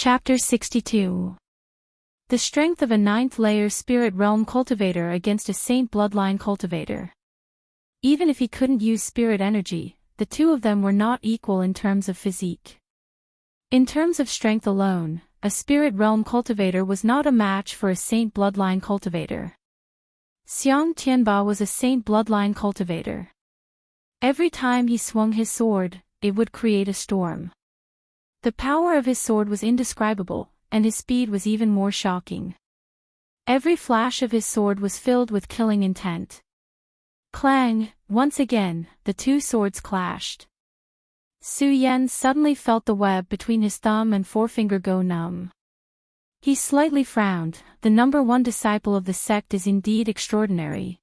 Chapter 62. The strength of a ninth-layer spirit realm cultivator against a saint bloodline cultivator. Even if he couldn't use spirit energy, the two of them were not equal in terms of physique. In terms of strength alone, a spirit realm cultivator was not a match for a saint bloodline cultivator. Xiang Tianba was a saint bloodline cultivator. Every time he swung his sword, it would create a storm. The power of his sword was indescribable, and his speed was even more shocking. Every flash of his sword was filled with killing intent. Clang! Once again, the two swords clashed. Su Yan suddenly felt the web between his thumb and forefinger go numb. He slightly frowned. The number one disciple of the sect is indeed extraordinary.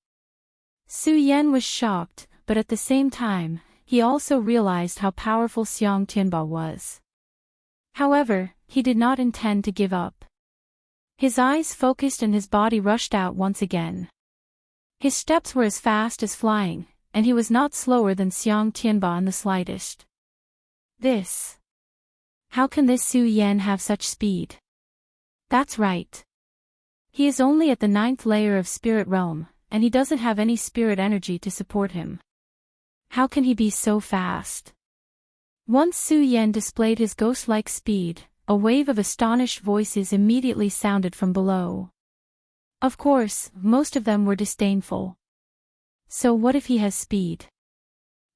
Su Yan was shocked, but at the same time, he also realized how powerful Xiang Tianba was. However, he did not intend to give up. His eyes focused and his body rushed out once again. His steps were as fast as flying, and he was not slower than Xiang Tianba in the slightest. How can this Su Yan have such speed? That's right. He is only at the ninth layer of spirit realm, and he doesn't have any spirit energy to support him. How can he be so fast? Once Su Yan displayed his ghost-like speed, a wave of astonished voices immediately sounded from below. Of course, most of them were disdainful. So what if he has speed?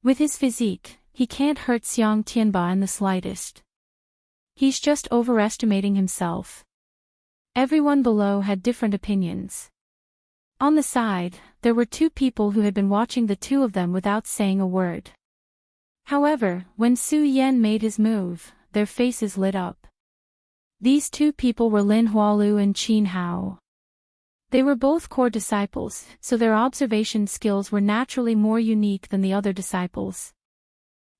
With his physique, he can't hurt Xiang Tianba in the slightest. He's just overestimating himself. Everyone below had different opinions. On the side, there were two people who had been watching the two of them without saying a word. However, when Su Yan made his move, their faces lit up. These two people were Lin Hualu and Qin Hao. They were both core disciples, so their observation skills were naturally more unique than the other disciples.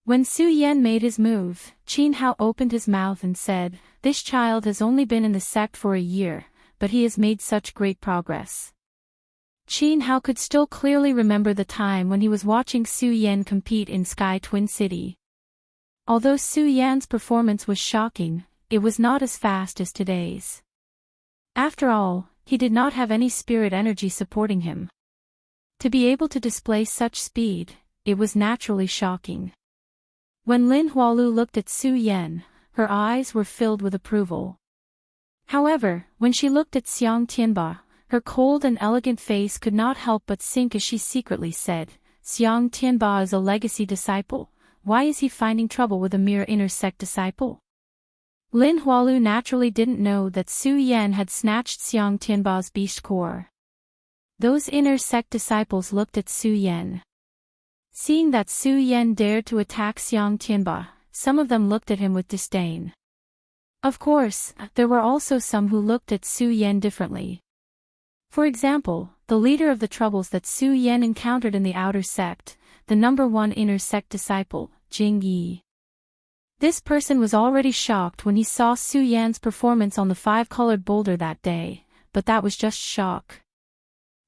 When Su Yan made his move, Qin Hao opened his mouth and said, "This child has only been in the sect for a year, but he has made such great progress." Qin Hao could still clearly remember the time when he was watching Su Yan compete in Sky Twin City. Although Su Yan's performance was shocking, it was not as fast as today's. After all, he did not have any spirit energy supporting him. To be able to display such speed, it was naturally shocking. When Lin Hualu looked at Su Yan, her eyes were filled with approval. However, when she looked at Xiang Tianba, her cold and elegant face could not help but sink as she secretly said, "Xiang Tianba is a legacy disciple, why is he finding trouble with a mere inner sect disciple?" Lin Hualu naturally didn't know that Su Yan had snatched Xiang Tianba's beast core. Those inner sect disciples looked at Su Yan. Seeing that Su Yan dared to attack Xiang Tianba, some of them looked at him with disdain. Of course, there were also some who looked at Su Yan differently. For example, the leader of the troubles that Su Yan encountered in the outer sect, the number one inner sect disciple, Jing Yi. This person was already shocked when he saw Su Yan's performance on the five-colored boulder that day, but that was just shock.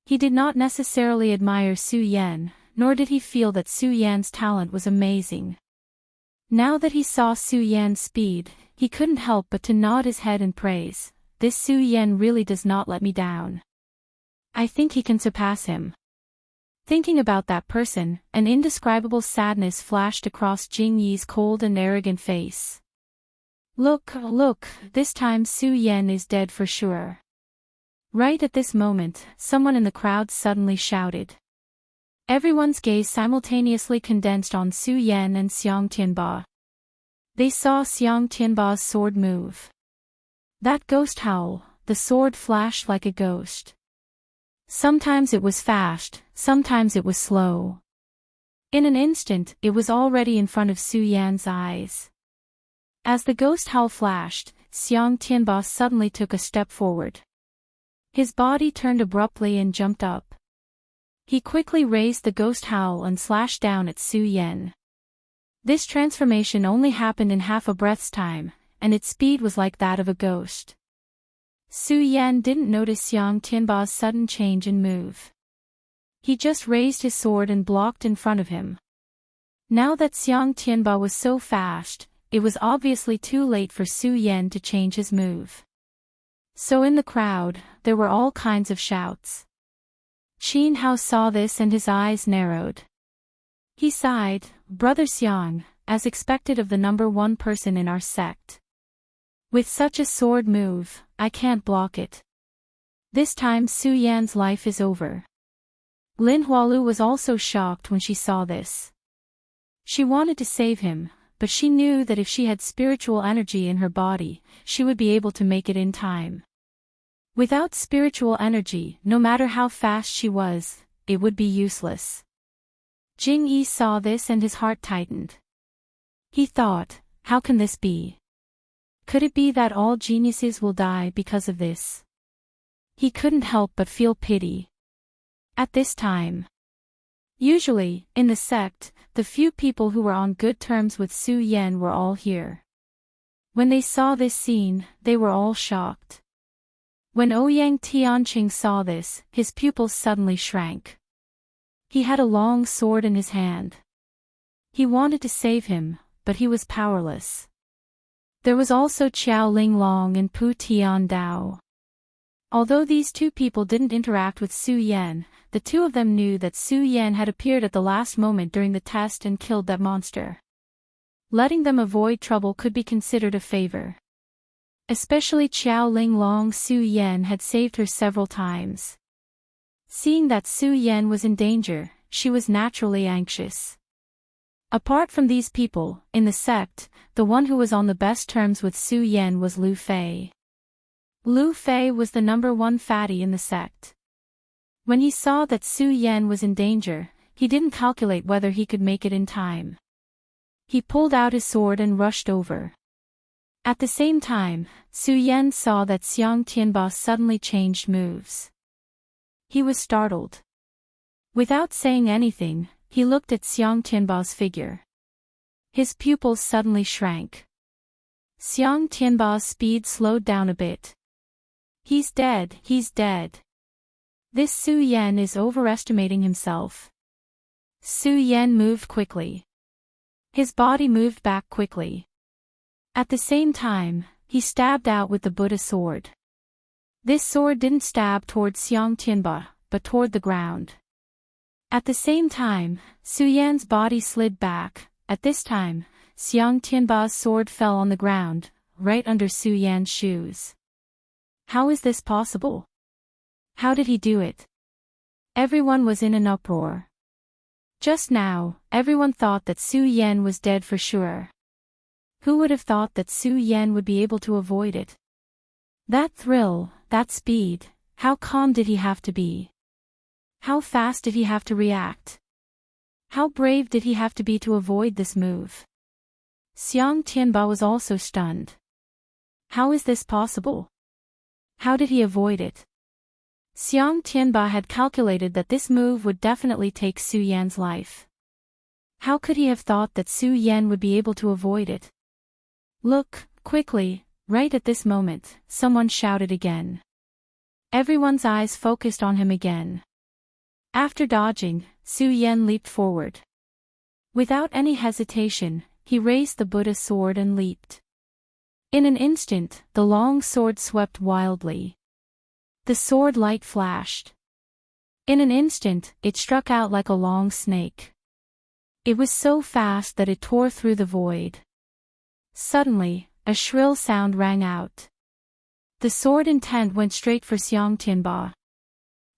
He did not necessarily admire Su Yan, nor did he feel that Su Yan's talent was amazing. Now that he saw Su Yan's speed, he couldn't help but to nod his head in praise. This Su Yan really does not let me down. I think he can surpass him. Thinking about that person, an indescribable sadness flashed across Jing Yi's cold and arrogant face. Look, this time Su Yan is dead for sure. Right at this moment, someone in the crowd suddenly shouted. Everyone's gaze simultaneously condensed on Su Yan and Xiang Tianba. They saw Xiang Tianba's sword move. That ghost howl, the sword flashed like a ghost. Sometimes it was fast, sometimes it was slow. In an instant, it was already in front of Su Yan's eyes. As the ghost howl flashed, Xiang Tianba suddenly took a step forward. His body turned abruptly and jumped up. He quickly raised the ghost howl and slashed down at Su Yan. This transformation only happened in half a breath's time, and its speed was like that of a ghost. Su Yan didn't notice Xiang Tianba's sudden change in move. He just raised his sword and blocked in front of him. Now that Xiang Tianba was so fast, it was obviously too late for Su Yan to change his move. So in the crowd, there were all kinds of shouts. Qin Hao saw this and his eyes narrowed. He sighed, "Brother Xiang, as expected of the number one person in our sect. With such a sword move, I can't block it. This time Su Yan's life is over." Lin Hualu was also shocked when she saw this. She wanted to save him, but she knew that if she had spiritual energy in her body, she would be able to make it in time. Without spiritual energy, no matter how fast she was, it would be useless. Jing Yi saw this and his heart tightened. He thought, how can this be? Could it be that all geniuses will die because of this? He couldn't help but feel pity. At this time, usually, in the sect, the few people who were on good terms with Su Yan were all here. When they saw this scene, they were all shocked. When Ouyang Tianqing saw this, his pupils suddenly shrank. He had a long sword in his hand. He wanted to save him, but he was powerless. There was also Qiao Linglong and Pu Tian Dao. Although these two people didn't interact with Su Yan, the two of them knew that Su Yan had appeared at the last moment during the test and killed that monster. Letting them avoid trouble could be considered a favor. Especially Qiao Linglong. Su Yan had saved her several times. Seeing that Su Yan was in danger, she was naturally anxious. Apart from these people, in the sect, the one who was on the best terms with Su Yan was Lu Fei. Lu Fei was the number one fatty in the sect. When he saw that Su Yan was in danger, he didn't calculate whether he could make it in time. He pulled out his sword and rushed over. At the same time, Su Yan saw that Xiang Tianba suddenly changed moves. He was startled. Without saying anything, he looked at Xiang Tianba's figure. His pupils suddenly shrank. Xiang Tianba's speed slowed down a bit. He's dead, he's dead. This Su Yan is overestimating himself. Su Yan moved quickly. His body moved back quickly. At the same time, he stabbed out with the Buddha sword. This sword didn't stab toward Xiang Tianba, but toward the ground. At the same time, Su Yan's body slid back. At this time, Xiang Tianba's sword fell on the ground, right under Su Yan's shoes. How is this possible? How did he do it? Everyone was in an uproar. Just now, everyone thought that Su Yan was dead for sure. Who would have thought that Su Yan would be able to avoid it? That thrill, that speed, how calm did he have to be? How fast did he have to react? How brave did he have to be to avoid this move? Xiang Tianba was also stunned. How is this possible? How did he avoid it? Xiang Tianba had calculated that this move would definitely take Su Yan's life. How could he have thought that Su Yan would be able to avoid it? Look, quickly, right at this moment, someone shouted again. Everyone's eyes focused on him again. After dodging, Su Yan leaped forward. Without any hesitation, he raised the Buddha sword and leaped. In an instant, the long sword swept wildly. The sword light flashed. In an instant, it struck out like a long snake. It was so fast that it tore through the void. Suddenly, a shrill sound rang out. The sword intent went straight for Xiang Tianba.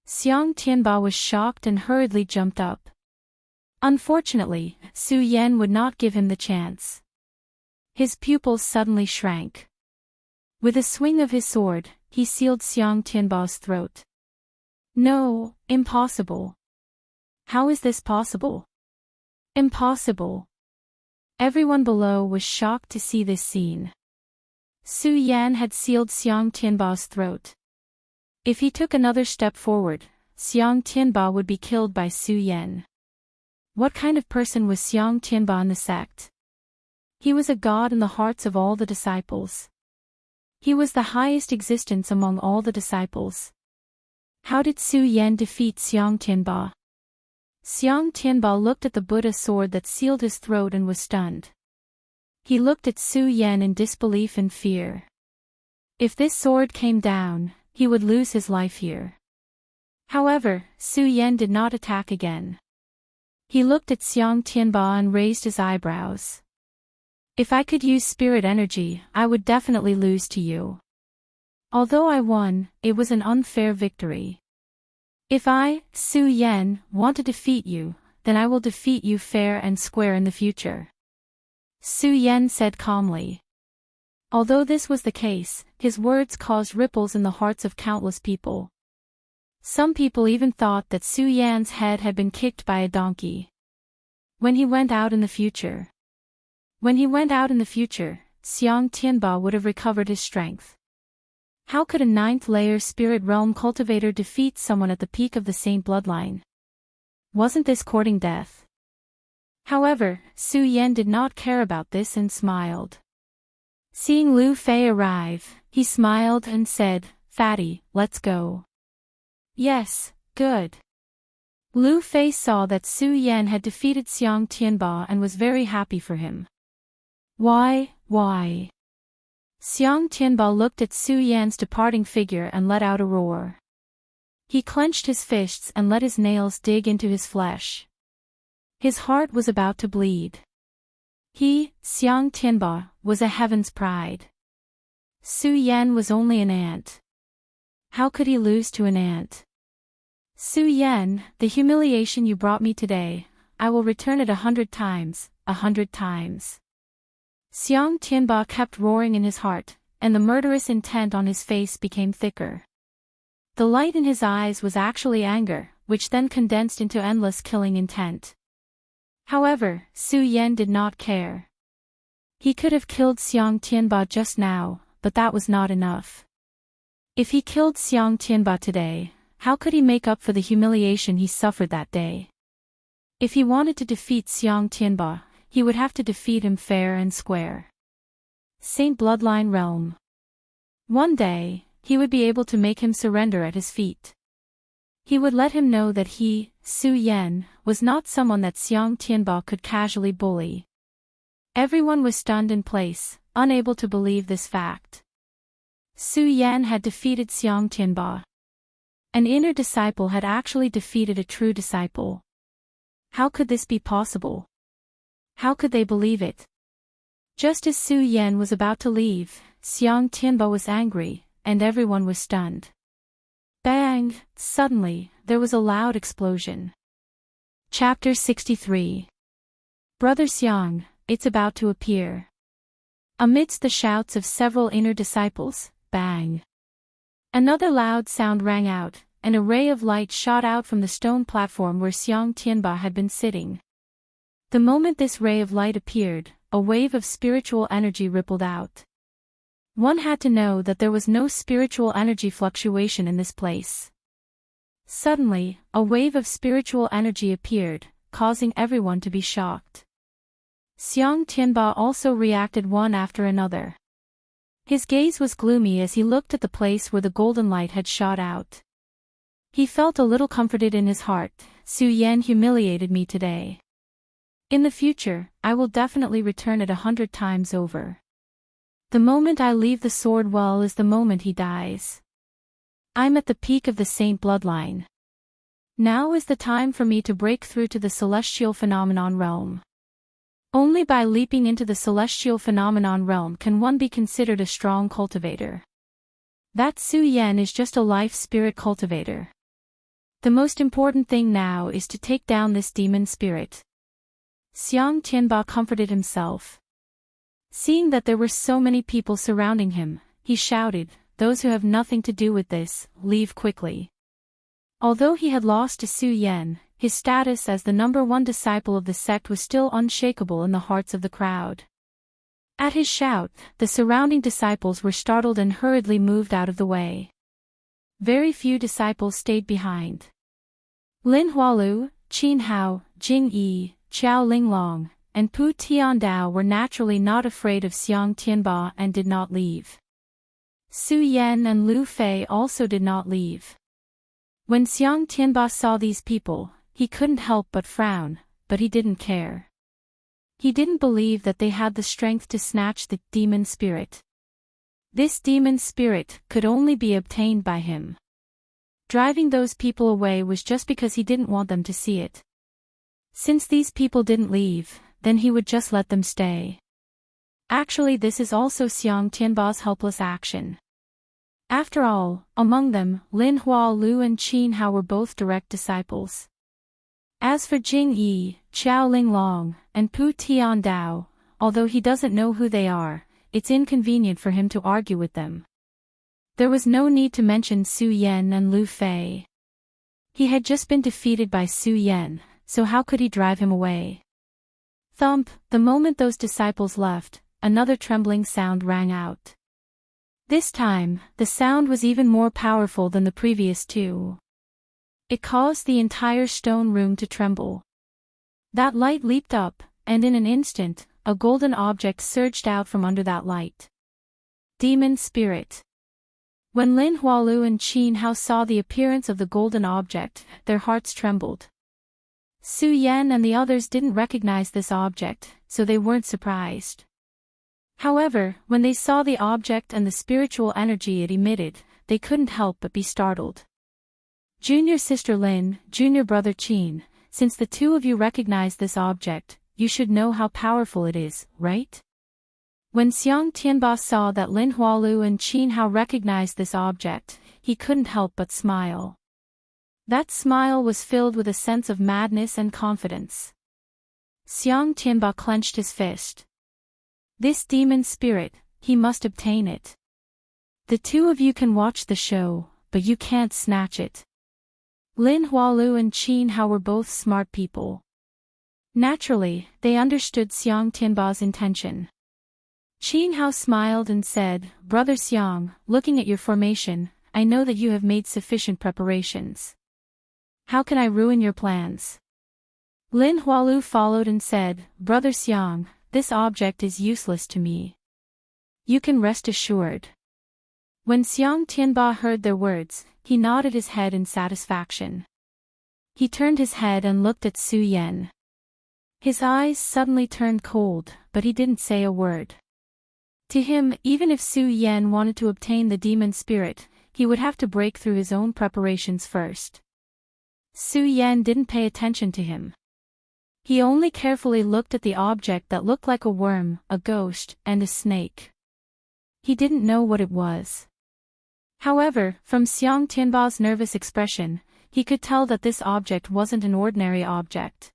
Xiang Tianba was shocked and hurriedly jumped up. Unfortunately, Su Yan would not give him the chance. His pupils suddenly shrank. With a swing of his sword, he sealed Xiang Tianba's throat. No, impossible. How is this possible? Impossible. Everyone below was shocked to see this scene. Su Yan had sealed Xiang Tianba's throat. If he took another step forward, Xiang Tianba would be killed by Su Yan. What kind of person was Xiang Tianba in the sect? He was a god in the hearts of all the disciples. He was the highest existence among all the disciples. How did Su Yan defeat Xiang Tianba? Xiang Tianba looked at the Buddha sword that sealed his throat and was stunned. He looked at Su Yan in disbelief and fear. If this sword came down, he would lose his life here. However, Su Yan did not attack again. He looked at Xiang Tianba and raised his eyebrows. If I could use spirit energy, I would definitely lose to you. Although I won, it was an unfair victory. If I, Su Yan, want to defeat you, then I will defeat you fair and square in the future. Su Yan said calmly. Although this was the case, his words caused ripples in the hearts of countless people. Some people even thought that Su Yan's head had been kicked by a donkey. When he went out in the future, Xiang Tianba would have recovered his strength. How could a 9th-layer spirit realm cultivator defeat someone at the peak of the Saint bloodline? Wasn't this courting death? However, Su Yan did not care about this and smiled. Seeing Lu Fei arrive, he smiled and said, "Fatty, let's go." Yes, good. Lu Fei saw that Su Yan had defeated Xiang Tianba and was very happy for him. Why? Xiang Tianba looked at Su Yan's departing figure and let out a roar. He clenched his fists and let his nails dig into his flesh. His heart was about to bleed. He, Xiang Tianba, was a heaven's pride. Su Yan was only an ant. How could he lose to an ant? Su Yan, the humiliation you brought me today, I will return it 100 times, 100 times. Xiang Tianba kept roaring in his heart, and the murderous intent on his face became thicker. The light in his eyes was actually anger, which then condensed into endless killing intent. However, Su Yan did not care. He could have killed Xiang Tianba just now, but that was not enough. If he killed Xiang Tianba today, how could he make up for the humiliation he suffered that day? If he wanted to defeat Xiang Tianba, he would have to defeat him fair and square. Saint Bloodline Realm. One day, he would be able to make him surrender at his feet. He would let him know that he, Su Yan, was not someone that Xiang Tianba could casually bully. Everyone was stunned in place, unable to believe this fact. Su Yan had defeated Xiang Tianba. An inner disciple had actually defeated a true disciple. How could this be possible? How could they believe it? Just as Su Yan was about to leave, Xiang Tianba was angry, and everyone was stunned. Bang! Suddenly, there was a loud explosion. Chapter 63. Brother Xiang, it's about to appear. Amidst the shouts of several inner disciples, bang! Another loud sound rang out, and a ray of light shot out from the stone platform where Xiang Tianba had been sitting. The moment this ray of light appeared, a wave of spiritual energy rippled out. One had to know that there was no spiritual energy fluctuation in this place. Suddenly, a wave of spiritual energy appeared, causing everyone to be shocked. Xiang Tianba also reacted one after another. His gaze was gloomy as he looked at the place where the golden light had shot out. He felt a little comforted in his heart. Su Yan humiliated me today. In the future, I will definitely return it 100 times over. The moment I leave the sword well is the moment he dies. I'm at the peak of the Saint bloodline. Now is the time for me to break through to the celestial phenomenon realm. Only by leaping into the celestial phenomenon realm can one be considered a strong cultivator. That Su Yan is just a life spirit cultivator. The most important thing now is to take down this demon spirit. Xiang Tianba comforted himself. Seeing that there were so many people surrounding him, he shouted, "Those who have nothing to do with this, leave quickly." Although he had lost to Su Yan, his status as the #1 disciple of the sect was still unshakable in the hearts of the crowd. At his shout, the surrounding disciples were startled and hurriedly moved out of the way. Very few disciples stayed behind. Lin Hualu, Qin Hao, Jing Yi, Qiao Linglong, and Pu Tiandao were naturally not afraid of Xiang Tianba and did not leave. Su Yan and Lu Fei also did not leave. When Xiang Tianba saw these people, he couldn't help but frown, but he didn't care. He didn't believe that they had the strength to snatch the demon spirit. This demon spirit could only be obtained by him. Driving those people away was just because he didn't want them to see it. Since these people didn't leave, then he would just let them stay. Actually, this is also Xiang Tianba's helpless action. After all, among them, Lin Hualu and Qin Hao were both direct disciples. As for Jing Yi, Qiao Linglong, and Pu Tiandao, although he doesn't know who they are, it's inconvenient for him to argue with them. There was no need to mention Su Yan and Lu Fei. He had just been defeated by Su Yan, so how could he drive him away? Thump, the moment those disciples left, another trembling sound rang out. This time, the sound was even more powerful than the previous two. It caused the entire stone room to tremble. That light leaped up, and in an instant, a golden object surged out from under that light. Demon Spirit. When Lin Hualu and Qin Hao saw the appearance of the golden object, their hearts trembled. Su Yan and the others didn't recognize this object, so they weren't surprised. However, when they saw the object and the spiritual energy it emitted, they couldn't help but be startled. Junior sister Lin, junior brother Qin, since the two of you recognize this object, you should know how powerful it is, right? When Xiang Tianba saw that Lin Hualu and Qin Hao recognized this object, he couldn't help but smile. That smile was filled with a sense of madness and confidence. Xiang Tianba clenched his fist. This demon spirit, he must obtain it. The two of you can watch the show, but you can't snatch it. Lin Hualu and Qin Hao were both smart people. Naturally, they understood Xiang Tianba's intention. Qin Hao smiled and said, "Brother Xiang, looking at your formation, I know that you have made sufficient preparations. How can I ruin your plans?" Lin Hualu followed and said, "Brother Xiang, this object is useless to me. You can rest assured." When Xiang Tianba heard their words, he nodded his head in satisfaction. He turned his head and looked at Su Yan. His eyes suddenly turned cold, but he didn't say a word. To him, even if Su Yan wanted to obtain the demon spirit, he would have to break through his own preparations first. Su Yan didn't pay attention to him. He only carefully looked at the object that looked like a worm, a ghost, and a snake. He didn't know what it was. However, from Xiang Tianba's nervous expression, he could tell that this object wasn't an ordinary object.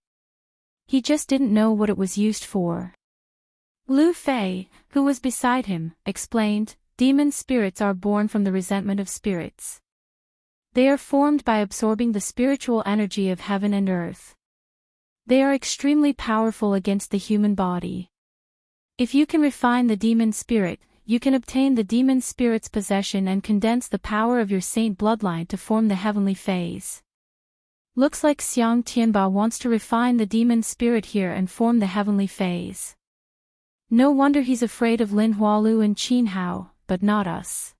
He just didn't know what it was used for. Lu Fei, who was beside him, explained, "Demon spirits are born from the resentment of spirits. They are formed by absorbing the spiritual energy of heaven and earth. They are extremely powerful against the human body. If you can refine the demon spirit, you can obtain the demon spirit's possession and condense the power of your saint bloodline to form the heavenly phase." Looks like Xiang Tianba wants to refine the demon spirit here and form the heavenly phase. No wonder he's afraid of Lin Hualu and Qin Hao, but not us.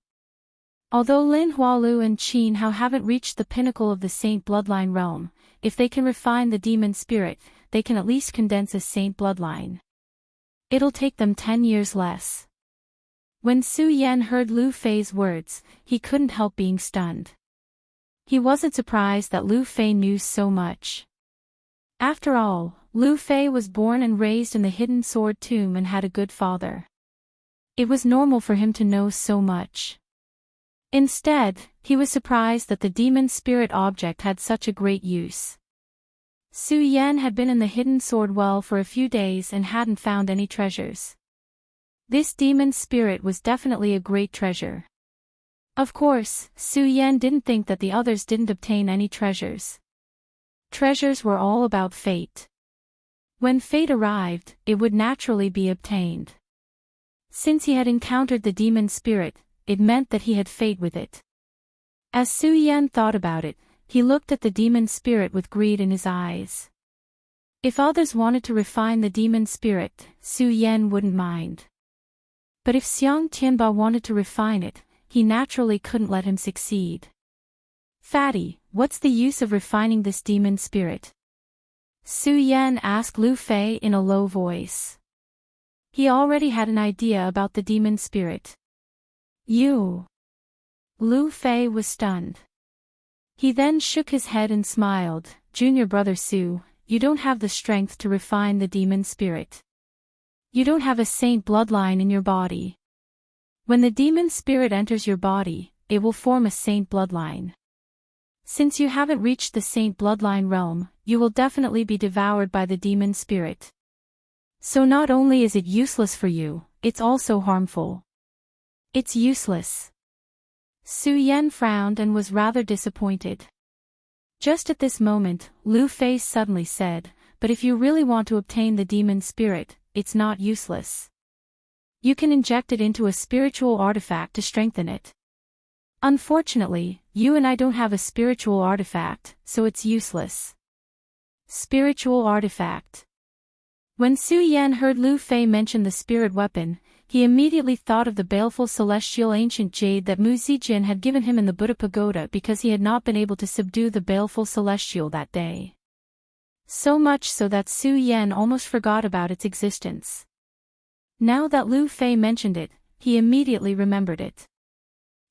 Although Lin Hualu and Qin Hao haven't reached the pinnacle of the saint bloodline realm, if they can refine the demon spirit, they can at least condense a saint bloodline. It'll take them 10 years less. When Su Yan heard Lu Fei's words, he couldn't help being stunned. He wasn't surprised that Lu Fei knew so much. After all, Lu Fei was born and raised in the hidden sword tomb and had a good father. It was normal for him to know so much. Instead, he was surprised that the demon spirit object had such a great use. Su Yan had been in the hidden sword well for a few days and hadn't found any treasures. This demon spirit was definitely a great treasure. Of course, Su Yan didn't think that the others didn't obtain any treasures. Treasures were all about fate. When fate arrived, it would naturally be obtained. Since he had encountered the demon spirit, it meant that he had fate with it. As Su Yan thought about it, he looked at the demon spirit with greed in his eyes. If others wanted to refine the demon spirit, Su Yan wouldn't mind. But if Xiang Tianba wanted to refine it, he naturally couldn't let him succeed. "Fatty, what's the use of refining this demon spirit? Su Yan asked Lu Fei in a low voice. He already had an idea about the demon spirit. You. Lu Fei was stunned. He then shook his head and smiled. Junior brother Su, you don't have the strength to refine the demon spirit. You don't have a saint bloodline in your body. When the demon spirit enters your body, it will form a saint bloodline. Since you haven't reached the saint bloodline realm, you will definitely be devoured by the demon spirit. So not only is it useless for you, it's also harmful. It's useless. Su Yan frowned and was rather disappointed. Just at this moment, Lu Fei suddenly said, but if you really want to obtain the demon spirit, it's not useless. You can inject it into a spiritual artifact to strengthen it. Unfortunately, you and I don't have a spiritual artifact, so it's useless. Spiritual artifact. When Su Yan heard Lu Fei mention the spirit weapon, he immediately thought of the baleful celestial ancient jade that Mu Zijin had given him in the Buddha pagoda because he had not been able to subdue the baleful celestial that day. So much so that Su Yan almost forgot about its existence. Now that Lu Fei mentioned it, he immediately remembered it.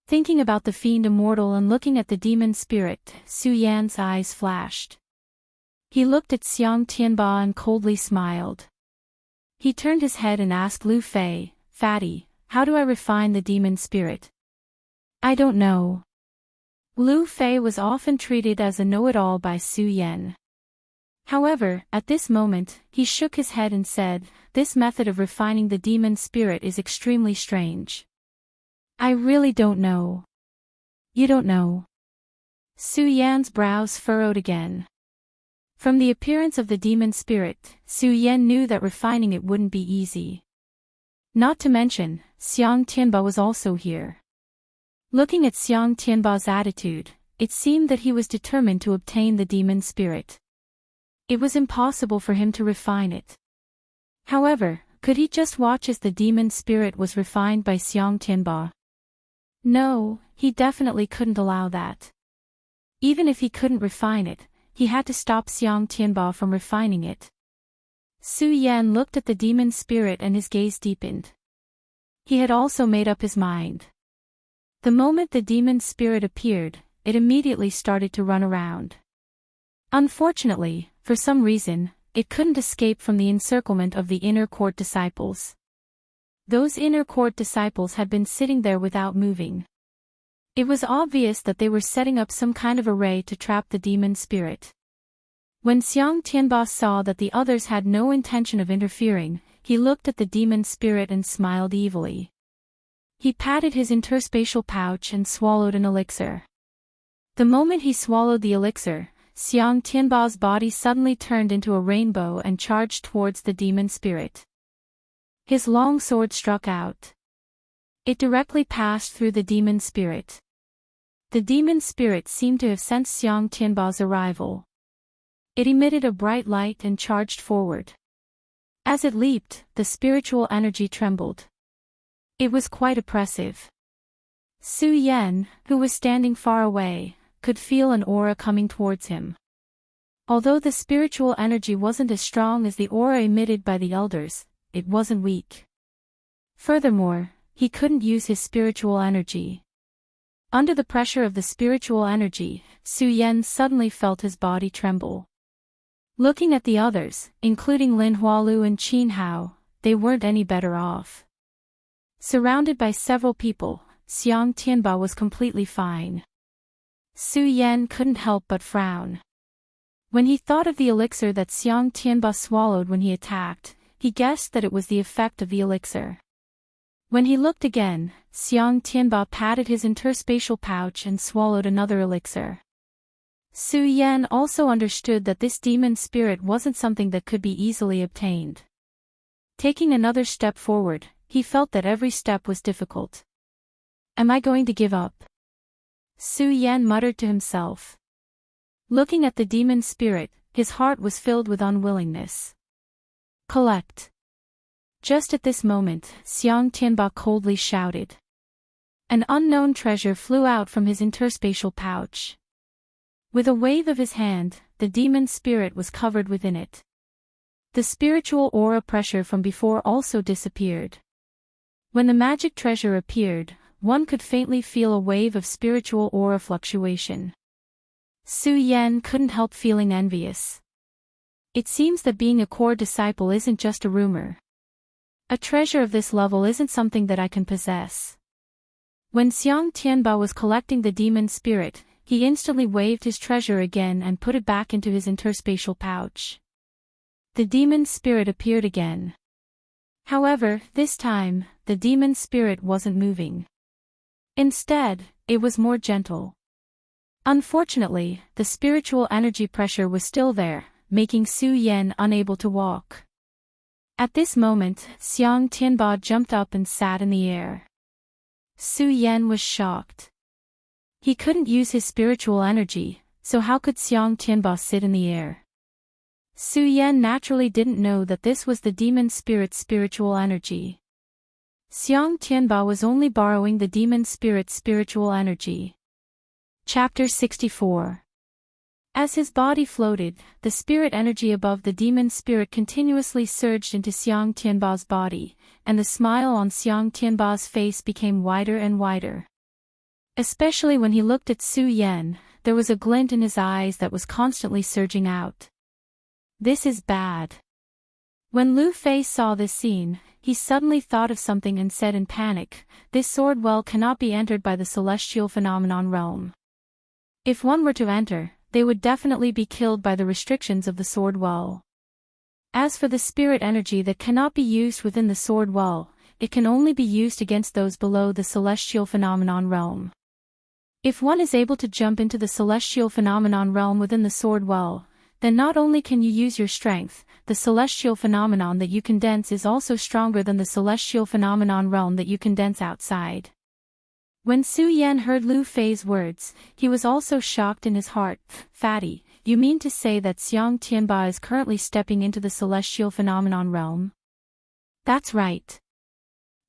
Thinking about the fiend Immortal and looking at the demon spirit, Su Yan's eyes flashed. He looked at Xiang Tianba and coldly smiled. He turned his head and asked Lu Fei, Fatty, how do I refine the demon spirit? I don't know. Lu Fei was often treated as a know-it-all by Su Yan. However, at this moment, he shook his head and said, this method of refining the demon spirit is extremely strange. I really don't know. You don't know. Su Yan's brows furrowed again. From the appearance of the demon spirit, Su Yan knew that refining it wouldn't be easy. Not to mention, Xiang Tianba was also here. Looking at Xiang Tianba's attitude, it seemed that he was determined to obtain the demon spirit. It was impossible for him to refine it. However, could he just watch as the demon spirit was refined by Xiang Tianba? No, he definitely couldn't allow that. Even if he couldn't refine it, he had to stop Xiang Tianba from refining it. Su Yan looked at the demon spirit and his gaze deepened. He had also made up his mind. The moment the demon spirit appeared, it immediately started to run around. Unfortunately, for some reason, it couldn't escape from the encirclement of the inner court disciples. Those inner court disciples had been sitting there without moving. It was obvious that they were setting up some kind of array to trap the demon spirit. When Xiang Tianba saw that the others had no intention of interfering, he looked at the demon spirit and smiled evilly. He patted his interspatial pouch and swallowed an elixir. The moment he swallowed the elixir, Xiang Tianba's body suddenly turned into a rainbow and charged towards the demon spirit. His long sword struck out. It directly passed through the demon spirit. The demon spirit seemed to have sensed Xiang Tianba's arrival. It emitted a bright light and charged forward. As it leaped, the spiritual energy trembled. It was quite oppressive. Su Yan, who was standing far away, could feel an aura coming towards him. Although the spiritual energy wasn't as strong as the aura emitted by the elders, it wasn't weak. Furthermore, he couldn't use his spiritual energy. Under the pressure of the spiritual energy, Su Yan suddenly felt his body tremble. Looking at the others, including Lin Hualu and Qin Hao, they weren't any better off. Surrounded by several people, Xiang Tianba was completely fine. Su Yan couldn't help but frown. When he thought of the elixir that Xiang Tianba swallowed when he attacked, he guessed that it was the effect of the elixir. When he looked again, Xiang Tianba patted his interspatial pouch and swallowed another elixir. Su Yan also understood that this demon spirit wasn't something that could be easily obtained. Taking another step forward, he felt that every step was difficult. Am I going to give up? Su Yan muttered to himself. Looking at the demon spirit, his heart was filled with unwillingness. Collect. Just at this moment, Xiang Tianba coldly shouted. An unknown treasure flew out from his interspatial pouch. With a wave of his hand, the demon spirit was covered within it. The spiritual aura pressure from before also disappeared. When the magic treasure appeared, one could faintly feel a wave of spiritual aura fluctuation. Su Yan couldn't help feeling envious. It seems that being a core disciple isn't just a rumor. A treasure of this level isn't something that I can possess. When Xiang Tianba was collecting the demon spirit, he instantly waved his treasure again and put it back into his interspatial pouch. The demon spirit appeared again. However, this time, the demon spirit wasn't moving. Instead, it was more gentle. Unfortunately, the spiritual energy pressure was still there, making Su Yan unable to walk. At this moment, Xiang Tianba jumped up and sat in the air. Su Yan was shocked. He couldn't use his spiritual energy, so how could Xiang Tianba sit in the air? Su Yan naturally didn't know that this was the demon spirit's spiritual energy. Xiang Tianba was only borrowing the demon spirit's spiritual energy. Chapter 64. As his body floated, the spirit energy above the demon spirit continuously surged into Xiang Tianba's body, and the smile on Xiang Tianba's face became wider and wider. Especially when he looked at Su Yan, there was a glint in his eyes that was constantly surging out. This is bad. When Lu Fei saw this scene, he suddenly thought of something and said in panic, "This sword well cannot be entered by the celestial phenomenon realm. If one were to enter, they would definitely be killed by the restrictions of the sword well. As for the spirit energy that cannot be used within the sword well, it can only be used against those below the celestial phenomenon realm. If one is able to jump into the celestial phenomenon realm within the sword well, then not only can you use your strength, the celestial phenomenon that you condense is also stronger than the celestial phenomenon realm that you condense outside." When Su Yan heard Lu Fei's words, he was also shocked in his heart. "Fatty, you mean to say that Xiang Tianba is currently stepping into the celestial phenomenon realm?" "That's right."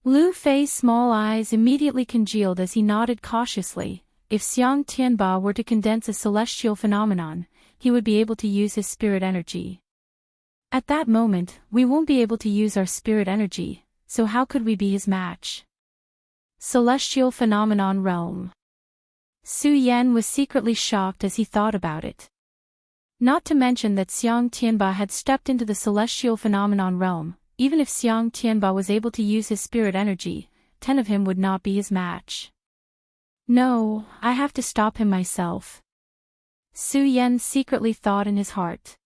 Lu Fei's small eyes immediately congealed as he nodded cautiously. If Xiang Tianba were to condense a celestial phenomenon, he would be able to use his spirit energy. At that moment, we won't be able to use our spirit energy, so how could we be his match? Celestial phenomenon realm. Su Yan was secretly shocked as he thought about it. Not to mention that Xiang Tianba had stepped into the celestial phenomenon realm. Even if Xiang Tianba was able to use his spirit energy, 10 of him would not be his match. "No, I have to stop him myself," Su Yan secretly thought in his heart.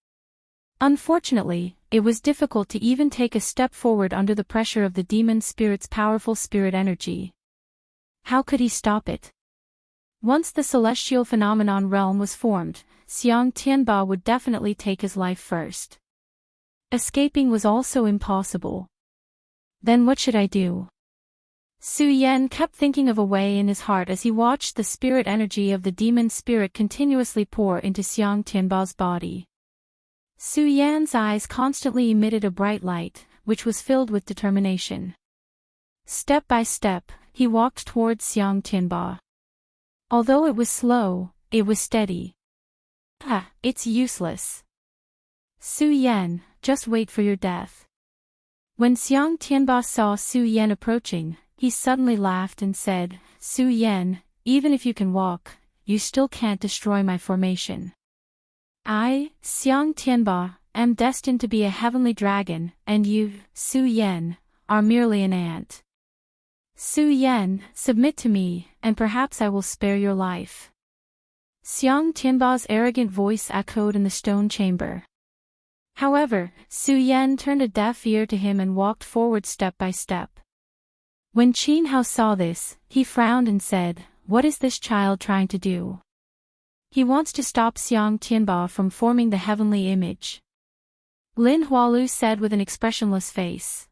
Unfortunately, it was difficult to even take a step forward under the pressure of the demon spirit's powerful spirit energy. How could he stop it? Once the celestial phenomenon realm was formed, Xiang Tianba would definitely take his life first. Escaping was also impossible. Then what should I do? Su Yan kept thinking of a way in his heart as he watched the spirit energy of the demon spirit continuously pour into Xiang Tianba's body. Su Yan's eyes constantly emitted a bright light, which was filled with determination. Step by step, he walked towards Xiang Tianba. Although it was slow, it was steady. It's useless. Su Yan, just wait for your death. When Xiang Tianba saw Su Yan approaching, he suddenly laughed and said, "Su Yan, even if you can walk, you still can't destroy my formation. I, Xiang Tianba, am destined to be a heavenly dragon, and you, Su Yan, are merely an ant. Su Yan, submit to me, and perhaps I will spare your life." Xiang Tianba's arrogant voice echoed in the stone chamber. However, Su Yan turned a deaf ear to him and walked forward step by step. When Qin Hao saw this, he frowned and said, "What is this child trying to do? He wants to stop Xiang Tianba from forming the heavenly image." Lin Hualu said with an expressionless face.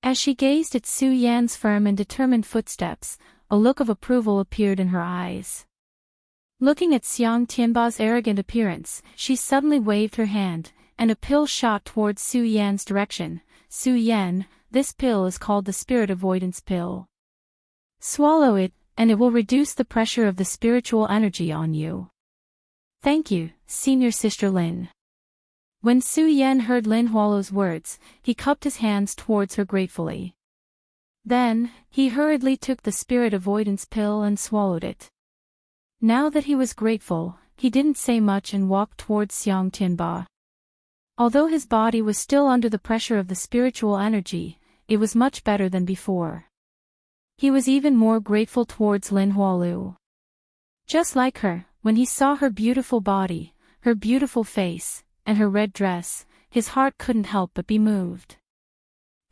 As she gazed at Su Yan's firm and determined footsteps, a look of approval appeared in her eyes. Looking at Xiang Tianba's arrogant appearance, she suddenly waved her hand, and a pill shot towards Su Yan's direction. "Su Yan, this pill is called the Spirit Avoidance Pill. Swallow it, and it will reduce the pressure of the spiritual energy on you." Thank you, Senior Sister Lin. When Su Yan heard Lin Hualu's words, he cupped his hands towards her gratefully. Then, he hurriedly took the spirit avoidance pill and swallowed it. Now that he was grateful, he didn't say much and walked towards Xiang Tianba. Although his body was still under the pressure of the spiritual energy, it was much better than before. He was even more grateful towards Lin Hualu. Just like her, when he saw her beautiful body, her beautiful face, and her red dress, his heart couldn't help but be moved.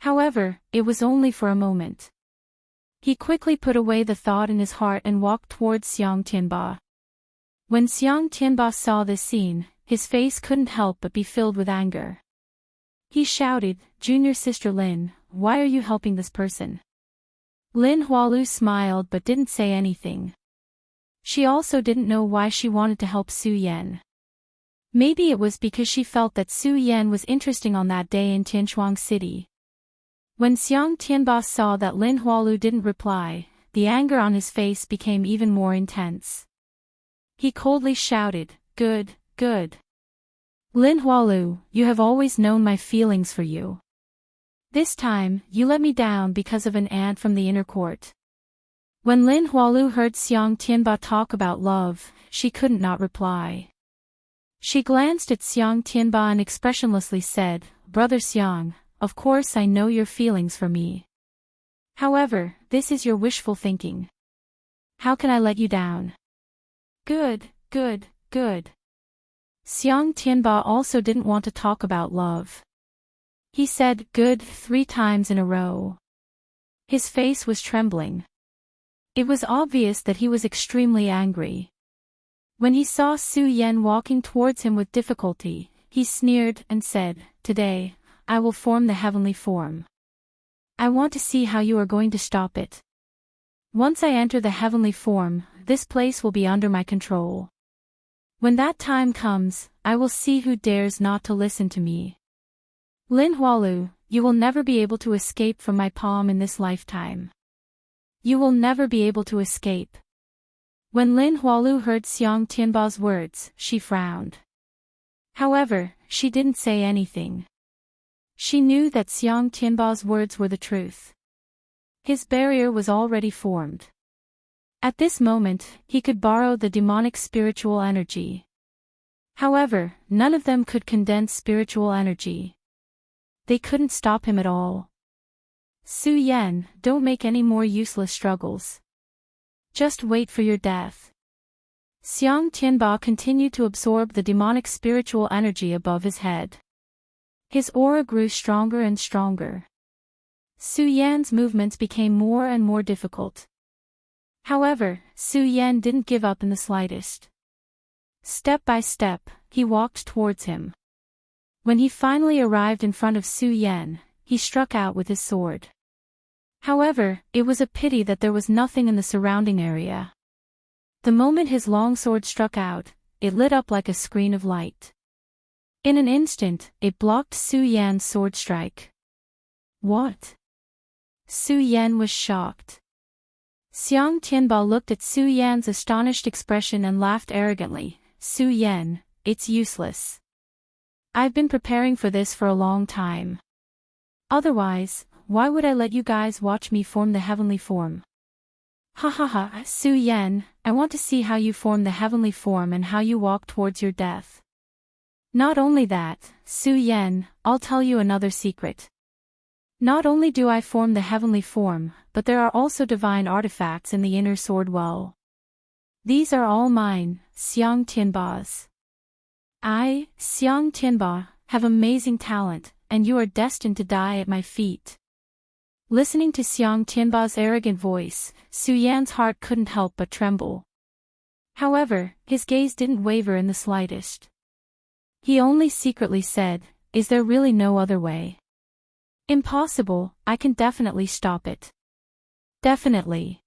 However, it was only for a moment. He quickly put away the thought in his heart and walked towards Xiang Tianba. When Xiang Tianba saw this scene, his face couldn't help but be filled with anger. He shouted, "Junior Sister Lin, why are you helping this person?" Lin Hualu smiled but didn't say anything. She also didn't know why she wanted to help Su Yan. Maybe it was because she felt that Su Yan was interesting on that day in Tianshuang City. When Xiang Tianba saw that Lin Hualu didn't reply, the anger on his face became even more intense. He coldly shouted, "Good, good. Lin Hualu, you have always known my feelings for you. This time, you let me down because of an ant from the inner court." When Lin Hualu heard Xiang Tianba talk about love, she couldn't not reply. She glanced at Xiang Tianba and expressionlessly said, "Brother Xiang, of course I know your feelings for me. However, this is your wishful thinking. How can I let you down?" "Good, good, good." Xiang Tianba also didn't want to talk about love. He said "good" 3 times in a row. His face was trembling. It was obvious that he was extremely angry. When he saw Su Yan walking towards him with difficulty, he sneered and said, "Today, I will form the heavenly form. I want to see how you are going to stop it. Once I enter the heavenly form, this place will be under my control. When that time comes, I will see who dares not to listen to me. Lin Hualu, you will never be able to escape from my palm in this lifetime. You will never be able to escape." When Lin Hualu heard Xiang Tianba's words, she frowned. However, she didn't say anything. She knew that Xiang Tianba's words were the truth. His barrier was already formed. At this moment, he could borrow the demonic spiritual energy. However, none of them could condense spiritual energy. They couldn't stop him at all. "Su Yan, don't make any more useless struggles. Just wait for your death." Xiang Tianba continued to absorb the demonic spiritual energy above his head. His aura grew stronger and stronger. Su Yan's movements became more and more difficult. However, Su Yan didn't give up in the slightest. Step by step, he walked towards him. When he finally arrived in front of Su Yan, he struck out with his sword. However, it was a pity that there was nothing in the surrounding area. The moment his long sword struck out, it lit up like a screen of light. In an instant, it blocked Su Yan's sword strike. "What?" Su Yan was shocked. Xiang Tianba looked at Su Yan's astonished expression and laughed arrogantly. "Su Yan, it's useless. I've been preparing for this for a long time. Otherwise, why would I let you guys watch me form the heavenly form? Ha ha ha, Su Yan, I want to see how you form the heavenly form and how you walk towards your death. Not only that, Su Yan, I'll tell you another secret. Not only do I form the heavenly form, but there are also divine artifacts in the inner sword well. These are all mine, Xiang Tianba's. I, Xiang Tianba, have amazing talent, and you are destined to die at my feet." Listening to Xiang Tianba's arrogant voice, Su Yan's heart couldn't help but tremble. However, his gaze didn't waver in the slightest. He only secretly said, "Is there really no other way?" "Impossible, I can definitely stop it." "Definitely."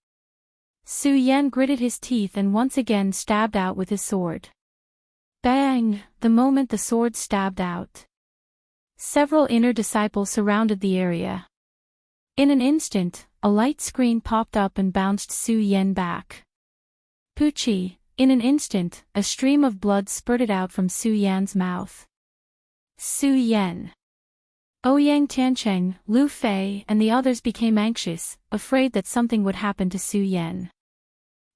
Su Yan gritted his teeth and once again stabbed out with his sword. Bang! The moment the sword stabbed out, several inner disciples surrounded the area. In an instant, a light screen popped up and bounced Su Yan back. "Puchi, In an instant, a stream of blood spurted out from Su Yan's mouth. Su Yan, Ouyang Tiancheng, Lu Fei and the others became anxious, afraid that something would happen to Su Yan.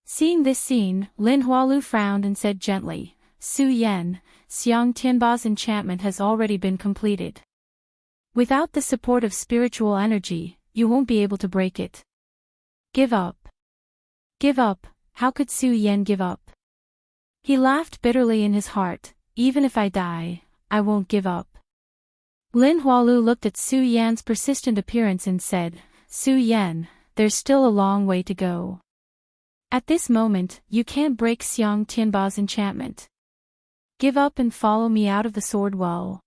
Seeing this scene, Lin Hualu frowned and said gently, Su Yan, Xiang Tianba's enchantment has already been completed. Without the support of spiritual energy, you won't be able to break it. Give up. Give up, how could Su Yan give up? He laughed bitterly in his heart, even if I die, I won't give up. Lin Hualu looked at Su Yan's persistent appearance and said, Su Yan, there's still a long way to go. At this moment, you can't break Xiang Tianba's enchantment. Give up and follow me out of the sword well.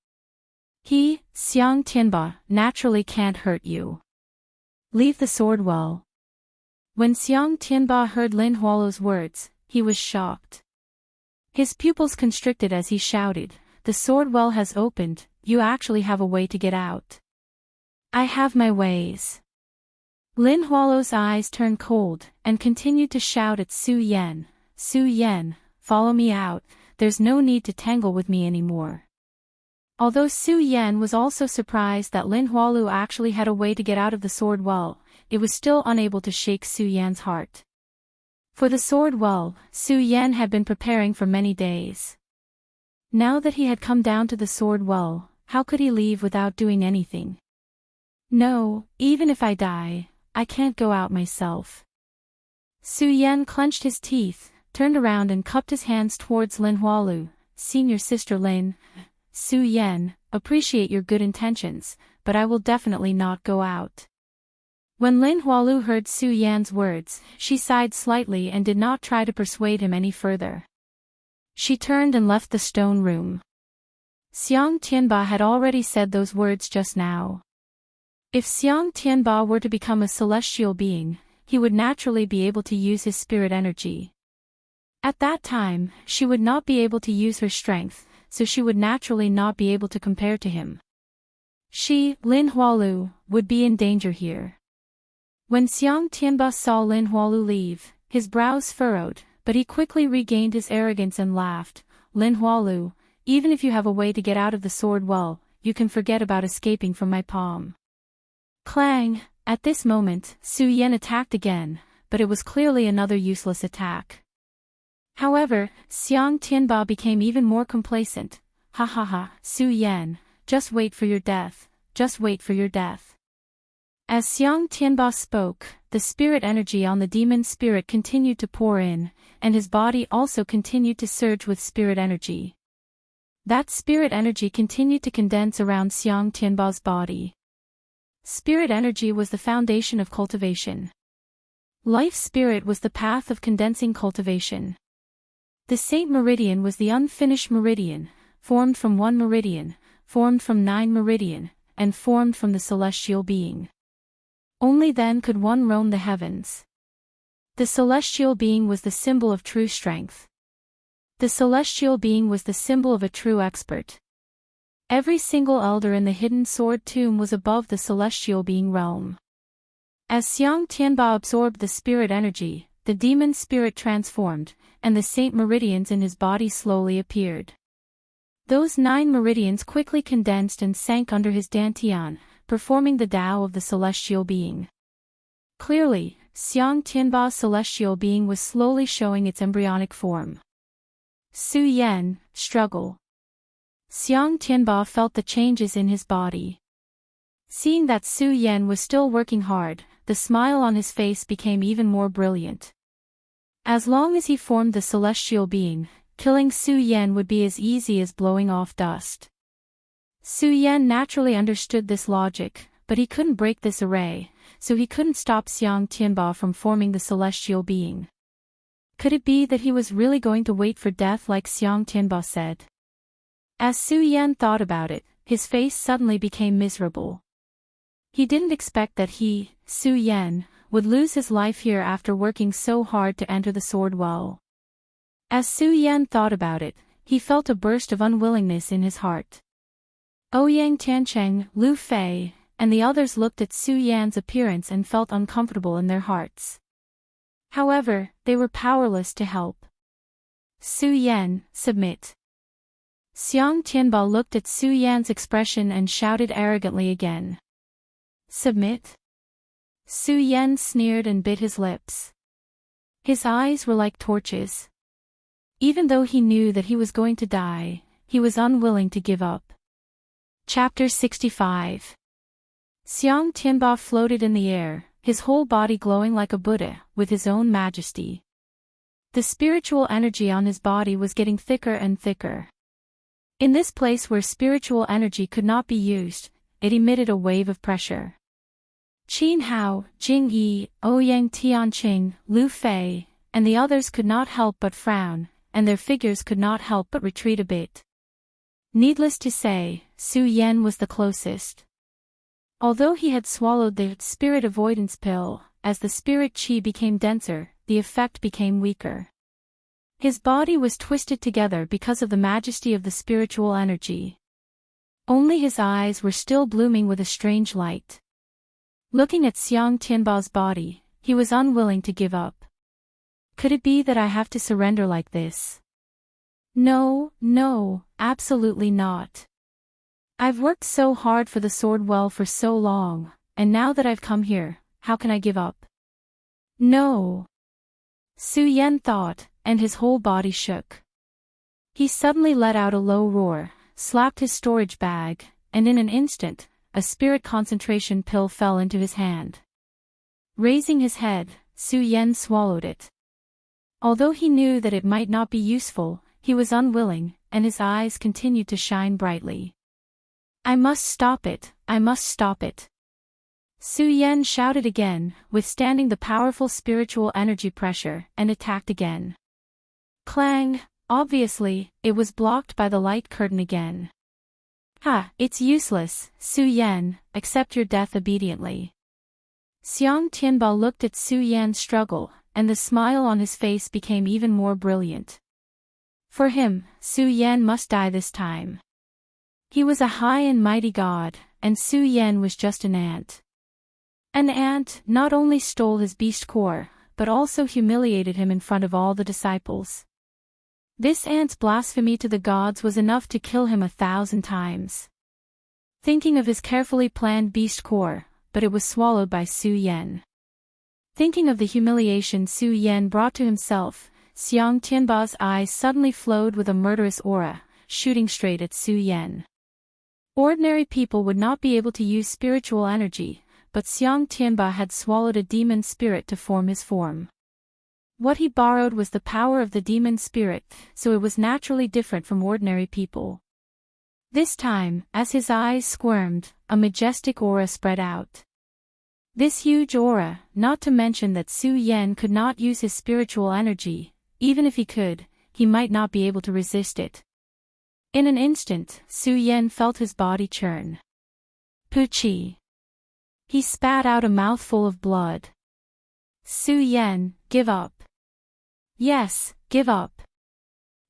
He, Xiang Tianba, naturally can't hurt you. Leave the sword well. When Xiang Tianba heard Lin Hualu's words, he was shocked. His pupils constricted as he shouted, the sword well has opened, you actually have a way to get out. I have my ways. Lin Hualu's eyes turned cold, and continued to shout at Su Yan, Su Yan, follow me out, there's no need to tangle with me anymore. Although Su Yan was also surprised that Lin Hualu actually had a way to get out of the sword well, it was still unable to shake Su Yan's heart. For the sword well, Su Yan had been preparing for many days. Now that he had come down to the sword well, how could he leave without doing anything? No, even if I die, I can't go out myself. Su Yan clenched his teeth, turned around and cupped his hands towards Lin Hualu, Senior Sister Lin. Su Yan, appreciate your good intentions, but I will definitely not go out. When Lin Hualu heard Su Yan's words, she sighed slightly and did not try to persuade him any further. She turned and left the stone room. Xiang Tianba had already said those words just now. If Xiang Tianba were to become a celestial being, he would naturally be able to use his spirit energy. At that time, she would not be able to use her strength, so she would naturally not be able to compare to him. She, Lin Hualu, would be in danger here. When Xiang Tianba saw Lin Hualu leave, his brows furrowed, but he quickly regained his arrogance and laughed, Lin Hualu, even if you have a way to get out of the sword well, you can forget about escaping from my palm. Clang! At this moment, Su Yan attacked again, but it was clearly another useless attack. However, Xiang Tianba became even more complacent. Ha ha ha, Su Yan, just wait for your death, just wait for your death. As Xiang Tianba spoke, the spirit energy on the demon spirit continued to pour in, and his body also continued to surge with spirit energy. That spirit energy continued to condense around Xiang Tianba's body. Spirit energy was the foundation of cultivation. Life spirit was the path of condensing cultivation. The Saint Meridian was the unfinished meridian, formed from one meridian, formed from 9 meridian, and formed from the celestial being. Only then could one roam the heavens. The celestial being was the symbol of true strength. The celestial being was the symbol of a true expert. Every single elder in the hidden sword tomb was above the celestial being realm. As Xiang Tianba absorbed the spirit energy, the demon spirit transformed, and the saint meridians in his body slowly appeared. Those 9 meridians quickly condensed and sank under his dantian, performing the Tao of the celestial being. Clearly, Xiang Tianba's celestial being was slowly showing its embryonic form. Su Yan, struggle. Xiang Tianba felt the changes in his body. Seeing that Su Yan was still working hard, the smile on his face became even more brilliant. As long as he formed the celestial being, killing Su Yan would be as easy as blowing off dust. Su Yan naturally understood this logic, but he couldn't break this array, so he couldn't stop Xiang Tianba from forming the celestial being. Could it be that he was really going to wait for death like Xiang Tianba said? As Su Yan thought about it, his face suddenly became miserable. He didn't expect that he, Su Yan, would lose his life here after working so hard to enter the sword well. As Su Yan thought about it, he felt a burst of unwillingness in his heart. Ouyang Tiancheng, Lu Fei, and the others looked at Su Yan's appearance and felt uncomfortable in their hearts. However, they were powerless to help. Su Yan, submit. Xiang Tianba looked at Su Yan's expression and shouted arrogantly again. Submit? Su Yan sneered and bit his lips. His eyes were like torches. Even though he knew that he was going to die, he was unwilling to give up. Chapter 65. Xiang Tianba floated in the air, his whole body glowing like a Buddha, with his own majesty. The spiritual energy on his body was getting thicker and thicker. In this place where spiritual energy could not be used, it emitted a wave of pressure. Qin Hao, Jing Yi, Ouyang Tianqing, Lu Fei, and the others could not help but frown, and their figures could not help but retreat a bit. Needless to say, Su Yan was the closest. Although he had swallowed the spirit avoidance pill, as the spirit qi became denser, the effect became weaker. His body was twisted together because of the majesty of the spiritual energy. Only his eyes were still blooming with a strange light. Looking at Xiang Tianba's body, he was unwilling to give up. Could it be that I have to surrender like this? No, absolutely not. I've worked so hard for the sword well for so long, and now that I've come here, how can I give up? No. Su Yan thought, and his whole body shook. He suddenly let out a low roar, slapped his storage bag, and in an instant, a spirit concentration pill fell into his hand. Raising his head, Su Yan swallowed it. Although he knew that it might not be useful, he was unwilling, and his eyes continued to shine brightly. I must stop it, I must stop it. Su Yan shouted again, withstanding the powerful spiritual energy pressure, and attacked again. Clang! Obviously, it was blocked by the light curtain again. It's useless, Su Yan, accept your death obediently. Xiang Tianba looked at Su Yan's struggle, and the smile on his face became even more brilliant. For him, Su Yan must die this time. He was a high and mighty god, and Su Yan was just an ant. An ant not only stole his beast core, but also humiliated him in front of all the disciples. This ant's blasphemy to the gods was enough to kill him 1,000 times. Thinking of his carefully planned beast core, but it was swallowed by Su Yan. Thinking of the humiliation Su Yan brought to himself, Xiang Tianba's eyes suddenly flowed with a murderous aura, shooting straight at Su Yan. Ordinary people would not be able to use spiritual energy, but Xiang Tianba had swallowed a demon spirit to form his form. What he borrowed was the power of the demon spirit, so it was naturally different from ordinary people. This time, as his eyes squirmed, a majestic aura spread out. This huge aura, not to mention that Su Yan could not use his spiritual energy, even if he could, he might not be able to resist it. In an instant, Su Yan felt his body churn. Puchi. He spat out a mouthful of blood. Su Yan, give up. Yes, give up.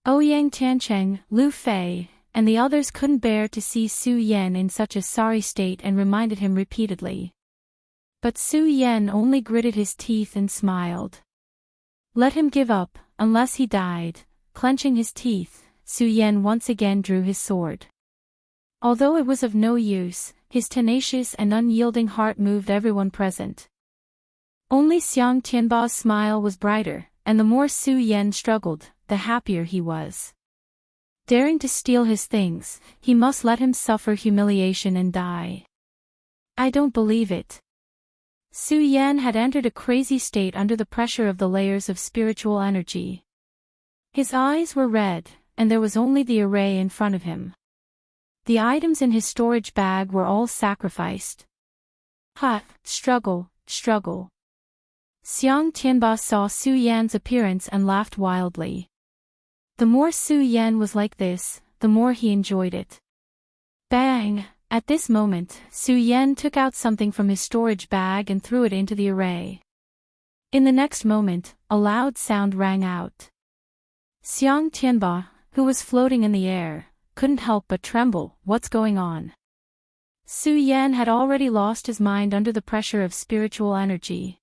Ouyang Tiancheng, Lu Fei, and the others couldn't bear to see Su Yan in such a sorry state and reminded him repeatedly. But Su Yan only gritted his teeth and smiled. Let him give up, unless he died. Clenching his teeth, Su Yan once again drew his sword. Although it was of no use, his tenacious and unyielding heart moved everyone present. Only Xiang Tianba's smile was brighter, and the more Su Yan struggled, the happier he was. Daring to steal his things, he must let him suffer humiliation and die. I don't believe it. Su Yan had entered a crazy state under the pressure of the layers of spiritual energy. His eyes were red, and there was only the array in front of him. The items in his storage bag were all sacrificed. Struggle. Xiang Tianba saw Su Yan's appearance and laughed wildly. The more Su Yan was like this, the more he enjoyed it. Bang! At this moment, Su Yan took out something from his storage bag and threw it into the array. In the next moment, a loud sound rang out. Xiang Tianba, who was floating in the air, couldn't help but tremble. What's going on? Su Yan had already lost his mind under the pressure of spiritual energy.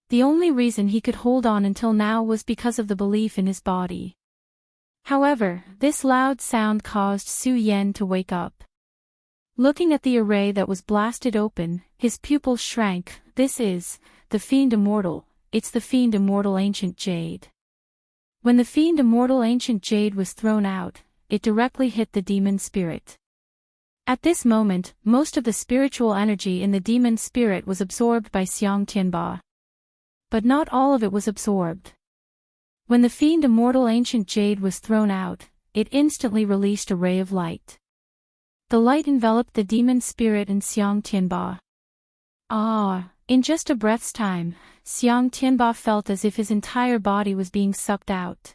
The only reason he could hold on until now was because of the belief in his body. However, this loud sound caused Su Yan to wake up. Looking at the array that was blasted open, his pupils shrank. This is the Fiend Immortal. It's the Fiend Immortal Ancient Jade. When the Fiend Immortal Ancient Jade was thrown out, it directly hit the demon spirit. At this moment, most of the spiritual energy in the demon spirit was absorbed by Xiang Tianba. But not all of it was absorbed. When the Fiend Immortal Ancient Jade was thrown out, it instantly released a ray of light. The light enveloped the demon spirit and Xiang Tianba. In just a breath's time, Xiang Tianba felt as if his entire body was being sucked out.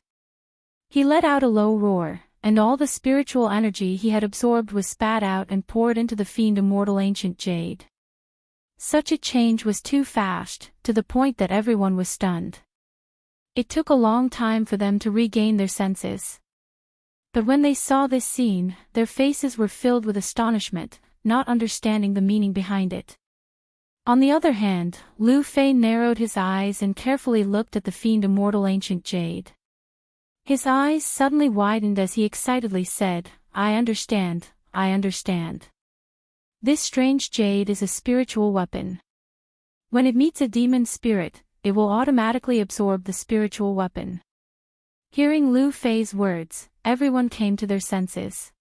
He let out a low roar, and all the spiritual energy he had absorbed was spat out and poured into the Fiend Immortal Ancient Jade. Such a change was too fast, to the point that everyone was stunned. It took a long time for them to regain their senses. But when they saw this scene, their faces were filled with astonishment, not understanding the meaning behind it. On the other hand, Lu Fei narrowed his eyes and carefully looked at the Fiend Immortal Ancient Jade. His eyes suddenly widened as he excitedly said, I understand. This strange jade is a spiritual weapon. When it meets a demon spirit, it will automatically absorb the spiritual weapon. Hearing Lu Fei's words, everyone came to their senses.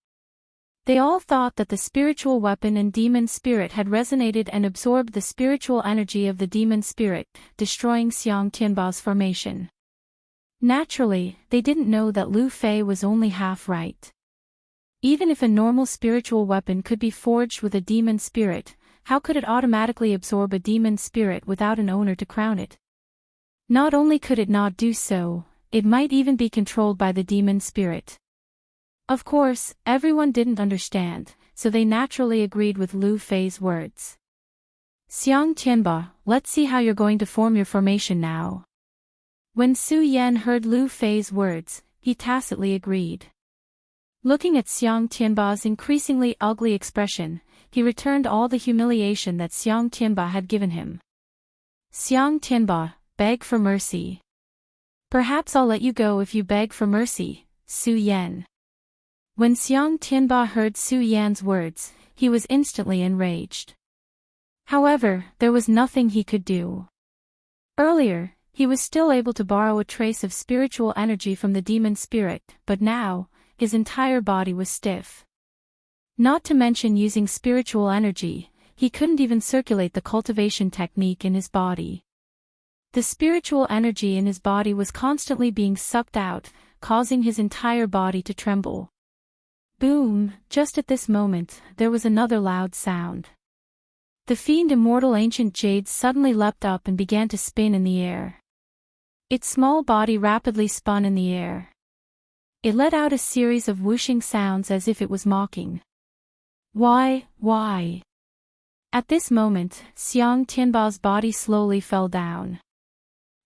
They all thought that the spiritual weapon and demon spirit had resonated and absorbed the spiritual energy of the demon spirit, destroying Xiang Tianba's formation. Naturally, they didn't know that Lu Fei was only half right. Even if a normal spiritual weapon could be forged with a demon spirit, how could it automatically absorb a demon spirit without an owner to crown it? Not only could it not do so, it might even be controlled by the demon spirit. Of course, everyone didn't understand, so they naturally agreed with Lu Fei's words. Xiang Tianba, let's see how you're going to form your formation now. When Su Yan heard Lu Fei's words, he tacitly agreed. Looking at Xiang Tianba's increasingly ugly expression, he returned all the humiliation that Xiang Tianba had given him. Xiang Tianba, beg for mercy. Perhaps I'll let you go if you beg for mercy, Su Yan. When Xiang Tianba heard Su Yan's words, he was instantly enraged. However, there was nothing he could do. Earlier, he was still able to borrow a trace of spiritual energy from the demon spirit, but now, his entire body was stiff. Not to mention using spiritual energy, he couldn't even circulate the cultivation technique in his body. The spiritual energy in his body was constantly being sucked out, causing his entire body to tremble. Boom! Just at this moment, there was another loud sound. The Fiend Immortal Ancient Jade suddenly leapt up and began to spin in the air. Its small body rapidly spun in the air. It let out a series of whooshing sounds as if it was mocking. Why? At this moment, Xiang Tianba's body slowly fell down.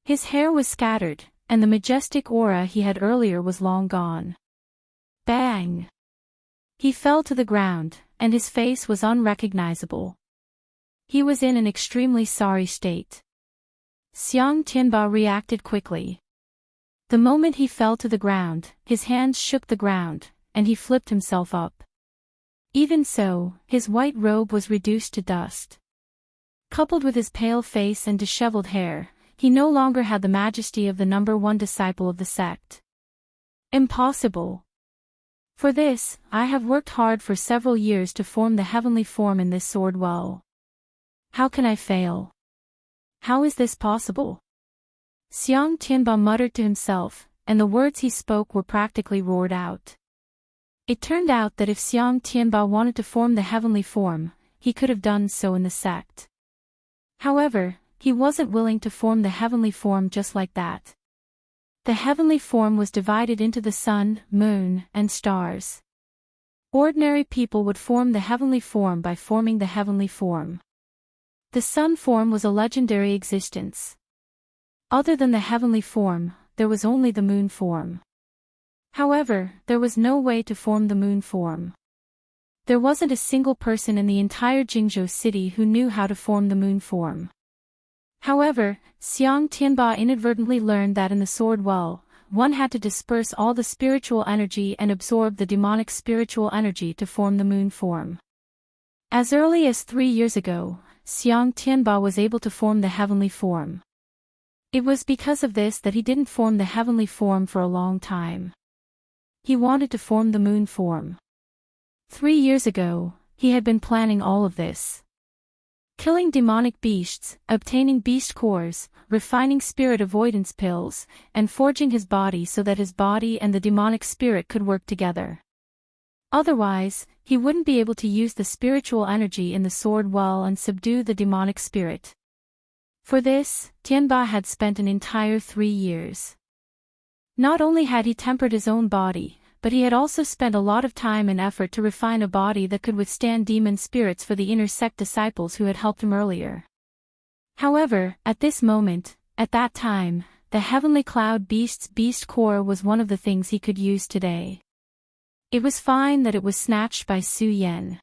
His hair was scattered, and the majestic aura he had earlier was long gone. Bang! He fell to the ground, and his face was unrecognizable. He was in an extremely sorry state. Xiang Tianba reacted quickly. The moment he fell to the ground, his hands shook the ground, and he flipped himself up. Even so, his white robe was reduced to dust. Coupled with his pale face and disheveled hair, he no longer had the majesty of the number one disciple of the sect. Impossible. For this, I have worked hard for several years to form the heavenly form in this sword well. How can I fail? How is this possible? Xiang Tianba muttered to himself, and the words he spoke were practically roared out. It turned out that if Xiang Tianba wanted to form the heavenly form, he could have done so in the sect. However, he wasn't willing to form the heavenly form just like that. The heavenly form was divided into the sun, moon, and stars. Ordinary people would form the heavenly form by forming the heavenly form. The sun form was a legendary existence. Other than the heavenly form, there was only the moon form. However, there was no way to form the moon form. There wasn't a single person in the entire Jingzhou city who knew how to form the moon form. However, Xiang Tianba inadvertently learned that in the sword well, one had to disperse all the spiritual energy and absorb the demonic spiritual energy to form the moon form. As early as 3 years ago, Xiang Tianba was able to form the heavenly form. It was because of this that he didn't form the heavenly form for a long time. He wanted to form the moon form. 3 years ago, he had been planning all of this. Killing demonic beasts, obtaining beast cores, refining spirit avoidance pills, and forging his body so that his body and the demonic spirit could work together. Otherwise, he wouldn't be able to use the spiritual energy in the sword well and subdue the demonic spirit. For this, Tianba had spent an entire 3 years. Not only had he tempered his own body, but he had also spent a lot of time and effort to refine a body that could withstand demon spirits for the inner sect disciples who had helped him earlier. However, at this moment, at that time, the heavenly cloud beast's beast core was one of the things he could use today. It was fine that it was snatched by Su Yan.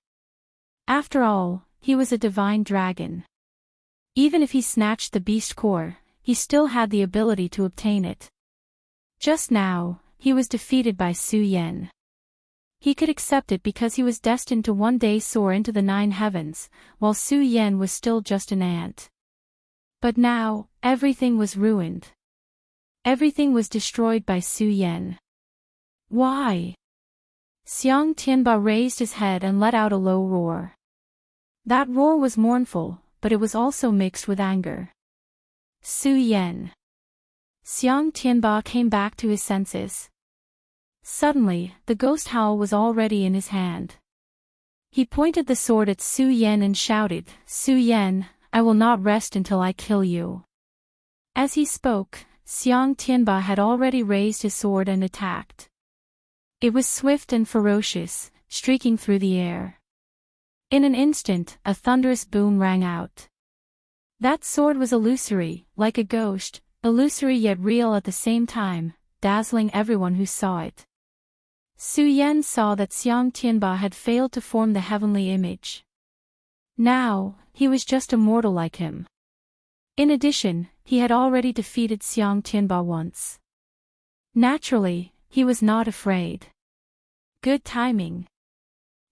After all, he was a divine dragon. Even if he snatched the beast core, he still had the ability to obtain it. Just now, he was defeated by Su Yan. He could accept it because he was destined to one day soar into the 9 heavens, while Su Yan was still just an ant. But now, everything was ruined. Everything was destroyed by Su Yan. Why? Xiang Tianba raised his head and let out a low roar. That roar was mournful, but it was also mixed with anger. Su Yan. Xiang Tianba came back to his senses. Suddenly, the ghost howl was already in his hand. He pointed the sword at Su Yan and shouted, "Su Yan, I will not rest until I kill you." As he spoke, Xiang Tianba had already raised his sword and attacked. It was swift and ferocious, streaking through the air. In an instant, a thunderous boom rang out. That sword was illusory, like a ghost, illusory yet real at the same time, dazzling everyone who saw it. Su Yan saw that Xiang Tianba had failed to form the heavenly image. Now, he was just a mortal like him. In addition, he had already defeated Xiang Tianba once. Naturally, he was not afraid. Good timing.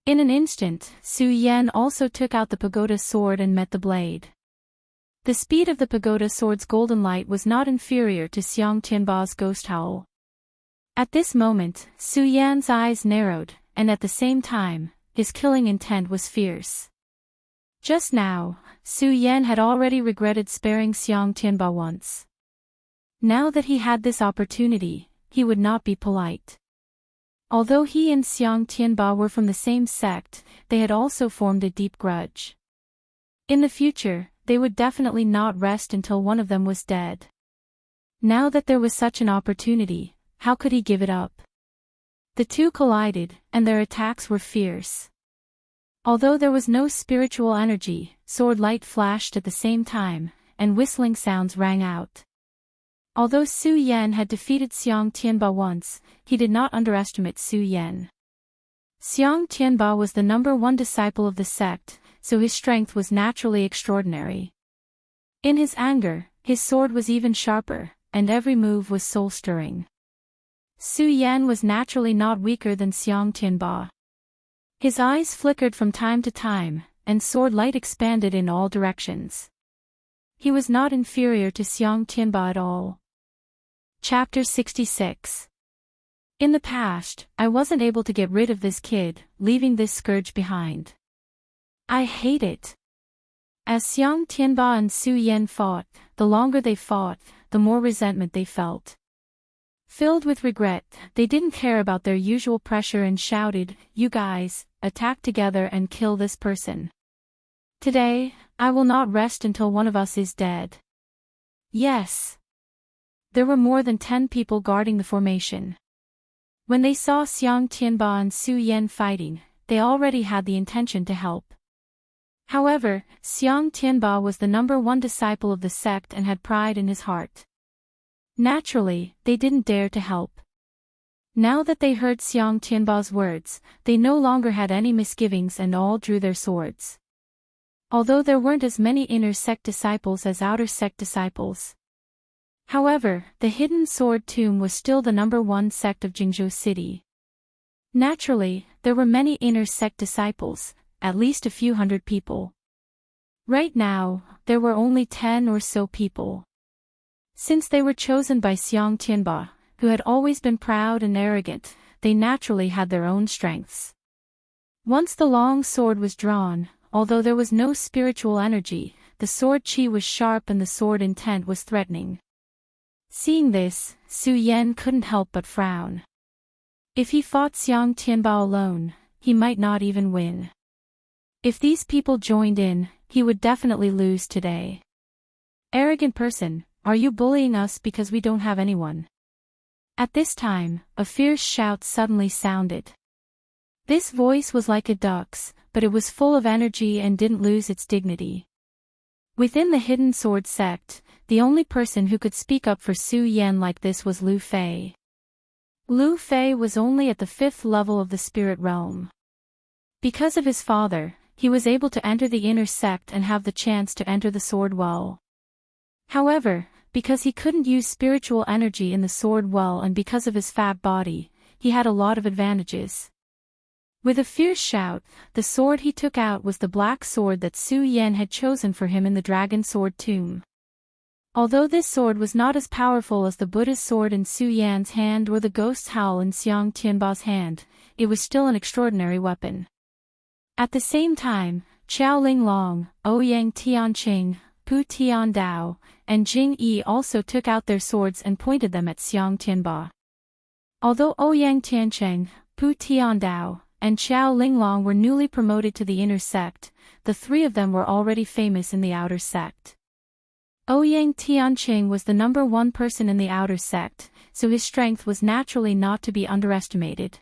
In an instant, Su Yan also took out the pagoda sword and met the blade. The speed of the pagoda sword's golden light was not inferior to Xiang Tianba's ghost howl. At this moment, Su Yan's eyes narrowed, and at the same time, his killing intent was fierce. Just now, Su Yan had already regretted sparing Xiang Tianba once. Now that he had this opportunity, he would not be polite. Although he and Xiang Tianba were from the same sect, they had also formed a deep grudge. In the future, they would definitely not rest until one of them was dead. Now that there was such an opportunity, how could he give it up? The two collided, and their attacks were fierce. Although there was no spiritual energy, sword light flashed at the same time, and whistling sounds rang out. Although Su Yan had defeated Xiang Tianba once, he did not underestimate Su Yan. Xiang Tianba was the #1 disciple of the sect, so his strength was naturally extraordinary. In his anger, his sword was even sharper, and every move was soul-stirring. Su Yan was naturally not weaker than Xiang Tianba. His eyes flickered from time to time, and sword light expanded in all directions. He was not inferior to Xiang Tianba at all. Chapter 66. In the past, I wasn't able to get rid of this kid, leaving this scourge behind. I hate it. As Xiang Tianba and Su Yan fought, the longer they fought, the more resentment they felt. Filled with regret, they didn't care about their usual pressure and shouted, "You guys, attack together and kill this person. Today, I will not rest until one of us is dead." Yes. There were more than 10 people guarding the formation. When they saw Xiang Tianba and Su Yan fighting, they already had the intention to help. However, Xiang Tianba was the #1 disciple of the sect and had pride in his heart. Naturally, they didn't dare to help. Now that they heard Xiang Tianba's words, they no longer had any misgivings and all drew their swords. Although there weren't as many inner sect disciples as outer sect disciples. However, the Hidden Sword Tomb was still the #1 sect of Jingzhou City. Naturally, there were many inner sect disciples, at least a few hundred people. Right now, there were only 10 or so people. Since they were chosen by Xiang Tianba, who had always been proud and arrogant, they naturally had their own strengths. Once the long sword was drawn, although there was no spiritual energy, the sword qi was sharp and the sword intent was threatening. Seeing this, Su Yan couldn't help but frown. If he fought Xiang Tianba alone, he might not even win. If these people joined in, he would definitely lose today. Arrogant person, are you bullying us because we don't have anyone? At this time, a fierce shout suddenly sounded. This voice was like a duck's, but it was full of energy and didn't lose its dignity. Within the Hidden Sword sect, the only person who could speak up for Su Yan like this was Lu Fei. Lu Fei was only at the 5th level of the spirit realm. Because of his father, he was able to enter the inner sect and have the chance to enter the sword well. However, because he couldn't use spiritual energy in the sword well and because of his fat body, he had a lot of advantages. With a fierce shout, the sword he took out was the black sword that Su Yan had chosen for him in the Dragon Sword Tomb. Although this sword was not as powerful as the Buddha's sword in Su Yan's hand or the Ghost's Howl in Xiang Tianba's hand, it was still an extraordinary weapon. At the same time, Qiao Linglong, Ouyang Tianqing, Pu Tiandao, and Jing Yi also took out their swords and pointed them at Xiang Tianba. Although Ouyang Tianqing, Pu Tiandao, and Qiao Linglong were newly promoted to the inner sect, the three of them were already famous in the outer sect. Ouyang Tianqing was the #1 person in the outer sect, so his strength was naturally not to be underestimated.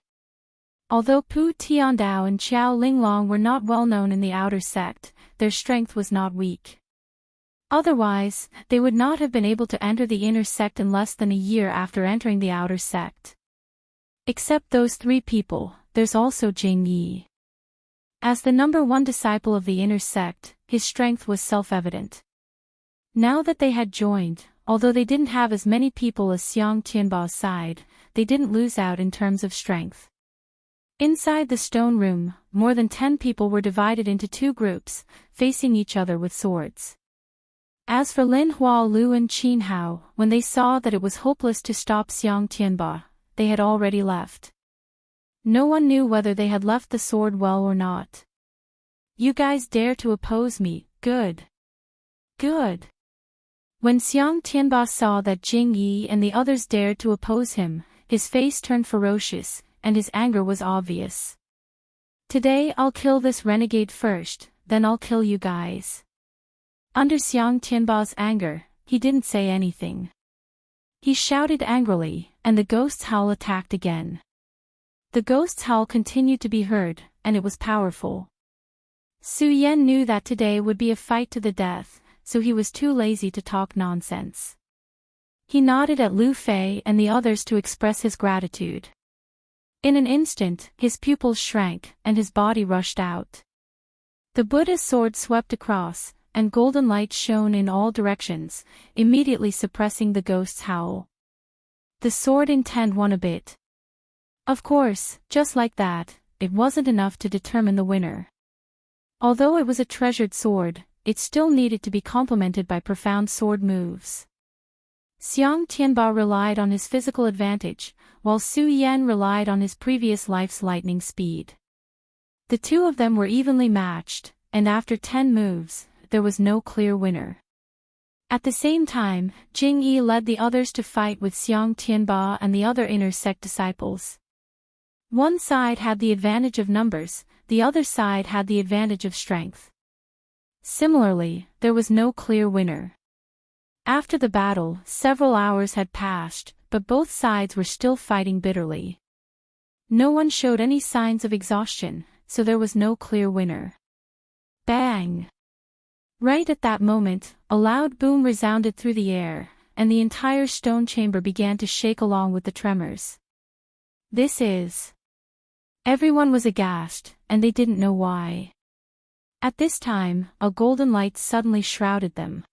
Although Pu Tiandao and Qiao Linglong were not well known in the outer sect, their strength was not weak. Otherwise, they would not have been able to enter the inner sect in less than a year after entering the outer sect. Except those three people, there's also Jing Yi. As the #1 disciple of the inner sect, his strength was self-evident. Now that they had joined, although they didn't have as many people as Xiang Tianba's side, they didn't lose out in terms of strength. Inside the stone room, more than 10 people were divided into 2 groups, facing each other with swords. As for Lin Hua Lu and Qin Hao, when they saw that it was hopeless to stop Xiang Tianba, they had already left. No one knew whether they had left the sword well or not. You guys dare to oppose me, good. Good. When Xiang Tianba saw that Jing Yi and the others dared to oppose him, his face turned ferocious, and his anger was obvious. Today I'll kill this renegade first, then I'll kill you guys. Under Xiang Tianba's anger, he didn't say anything. He shouted angrily, and the Ghost's Howl attacked again. The Ghost's Howl continued to be heard, and it was powerful. Su Yan knew that today would be a fight to the death, so he was too lazy to talk nonsense. He nodded at Lu Fei and the others to express his gratitude. In an instant, his pupils shrank, and his body rushed out. The Buddha's sword swept across, and golden light shone in all directions, immediately suppressing the Ghost's Howl. The sword intent won a bit. Of course, just like that, it wasn't enough to determine the winner. Although it was a treasured sword, it still needed to be complemented by profound sword moves. Xiang Tianba relied on his physical advantage, while Su Yan relied on his previous life's lightning speed. The two of them were evenly matched, and after 10 moves, there was no clear winner. At the same time, Jing Yi led the others to fight with Xiang Tianba and the other inner sect disciples. One side had the advantage of numbers, the other side had the advantage of strength. Similarly, there was no clear winner. After the battle, several hours had passed, but both sides were still fighting bitterly. No one showed any signs of exhaustion, so there was no clear winner. Bang! Right at that moment, a loud boom resounded through the air, and the entire stone chamber began to shake along with the tremors. This is... Everyone was aghast, and they didn't know why. At this time, a golden light suddenly shrouded them.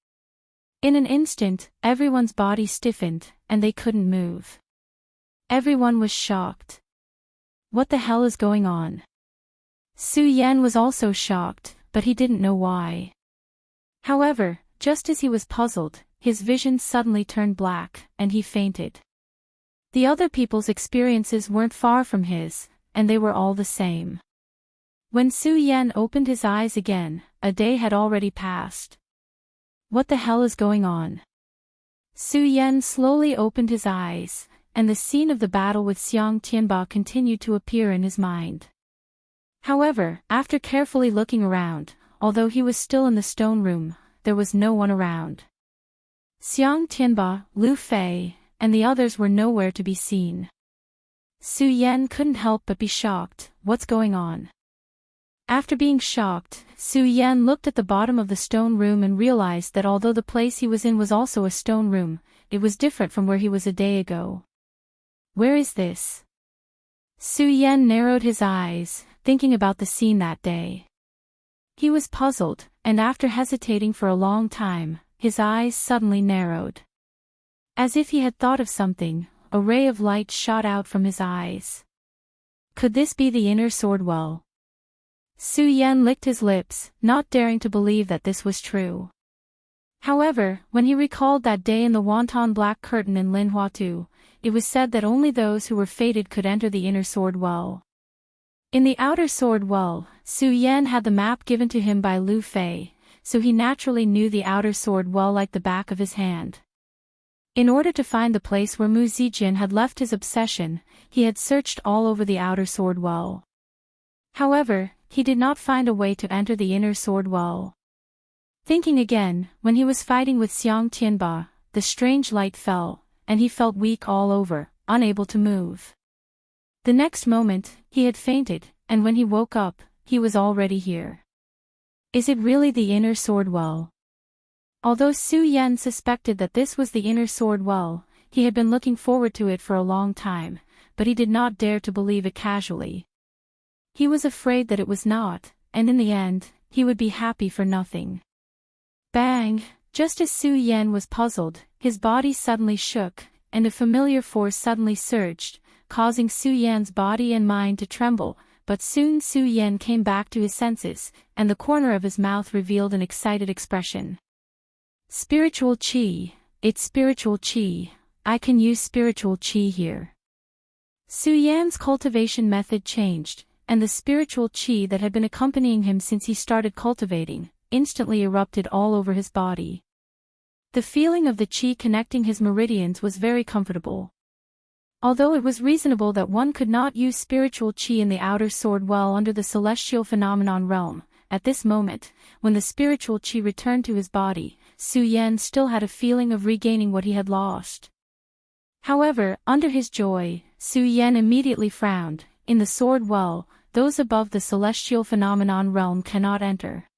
In an instant, everyone's body stiffened, and they couldn't move. Everyone was shocked. What the hell is going on? Su Yan was also shocked, but he didn't know why. However, just as he was puzzled, his vision suddenly turned black, and he fainted. The other people's experiences weren't far from his, and they were all the same. When Su Yan opened his eyes again, a day had already passed. What the hell is going on? Su Yan slowly opened his eyes, and the scene of the battle with Xiang Tianba continued to appear in his mind. However, after carefully looking around, although he was still in the stone room, there was no one around. Xiang Tianba, Lu Fei, and the others were nowhere to be seen. Su Yan couldn't help but be shocked. What's going on? After being shocked, Su Yan looked at the bottom of the stone room and realized that although the place he was in was also a stone room, it was different from where he was a day ago. Where is this? Su Yan narrowed his eyes, thinking about the scene that day. He was puzzled, and after hesitating for a long time, his eyes suddenly narrowed. As if he had thought of something, a ray of light shot out from his eyes. Could this be the inner sword well? Su Yan licked his lips, not daring to believe that this was true. However, when he recalled that day in the Wonton Black Curtain in Linhuatu, it was said that only those who were fated could enter the inner sword well. In the outer sword well, Su Yan had the map given to him by Lu Fei, so he naturally knew the outer sword well like the back of his hand. In order to find the place where Mu Zijin had left his obsession, he had searched all over the outer sword well. However, he did not find a way to enter the inner sword well. Thinking again, when he was fighting with Xiang Tianba, the strange light fell, and he felt weak all over, unable to move. The next moment, he had fainted, and when he woke up, he was already here. Is it really the inner sword well? Although Su Yan suspected that this was the inner sword well, he had been looking forward to it for a long time, but he did not dare to believe it casually. He was afraid that it was not, and in the end, he would be happy for nothing. Bang! Just as Su Yan was puzzled, his body suddenly shook, and a familiar force suddenly surged, causing Su Yan's body and mind to tremble, but soon Su Yan came back to his senses, and the corner of his mouth revealed an excited expression. Spiritual Qi, it's spiritual Qi, I can use spiritual Qi here. Su Yan's cultivation method changed, and the spiritual Qi that had been accompanying him since he started cultivating, instantly erupted all over his body. The feeling of the Qi connecting his meridians was very comfortable. Although it was reasonable that one could not use spiritual Qi in the outer sword well under the celestial phenomenon realm, at this moment, when the spiritual Qi returned to his body, Su Yan still had a feeling of regaining what he had lost. However, under his joy, Su Yan immediately frowned. In the sword well, those above the celestial phenomenon realm cannot enter.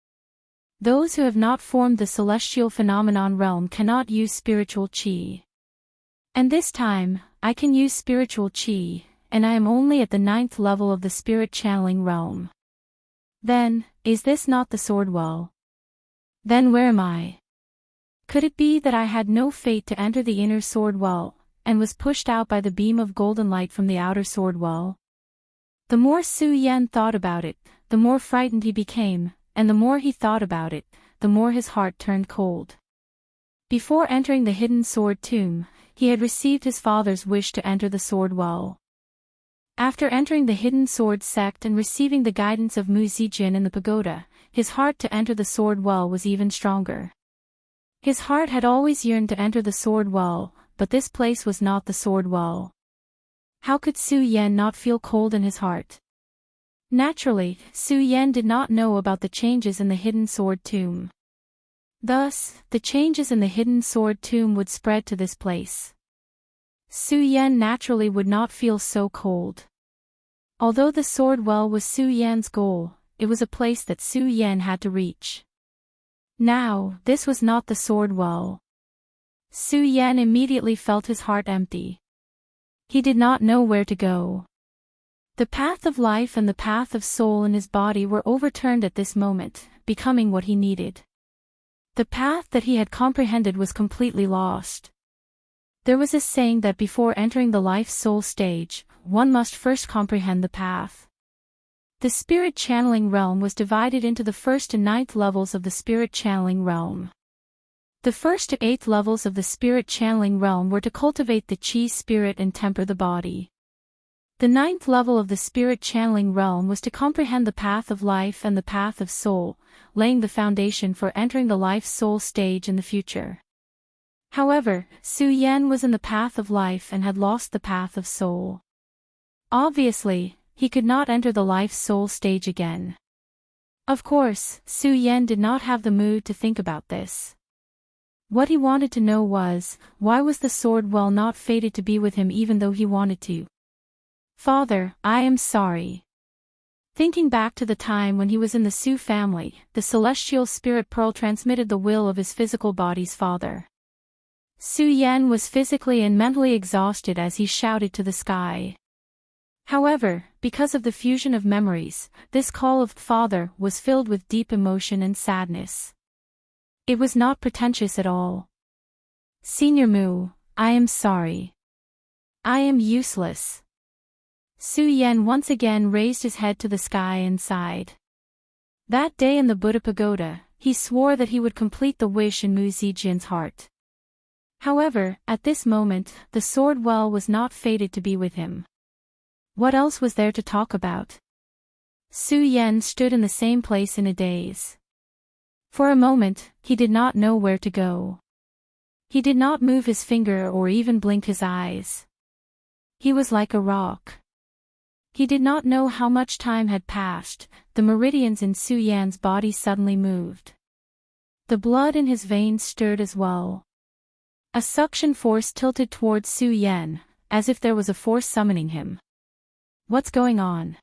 Those who have not formed the celestial phenomenon realm cannot use spiritual Qi. And this time, I can use spiritual Qi, and I am only at the 9th level of the spirit channeling realm. Then, is this not the sword well? Then where am I? Could it be that I had no fate to enter the inner sword well, and was pushed out by the beam of golden light from the outer sword well? The more Su Yan thought about it, the more frightened he became, and the more he thought about it, the more his heart turned cold. Before entering the hidden sword tomb, he had received his father's wish to enter the sword well. After entering the hidden sword sect and receiving the guidance of Mu Zijin in the pagoda, his heart to enter the sword well was even stronger. His heart had always yearned to enter the sword well, but this place was not the sword well. How could Su Yan not feel cold in his heart? Naturally, Su Yan did not know about the changes in the hidden sword tomb. Thus, the changes in the hidden sword tomb would spread to this place. Su Yan naturally would not feel so cold. Although the sword well was Su Yan's goal, it was a place that Su Yan had to reach. Now, this was not the sword well. Su Yan immediately felt his heart empty. He did not know where to go. The path of life and the path of soul in his body were overturned at this moment, becoming what he needed. The path that he had comprehended was completely lost. There was a saying that before entering the life-soul stage, one must first comprehend the path. The spirit channeling realm was divided into the 1st and 9th levels of the spirit channeling realm. The 1st to 8th levels of the spirit channeling realm were to cultivate the chi spirit and temper the body. The 9th level of the spirit channeling realm was to comprehend the path of life and the path of soul, laying the foundation for entering the life-soul stage in the future. However, Su Yan was in the path of life and had lost the path of soul. Obviously, he could not enter the life-soul stage again. Of course, Su Yan did not have the mood to think about this. What he wanted to know was, why was the sword well not fated to be with him even though he wanted to? Father, I am sorry. Thinking back to the time when he was in the Su family, the celestial spirit pearl transmitted the will of his physical body's father. Su Yan was physically and mentally exhausted as he shouted to the sky. However, because of the fusion of memories, this call of father was filled with deep emotion and sadness. It was not pretentious at all. Senior Mu, I am sorry. I am useless. Su Yan once again raised his head to the sky and sighed. That day in the Buddha Pagoda, he swore that he would complete the wish in Mu Zijian's heart. However, at this moment, the sword well was not fated to be with him. What else was there to talk about? Su Yan stood in the same place in a daze. For a moment, he did not know where to go. He did not move his finger or even blink his eyes. He was like a rock. He did not know how much time had passed. The meridians in Su Yan's body suddenly moved. The blood in his veins stirred as well. A suction force tilted towards Su Yan, as if there was a force summoning him. What's going on?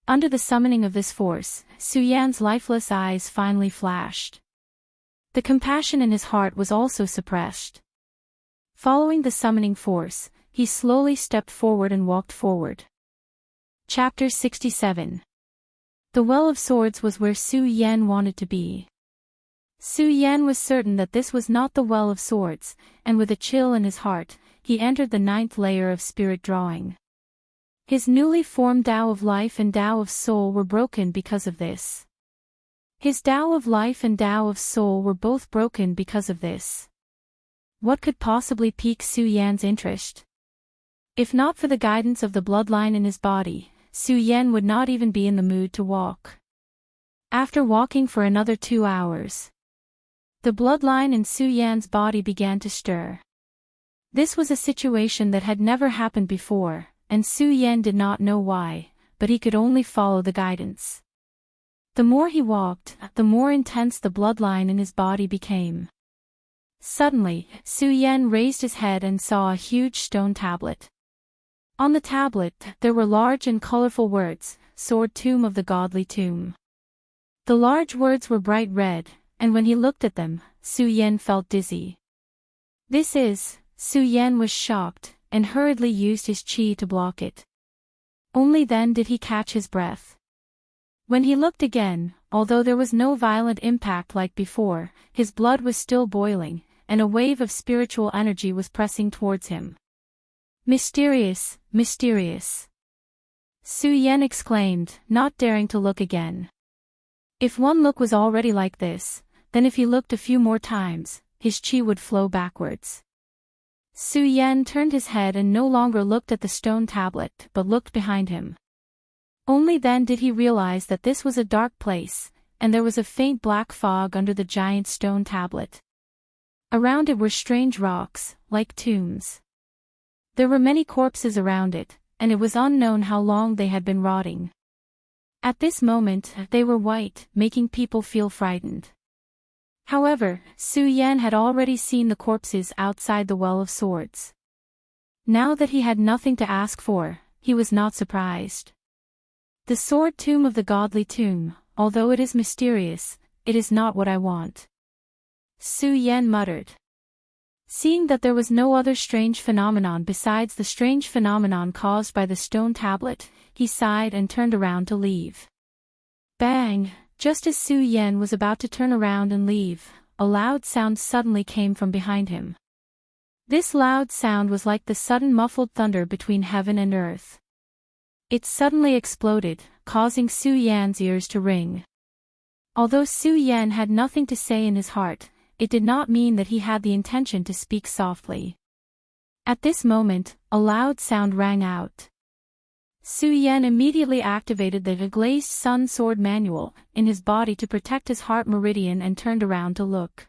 Under the summoning of this force, Su Yan's lifeless eyes finally flashed. The compassion in his heart was also suppressed. Following the summoning force, he slowly stepped forward and walked forward. Chapter 67. The Well of Swords was where Su Yan wanted to be. Su Yan was certain that this was not the Well of Swords, and with a chill in his heart, he entered the 9th layer of spirit drawing. His newly formed Tao of Life and Tao of Soul were broken because of this. His Tao of Life and Tao of Soul were both broken because of this. What could possibly pique Su Yan's interest? If not for the guidance of the bloodline in his body, Su Yan would not even be in the mood to walk. After walking for another 2 hours, the bloodline in Su Yan's body began to stir. This was a situation that had never happened before, and Su Yan did not know why, but he could only follow the guidance. The more he walked, the more intense the bloodline in his body became. Suddenly, Su Yan raised his head and saw a huge stone tablet. On the tablet, there were large and colorful words, Sword Tomb of the Godly Tomb. The large words were bright red, and when he looked at them, Su Yan felt dizzy. Su Yan was shocked, and hurriedly used his qi to block it. Only then did he catch his breath. When he looked again, although there was no violent impact like before, his blood was still boiling, and a wave of spiritual energy was pressing towards him. Mysterious, mysterious. Su Yan exclaimed, not daring to look again. If one look was already like this, then if he looked a few more times, his qi would flow backwards. Su Yan turned his head and no longer looked at the stone tablet, but looked behind him. Only then did he realize that this was a dark place, and there was a faint black fog under the giant stone tablet. Around it were strange rocks, like tombs. There were many corpses around it, and it was unknown how long they had been rotting. At this moment, they were white, making people feel frightened. However, Su Yan had already seen the corpses outside the Well of Swords. Now that he had nothing to ask for, he was not surprised. The Sword Tomb of the Godly Tomb, although it is mysterious, it is not what I want. Su Yan muttered. Seeing that there was no other strange phenomenon besides the strange phenomenon caused by the stone tablet, he sighed and turned around to leave. Bang! Just as Su Yan was about to turn around and leave, a loud sound suddenly came from behind him. This loud sound was like the sudden muffled thunder between heaven and earth. It suddenly exploded, causing Su Yan's ears to ring. Although Su Yan had nothing to say in his heart, it did not mean that he had the intention to speak softly. At this moment, a loud sound rang out. Su Yan immediately activated the glazed sun sword manual in his body to protect his heart meridian and turned around to look.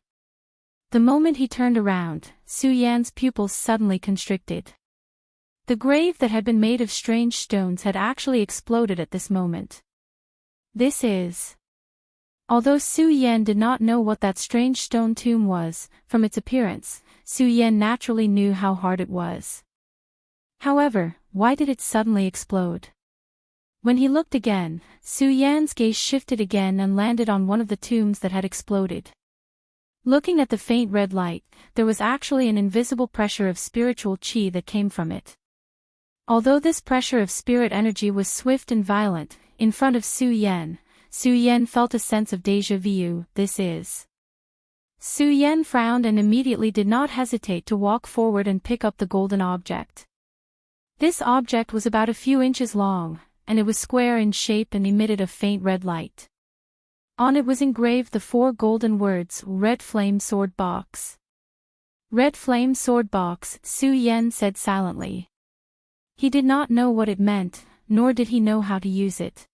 The moment he turned around, Su Yan's pupils suddenly constricted. The grave that had been made of strange stones had actually exploded at this moment. This is... Although Su Yan did not know what that strange stone tomb was, from its appearance, Su Yan naturally knew how hard it was. However, why did it suddenly explode? When he looked again, Su Yan's gaze shifted again and landed on one of the tombs that had exploded. Looking at the faint red light, there was actually an invisible pressure of spiritual qi that came from it. Although this pressure of spirit energy was swift and violent, in front of Su Yan felt a sense of déjà vu. This is... Su Yan frowned and immediately did not hesitate to walk forward and pick up the golden object. This object was about a few inches long, and it was square in shape and emitted a faint red light. On it was engraved the 4 golden words, Red Flame Sword Box. Red Flame Sword Box, Su Yan said silently. He did not know what it meant, nor did he know how to use it.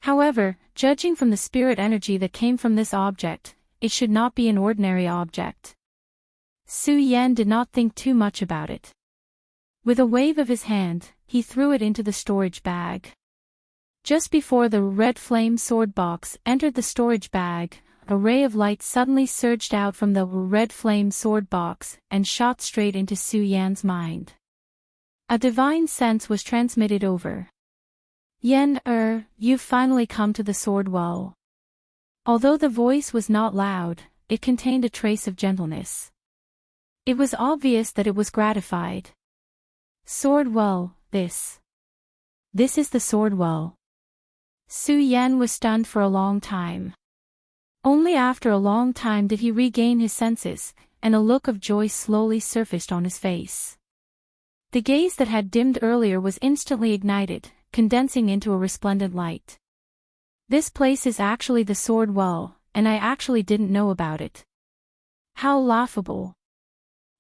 However, judging from the spirit energy that came from this object, it should not be an ordinary object. Su Yan did not think too much about it. With a wave of his hand, he threw it into the storage bag. Just before the red flame sword box entered the storage bag, a ray of light suddenly surged out from the red flame sword box and shot straight into Su Yan's mind. A divine sense was transmitted over. Yan, you've finally come to the sword well. Although the voice was not loud, it contained a trace of gentleness. It was obvious that it was gratified. Sword well, this is the sword well. Su Yan was stunned for a long time. Only after a long time did he regain his senses, and a look of joy slowly surfaced on his face. The gaze that had dimmed earlier was instantly ignited, condensing into a resplendent light. This place is actually the sword well, and I actually didn't know about it. How laughable.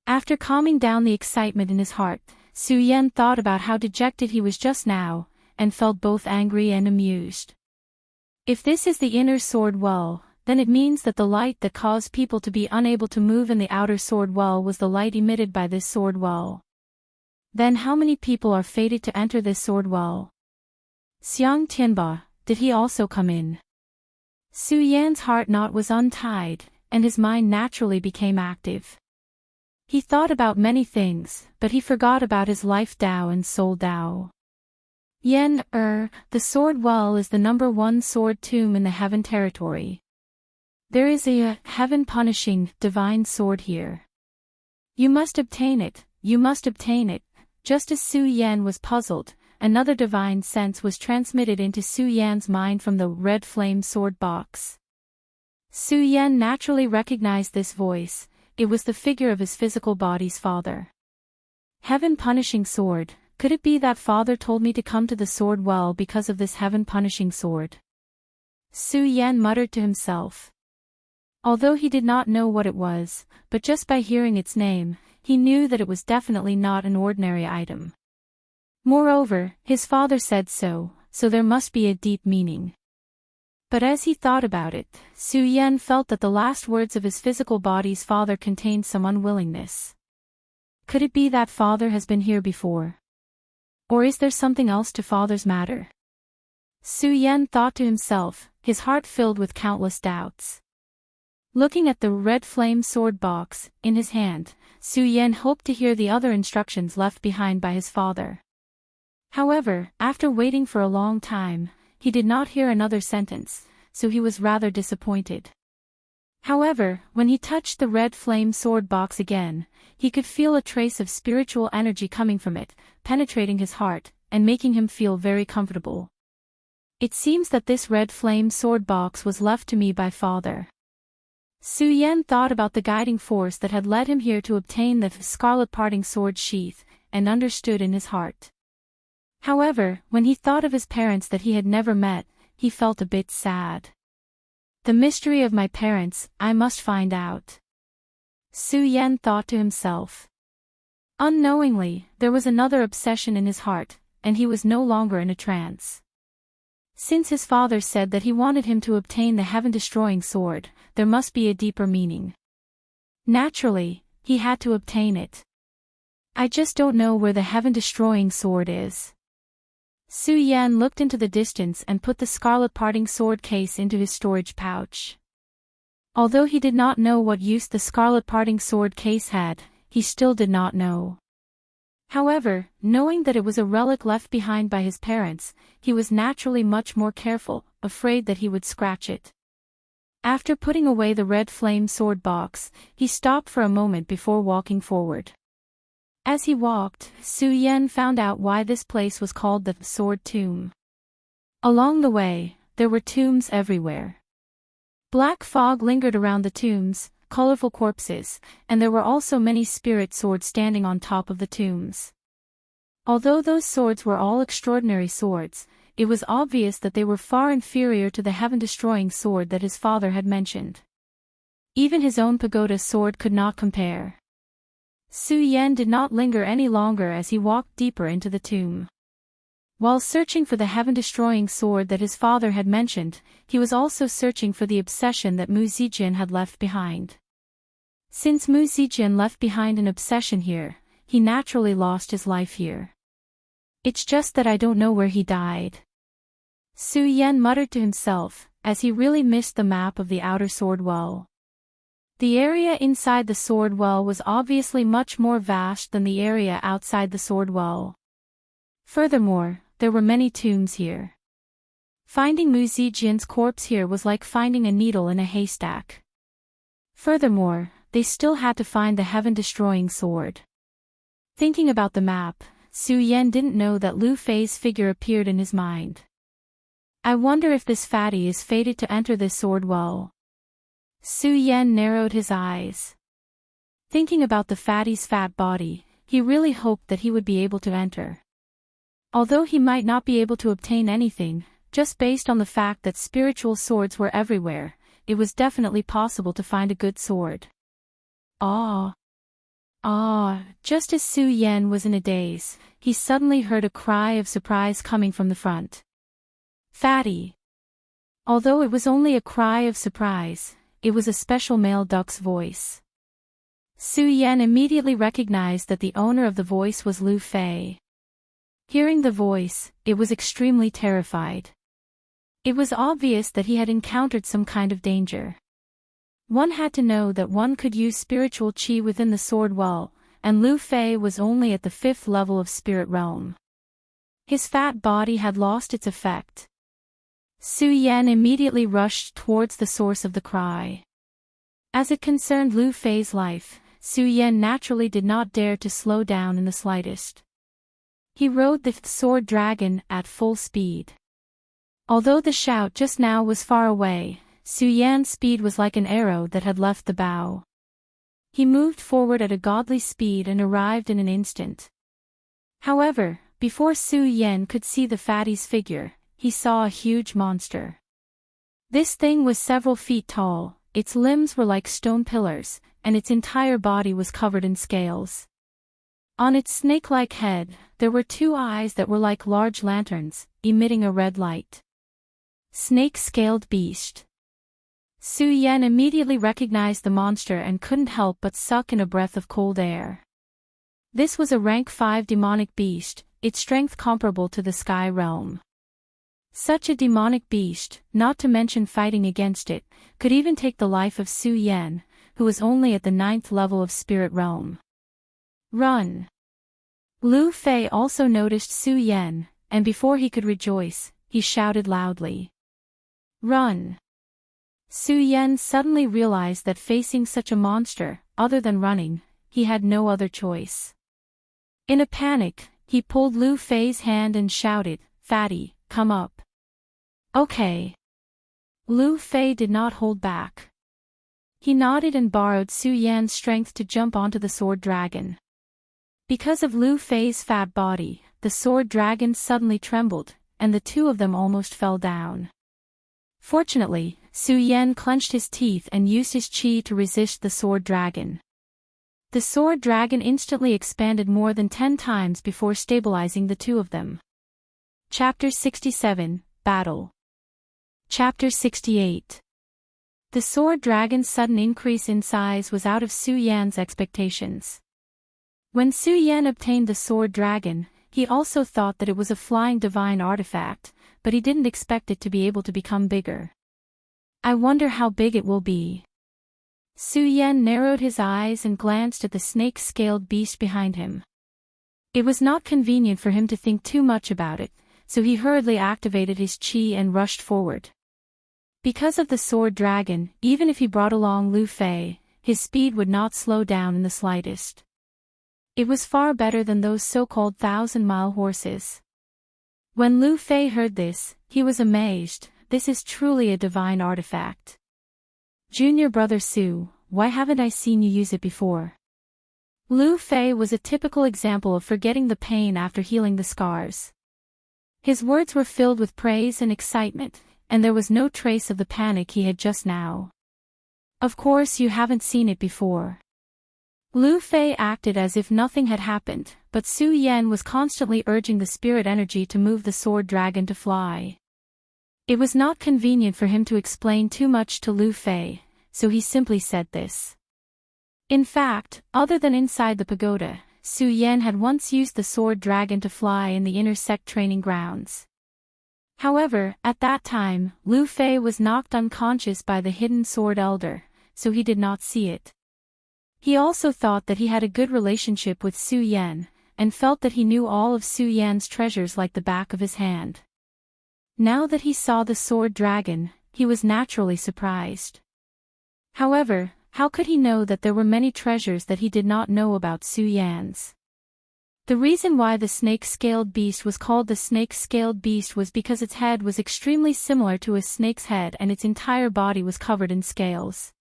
After calming down the excitement in his heart, Su Yan thought about how dejected he was just now, and felt both angry and amused. If this is the inner sword well, then it means that the light that caused people to be unable to move in the outer sword well was the light emitted by this sword well. Then how many people are fated to enter this sword well? Xiang Tianba, did he also come in? Su Yan's heart knot was untied, and his mind naturally became active. He thought about many things, but he forgot about his life Dao and soul Dao. Yan, the sword well is the #1 sword tomb in the heaven territory. There is a heaven-punishing, divine sword here. You must obtain it, you must obtain it. Just as Su Yan was puzzled, another divine sense was transmitted into Su Yan's mind from the red flame sword box. Su Yan naturally recognized this voice. It was the figure of his physical body's father. Heaven-punishing sword, could it be that father told me to come to the sword well because of this heaven-punishing sword? Su Yan muttered to himself. Although he did not know what it was, but just by hearing its name, he knew that it was definitely not an ordinary item. Moreover, his father said so there must be a deep meaning. But as he thought about it, Su Yan felt that the last words of his physical body's father contained some unwillingness. Could it be that father has been here before? Or is there something else to father's matter? Su Yan thought to himself, his heart filled with countless doubts. Looking at the red flame sword box in his hand, Su Yan hoped to hear the other instructions left behind by his father. However, after waiting for a long time, he did not hear another sentence, so he was rather disappointed. However, when he touched the red flame sword box again, he could feel a trace of spiritual energy coming from it, penetrating his heart, and making him feel very comfortable. It seems that this red flame sword box was left to me by father. Su Yan thought about the guiding force that had led him here to obtain the scarlet parting sword sheath, and understood in his heart. However, when he thought of his parents that he had never met, he felt a bit sad. The mystery of my parents, I must find out. Su Yan thought to himself. Unknowingly, there was another obsession in his heart, and he was no longer in a trance. Since his father said that he wanted him to obtain the heaven-destroying sword, there must be a deeper meaning. Naturally, he had to obtain it. I just don't know where the heaven-destroying sword is. Su Yan looked into the distance and put the scarlet parting sword case into his storage pouch. Although he did not know what use the scarlet parting sword case had, he still did not know. However, knowing that it was a relic left behind by his parents, he was naturally much more careful, afraid that he would scratch it. After putting away the red flame sword box, he stopped for a moment before walking forward. As he walked, Su Yan found out why this place was called the Sword Tomb. Along the way, there were tombs everywhere. Black fog lingered around the tombs, colorful corpses, and there were also many spirit swords standing on top of the tombs. Although those swords were all extraordinary swords, it was obvious that they were far inferior to the heaven-destroying sword that his father had mentioned. Even his own pagoda sword could not compare. Su Yan did not linger any longer as he walked deeper into the tomb. While searching for the heaven-destroying sword that his father had mentioned, he was also searching for the obsession that Mu Zijin had left behind. Since Mu Zijin left behind an obsession here, he naturally lost his life here. It's just that I don't know where he died. Su Yan muttered to himself, as he really missed the map of the outer sword well. The area inside the sword well was obviously much more vast than the area outside the sword well. Furthermore, there were many tombs here. Finding Mu Zijin's corpse here was like finding a needle in a haystack. Furthermore, they still had to find the heaven-destroying sword. Thinking about the map, Su Yan didn't know that Lu Fei's figure appeared in his mind. I wonder if this fatty is fated to enter this sword well. Su Yan narrowed his eyes. Thinking about the fatty's fat body, he really hoped that he would be able to enter. Although he might not be able to obtain anything, just based on the fact that spiritual swords were everywhere, it was definitely possible to find a good sword. Just as Su Yan was in a daze, he suddenly heard a cry of surprise coming from the front. Fatty! Although it was only a cry of surprise, it was a special male duck's voice. Su Yan immediately recognized that the owner of the voice was Lu Fei. Hearing the voice, it was extremely terrified. It was obvious that he had encountered some kind of danger. One had to know that one could use spiritual qi within the sword well, and Lu Fei was only at the 5th level of spirit realm. His fat body had lost its effect. Su Yan immediately rushed towards the source of the cry. As it concerned Lu Fei's life, Su Yan naturally did not dare to slow down in the slightest. He rode the sword dragon at full speed. Although the shout just now was far away, Su Yan's speed was like an arrow that had left the bow. He moved forward at a godly speed and arrived in an instant. However, before Su Yan could see the fatty's figure, he saw a huge monster. This thing was several feet tall, its limbs were like stone pillars, and its entire body was covered in scales. On its snake-like head, there were 2 eyes that were like large lanterns, emitting a red light. Snake-scaled beast. Su Yan immediately recognized the monster and couldn't help but suck in a breath of cold air. This was a rank 5 demonic beast, its strength comparable to the sky realm. Such a demonic beast, not to mention fighting against it, could even take the life of Su Yan, who was only at the 9th level of spirit realm. Run! Lu Fei also noticed Su Yan, and before he could rejoice, he shouted loudly. Run! Su Yan suddenly realized that facing such a monster, other than running, he had no other choice. In a panic, he pulled Lu Fei's hand and shouted, Fatty, come up. Okay. Lu Fei did not hold back. He nodded and borrowed Su Yan's strength to jump onto the sword dragon. Because of Lu Fei's fat body, the sword dragon suddenly trembled, and the two of them almost fell down. Fortunately, Su Yan clenched his teeth and used his qi to resist the sword dragon. The sword dragon instantly expanded more than 10 times before stabilizing the two of them. Chapter 67, Battle. Chapter 68. The sword dragon's sudden increase in size was out of Su Yan's expectations. When Su Yan obtained the sword dragon, he also thought that it was a flying divine artifact, but he didn't expect it to be able to become bigger. I wonder how big it will be. Su Yan narrowed his eyes and glanced at the snake-scaled beast behind him. It was not convenient for him to think too much about it, so he hurriedly activated his qi and rushed forward. Because of the sword dragon, even if he brought along Lu Fei, his speed would not slow down in the slightest. It was far better than those so-called 1,000-mile horses. When Lu Fei heard this, he was amazed. This is truly a divine artifact. Junior brother Su, why haven't I seen you use it before? Lu Fei was a typical example of forgetting the pain after healing the scars. His words were filled with praise and excitement, and there was no trace of the panic he had just now. Of course you haven't seen it before. Lu Fei acted as if nothing had happened, but Su Yan was constantly urging the spirit energy to move the sword dragon to fly. It was not convenient for him to explain too much to Lu Fei, so he simply said this. In fact, other than inside the pagoda, Su Yan had once used the sword dragon to fly in the inner sect training grounds. However, at that time, Lu Fei was knocked unconscious by the hidden sword elder, so he did not see it. He also thought that he had a good relationship with Su Yan, and felt that he knew all of Su Yan's treasures like the back of his hand. Now that he saw the sword dragon, he was naturally surprised. However, how could he know that there were many treasures that he did not know about Su Yan's? The reason why the snake-scaled beast was called the snake-scaled beast was because its head was extremely similar to a snake's head and its entire body was covered in scales.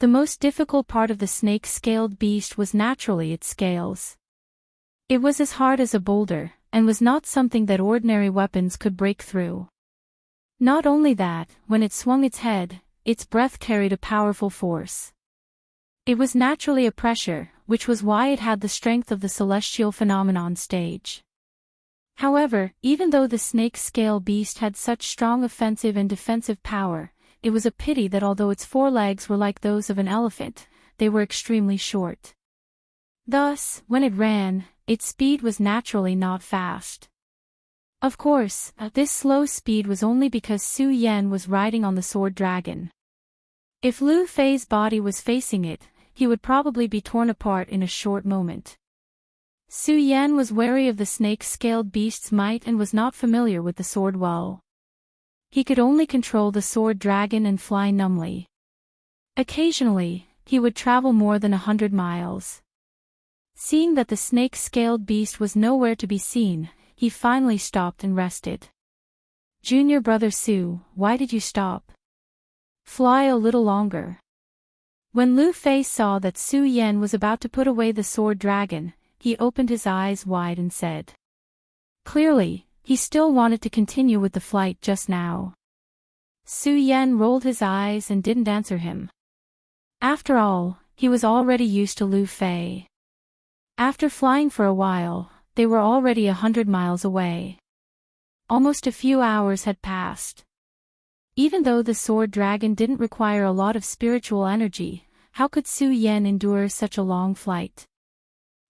The most difficult part of the snake-scaled beast was naturally its scales. It was as hard as a boulder, and was not something that ordinary weapons could break through. Not only that, when it swung its head, its breath carried a powerful force. It was naturally a pressure, which was why it had the strength of the celestial phenomenon stage. However, even though the snake-scale beast had such strong offensive and defensive power, it was a pity that although its forelegs were like those of an elephant, they were extremely short. Thus, when it ran, its speed was naturally not fast. Of course, this slow speed was only because Su Yan was riding on the sword dragon. If Lu Fei's body was facing it, he would probably be torn apart in a short moment. Su Yan was wary of the snake-scaled beast's might and was not familiar with the sword well. He could only control the sword dragon and fly numbly. Occasionally, he would travel more than 100 miles. Seeing that the snake-scaled beast was nowhere to be seen, he finally stopped and rested. Junior brother Su, why did you stop? Fly a little longer. When Lu Fei saw that Su Yan was about to put away the sword dragon, he opened his eyes wide and said. Clearly, he still wanted to continue with the flight just now. Su Yan rolled his eyes and didn't answer him. After all, he was already used to Lu Fei. After flying for a while, they were already 100 miles away. Almost a few hours had passed. Even though the sword dragon didn't require a lot of spiritual energy, how could Su Yan endure such a long flight?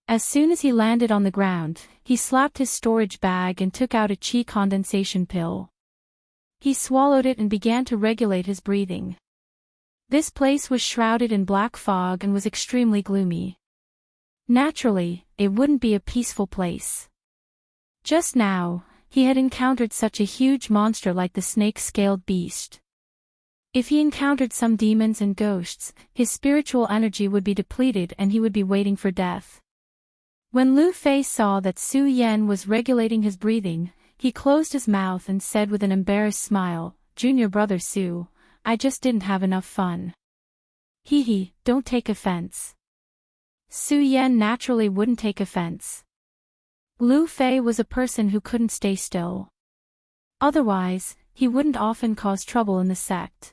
As soon as he landed on the ground, he slapped his storage bag and took out a qi condensation pill. He swallowed it and began to regulate his breathing. This place was shrouded in black fog and was extremely gloomy. Naturally, it wouldn't be a peaceful place. Just now, he had encountered such a huge monster like the snake-scaled beast. If he encountered some demons and ghosts, his spiritual energy would be depleted and he would be waiting for death. When Lu Fei saw that Su Yan was regulating his breathing, he closed his mouth and said with an embarrassed smile, Junior brother Su, I just didn't have enough fun. Hee, don't take offense. Su Yan naturally wouldn't take offense. Lu Fei was a person who couldn't stay still. Otherwise, he wouldn't often cause trouble in the sect.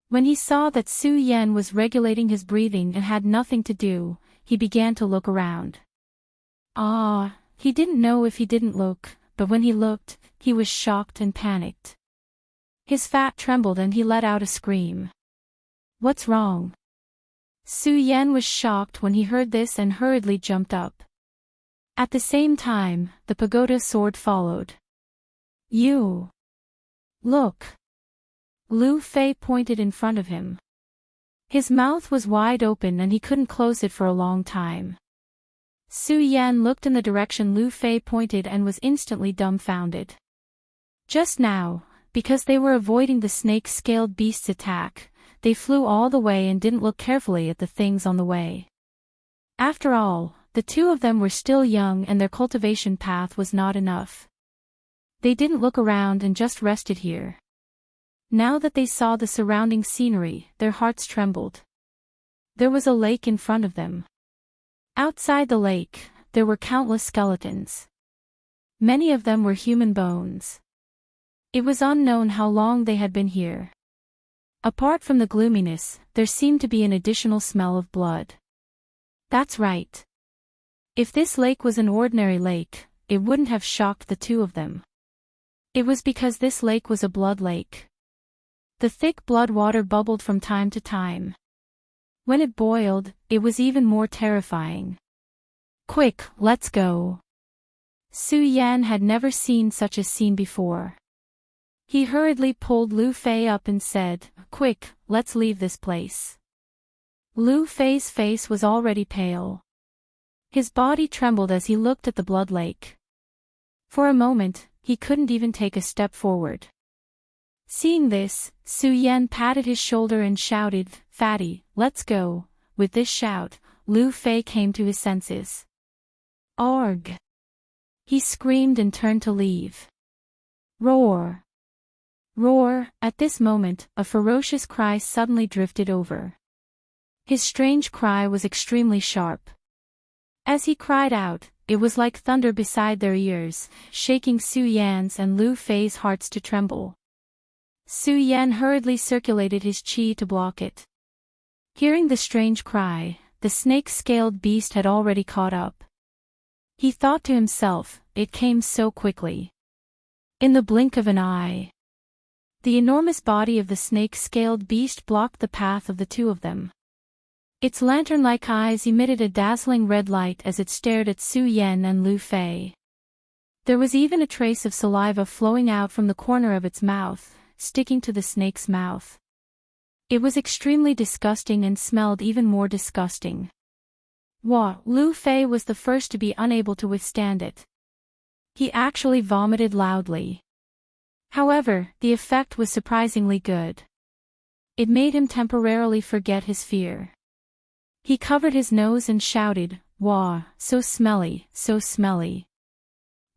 When he saw that Su Yan was regulating his breathing and had nothing to do, he began to look around. He didn't know if he didn't look, but when he looked, he was shocked and panicked. His fat trembled and he let out a scream. What's wrong? Su Yan was shocked when he heard this and hurriedly jumped up. At the same time, the pagoda sword followed. You! Look! Lu Fei pointed in front of him. His mouth was wide open and he couldn't close it for a long time. Su Yan looked in the direction Lu Fei pointed and was instantly dumbfounded. Just now, because they were avoiding the snake-scaled beast's attack, they flew all the way and didn't look carefully at the things on the way. After all, the two of them were still young and their cultivation path was not enough. They didn't look around and just rested here. Now that they saw the surrounding scenery, their hearts trembled. There was a lake in front of them. Outside the lake, there were countless skeletons. Many of them were human bones. It was unknown how long they had been here. Apart from the gloominess, there seemed to be an additional smell of blood. That's right. If this lake was an ordinary lake, it wouldn't have shocked the two of them. It was because this lake was a blood lake. The thick blood water bubbled from time to time. When it boiled, it was even more terrifying. Quick, let's go. Su Yan had never seen such a scene before. He hurriedly pulled Lu Fei up and said, Quick, let's leave this place. Lu Fei's face was already pale. His body trembled as he looked at the blood lake. For a moment, he couldn't even take a step forward. Seeing this, Su Yan patted his shoulder and shouted, Fatty, let's go. With this shout, Lu Fei came to his senses. Arg! He screamed and turned to leave. Roar! Roar! At this moment, a ferocious cry suddenly drifted over. His strange cry was extremely sharp. As he cried out, it was like thunder beside their ears, shaking Su Yan's and Lu Fei's hearts to tremble. Su Yan hurriedly circulated his qi to block it. Hearing the strange cry, the snake-scaled beast had already caught up. He thought to himself, it came so quickly. In the blink of an eye. The enormous body of the snake-scaled beast blocked the path of the two of them. Its lantern-like eyes emitted a dazzling red light as it stared at Su Yan and Lu Fei. There was even a trace of saliva flowing out from the corner of its mouth, sticking to the snake's mouth. It was extremely disgusting and smelled even more disgusting. Lu Fei was the first to be unable to withstand it. He actually vomited loudly. However, the effect was surprisingly good. It made him temporarily forget his fear. He covered his nose and shouted, Wah, so smelly, so smelly.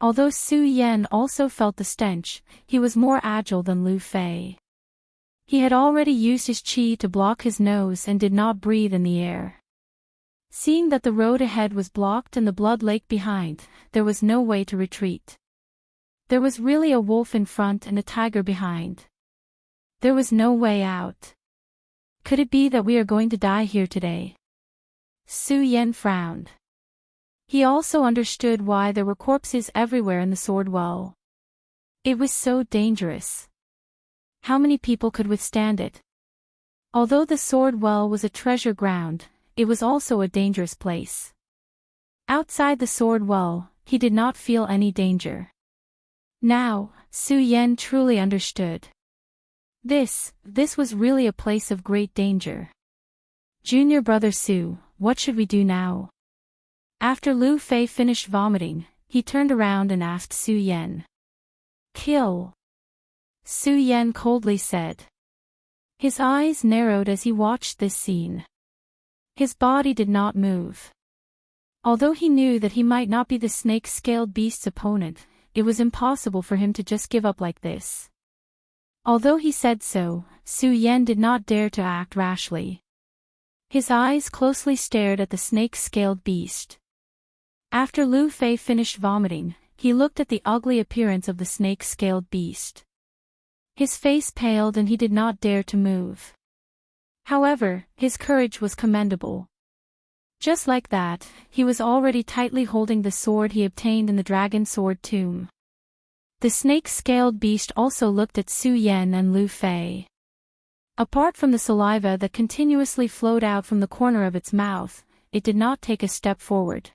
Although Su Yan also felt the stench, he was more agile than Lu Fei. He had already used his qi to block his nose and did not breathe in the air. Seeing that the road ahead was blocked and the blood lake behind, there was no way to retreat. There was really a wolf in front and a tiger behind. There was no way out. Could it be that we are going to die here today? Su Yan frowned. He also understood why there were corpses everywhere in the sword well. It was so dangerous. How many people could withstand it? Although the sword well was a treasure ground, it was also a dangerous place. Outside the sword well, he did not feel any danger. Now, Su Yan truly understood. This was really a place of great danger. Junior brother Su, what should we do now? After Lu Fei finished vomiting, he turned around and asked Su Yan. Kill. Su Yan coldly said. His eyes narrowed as he watched this scene. His body did not move. Although he knew that he might not be the snake-scaled beast's opponent, it was impossible for him to just give up like this. Although he said so, Su Yan did not dare to act rashly. His eyes closely stared at the snake-scaled beast. After Lu Fei finished vomiting, he looked at the ugly appearance of the snake-scaled beast. His face paled and he did not dare to move. However, his courage was commendable. Just like that, he was already tightly holding the sword he obtained in the dragon sword tomb. The snake-scaled beast also looked at Su Yan and Lu Fei. Apart from the saliva that continuously flowed out from the corner of its mouth, it did not take a step forward.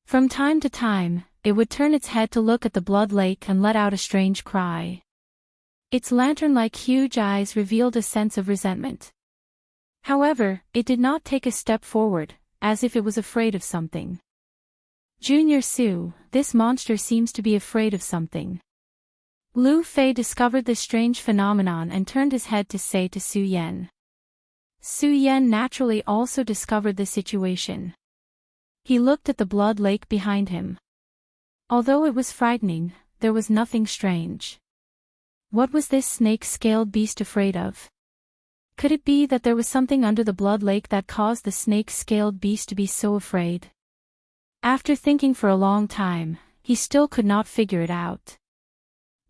From time to time, it would turn its head to look at the blood lake and let out a strange cry. Its lantern-like huge eyes revealed a sense of resentment. However, it did not take a step forward, as if it was afraid of something. Junior Su, this monster seems to be afraid of something. Lu Fei discovered this strange phenomenon and turned his head to say to Su Yan. Su Yan naturally also discovered the situation. He looked at the blood lake behind him. Although it was frightening, there was nothing strange. What was this snake-scaled beast afraid of? Could it be that there was something under the blood lake that caused the snake-scaled beast to be so afraid? After thinking for a long time, he still could not figure it out.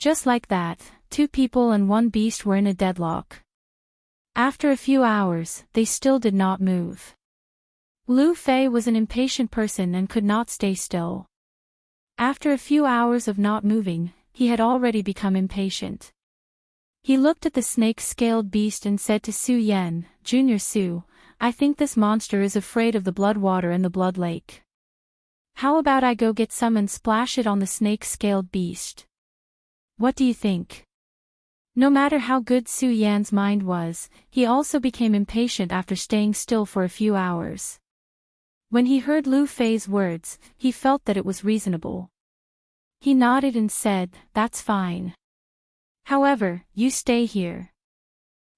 Just like that, 2 people and 1 beast were in a deadlock. After a few hours, they still did not move. Lu Fei was an impatient person and could not stay still. After a few hours of not moving, he had already become impatient. He looked at the snake-scaled beast and said to Su Yan, Junior Su, I think this monster is afraid of the blood water and the blood lake. How about I go get some and splash it on the snake-scaled beast? What do you think? No matter how good Su Yan's mind was, he also became impatient after staying still for a few hours. When he heard Lu Fei's words, he felt that it was reasonable. He nodded and said, That's fine. However, you stay here.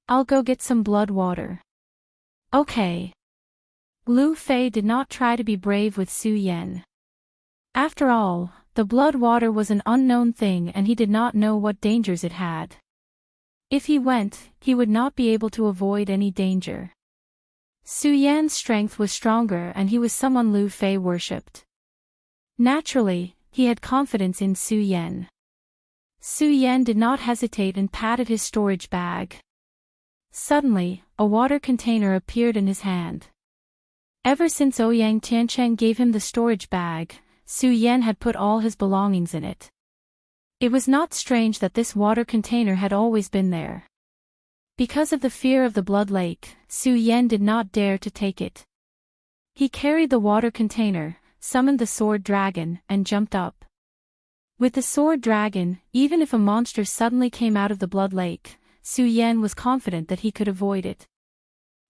I'll go get some blood water. Okay. Lu Fei did not try to be brave with Su Yan. After all, the blood water was an unknown thing and he did not know what dangers it had. If he went, he would not be able to avoid any danger. Su Yan's strength was stronger and he was someone Lu Fei worshipped. Naturally, he had confidence in Su Yan. Su Yan did not hesitate and patted his storage bag. Suddenly, a water container appeared in his hand. Ever since Ouyang Tiancheng gave him the storage bag, Su Yan had put all his belongings in it. It was not strange that this water container had always been there. Because of the fear of the blood lake, Su Yan did not dare to take it. He carried the water container, summoned the sword dragon, and jumped up. With the sword dragon, even if a monster suddenly came out of the blood lake, Su Yan was confident that he could avoid it.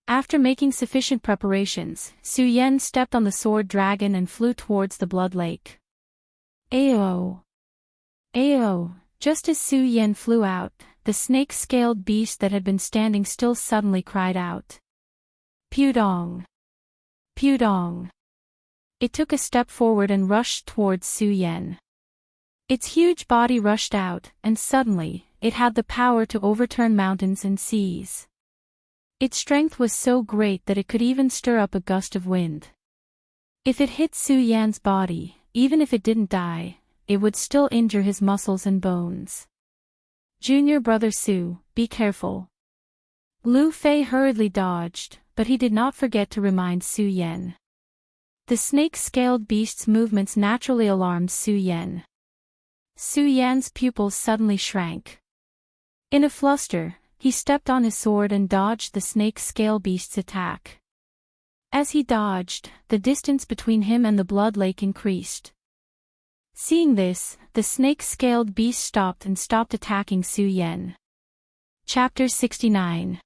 After making sufficient preparations, Su Yan stepped on the sword dragon and flew towards the blood lake. Ayo! Ayo! Just as Su Yan flew out, the snake-scaled beast that had been standing still suddenly cried out. Pudong! Pudong! It took a step forward and rushed towards Su Yan. Its huge body rushed out, and suddenly, it had the power to overturn mountains and seas. Its strength was so great that it could even stir up a gust of wind. If it hit Su Yan's body, even if it didn't die, it would still injure his muscles and bones. Junior brother Su, be careful. Lu Fei hurriedly dodged, but he did not forget to remind Su Yan. The snake-scaled beast's movements naturally alarmed Su Yan. Su Yan's pupils suddenly shrank. In a fluster, he stepped on his sword and dodged the snake-scale beast's attack. As he dodged, the distance between him and the blood lake increased. Seeing this, the snake-scaled beast stopped attacking Su Yan. Chapter 69.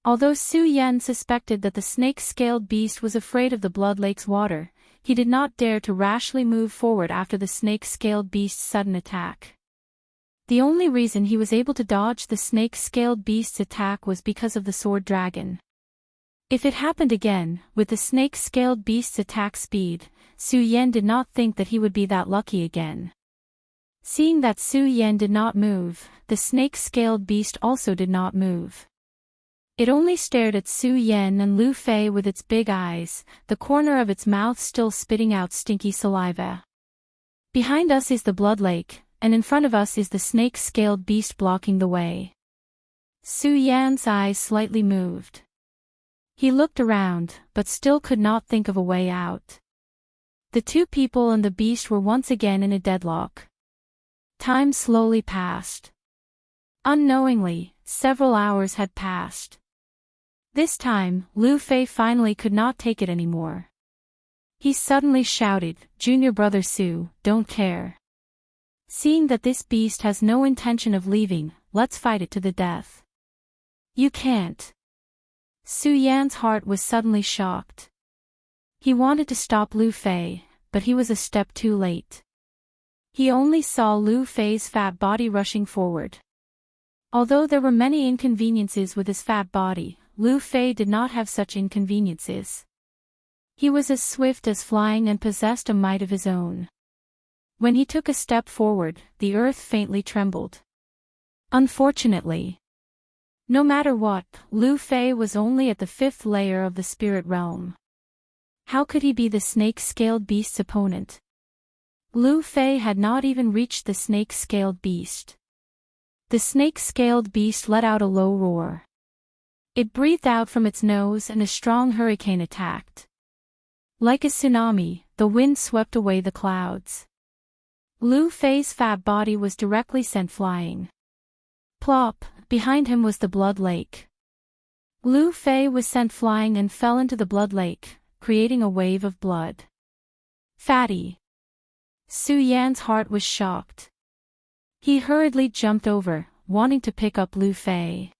Although Su Yan suspected that the snake-scaled beast was afraid of the blood lake's water, he did not dare to rashly move forward after the snake-scaled beast's sudden attack. The only reason he was able to dodge the snake-scaled beast's attack was because of the sword dragon. If it happened again, with the snake-scaled beast's attack speed, Su Yan did not think that he would be that lucky again. Seeing that Su Yan did not move, the snake-scaled beast also did not move. It only stared at Su Yan and Lu Fei with its big eyes, the corner of its mouth still spitting out stinky saliva. Behind us is the blood lake, and in front of us is the snake-scaled beast blocking the way. Su Yan's eyes slightly moved. He looked around, but still could not think of a way out. The two people and the beast were once again in a deadlock. Time slowly passed. Unknowingly, several hours had passed. This time, Lu Fei finally could not take it anymore. He suddenly shouted, "Junior brother Su, don't care. Seeing that this beast has no intention of leaving, let's fight it to the death." "You can't." Su Yan's heart was suddenly shocked. He wanted to stop Lu Fei, but he was a step too late. He only saw Lu Fei's fat body rushing forward. Although there were many inconveniences with his fat body, Lu Fei did not have such inconveniences. He was as swift as flying and possessed a might of his own. When he took a step forward, the earth faintly trembled. Unfortunately, no matter what, Lu Fei was only at the 5th layer of the spirit realm. How could he be the snake-scaled beast's opponent? Lu Fei had not even reached the snake-scaled beast. The snake-scaled beast let out a low roar. It breathed out from its nose and a strong hurricane attacked. Like a tsunami, the wind swept away the clouds. Lu Fei's fat body was directly sent flying. Plop, behind him was the blood lake. Lu Fei was sent flying and fell into the blood lake, creating a wave of blood. Fatty. Su Yan's heart was shocked. He hurriedly jumped over, wanting to pick up Lu Fei.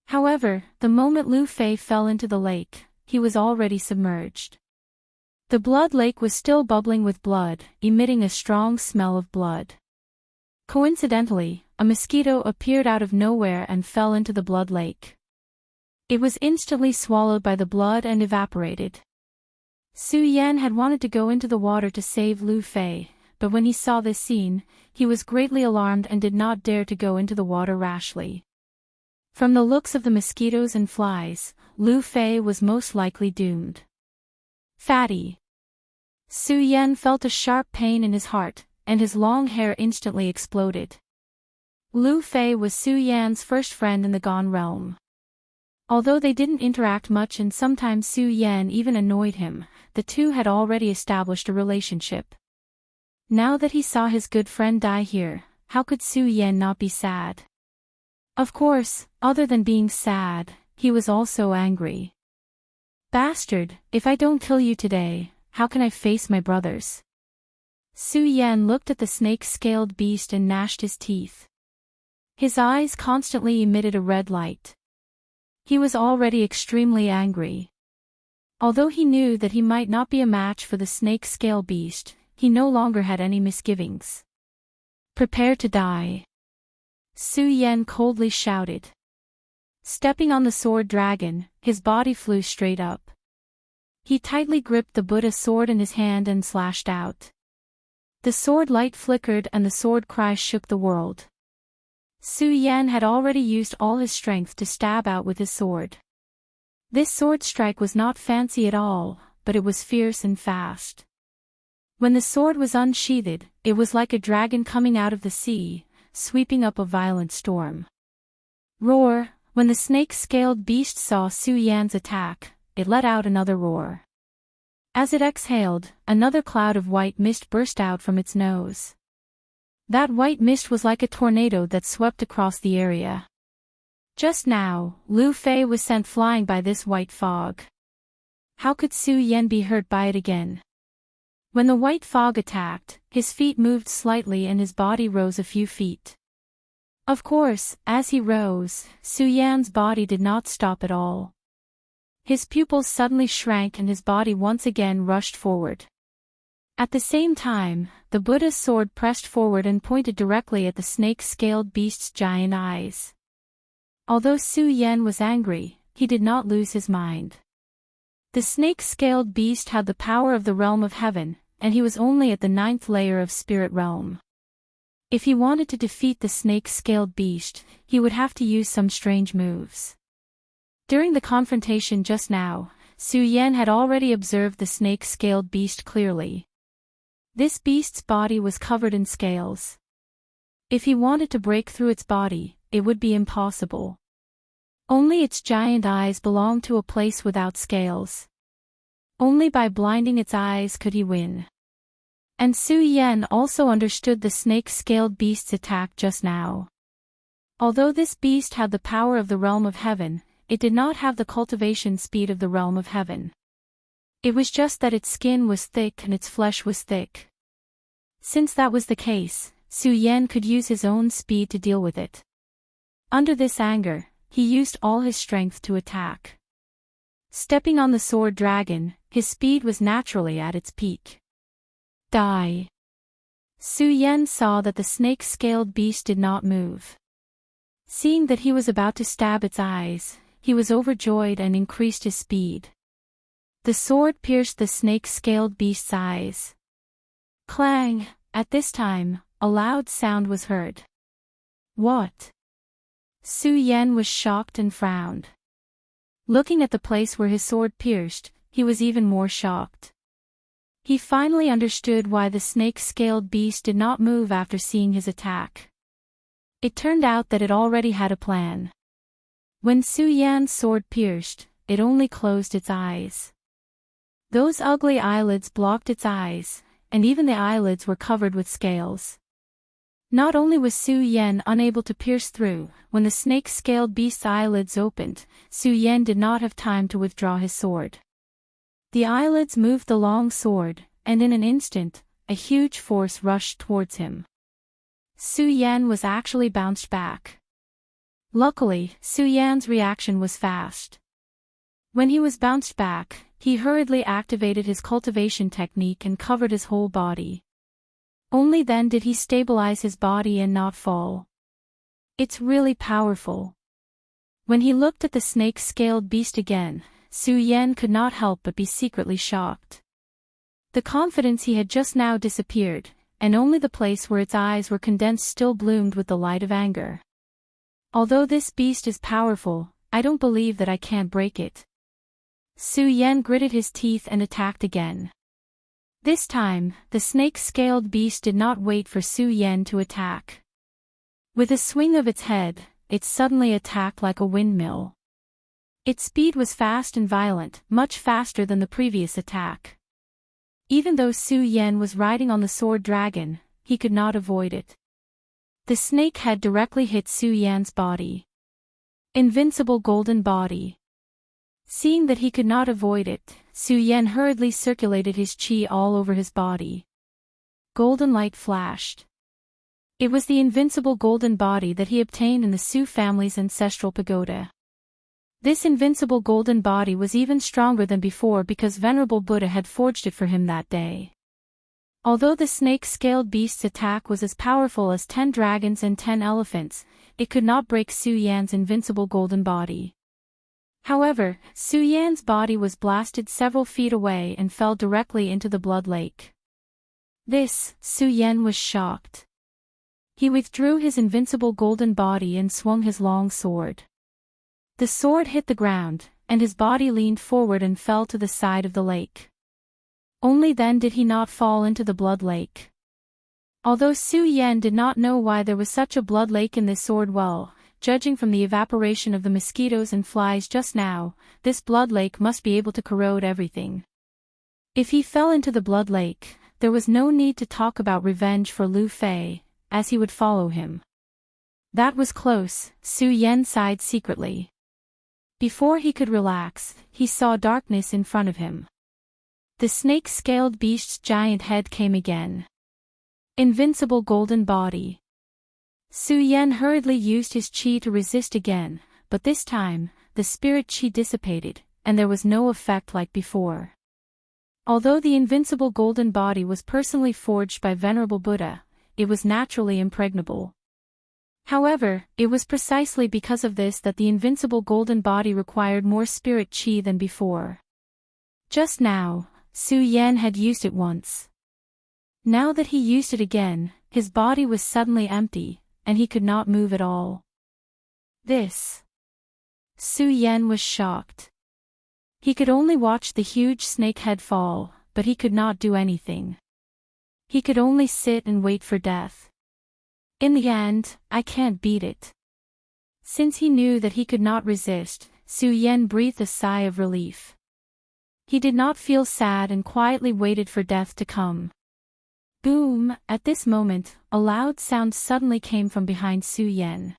However, the moment Lu Fei fell into the lake, he was already submerged. The blood lake was still bubbling with blood, emitting a strong smell of blood. Coincidentally, a mosquito appeared out of nowhere and fell into the blood lake. It was instantly swallowed by the blood and evaporated. Su Yan had wanted to go into the water to save Lu Fei, but when he saw this scene, he was greatly alarmed and did not dare to go into the water rashly. From the looks of the mosquitoes and flies, Lu Fei was most likely doomed. Fatty. Su Yan felt a sharp pain in his heart, and his long hair instantly exploded. Lu Fei was Su Yan's first friend in the Gone realm. Although they didn't interact much and sometimes Su Yan even annoyed him, the two had already established a relationship. Now that he saw his good friend die here, how could Su Yan not be sad? Of course, other than being sad, he was also angry. Bastard, if I don't kill you today, how can I face my brothers? Su Yan looked at the snake-scaled beast and gnashed his teeth. His eyes constantly emitted a red light. He was already extremely angry. Although he knew that he might not be a match for the snake-scale beast, he no longer had any misgivings. Prepare to die. Su Yan coldly shouted. Stepping on the sword dragon, his body flew straight up. He tightly gripped the Buddha sword in his hand and slashed out. The sword light flickered and the sword cry shook the world. Su Yan had already used all his strength to stab out with his sword. This sword strike was not fancy at all, but it was fierce and fast. When the sword was unsheathed, it was like a dragon coming out of the sea, sweeping up a violent storm. Roar! When the snake-scaled beast saw Su Yan's attack, it let out another roar. As it exhaled, another cloud of white mist burst out from its nose. That white mist was like a tornado that swept across the area. Just now, Lu Fei was sent flying by this white fog. How could Su Yan be hurt by it again? When the white fog attacked, his feet moved slightly and his body rose a few feet. Of course, as he rose, Su Yan's body did not stop at all. His pupils suddenly shrank and his body once again rushed forward. At the same time, the Buddha's sword pressed forward and pointed directly at the snake-scaled beast's giant eyes. Although Su Yan was angry, he did not lose his mind. The snake-scaled beast had the power of the realm of heaven, and he was only at the 9th layer of spirit realm. If he wanted to defeat the snake-scaled beast, he would have to use some strange moves. During the confrontation just now, Su Yan had already observed the snake-scaled beast clearly. This beast's body was covered in scales. If he wanted to break through its body, it would be impossible. Only its giant eyes belonged to a place without scales. Only by blinding its eyes could he win. And Su Yan also understood the snake-scaled beast's attack just now. Although this beast had the power of the realm of heaven, it did not have the cultivation speed of the realm of heaven. It was just that its skin was thick and its flesh was thick. Since that was the case, Su Yan could use his own speed to deal with it. Under this anger, he used all his strength to attack. Stepping on the sword dragon, his speed was naturally at its peak. Die! Su Yan saw that the snake-scaled beast did not move. Seeing that he was about to stab its eyes, he was overjoyed and increased his speed. The sword pierced the snake-scaled beast's eyes. Clang! At this time, a loud sound was heard. What? Su Yan was shocked and frowned. Looking at the place where his sword pierced, he was even more shocked. He finally understood why the snake-scaled beast did not move after seeing his attack. It turned out that it already had a plan. When Su Yan's sword pierced, it only closed its eyes. Those ugly eyelids blocked its eyes, and even the eyelids were covered with scales. Not only was Su Yan unable to pierce through, when the snake-scaled beast's eyelids opened, Su Yan did not have time to withdraw his sword. The eyelids moved the long sword, and in an instant, a huge force rushed towards him. Su Yan was actually bounced back. Luckily, Su Yan's reaction was fast. When he was bounced back, he hurriedly activated his cultivation technique and covered his whole body. Only then did he stabilize his body and not fall. It's really powerful. When he looked at the snake-scaled beast again, Su Yan could not help but be secretly shocked. The confidence he had just now disappeared, and only the place where its eyes were condensed still bloomed with the light of anger. Although this beast is powerful, I don't believe that I can't break it. Su Yan gritted his teeth and attacked again. This time, the snake-scaled beast did not wait for Su Yan to attack. With a swing of its head, it suddenly attacked like a windmill. Its speed was fast and violent, much faster than the previous attack. Even though Su Yan was riding on the sword dragon, he could not avoid it. The snake head directly hit Su Yan's body. Invincible golden body. Seeing that he could not avoid it, Su Yan hurriedly circulated his qi all over his body. Golden light flashed. It was the invincible golden body that he obtained in the Su family's ancestral pagoda. This invincible golden body was even stronger than before because Venerable Buddha had forged it for him that day. Although the snake-scaled beast's attack was as powerful as 10 dragons and 10 elephants, it could not break Su Yan's invincible golden body. However, Su Yan's body was blasted several feet away and fell directly into the blood lake. Su Yan was shocked. He withdrew his invincible golden body and swung his long sword. The sword hit the ground, and his body leaned forward and fell to the side of the lake. Only then did he not fall into the blood lake. Although Su Yan did not know why there was such a blood lake in this sword well, judging from the evaporation of the mosquitoes and flies just now, this blood lake must be able to corrode everything. If he fell into the blood lake, there was no need to talk about revenge for Lu Fei, as he would follow him. That was close, Su Yan sighed secretly. Before he could relax, he saw darkness in front of him. The snake-scaled beast's giant head came again. Invincible golden body. Su Yan hurriedly used his qi to resist again, but this time, the spirit qi dissipated, and there was no effect like before. Although the invincible golden body was personally forged by Venerable Buddha, it was naturally impregnable. However, it was precisely because of this that the invincible golden body required more spirit qi than before. Just now, Su Yan had used it once. Now that he used it again, his body was suddenly empty, and he could not move at all. Su Yan was shocked. He could only watch the huge snake head fall, but he could not do anything. He could only sit and wait for death. In the end, I can't beat it. Since he knew that he could not resist, Su Yan breathed a sigh of relief. He did not feel sad and quietly waited for death to come. Boom! At this moment, a loud sound suddenly came from behind Su Yan.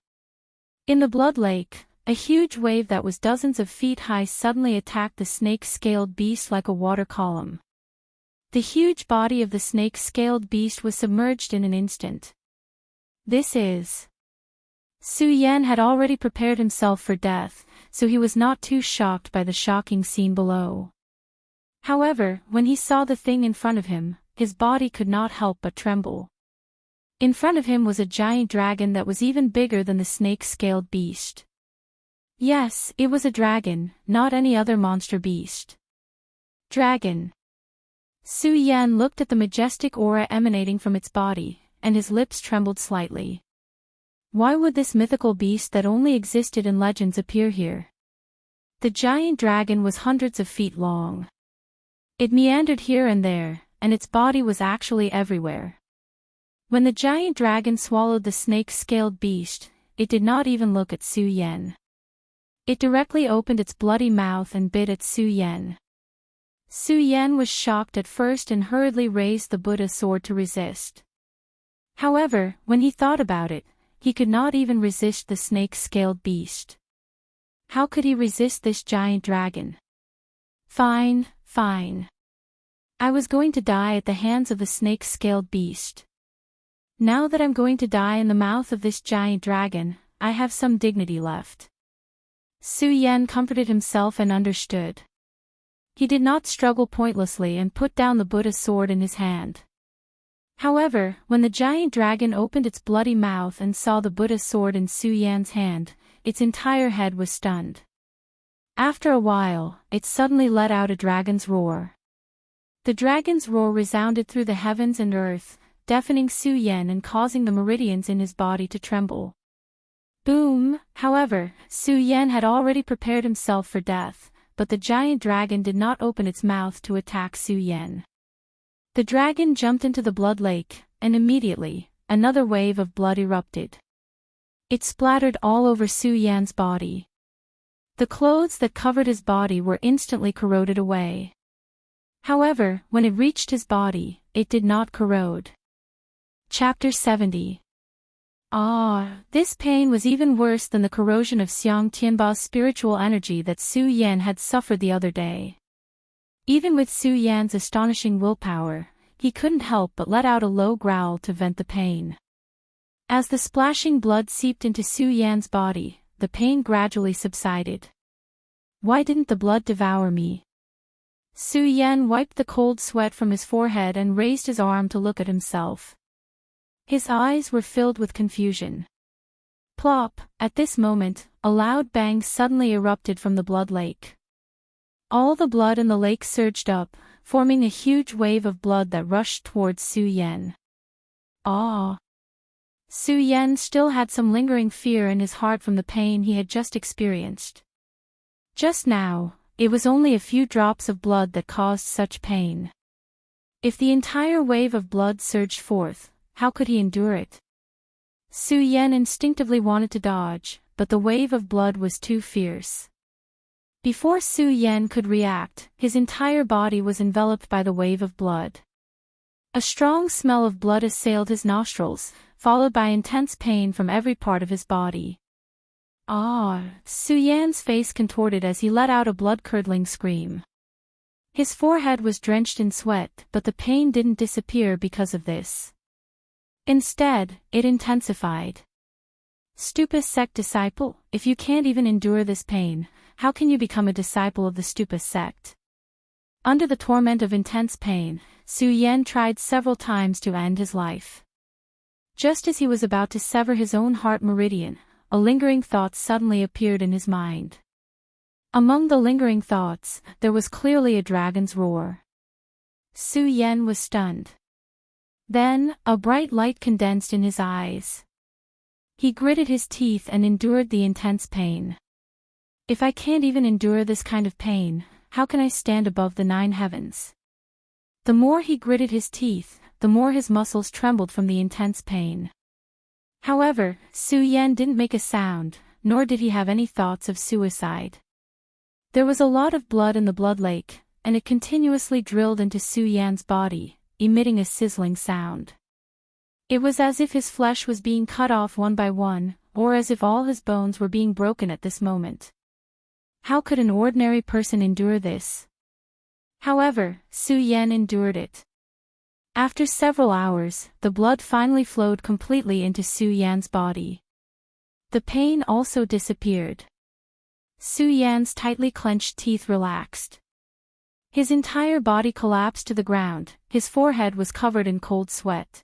In the blood lake, a huge wave that was dozens of feet high suddenly attacked the snake-scaled beast like a water column. The huge body of the snake-scaled beast was submerged in an instant. This is... Su Yan had already prepared himself for death, so he was not too shocked by the shocking scene below. However, when he saw the thing in front of him, his body could not help but tremble. In front of him was a giant dragon that was even bigger than the snake-scaled beast. Yes, it was a dragon, not any other monster beast. Dragon. Su Yan looked at the majestic aura emanating from its body, and his lips trembled slightly. Why would this mythical beast that only existed in legends appear here? The giant dragon was hundreds of feet long. It meandered here and there, and its body was actually everywhere. When the giant dragon swallowed the snake-scaled beast, it did not even look at Su Yan. It directly opened its bloody mouth and bit at Su Yan. Su Yan was shocked at first and hurriedly raised the Buddha sword to resist. However, when he thought about it, he could not even resist the snake-scaled beast. How could he resist this giant dragon? Fine, fine. I was going to die at the hands of the snake-scaled beast. Now that I'm going to die in the mouth of this giant dragon, I have some dignity left. Su Yan comforted himself and understood. He did not struggle pointlessly and put down the Buddha sword in his hand. However, when the giant dragon opened its bloody mouth and saw the Buddha sword in Su Yan's hand, its entire head was stunned. After a while, it suddenly let out a dragon's roar. The dragon's roar resounded through the heavens and earth, deafening Su Yan and causing the meridians in his body to tremble. Boom! However, Su Yan had already prepared himself for death, but the giant dragon did not open its mouth to attack Su Yan. The dragon jumped into the blood lake, and immediately, another wave of blood erupted. It splattered all over Su Yan's body. The clothes that covered his body were instantly corroded away. However, when it reached his body, it did not corrode. Chapter 70. This pain was even worse than the corrosion of Xiang Tianba's spiritual energy that Su Yan had suffered the other day. Even with Su Yan's astonishing willpower, he couldn't help but let out a low growl to vent the pain. As the splashing blood seeped into Su Yan's body, the pain gradually subsided. Why didn't the blood devour me? Su Yan wiped the cold sweat from his forehead and raised his arm to look at himself. His eyes were filled with confusion. Plop! At this moment, a loud bang suddenly erupted from the blood lake. All the blood in the lake surged up, forming a huge wave of blood that rushed towards Su Yan. Su Yan still had some lingering fear in his heart from the pain he had just experienced. Just now, it was only a few drops of blood that caused such pain. If the entire wave of blood surged forth, how could he endure it? Su Yan instinctively wanted to dodge, but the wave of blood was too fierce. Before Su Yan could react, his entire body was enveloped by the wave of blood. A strong smell of blood assailed his nostrils, followed by intense pain from every part of his body. Su Yan's face contorted as he let out a blood-curdling scream. His forehead was drenched in sweat, but the pain didn't disappear because of this. Instead, it intensified. Stupa's sect disciple, if you can't even endure this pain, how can you become a disciple of the Stupa sect? Under the torment of intense pain, Su Yan tried several times to end his life. Just as he was about to sever his own heart meridian, a lingering thought suddenly appeared in his mind. Among the lingering thoughts, there was clearly a dragon's roar. Su Yan was stunned. Then, a bright light condensed in his eyes. He gritted his teeth and endured the intense pain. If I can't even endure this kind of pain, how can I stand above the 9 heavens? The more he gritted his teeth, the more his muscles trembled from the intense pain. However, Su Yan didn't make a sound, nor did he have any thoughts of suicide. There was a lot of blood in the blood lake, and it continuously drilled into Su Yan's body, emitting a sizzling sound. It was as if his flesh was being cut off one by one, or as if all his bones were being broken at this moment. How could an ordinary person endure this? However, Su Yan endured it. After several hours, the blood finally flowed completely into Su Yan's body. The pain also disappeared. Su Yan's tightly clenched teeth relaxed. His entire body collapsed to the ground, his forehead was covered in cold sweat.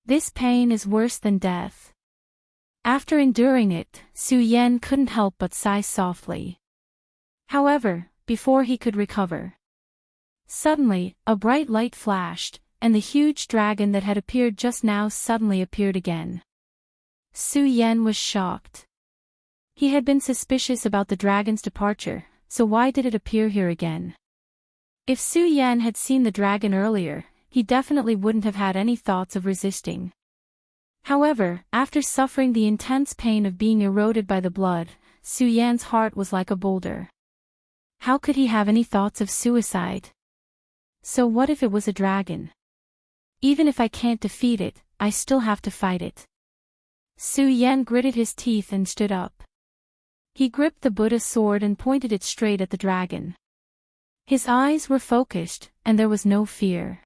This pain is worse than death. After enduring it, Su Yan couldn't help but sigh softly. However, before he could recover, suddenly, a bright light flashed, and the huge dragon that had appeared just now suddenly appeared again. Su Yan was shocked. He had been suspicious about the dragon's departure, so why did it appear here again? If Su Yan had seen the dragon earlier, he definitely wouldn't have had any thoughts of resisting. However, after suffering the intense pain of being eroded by the blood, Su Yan's heart was like a boulder. How could he have any thoughts of suicide? So what if it was a dragon? Even if I can't defeat it, I still have to fight it. Su Yan gritted his teeth and stood up. He gripped the Buddha's sword and pointed it straight at the dragon. His eyes were focused, and there was no fear.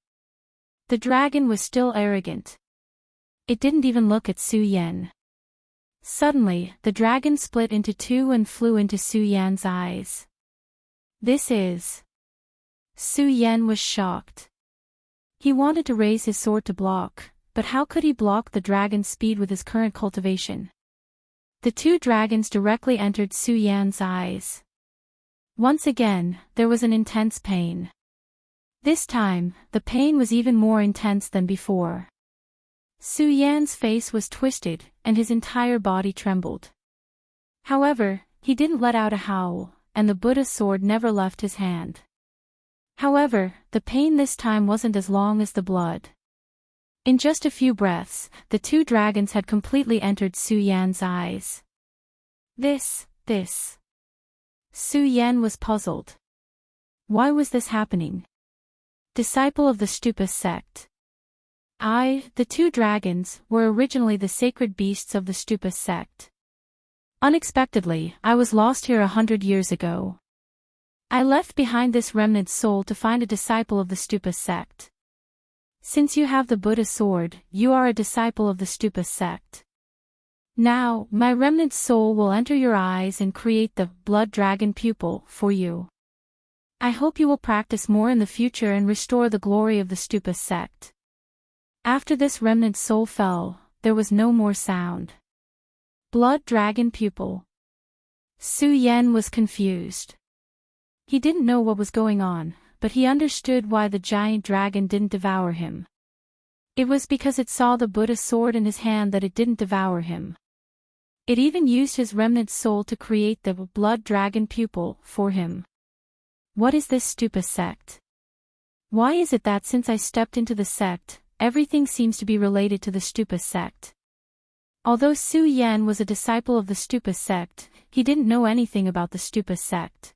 The dragon was still arrogant. It didn't even look at Su Yan. Suddenly, the dragon split into two and flew into Su Yan's eyes. This is... Su Yan was shocked. He wanted to raise his sword to block, but how could he block the dragon's speed with his current cultivation? The two dragons directly entered Su Yan's eyes. Once again, there was an intense pain. This time, the pain was even more intense than before. Su Yan's face was twisted, and his entire body trembled. However, he didn't let out a howl, and the Buddha's sword never left his hand. However, the pain this time wasn't as long as the blood. In just a few breaths, the two dragons had completely entered Su Yan's eyes. This. Su Yan was puzzled. Why was this happening? Disciple of the Stupa sect. The two dragons, were originally the sacred beasts of the Stupa sect. Unexpectedly, I was lost here 100 years ago. I left behind this remnant soul to find a disciple of the Stupa sect. Since you have the Buddha sword, you are a disciple of the Stupa sect. Now, my remnant soul will enter your eyes and create the blood dragon pupil for you. I hope you will practice more in the future and restore the glory of the Stupa sect. After this remnant soul fell, there was no more sound. Blood dragon pupil. Su Yan was confused. He didn't know what was going on, but he understood why the giant dragon didn't devour him. It was because it saw the Buddha sword in his hand that it didn't devour him. It even used his remnant soul to create the blood dragon pupil for him. What is this Stupa sect? Why is it that since I stepped into the sect, everything seems to be related to the Stupa sect? Although Su Yan was a disciple of the Stupa sect, he didn't know anything about the Stupa sect.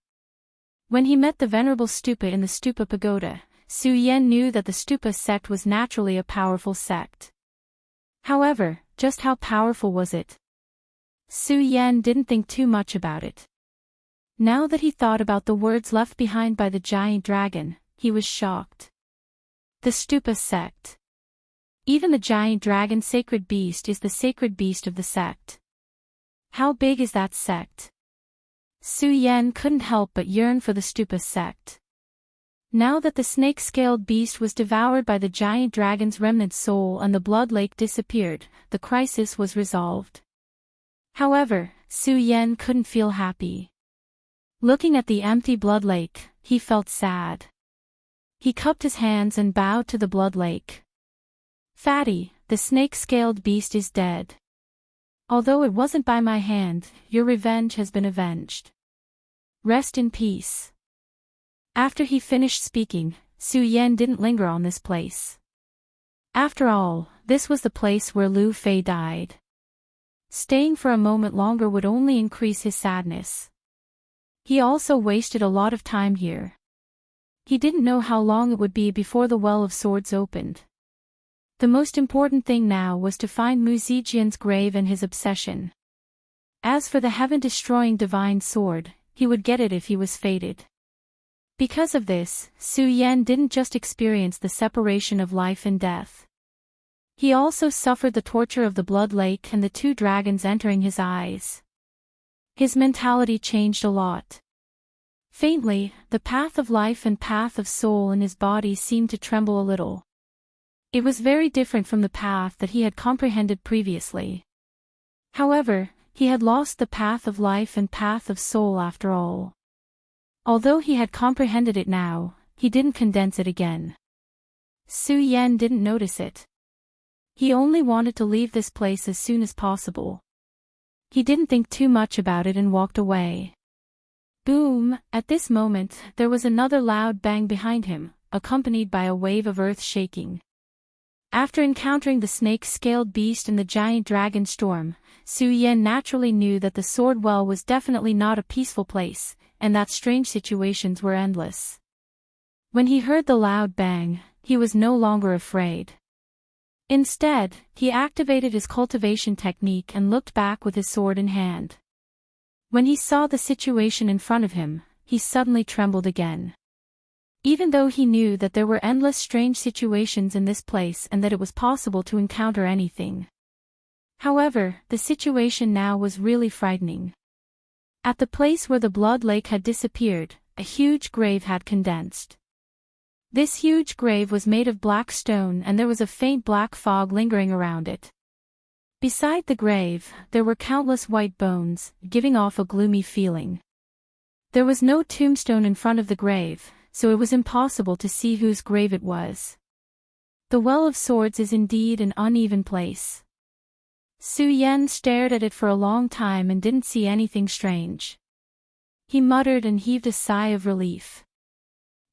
When he met the venerable Stupa in the Stupa pagoda, Su Yan knew that the Stupa sect was naturally a powerful sect. However, just how powerful was it? Su Yan didn't think too much about it. Now that he thought about the words left behind by the giant dragon, he was shocked. The Stupa sect. Even the giant dragon sacred beast is the sacred beast of the sect. How big is that sect? Su Yan couldn't help but yearn for the Stupa sect. Now that the snake-scaled beast was devoured by the giant dragon's remnant soul and the blood lake disappeared, the crisis was resolved. However, Su Yan couldn't feel happy. Looking at the empty blood lake, he felt sad. He cupped his hands and bowed to the blood lake. Fatty, the snake-scaled beast is dead. Although it wasn't by my hand, your revenge has been avenged. Rest in peace. After he finished speaking, Su Yan didn't linger on this place. After all, this was the place where Lu Fei died. Staying for a moment longer would only increase his sadness. He also wasted a lot of time here. He didn't know how long it would be before the Well of Swords opened. The most important thing now was to find Mu Zijian's grave and his obsession. As for the heaven-destroying divine sword, he would get it if he was fated. Because of this, Su Yan didn't just experience the separation of life and death. He also suffered the torture of the blood lake and the two dragons entering his eyes. His mentality changed a lot. Faintly, the path of life and path of soul in his body seemed to tremble a little. It was very different from the path that he had comprehended previously. However, he had lost the path of life and path of soul after all. Although he had comprehended it now, he didn't condense it again. Su Yan didn't notice it. He only wanted to leave this place as soon as possible. He didn't think too much about it and walked away. Boom! At this moment, there was another loud bang behind him, accompanied by a wave of earth shaking. After encountering the snake-scaled beast and the giant dragon storm, Su Yan naturally knew that the sword well was definitely not a peaceful place, and that strange situations were endless. When he heard the loud bang, he was no longer afraid. Instead, he activated his cultivation technique and looked back with his sword in hand. When he saw the situation in front of him, he suddenly trembled again. Even though he knew that there were endless strange situations in this place and that it was possible to encounter anything. However, the situation now was really frightening. At the place where the blood lake had disappeared, a huge grave had condensed. This huge grave was made of black stone and there was a faint black fog lingering around it. Beside the grave, there were countless white bones, giving off a gloomy feeling. There was no tombstone in front of the grave, so it was impossible to see whose grave it was. The Well of Swords is indeed an uneven place. Su Yan stared at it for a long time and didn't see anything strange. He muttered and heaved a sigh of relief.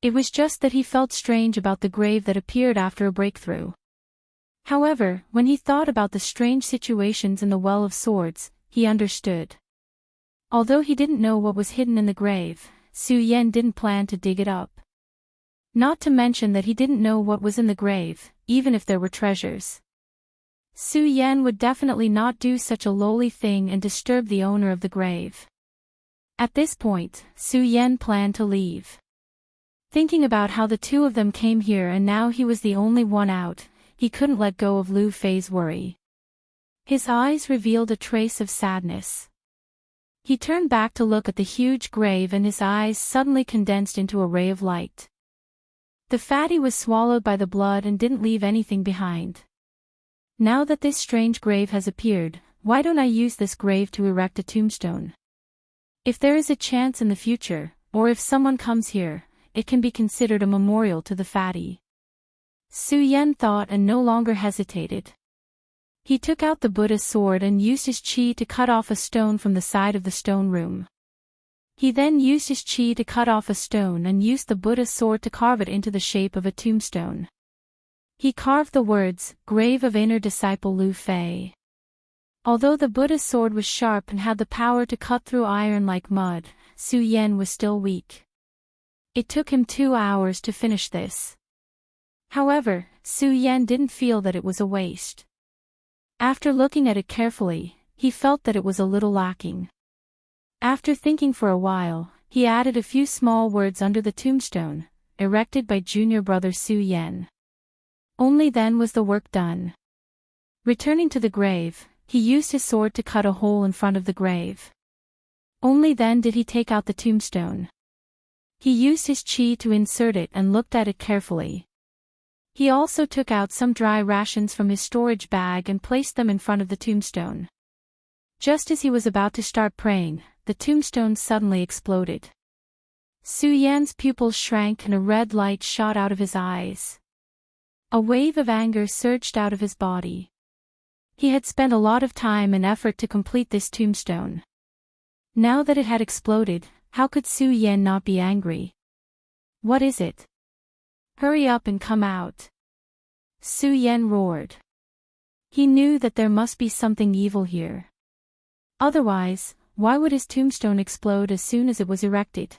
It was just that he felt strange about the grave that appeared after a breakthrough. However, when he thought about the strange situations in the Well of Swords, he understood. Although he didn't know what was hidden in the grave, Su Yan didn't plan to dig it up. Not to mention that he didn't know what was in the grave, even if there were treasures. Su Yan would definitely not do such a lowly thing and disturb the owner of the grave. At this point, Su Yan planned to leave. Thinking about how the two of them came here and now he was the only one out, he couldn't let go of Lu Fei's worry. His eyes revealed a trace of sadness. He turned back to look at the huge grave and his eyes suddenly condensed into a ray of light. The fatty was swallowed by the blood and didn't leave anything behind. Now that this strange grave has appeared, why don't I use this grave to erect a tombstone? If there is a chance in the future, or if someone comes here, it can be considered a memorial to the fatty. Su Yan thought and no longer hesitated. He took out the Buddha's sword and used his qi to cut off a stone from the side of the stone room. He then used his qi to cut off a stone and used the Buddha's sword to carve it into the shape of a tombstone. He carved the words, "Grave of Inner Disciple Lu Fei." Although the Buddha's sword was sharp and had the power to cut through iron like mud, Su Yan was still weak. It took him 2 hours to finish this. However, Su Yan didn't feel that it was a waste. After looking at it carefully, he felt that it was a little lacking. After thinking for a while, he added a few small words under the tombstone, erected by junior brother Su Yan. Only then was the work done. Returning to the grave, he used his sword to cut a hole in front of the grave. Only then did he take out the tombstone. He used his qi to insert it and looked at it carefully. He also took out some dry rations from his storage bag and placed them in front of the tombstone. Just as he was about to start praying, the tombstone suddenly exploded. Su Yan's pupils shrank and a red light shot out of his eyes. A wave of anger surged out of his body. He had spent a lot of time and effort to complete this tombstone. Now that it had exploded, how could Su Yan not be angry? What is it? Hurry up and come out. Su Yan roared. He knew that there must be something evil here. Otherwise, why would his tombstone explode as soon as it was erected?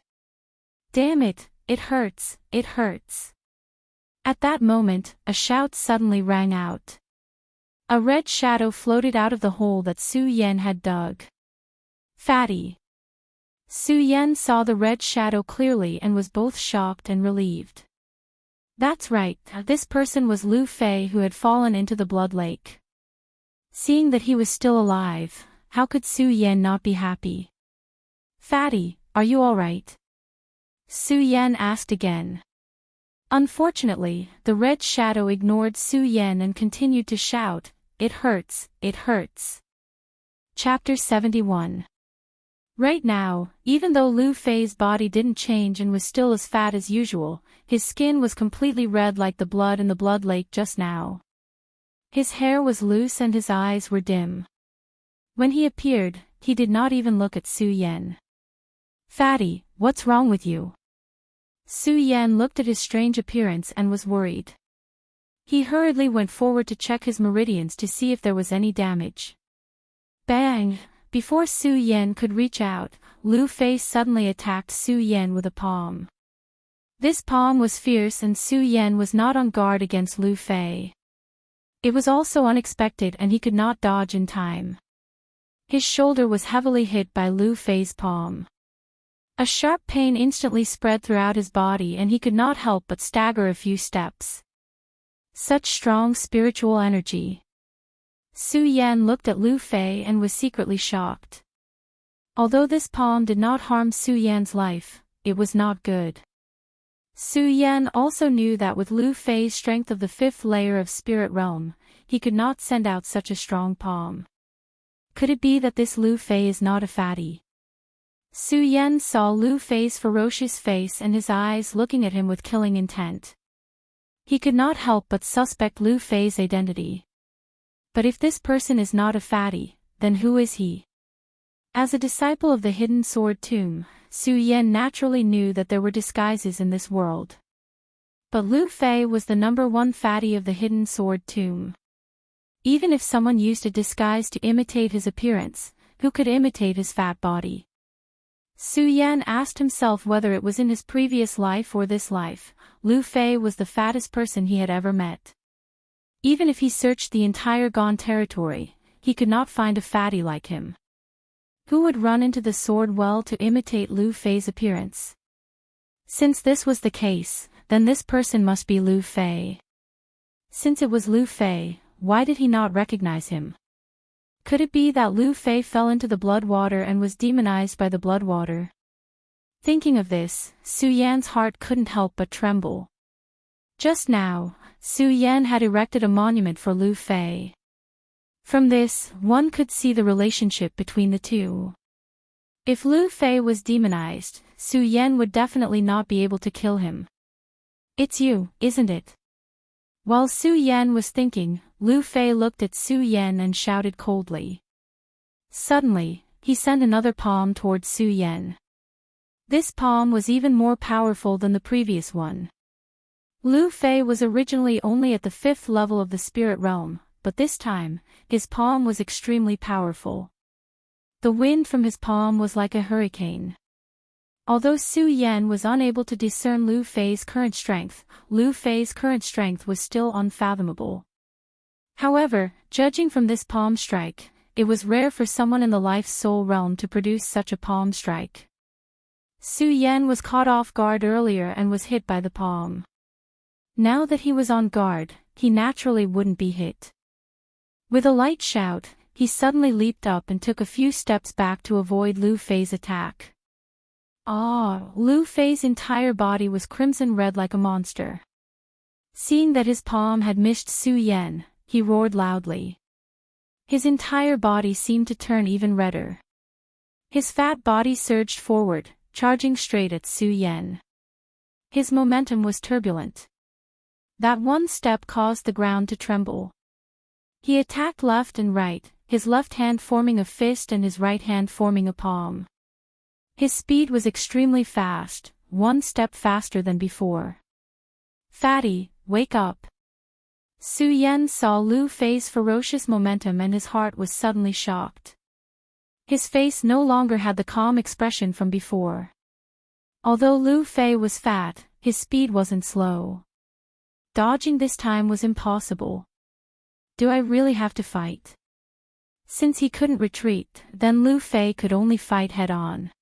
Damn it, it hurts, it hurts. At that moment, a shout suddenly rang out. A red shadow floated out of the hole that Su Yan had dug. Fatty. Su Yan saw the red shadow clearly and was both shocked and relieved. That's right, this person was Lu Fei who had fallen into the blood lake. Seeing that he was still alive, how could Su Yan not be happy? Fatty, are you all right? Su Yan asked again. Unfortunately, the red shadow ignored Su Yan and continued to shout, "It hurts, it hurts." Chapter 71. Right now, even though Lu Fei's body didn't change and was still as fat as usual, his skin was completely red like the blood in the blood lake just now. His hair was loose and his eyes were dim. When he appeared, he did not even look at Su Yan. Fatty, what's wrong with you? Su Yan looked at his strange appearance and was worried. He hurriedly went forward to check his meridians to see if there was any damage. Bang! Before Su Yan could reach out, Lu Fei suddenly attacked Su Yan with a palm. This palm was fierce and Su Yan was not on guard against Lu Fei. It was also unexpected and he could not dodge in time. His shoulder was heavily hit by Lu Fei's palm. A sharp pain instantly spread throughout his body and he could not help but stagger a few steps. Such strong spiritual energy. Su Yan looked at Lu Fei and was secretly shocked. Although this palm did not harm Su Yan's life, it was not good. Su Yan also knew that with Lu Fei's strength of the 5th layer of spirit realm, he could not send out such a strong palm. Could it be that this Lu Fei is not a fatty? Su Yan saw Lu Fei's ferocious face and his eyes looking at him with killing intent. He could not help but suspect Lu Fei's identity. But if this person is not a fatty, then who is he? As a disciple of the Hidden Sword Tomb, Su Yan naturally knew that there were disguises in this world. But Lu Fei was the #1 fatty of the Hidden Sword Tomb. Even if someone used a disguise to imitate his appearance, who could imitate his fat body? Su Yan asked himself whether it was in his previous life or this life, Lu Fei was the fattest person he had ever met. Even if he searched the entire Gone territory, he could not find a fatty like him. Who would run into the sword well to imitate Lu Fei's appearance? Since this was the case, then this person must be Lu Fei. Since it was Lu Fei, why did he not recognize him? Could it be that Lu Fei fell into the blood water and was demonized by the blood water? Thinking of this, Su Yan's heart couldn't help but tremble. Just now, Su Yan had erected a monument for Lu Fei. From this, one could see the relationship between the two. If Lu Fei was demonized, Su Yan would definitely not be able to kill him. It's you, isn't it? While Su Yan was thinking, Lu Fei looked at Su Yan and shouted coldly. Suddenly, he sent another palm towards Su Yan. This palm was even more powerful than the previous one. Lu Fei was originally only at the 5th level of the spirit realm, but this time, his palm was extremely powerful. The wind from his palm was like a hurricane. Although Su Yan was unable to discern Lu Fei's current strength, Lu Fei's current strength was still unfathomable. However, judging from this palm strike, it was rare for someone in the life-soul realm to produce such a palm strike. Su Yan was caught off guard earlier and was hit by the palm. Now that he was on guard, he naturally wouldn't be hit. With a light shout, he suddenly leaped up and took a few steps back to avoid Lu Fei's attack. Lu Fei's entire body was crimson red like a monster. Seeing that his palm had missed Su Yan, he roared loudly. His entire body seemed to turn even redder. His fat body surged forward, charging straight at Su Yan. His momentum was turbulent. That one step caused the ground to tremble. He attacked left and right, his left hand forming a fist and his right hand forming a palm. His speed was extremely fast, one step faster than before. "Fatty, wake up." Su Yan saw Lu Fei's ferocious momentum and his heart was suddenly shocked. His face no longer had the calm expression from before. Although Lu Fei was fat, his speed wasn't slow. Dodging this time was impossible. Do I really have to fight? Since he couldn't retreat, then Lu Fei could only fight head-on.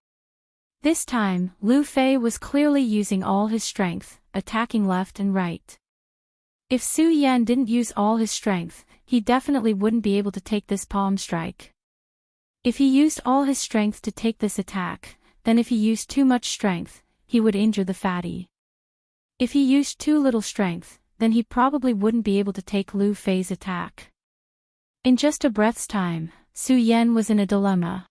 This time, Lu Fei was clearly using all his strength, attacking left and right. If Su Yan didn't use all his strength, he definitely wouldn't be able to take this palm strike. If he used all his strength to take this attack, then if he used too much strength, he would injure the fatty. If he used too little strength, then he probably wouldn't be able to take Lu Fei's attack. In just a breath's time, Su Yan was in a dilemma.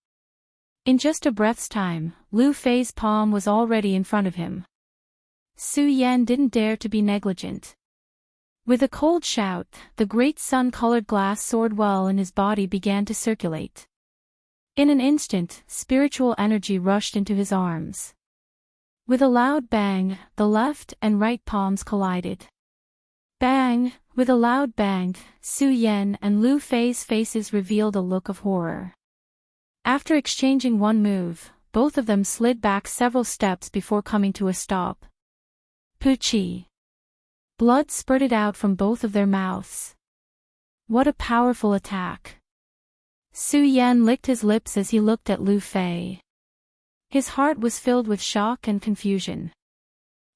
In just a breath's time, Lu Fei's palm was already in front of him. Su Yan didn't dare to be negligent. With a cold shout, the great sun-colored glass sword well in his body began to circulate. In an instant, spiritual energy rushed into his arms. With a loud bang, the left and right palms collided. Bang! With a loud bang, Su Yan and Lu Fei's faces revealed a look of horror. After exchanging one move, both of them slid back several steps before coming to a stop. Poochie! Blood spurted out from both of their mouths. What a powerful attack! Su Yan licked his lips as he looked at Lu Fei. His heart was filled with shock and confusion.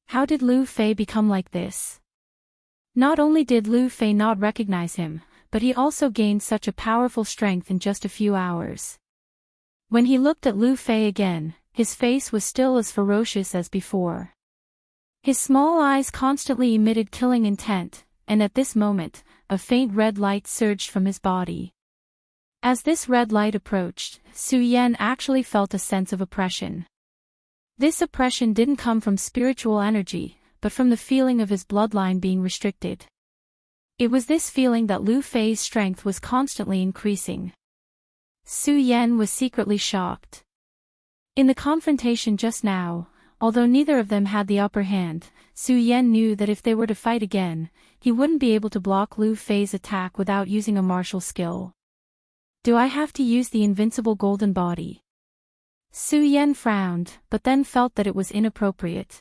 How did Lu Fei become like this? Not only did Lu Fei not recognize him, but he also gained such a powerful strength in just a few hours. When he looked at Lu Fei again, his face was still as ferocious as before. His small eyes constantly emitted killing intent, and at this moment, a faint red light surged from his body. As this red light approached, Su Yan actually felt a sense of oppression. This oppression didn't come from spiritual energy, but from the feeling of his bloodline being restricted. It was this feeling that Lu Fei's strength was constantly increasing. Su Yan was secretly shocked. In the confrontation just now, although neither of them had the upper hand, Su Yan knew that if they were to fight again, he wouldn't be able to block Lu Fei's attack without using a martial skill. Do I have to use the invincible golden body? Su Yan frowned, but then felt that it was inappropriate.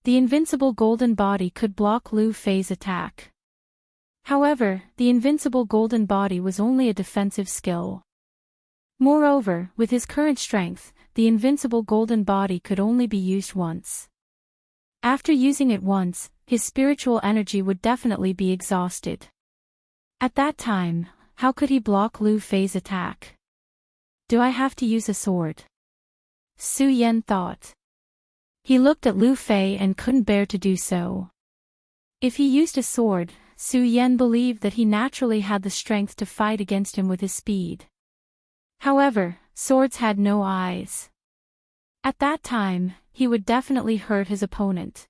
The invincible golden body could block Lu Fei's attack. However, the invincible golden body was only a defensive skill. Moreover, with his current strength, the invincible golden body could only be used once. After using it once, his spiritual energy would definitely be exhausted. At that time, how could he block Lu Fei's attack? Do I have to use a sword? Su Yan thought. He looked at Lu Fei and couldn't bear to do so. If he used a sword, Su Yan believed that he naturally had the strength to fight against him with his speed. However, swords had no eyes. At that time, he would definitely hurt his opponent.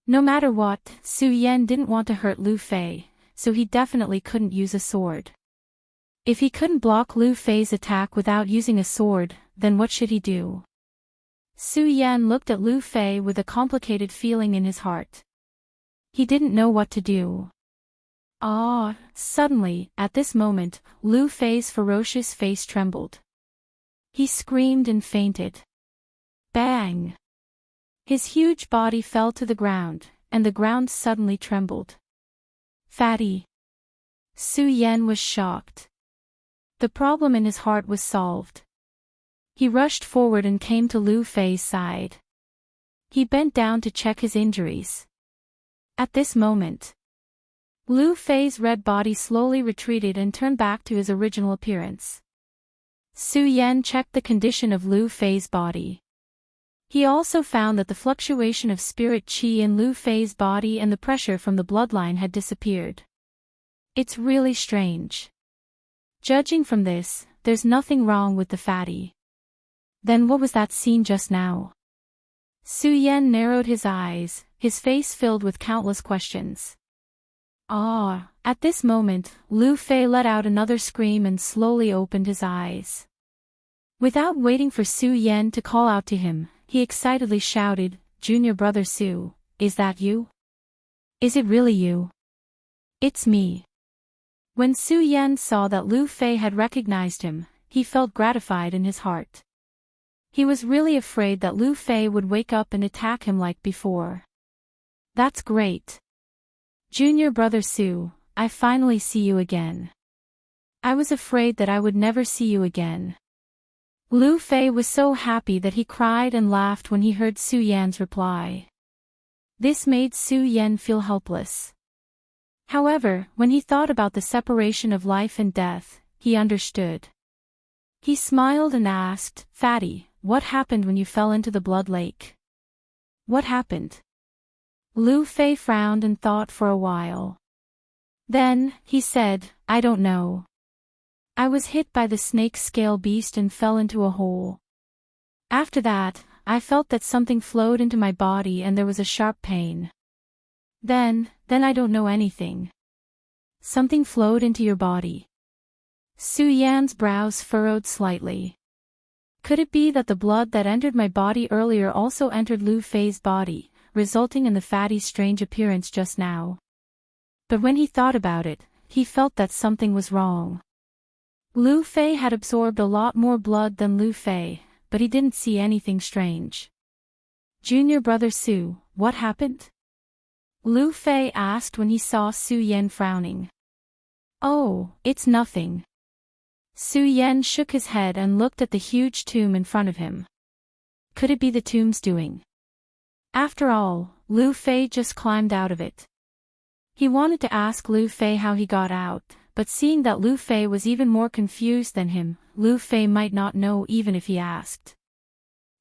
No matter what, Su Yan didn't want to hurt Lu Fei, so he definitely couldn't use a sword. If he couldn't block Lu Fei's attack without using a sword, then what should he do? Su Yan looked at Lu Fei with a complicated feeling in his heart. He didn't know what to do. Suddenly, at this moment, Lu Fei's ferocious face trembled. He screamed and fainted. Bang! His huge body fell to the ground, and the ground suddenly trembled. Fatty! Su Yan was shocked. The problem in his heart was solved. He rushed forward and came to Lu Fei's side. He bent down to check his injuries. At this moment, Lu Fei's red body slowly retreated and turned back to his original appearance. Su Yan checked the condition of Lu Fei's body. He also found that the fluctuation of spirit qi in Lu Fei's body and the pressure from the bloodline had disappeared. It's really strange. Judging from this, there's nothing wrong with the fatty. Then what was that scene just now? Su Yan narrowed his eyes, his face filled with countless questions. At this moment, Lu Fei let out another scream and slowly opened his eyes. Without waiting for Su Yan to call out to him, he excitedly shouted, "Junior brother Su, is that you? Is it really you? It's me." When Su Yan saw that Lu Fei had recognized him, he felt gratified in his heart. He was really afraid that Lu Fei would wake up and attack him like before. "That's great. Junior brother Su, I finally see you again. I was afraid that I would never see you again." Lu Fei was so happy that he cried and laughed when he heard Su Yan's reply. This made Su Yan feel helpless. However, when he thought about the separation of life and death, he understood. He smiled and asked, "Fatty, what happened when you fell into the blood lake? What happened?" Lu Fei frowned and thought for a while. Then, he said, "I don't know. I was hit by the snake scale beast and fell into a hole. After that, I felt that something flowed into my body and there was a sharp pain. Then I don't know anything." "Something flowed into your body?" Su Yan's brows furrowed slightly. Could it be that the blood that entered my body earlier also entered Lu Fei's body, resulting in the fatty's strange appearance just now? But when he thought about it, he felt that something was wrong. Lu Fei had absorbed a lot more blood than Lu Fei, but he didn't see anything strange. "Junior brother Su, what happened?" Lu Fei asked when he saw Su Yan frowning. "Oh, it's nothing." Su Yan shook his head and looked at the huge tomb in front of him. Could it be the tomb's doing? After all, Lu Fei just climbed out of it. He wanted to ask Lu Fei how he got out, but seeing that Lu Fei was even more confused than him, Lu Fei might not know even if he asked.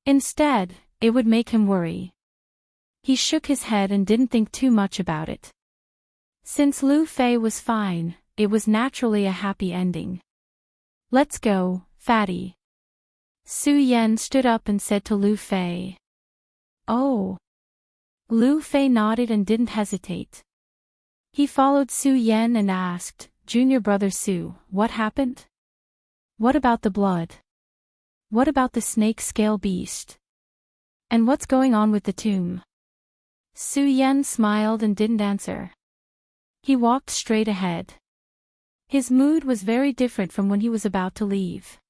Instead, it would make him worry. He shook his head and didn't think too much about it. Since Lu Fei was fine, it was naturally a happy ending. "Let's go, fatty." Su Yan stood up and said to Lu Fei. "Oh." Lu Fei nodded and didn't hesitate. He followed Su Yan and asked, "Junior brother Su, what happened? What about the blood? What about the snake scale beast? And what's going on with the tomb?" Su Yan smiled and didn't answer. He walked straight ahead. His mood was very different from when he was about to leave.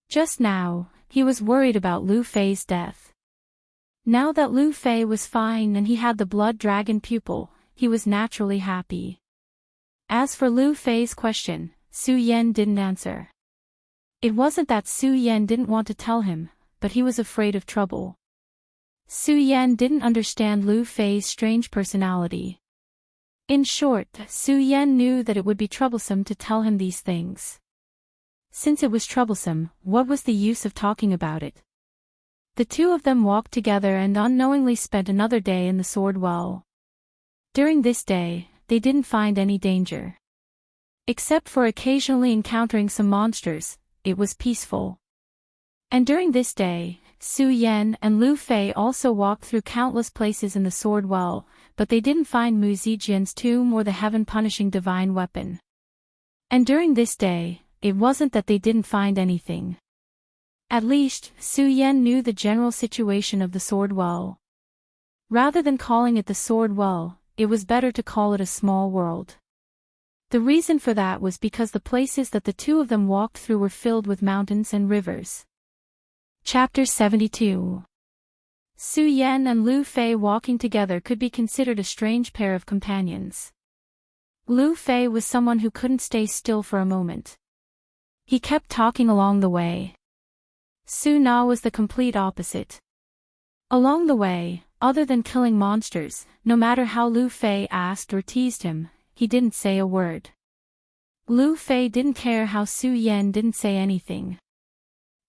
Just now, he was worried about Lu Fei's death. Now that Lu Fei was fine and he had the blood dragon pupil, he was naturally happy. As for Lu Fei's question, Su Yan didn't answer. It wasn't that Su Yan didn't want to tell him, but he was afraid of trouble. Su Yan didn't understand Lu Fei's strange personality. In short, Su Yan knew that it would be troublesome to tell him these things. Since it was troublesome, what was the use of talking about it? The two of them walked together and unknowingly spent another day in the Sword Well. During this day, they didn't find any danger. Except for occasionally encountering some monsters, it was peaceful. And during this day, Su Yan and Lu Fei also walked through countless places in the Sword Well, but they didn't find Mu Zijian's tomb or the heaven-punishing divine weapon. And during this day, it wasn't that they didn't find anything. At least, Su Yan knew the general situation of the Sword Well. Rather than calling it the Sword Well, it was better to call it a small world. The reason for that was because the places that the two of them walked through were filled with mountains and rivers. Chapter 72. Su Yan and Lu Fei walking together could be considered a strange pair of companions. Lu Fei was someone who couldn't stay still for a moment. He kept talking along the way. Su Na was the complete opposite. Along the way, other than killing monsters, no matter how Lu Fei asked or teased him, he didn't say a word. Lu Fei didn't care how Su Yan didn't say anything.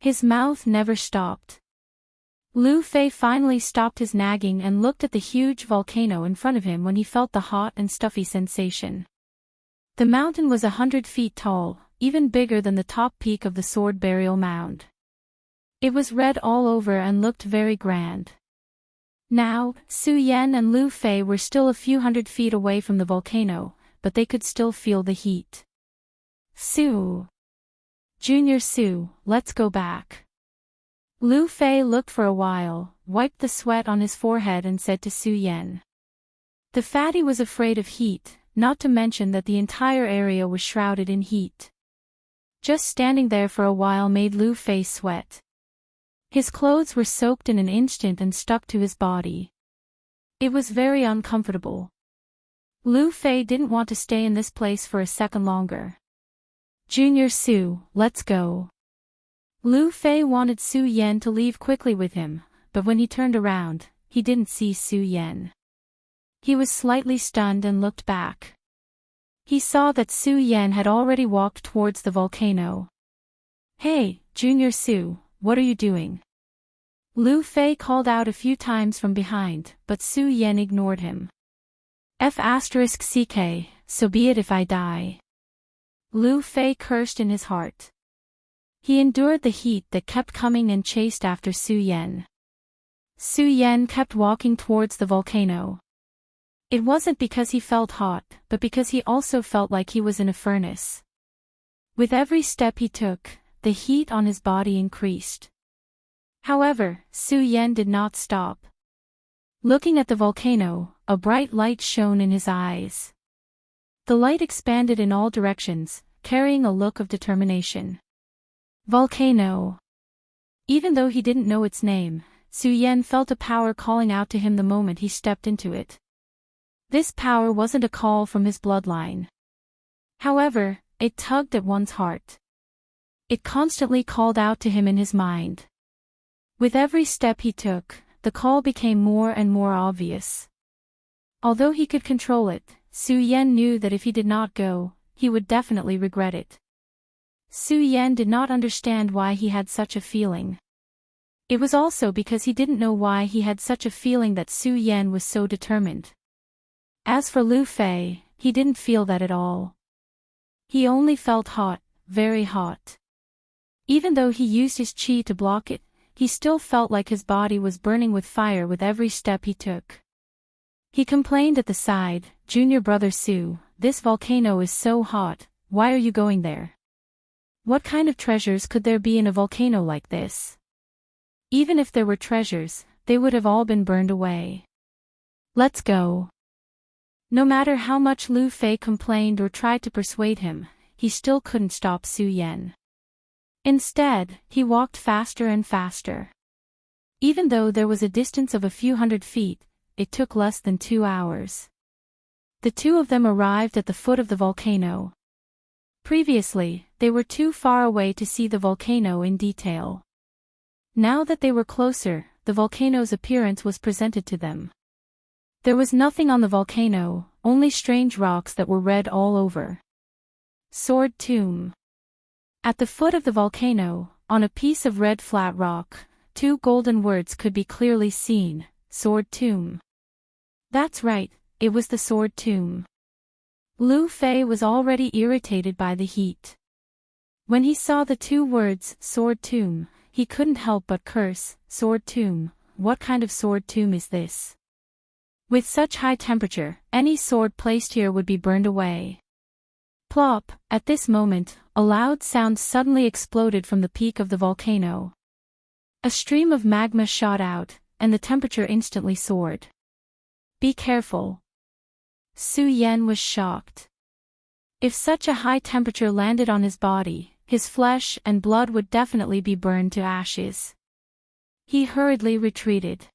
His mouth never stopped. Lu Fei finally stopped his nagging and looked at the huge volcano in front of him when he felt the hot and stuffy sensation. The mountain was 100 feet tall, even bigger than the top peak of the Sword Burial Mound. It was red all over and looked very grand. Now, Su Yan and Lu Fei were still a few hundred feet away from the volcano, but they could still feel the heat. Su. Junior Su, let's go back. Lu Fei looked for a while, wiped the sweat on his forehead and said to Su Yan. The fatty was afraid of heat, not to mention that the entire area was shrouded in heat. Just standing there for a while made Lu Fei sweat. His clothes were soaked in an instant and stuck to his body. It was very uncomfortable. Lu Fei didn't want to stay in this place for a second longer. Junior Su, let's go. Lu Fei wanted Su Yan to leave quickly with him, but when he turned around, he didn't see Su Yan. He was slightly stunned and looked back. He saw that Su Yan had already walked towards the volcano. Hey, Junior Su, what are you doing? Lu Fei called out a few times from behind, but Su Yan ignored him. F***ck, so be it if I die. Lu Fei cursed in his heart. He endured the heat that kept coming and chased after Su Yan. Su Yan kept walking towards the volcano. It wasn't because he felt hot, but because he also felt like he was in a furnace. With every step he took, the heat on his body increased. However, Su Yan did not stop. Looking at the volcano, a bright light shone in his eyes. The light expanded in all directions, carrying a look of determination. Volcano. Even though he didn't know its name, Su Yan felt a power calling out to him the moment he stepped into it. This power wasn't a call from his bloodline. However, it tugged at one's heart. It constantly called out to him in his mind. With every step he took, the call became more and more obvious. Although he could control it, Su Yan knew that if he did not go, he would definitely regret it. Su Yan did not understand why he had such a feeling. It was also because he didn't know why he had such a feeling that Su Yan was so determined. As for Lu Fei, he didn't feel that at all. He only felt hot, very hot. Even though he used his chi to block it, he still felt like his body was burning with fire with every step he took. He complained at the side, "Junior brother Su, this volcano is so hot, why are you going there? What kind of treasures could there be in a volcano like this? Even if there were treasures, they would have all been burned away. Let's go." No matter how much Lu Fei complained or tried to persuade him, he still couldn't stop Su Yan. Instead, he walked faster and faster. Even though there was a distance of a few hundred feet, it took less than 2 hours. The two of them arrived at the foot of the volcano. Previously, they were too far away to see the volcano in detail. Now that they were closer, the volcano's appearance was presented to them. There was nothing on the volcano, only strange rocks that were red all over. Sword Tomb. At the foot of the volcano, on a piece of red flat rock, 2 golden words could be clearly seen, Sword Tomb. That's right, it was the Sword Tomb. Lu Fei was already irritated by the heat. When he saw the 2 words, Sword Tomb, he couldn't help but curse, Sword Tomb, what kind of sword tomb is this? With such high temperature, any sword placed here would be burned away. Plop, at this moment, a loud sound suddenly exploded from the peak of the volcano. A stream of magma shot out, and the temperature instantly soared. Be careful. Su Yan was shocked. If such a high temperature landed on his body, his flesh and blood would definitely be burned to ashes. He hurriedly retreated.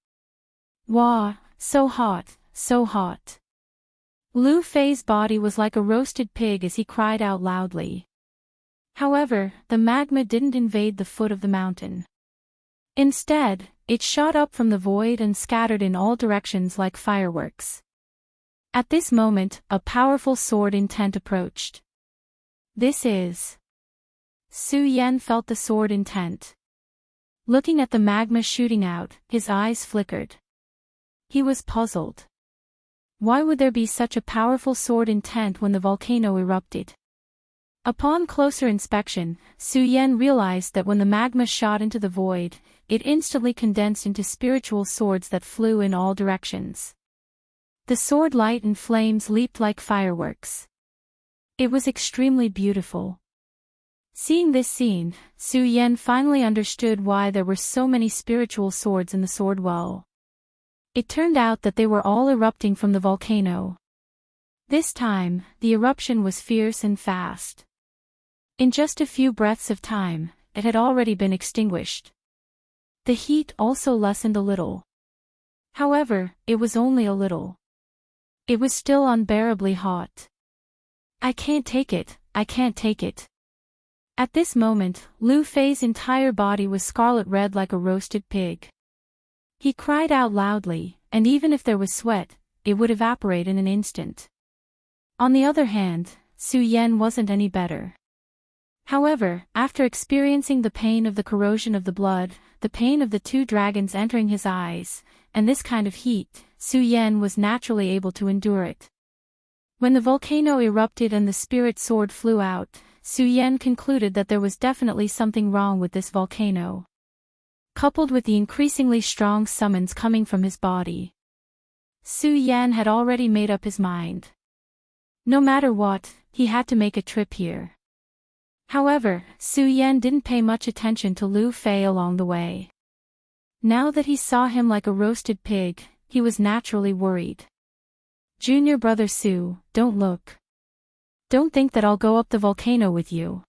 Wah, so hot, so hot. Lu Fei's body was like a roasted pig as he cried out loudly. However, the magma didn't invade the foot of the mountain. Instead, it shot up from the void and scattered in all directions like fireworks. At this moment, a powerful sword intent approached. This is... Su Yan felt the sword intent. Looking at the magma shooting out, his eyes flickered. He was puzzled. Why would there be such a powerful sword intent when the volcano erupted? Upon closer inspection, Su Yan realized that when the magma shot into the void, it instantly condensed into spiritual swords that flew in all directions. The sword light and flames leaped like fireworks. It was extremely beautiful. Seeing this scene, Su Yan finally understood why there were so many spiritual swords in the sword well. It turned out that they were all erupting from the volcano. This time, the eruption was fierce and fast. In just a few breaths of time, it had already been extinguished. The heat also lessened a little. However, it was only a little. It was still unbearably hot. I can't take it, I can't take it. At this moment, Lu Fei's entire body was scarlet red like a roasted pig. He cried out loudly, and even if there was sweat, it would evaporate in an instant. On the other hand, Su Yan wasn't any better. However, after experiencing the pain of the corrosion of the blood, the pain of the two dragons entering his eyes, and this kind of heat, Su Yan was naturally able to endure it. When the volcano erupted and the spirit sword flew out, Su Yan concluded that there was definitely something wrong with this volcano. Coupled with the increasingly strong summons coming from his body, Su Yan had already made up his mind. No matter what, he had to make a trip here. However, Su Yan didn't pay much attention to Lu Fei along the way. Now that he saw him like a roasted pig, he was naturally worried. Junior brother Su, don't look. Don't think that I'll go up the volcano with you.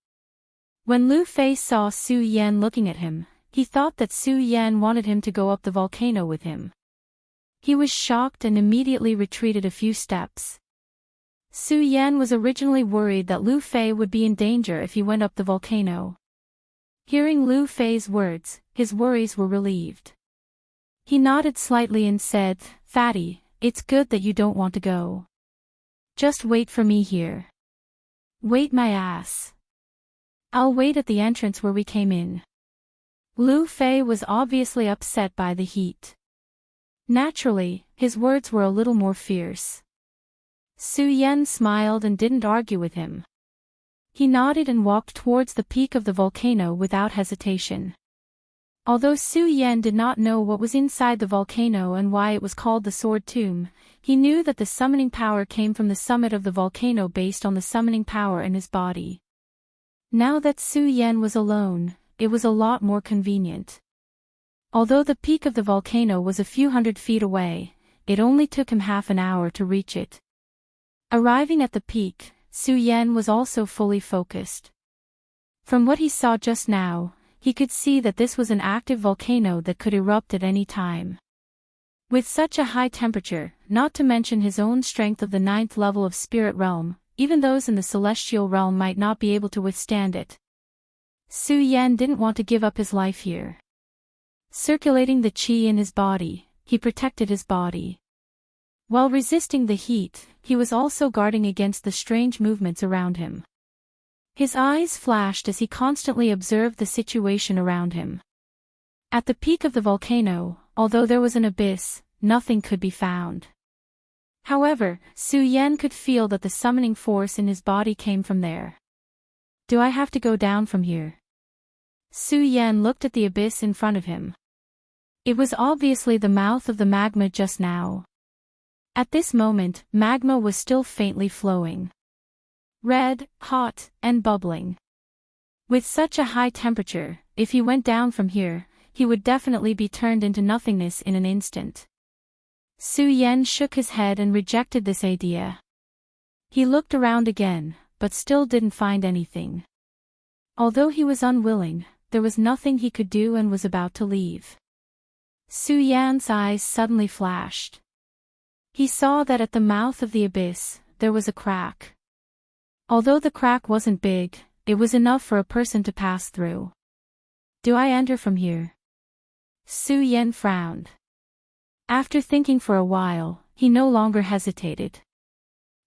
When Lu Fei saw Su Yan looking at him, he thought that Su Yan wanted him to go up the volcano with him. He was shocked and immediately retreated a few steps. Su Yan was originally worried that Lu Fei would be in danger if he went up the volcano. Hearing Lu Fei's words, his worries were relieved. He nodded slightly and said, "Fatty, it's good that you don't want to go. Just wait for me here." "Wait my ass. I'll wait at the entrance where we came in." Lu Fei was obviously upset by the heat. Naturally, his words were a little more fierce. Su Yan smiled and didn't argue with him. He nodded and walked towards the peak of the volcano without hesitation. Although Su Yan did not know what was inside the volcano and why it was called the Sword Tomb, he knew that the summoning power came from the summit of the volcano based on the summoning power in his body. Now that Su Yan was alone, it was a lot more convenient. Although the peak of the volcano was a few hundred feet away, it only took him half an hour to reach it. Arriving at the peak, Su Yan was also fully focused. From what he saw just now, he could see that this was an active volcano that could erupt at any time. With such a high temperature, not to mention his own strength of the 9th level of spirit realm, even those in the celestial realm might not be able to withstand it. Su Yan didn't want to give up his life here. Circulating the qi in his body, he protected his body. While resisting the heat, he was also guarding against the strange movements around him. His eyes flashed as he constantly observed the situation around him. At the peak of the volcano, although there was an abyss, nothing could be found. However, Su Yan could feel that the summoning force in his body came from there. "Do I have to go down from here?" Su Yan looked at the abyss in front of him. It was obviously the mouth of the magma just now. At this moment, magma was still faintly flowing. Red, hot, and bubbling. With such a high temperature, if he went down from here, he would definitely be turned into nothingness in an instant. Su Yan shook his head and rejected this idea. He looked around again, but still didn't find anything. Although he was unwilling, there was nothing he could do and was about to leave. Su Yan's eyes suddenly flashed. He saw that at the mouth of the abyss, there was a crack. Although the crack wasn't big, it was enough for a person to pass through. "Do I enter from here?" Su Yan frowned. After thinking for a while, he no longer hesitated.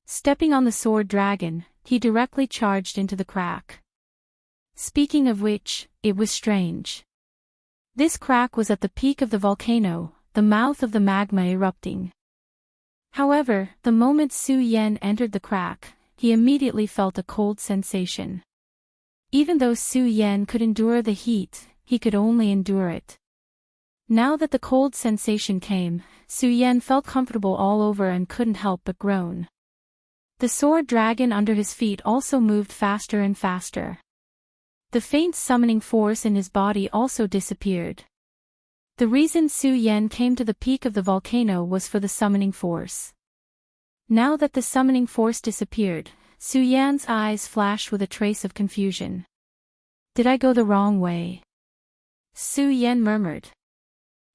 Stepping on the sword dragon, he directly charged into the crack. Speaking of which, it was strange. This crack was at the peak of the volcano, the mouth of the magma erupting. However, the moment Su Yan entered the crack, he immediately felt a cold sensation. Even though Su Yan could endure the heat, he could only endure it. Now that the cold sensation came, Su Yan felt comfortable all over and couldn't help but groan. The sword dragon under his feet also moved faster and faster. The faint summoning force in his body also disappeared. The reason Su Yan came to the peak of the volcano was for the summoning force. Now that the summoning force disappeared, Su Yan's eyes flashed with a trace of confusion. Did I go the wrong way? Su Yan murmured.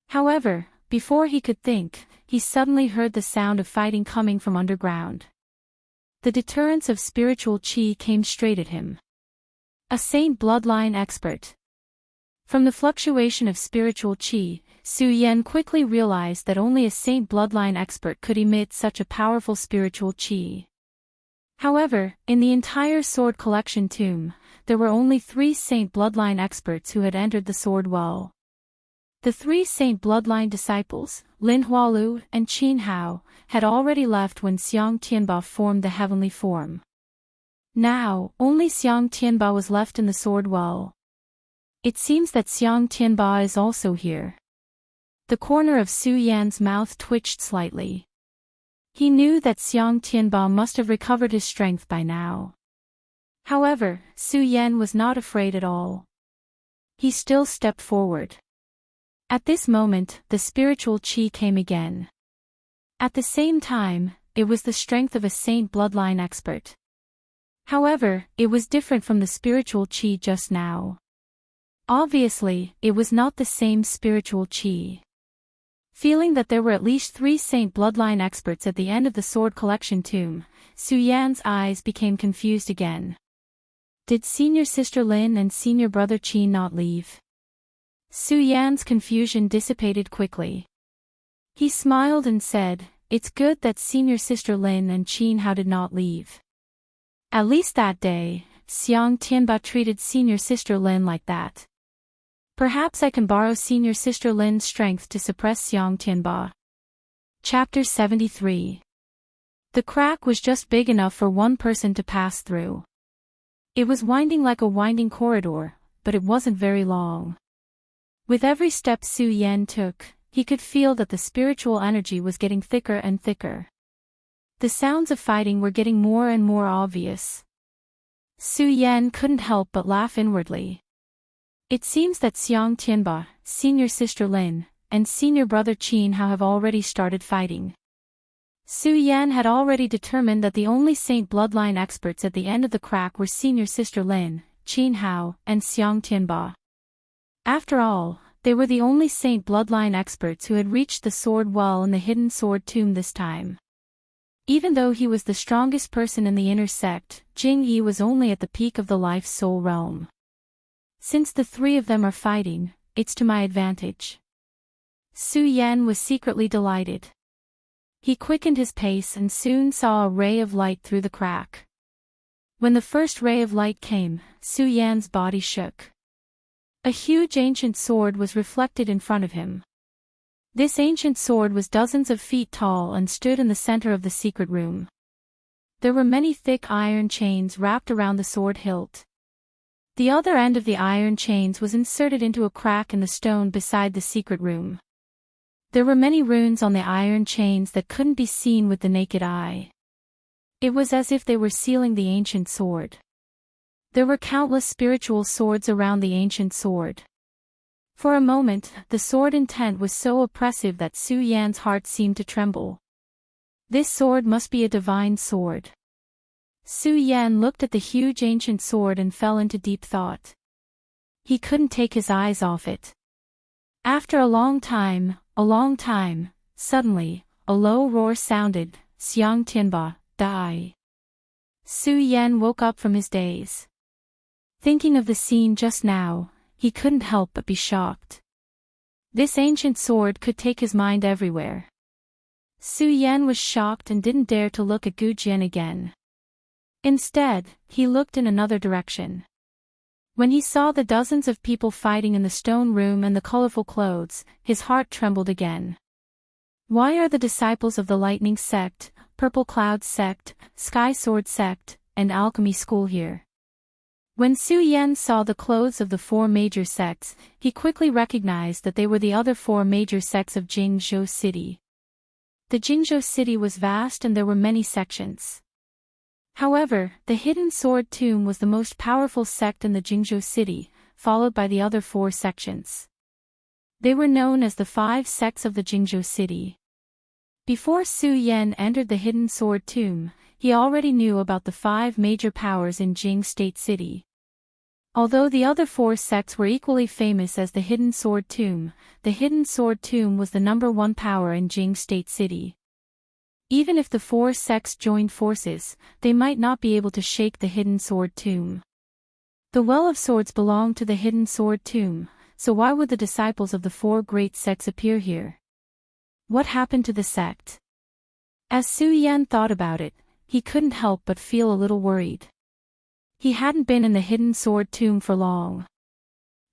However, before he could think, he suddenly heard the sound of fighting coming from underground. The deterrence of spiritual qi came straight at him. A saint bloodline expert. From the fluctuation of spiritual qi, Su Yan quickly realized that only a saint bloodline expert could emit such a powerful spiritual qi. However, in the entire sword collection tomb, there were only 3 saint bloodline experts who had entered the sword well. The 3 saint bloodline disciples, Lin Hualu and Qin Hao, had already left when Xiang Tianba formed the heavenly form. Now, only Xiang Tianba was left in the sword well. It seems that Xiang Tianba is also here. The corner of Su Yan's mouth twitched slightly. He knew that Xiang Tianba must have recovered his strength by now. However, Su Yan was not afraid at all. He still stepped forward. At this moment, the spiritual qi came again. At the same time, it was the strength of a saint bloodline expert. However, it was different from the spiritual qi just now. Obviously, it was not the same spiritual qi. Feeling that there were at least 3 saint bloodline experts at the end of the sword collection tomb, Su Yan's eyes became confused again. Did senior sister Lin and senior brother Qin not leave? Su Yan's confusion dissipated quickly. He smiled and said, "It's good that senior sister Lin and Qin Hao did not leave. At least that day, Xiang Tianba treated senior sister Lin like that. Perhaps I can borrow senior sister Lin's strength to suppress Xiang Tianba." Chapter 73. The crack was just big enough for one person to pass through. It was winding like a winding corridor, but it wasn't very long. With every step Su Yan took, he could feel that the spiritual energy was getting thicker and thicker. The sounds of fighting were getting more and more obvious. Su Yan couldn't help but laugh inwardly. It seems that Xiang Tianba, senior sister Lin, and senior brother Qin Hao have already started fighting. Su Yan had already determined that the only saint bloodline experts at the end of the crack were senior sister Lin, Qin Hao, and Xiang Tianba. After all, they were the only saint bloodline experts who had reached the sword well in the hidden sword tomb this time. Even though he was the strongest person in the inner sect, Jing Yi was only at the peak of the life-soul realm. Since the 3 of them are fighting, it's to my advantage. Su Yan was secretly delighted. He quickened his pace and soon saw a ray of light through the crack. When the first ray of light came, Su Yan's body shook. A huge ancient sword was reflected in front of him. This ancient sword was dozens of feet tall and stood in the center of the secret room. There were many thick iron chains wrapped around the sword hilt. The other end of the iron chains was inserted into a crack in the stone beside the secret room. There were many runes on the iron chains that couldn't be seen with the naked eye. It was as if they were sealing the ancient sword. There were countless spiritual swords around the ancient sword. For a moment, the sword intent was so oppressive that Su Yan's heart seemed to tremble. This sword must be a divine sword. Su Yan looked at the huge ancient sword and fell into deep thought. He couldn't take his eyes off it. After a long time, suddenly, a low roar sounded, "Xiang Tianba, die." Su Yan woke up from his daze. Thinking of the scene just now, he couldn't help but be shocked. This ancient sword could take his mind everywhere. Su Yan was shocked and didn't dare to look at Gu Jian again. Instead, he looked in another direction. When he saw the dozens of people fighting in the stone room and the colorful clothes, his heart trembled again. Why are the disciples of the Lightning Sect, Purple Cloud Sect, Sky Sword Sect, and Alchemy School here? When Su Yan saw the clothes of the 4 major sects, he quickly recognized that they were the other 4 major sects of Jingzhou City. The Jingzhou City was vast and there were many sections. However, the Hidden Sword Tomb was the most powerful sect in the Jingzhou city, followed by the other 4 sections. They were known as the 5 sects of the Jingzhou city. Before Su Yan entered the Hidden Sword Tomb, he already knew about the 5 major powers in Jing State City. Although the other 4 sects were equally famous as the Hidden Sword Tomb, the Hidden Sword Tomb was the #1 power in Jing State City. Even if the 4 sects joined forces, they might not be able to shake the Hidden Sword Tomb. The Well of Swords belonged to the Hidden Sword Tomb, so why would the disciples of the 4 great sects appear here? What happened to the sect? As Su Yan thought about it, he couldn't help but feel a little worried. He hadn't been in the Hidden Sword Tomb for long.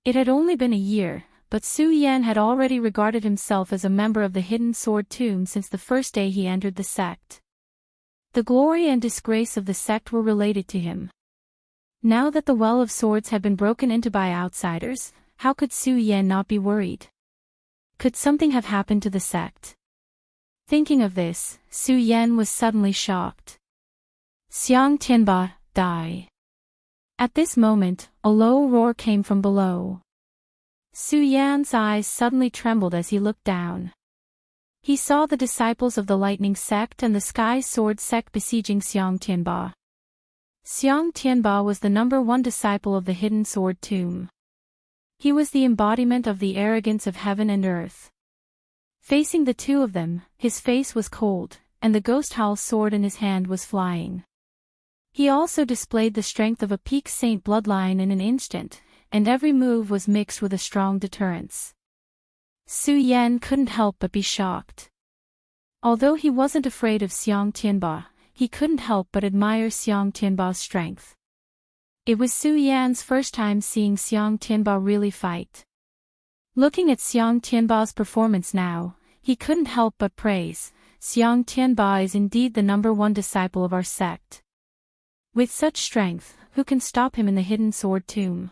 It had only been a year, but Su Yan had already regarded himself as a member of the Hidden Sword Tomb since the first day he entered the sect. The glory and disgrace of the sect were related to him. Now that the Well of Swords had been broken into by outsiders, how could Su Yan not be worried? Could something have happened to the sect? Thinking of this, Su Yan was suddenly shocked. Xiang Tianba, die. At this moment, a low roar came from below. Su Yan's eyes suddenly trembled as he looked down. He saw the disciples of the Lightning Sect and the Sky Sword Sect besieging Xiang Tianba. Xiang Tianba was the #1 disciple of the Hidden Sword Tomb. He was the embodiment of the arrogance of heaven and earth. Facing the 2 of them, his face was cold, and the ghost howl sword in his hand was flying. He also displayed the strength of a peak saint bloodline in an instant, and every move was mixed with a strong deterrence. Su Yan couldn't help but be shocked. Although he wasn't afraid of Xiang Tianba, he couldn't help but admire Xiang Tianba's strength. It was Su Yan's first time seeing Xiang Tianba really fight. Looking at Xiang Tianba's performance now, he couldn't help but praise, Xiang Tianba is indeed the #1 disciple of our sect. With such strength, who can stop him in the Hidden Sword Tomb?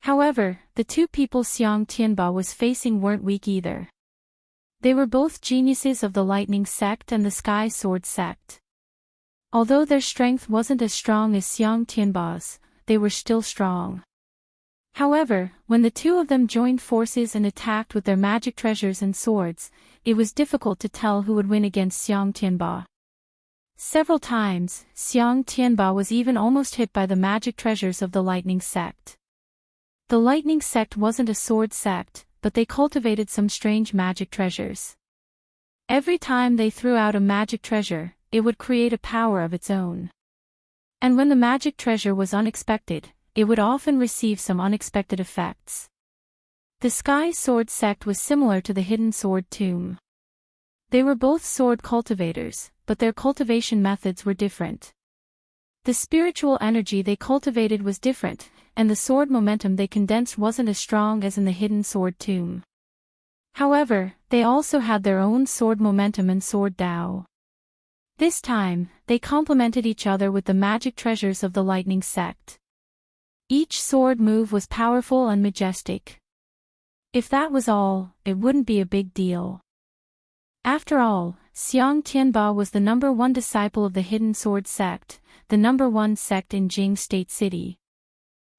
However, the 2 people Xiang Tianba was facing weren't weak either. They were both geniuses of the Lightning Sect and the Sky Sword Sect. Although their strength wasn't as strong as Xiang Tianba's, they were still strong. However, when the 2 of them joined forces and attacked with their magic treasures and swords, it was difficult to tell who would win against Xiang Tianba. Several times, Xiang Tianba was even almost hit by the magic treasures of the Lightning Sect. The Lightning Sect wasn't a sword sect, but they cultivated some strange magic treasures. Every time they threw out a magic treasure, it would create a power of its own. And when the magic treasure was unexpected, it would often receive some unexpected effects. The Sky Sword Sect was similar to the Hidden Sword Tomb. They were both sword cultivators, but their cultivation methods were different. The spiritual energy they cultivated was different, and the sword momentum they condensed wasn't as strong as in the Hidden Sword Tomb. However, they also had their own sword momentum and sword Dao. This time, they complemented each other with the magic treasures of the Lightning Sect. Each sword move was powerful and majestic. If that was all, it wouldn't be a big deal. After all, Xiang Tianba was the #1 disciple of the Hidden Sword Sect, the #1 sect in Jing State City.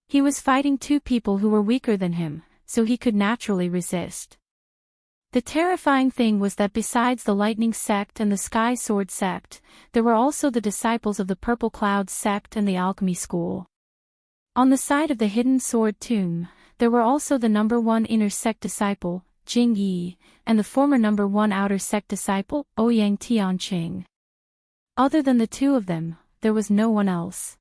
He was fighting 2 people who were weaker than him, so he could naturally resist. The terrifying thing was that besides the Lightning Sect and the Sky Sword Sect, there were also the disciples of the Purple Cloud Sect and the Alchemy School. On the side of the Hidden Sword Tomb, there were also the #1 inner sect disciple, Jing Yi, and the former #1 outer sect disciple, Ouyang Tianqing. Other than the 2 of them, there was no one else.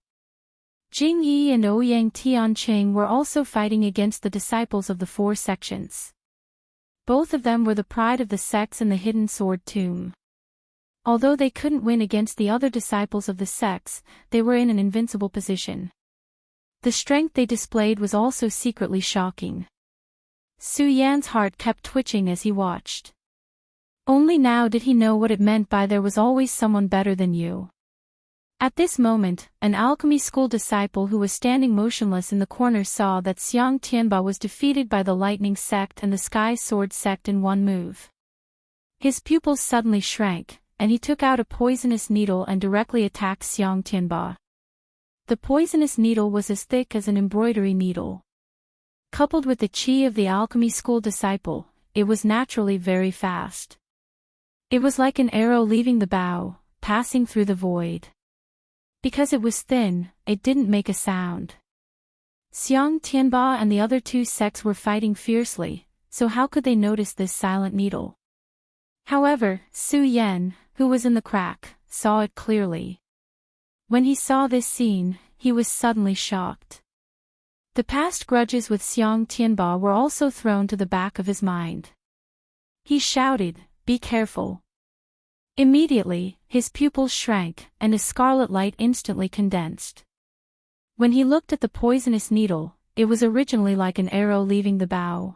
Jing Yi and Ouyang Tianqing were also fighting against the disciples of the 4 sections. Both of them were the pride of the sects in the Hidden Sword Tomb. Although they couldn't win against the other disciples of the sects, they were in an invincible position. The strength they displayed was also secretly shocking. Su Yan's heart kept twitching as he watched. Only now did he know what it meant by there was always someone better than you. At this moment, an alchemy school disciple who was standing motionless in the corner saw that Xiang Tianba was defeated by the Lightning Sect and the Sky Sword Sect in one move. His pupils suddenly shrank, and he took out a poisonous needle and directly attacked Xiang Tianba. The poisonous needle was as thick as an embroidery needle. Coupled with the qi of the alchemy school disciple, it was naturally very fast. It was like an arrow leaving the bow, passing through the void. Because it was thin, it didn't make a sound. Xiang Tianba and the other two sects were fighting fiercely, so how could they notice this silent needle? However, Su Yan, who was in the crack, saw it clearly. When he saw this scene, he was suddenly shocked. The past grudges with Xiang Tianba were also thrown to the back of his mind. He shouted, "Be careful." Immediately, his pupils shrank, and a scarlet light instantly condensed. When he looked at the poisonous needle, it was originally like an arrow leaving the bow.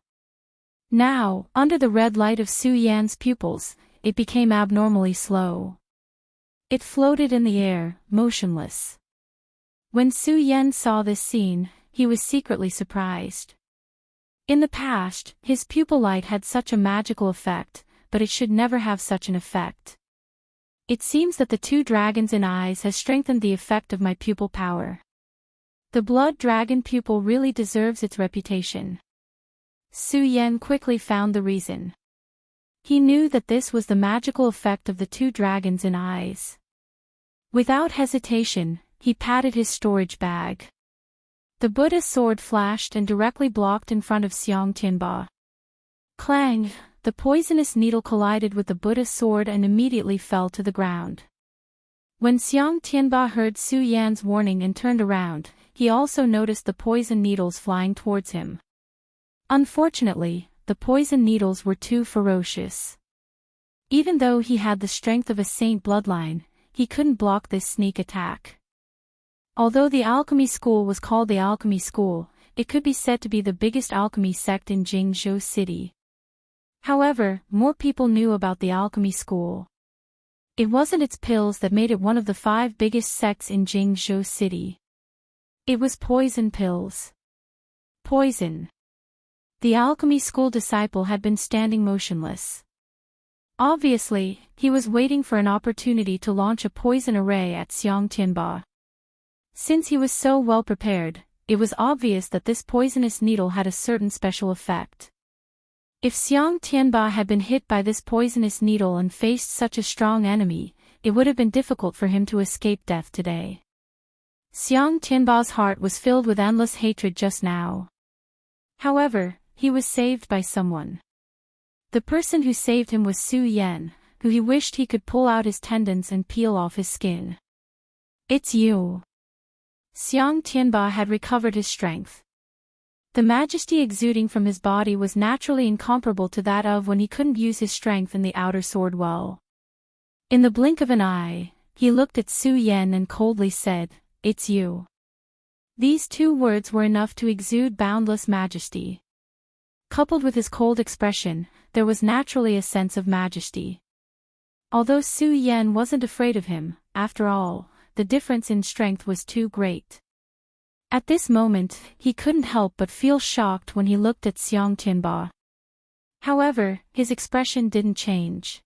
Now, under the red light of Su Yan's pupils, it became abnormally slow. It floated in the air, motionless. When Su Yan saw this scene, he was secretly surprised. In the past, his pupil light had such a magical effect, but it should never have such an effect. It seems that the two dragons in eyes has strengthened the effect of my pupil power. The blood dragon pupil really deserves its reputation. Su Yan quickly found the reason. He knew that this was the magical effect of the two dragons in eyes. Without hesitation, he patted his storage bag. The Buddha sword flashed and directly blocked in front of Xiang Tianba. Clang! The poisonous needle collided with the Buddha sword and immediately fell to the ground. When Xiang Tianba heard Su Yan's warning and turned around, he also noticed the poison needles flying towards him. Unfortunately, the poison needles were too ferocious. Even though he had the strength of a saint bloodline, he couldn't block this sneak attack. Although the alchemy school was called the alchemy school, it could be said to be the biggest alchemy sect in Jingzhou City. However, more people knew about the alchemy school. It wasn't its pills that made it one of the 5 biggest sects in Jingzhou City. It was poison pills. Poison. The alchemy school disciple had been standing motionless. Obviously, he was waiting for an opportunity to launch a poison array at Xiang Tianba. Since he was so well prepared, it was obvious that this poisonous needle had a certain special effect. If Xiang Tianba had been hit by this poisonous needle and faced such a strong enemy, it would have been difficult for him to escape death today. Xiang Tianba's heart was filled with endless hatred just now. However, he was saved by someone. The person who saved him was Su Yan, who he wished he could pull out his tendons and peel off his skin. "It's you." Xiang Tianba had recovered his strength. The majesty exuding from his body was naturally incomparable to that of when he couldn't use his strength in the outer sword well. In the blink of an eye, he looked at Su Yan and coldly said, "It's you." These 2 words were enough to exude boundless majesty. Coupled with his cold expression, there was naturally a sense of majesty. Although Su Yan wasn't afraid of him, after all, the difference in strength was too great. At this moment, he couldn't help but feel shocked when he looked at Xiang Tianba. However, his expression didn't change.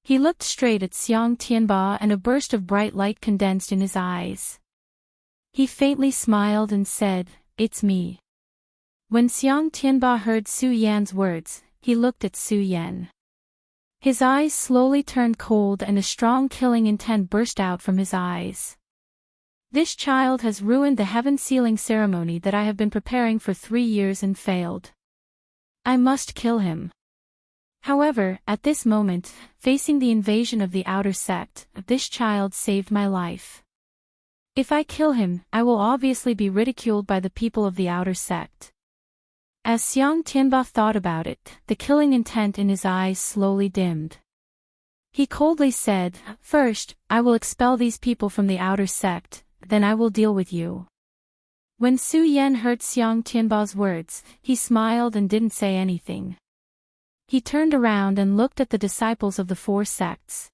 He looked straight at Xiang Tianba and a burst of bright light condensed in his eyes. He faintly smiled and said, "It's me." When Xiang Tianba heard Su Yan's words, he looked at Su Yan. His eyes slowly turned cold and a strong killing intent burst out from his eyes. "This child has ruined the heaven sealing ceremony that I have been preparing for 3 years and failed. I must kill him." However, at this moment, facing the invasion of the outer sect, this child saved my life. If I kill him, I will obviously be ridiculed by the people of the outer sect. As Xiang Tianba thought about it, the killing intent in his eyes slowly dimmed. He coldly said, "First, I will expel these people from the outer sect, then I will deal with you." When Su Yan heard Xiang Tianba's words, he smiled and didn't say anything. He turned around and looked at the disciples of the 4 sects.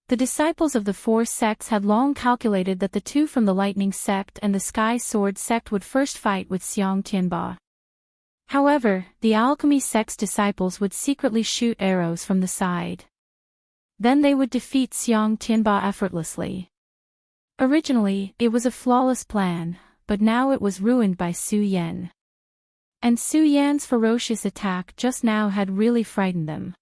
The disciples of the 4 sects had long calculated that the 2 from the Lightning sect and the Sky Sword sect would first fight with Xiang Tianba. However, the Alchemy sect's disciples would secretly shoot arrows from the side. Then they would defeat Xiang Tianba effortlessly. Originally, it was a flawless plan, but now it was ruined by Su Yan. And Su Yan's ferocious attack just now had really frightened them.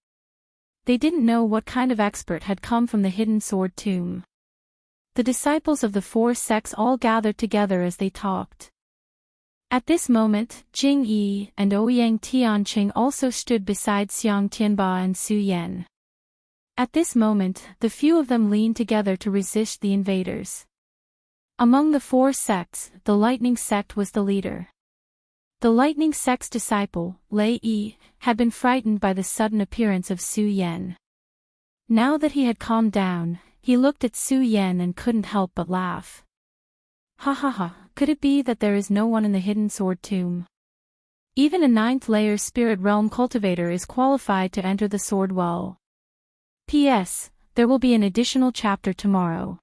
They didn't know what kind of expert had come from the hidden sword tomb. The disciples of the four sects all gathered together as they talked. At this moment, Jing Yi and Ouyang Tianqing also stood beside Xiang Tianba and Su Yan. At this moment, the few of them leaned together to resist the invaders. Among the four sects, the lightning sect was the leader. The lightning sect's disciple, Lei Yi, had been frightened by the sudden appearance of Su Yan. Now that he had calmed down, he looked at Su Yan and couldn't help but laugh. Ha ha ha, could it be that there is no one in the hidden sword tomb? Even a 9th-layer spirit realm cultivator is qualified to enter the sword well. P.S. There will be an additional chapter tomorrow.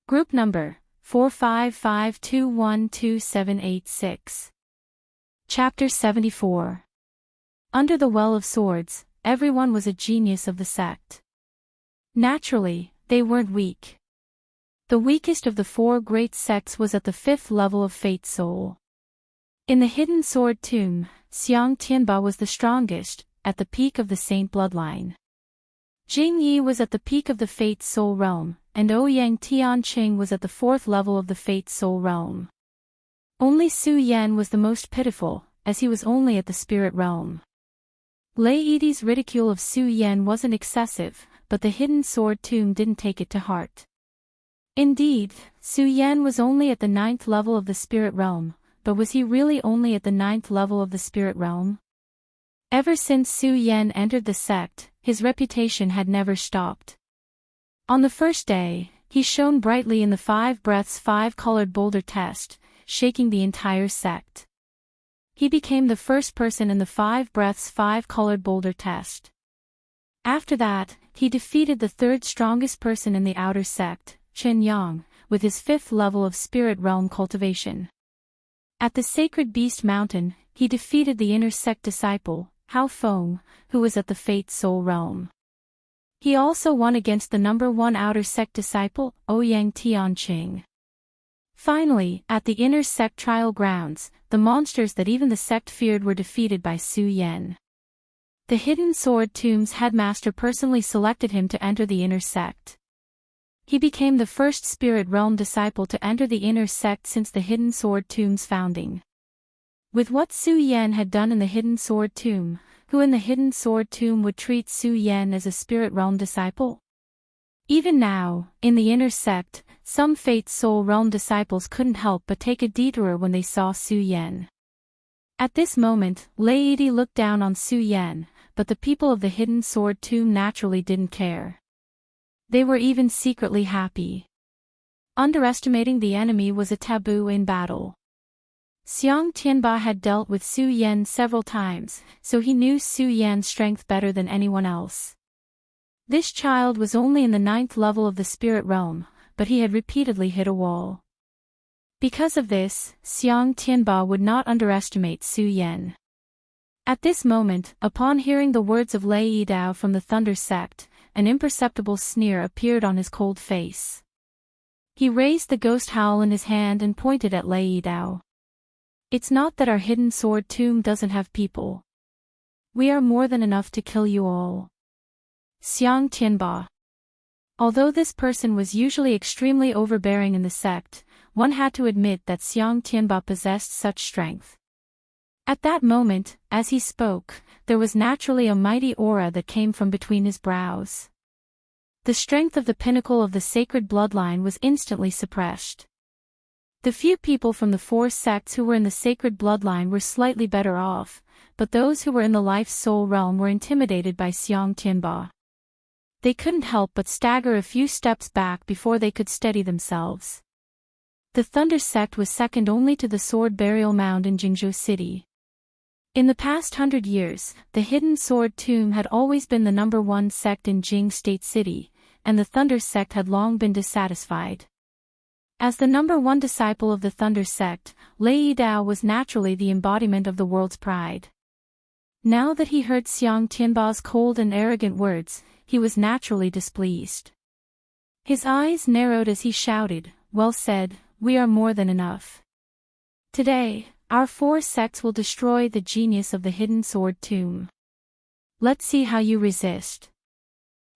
Group number 455212786. Chapter 74. Under the Well of Swords, everyone was a genius of the sect. Naturally, they weren't weak. The weakest of the four great sects was at the 5th level of Fate Soul. In the hidden sword tomb, Xiang Tianba was the strongest, at the peak of the Saint bloodline. Jing Yi was at the peak of the Fate Soul realm, and Ouyang Tianqing was at the 4th level of the Fate Soul realm. Only Su Yan was the most pitiful, as he was only at the spirit realm. Lei Yi's ridicule of Su Yan wasn't excessive, but the hidden sword tomb didn't take it to heart. Indeed, Su Yan was only at the 9th level of the spirit realm, but was he really only at the 9th level of the spirit realm? Ever since Su Yan entered the sect, his reputation had never stopped. On the first day, he shone brightly in the 5 breaths 5-colored boulder test, shaking the entire sect. He became the first person in the 5 breaths 5-colored boulder test. After that, he defeated the 3rd strongest person in the outer sect, Chen Yang, with his 5th level of spirit realm cultivation. At the Sacred Beast Mountain, he defeated the inner sect disciple, Hao Feng, who was at the Fate Soul realm. He also won against the number 1 outer sect disciple, Ouyang Tianqing. Finally, at the inner sect trial grounds, the monsters that even the sect feared were defeated by Su Yan. The Hidden Sword Tomb's headmaster personally selected him to enter the inner sect. He became the first spirit realm disciple to enter the inner sect since the Hidden Sword Tomb's founding. With what Su Yan had done in the Hidden Sword Tomb, who in the Hidden Sword Tomb would treat Su Yan as a spirit realm disciple? Even now, in the inner sect, some Fate Soul Realm disciples couldn't help but take a detour when they saw Su Yan. At this moment, Lei Yi looked down on Su Yan, but the people of the Hidden Sword Tomb naturally didn't care. They were even secretly happy. Underestimating the enemy was a taboo in battle. Xiang Tianba had dealt with Su Yan several times, so he knew Su Yan's strength better than anyone else. This child was only in the 9th level of the spirit realm, but he had repeatedly hit a wall. Because of this, Xiang Tianba would not underestimate Su Yan. At this moment, upon hearing the words of Lei Yi from the Thunder sect, an imperceptible sneer appeared on his cold face. He raised the ghost howl in his hand and pointed at Lei Yi. It's not that our hidden sword tomb doesn't have people. We are more than enough to kill you all. Xiang Tianba. Although this person was usually extremely overbearing in the sect, one had to admit that Xiang Tianba possessed such strength. At that moment, as he spoke, there was naturally a mighty aura that came from between his brows. The strength of the pinnacle of the sacred bloodline was instantly suppressed. The few people from the 4 sects who were in the sacred bloodline were slightly better off, but those who were in the life soul realm were intimidated by Xiang Tianba. They couldn't help but stagger a few steps back before they could steady themselves. The Thunder sect was second only to the Sword Burial Mound in Jingzhou City. In the past 100 years, the Hidden Sword Tomb had always been the number 1 sect in Jing State City, and the Thunder sect had long been dissatisfied. As the number 1 disciple of the Thunder sect, Lei Yi was naturally the embodiment of the world's pride. Now that he heard Xiang Tianba's cold and arrogant words, he was naturally displeased. His eyes narrowed as he shouted, "Well said, we are more than enough. Today, our 4 sects will destroy the genius of the hidden sword tomb. Let's see how you resist."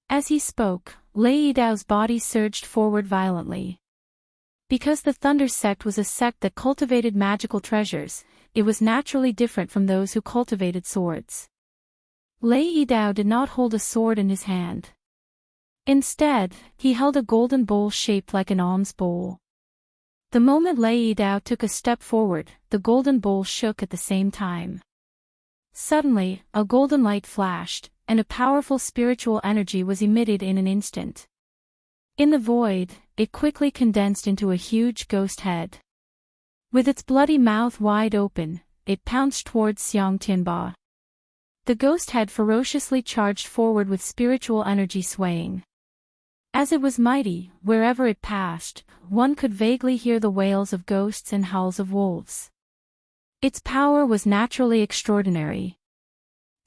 As he spoke, Lei Dao's body surged forward violently. Because the Thunder sect was a sect that cultivated magical treasures, it was naturally different from those who cultivated swords. Lei Dao did not hold a sword in his hand. Instead, he held a golden bowl shaped like an alms bowl. The moment Lei Dao took a step forward, the golden bowl shook at the same time. Suddenly, a golden light flashed, and a powerful spiritual energy was emitted in an instant. In the void, it quickly condensed into a huge ghost head. With its bloody mouth wide open, it pounced towards Xiang Tianba. The ghost head ferociously charged forward with spiritual energy swaying. As it was mighty, wherever it passed, one could vaguely hear the wails of ghosts and howls of wolves. Its power was naturally extraordinary.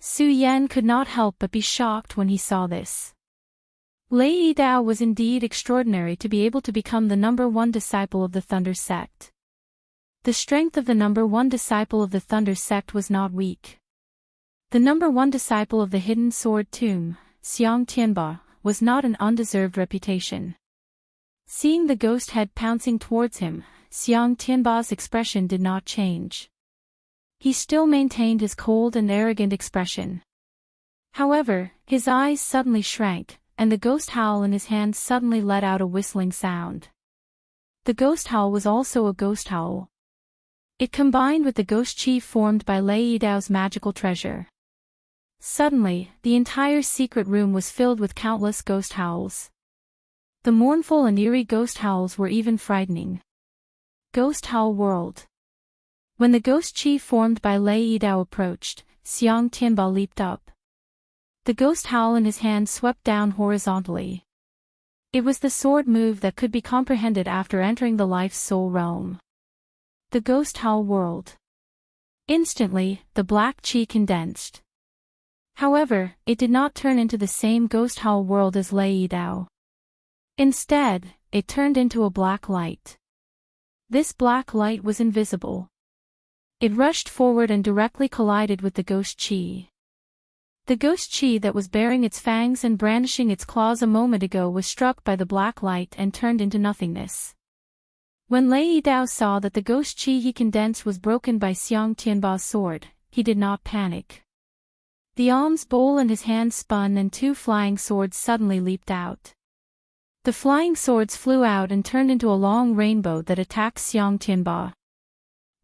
Su Yan could not help but be shocked when he saw this. Lei Dao was indeed extraordinary to be able to become the #1 disciple of the Thunder sect. The strength of the #1 disciple of the Thunder sect was not weak. The #1 disciple of the hidden sword tomb, Xiang Tianba, was not an undeserved reputation. Seeing the ghost head pouncing towards him, Xiang Tianba's expression did not change. He still maintained his cold and arrogant expression. However, his eyes suddenly shrank, and the ghost howl in his hand suddenly let out a whistling sound. The ghost howl was also a ghost howl. It combined with the ghost chi formed by Lei Dao's magical treasure. Suddenly, the entire secret room was filled with countless ghost howls. The mournful and eerie ghost howls were even frightening. Ghost Howl World. When the ghost chi formed by Lei Dao approached, Xiang Tianba leaped up. The ghost howl in his hand swept down horizontally. It was the sword move that could be comprehended after entering the life's soul realm. The Ghost Howl World. Instantly, the black chi condensed. However, it did not turn into the same Ghost Howl World as Lei Dao. Instead, it turned into a black light. This black light was invisible. It rushed forward and directly collided with the ghost chi. The ghost chi that was baring its fangs and brandishing its claws a moment ago was struck by the black light and turned into nothingness. When Lei Dao saw that the ghost chi he condensed was broken by Xiang Tianba's sword, he did not panic. The alms bowl in his hand spun and 2 flying swords suddenly leaped out. The flying swords flew out and turned into a long rainbow that attacked Xiang Tianba.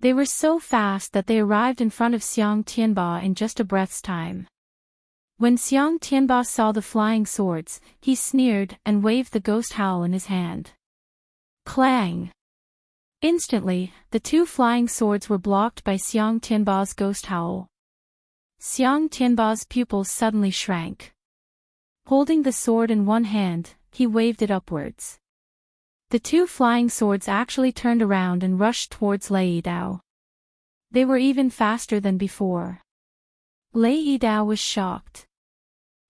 They were so fast that they arrived in front of Xiang Tianba in just a breath's time. When Xiang Tianba saw the flying swords, he sneered and waved the ghost howl in his hand. Clang! Instantly, the 2 flying swords were blocked by Xiang Tianba's ghost howl. Xiang Tianba's pupils suddenly shrank. Holding the sword in one hand, he waved it upwards. The 2 flying swords actually turned around and rushed towards Lei Dao. They were even faster than before. Lei Dao was shocked.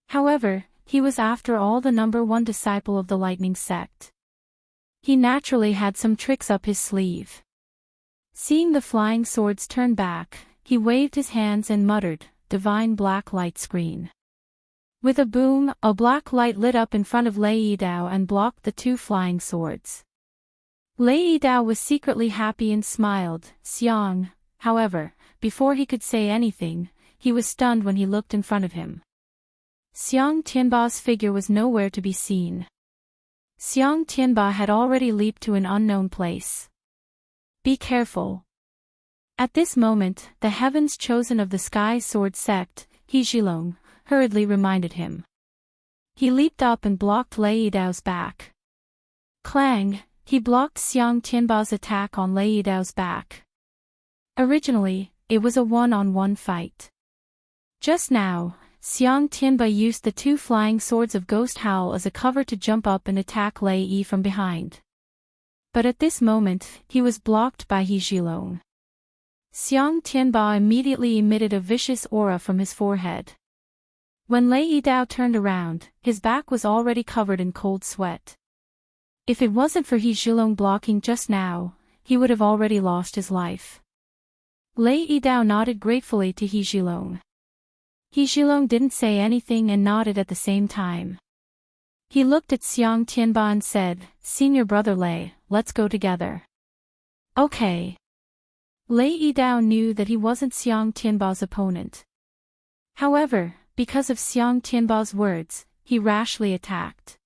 However, he was after all the #1 disciple of the Lightning sect. He naturally had some tricks up his sleeve. Seeing the flying swords turn back, he waved his hands and muttered, "Divine black light screen." With a boom, a black light lit up in front of Lei Dao and blocked the 2 flying swords. Lei Dao was secretly happy and smiled. Xiang, however, before he could say anything, he was stunned when he looked in front of him. Xiang Tianba's figure was nowhere to be seen. Xiang Tianba had already leaped to an unknown place. Be careful. At this moment, the heavens chosen of the Sky Sword sect, He Zhilong, hurriedly reminded him. He leaped up and blocked Lei Dao's back. Clang! He blocked Xiang Tianba's attack on Lei Dao's back. Originally, it was a one-on-one fight. Just now, Xiang Tianba used the 2 flying swords of Ghost Howl as a cover to jump up and attack Lei Yi from behind. But at this moment, he was blocked by He Zhilong. Xiang Tianba immediately emitted a vicious aura from his forehead. When Lei Yidao turned around, his back was already covered in cold sweat. If it wasn't for He Zhilong blocking just now, he would have already lost his life. Lei Yidao nodded gratefully to He Zhilong. He Zhilong didn't say anything and nodded at the same time. He looked at Xiang Tianba and said, "Senior brother Lei, let's go together." Okay. Lei Yidao knew that he wasn't Xiang Tianba's opponent. However, because of Xiang Tianba's words, he rashly attacked.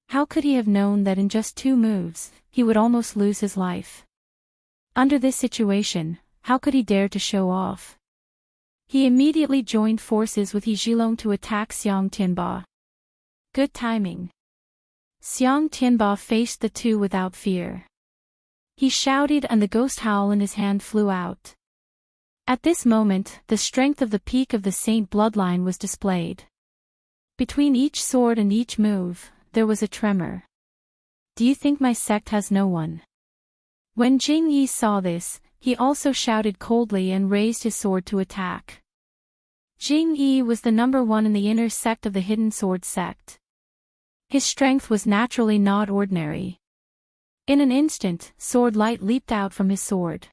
How could he have known that in just 2 moves, he would almost lose his life? Under this situation, how could he dare to show off? He immediately joined forces with He Zhilong to attack Xiang Tianba. Good timing. Xiang Tianba faced the two without fear. He shouted and the ghost howl in his hand flew out. At this moment, the strength of the peak of the Saint bloodline was displayed. Between each sword and each move, there was a tremor. Do you think my sect has no one? When Jing Yi saw this, he also shouted coldly and raised his sword to attack. Jing Yi was the number 1 in the inner sect of the Hidden Sword sect. His strength was naturally not ordinary. In an instant, sword light leaped out from his sword.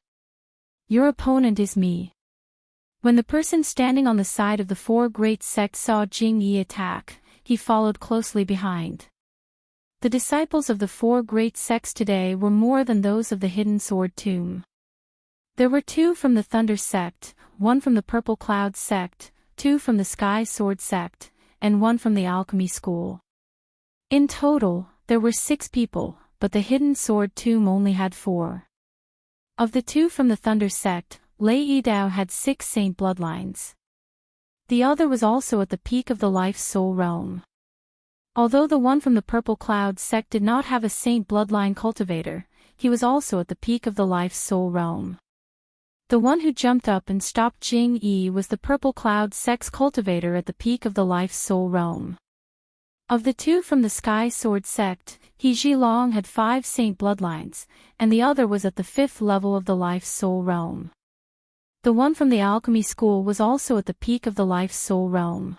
Your opponent is me. When the person standing on the side of the 4 great sects saw Jing Yi attack, he followed closely behind. The disciples of the 4 great sects today were more than those of the Hidden Sword tomb. There were 2 from the Thunder sect, 1 from the Purple Cloud sect, 2 from the Sky Sword sect, and 1 from the Alchemy school. In total, there were 6 people, but the Hidden Sword tomb only had 4. Of the 2 from the Thunder sect, Lei Yidao had 6 saint bloodlines. The other was also at the peak of the Life Soul realm. Although the one from the Purple Cloud sect did not have a saint bloodline cultivator, he was also at the peak of the Life Soul realm. The one who jumped up and stopped Jing Yi was the Purple Cloud sect's cultivator at the peak of the Life Soul realm. Of the 2 from the Sky Sword sect, He Zhilong had 5 saint bloodlines, and the other was at the 5th level of the Life Soul realm. The one from the Alchemy school was also at the peak of the Life Soul realm.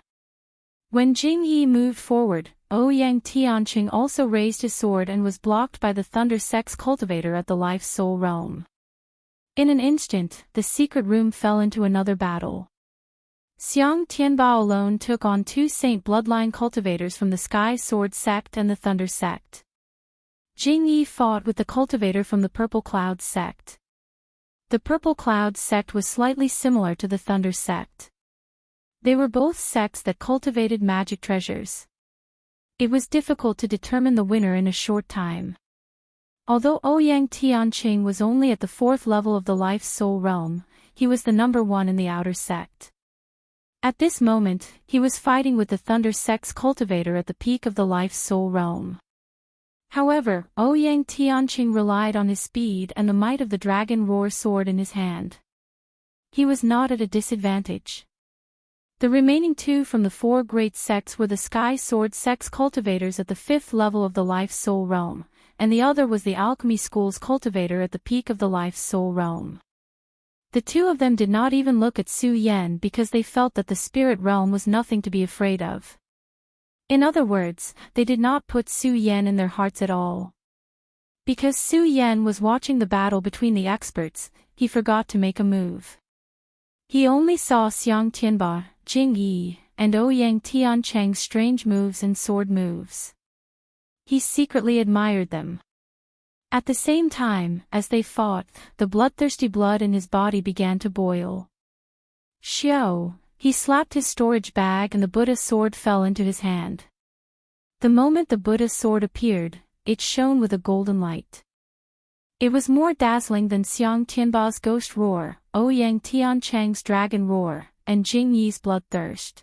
When Jing Yi moved forward, Ouyang Tianqing also raised his sword and was blocked by the Thunder sect's cultivator at the Life Soul realm. In an instant, the secret room fell into another battle. Xiang Tianba alone took on 2 saint bloodline cultivators from the Sky Sword sect and the Thunder sect. Jing Yi fought with the cultivator from the Purple Cloud sect. The Purple Cloud sect was slightly similar to the Thunder sect. They were both sects that cultivated magic treasures. It was difficult to determine the winner in a short time. Although Ouyang Tianqing was only at the 4th level of the Life Soul realm, he was the number 1 in the outer sect. At this moment, he was fighting with the Thunder sect's cultivator at the peak of the Life Soul realm. However, Ouyang Tianqing relied on his speed and the might of the Dragon Roar sword in his hand. He was not at a disadvantage. The remaining 2 from the 4 great sects were the Sky Sword sect's cultivators at the 5th level of the Life Soul realm, and the other was the Alchemy school's cultivator at the peak of the Life Soul realm. The 2 of them did not even look at Su Yan because they felt that the spirit realm was nothing to be afraid of. In other words, they did not put Su Yan in their hearts at all. Because Su Yan was watching the battle between the experts, he forgot to make a move. He only saw Xiang Tianba, Jing Yi, and Ouyang Tianqing's strange moves and sword moves. He secretly admired them. At the same time, as they fought, the bloodthirsty blood in his body began to boil. Xiao, he slapped his storage bag and the Buddha's sword fell into his hand. The moment the Buddha's sword appeared, it shone with a golden light. It was more dazzling than Xiang Tianba's ghost roar, Ouyang Tianqing's dragon roar, and Jing Yi's bloodthirst.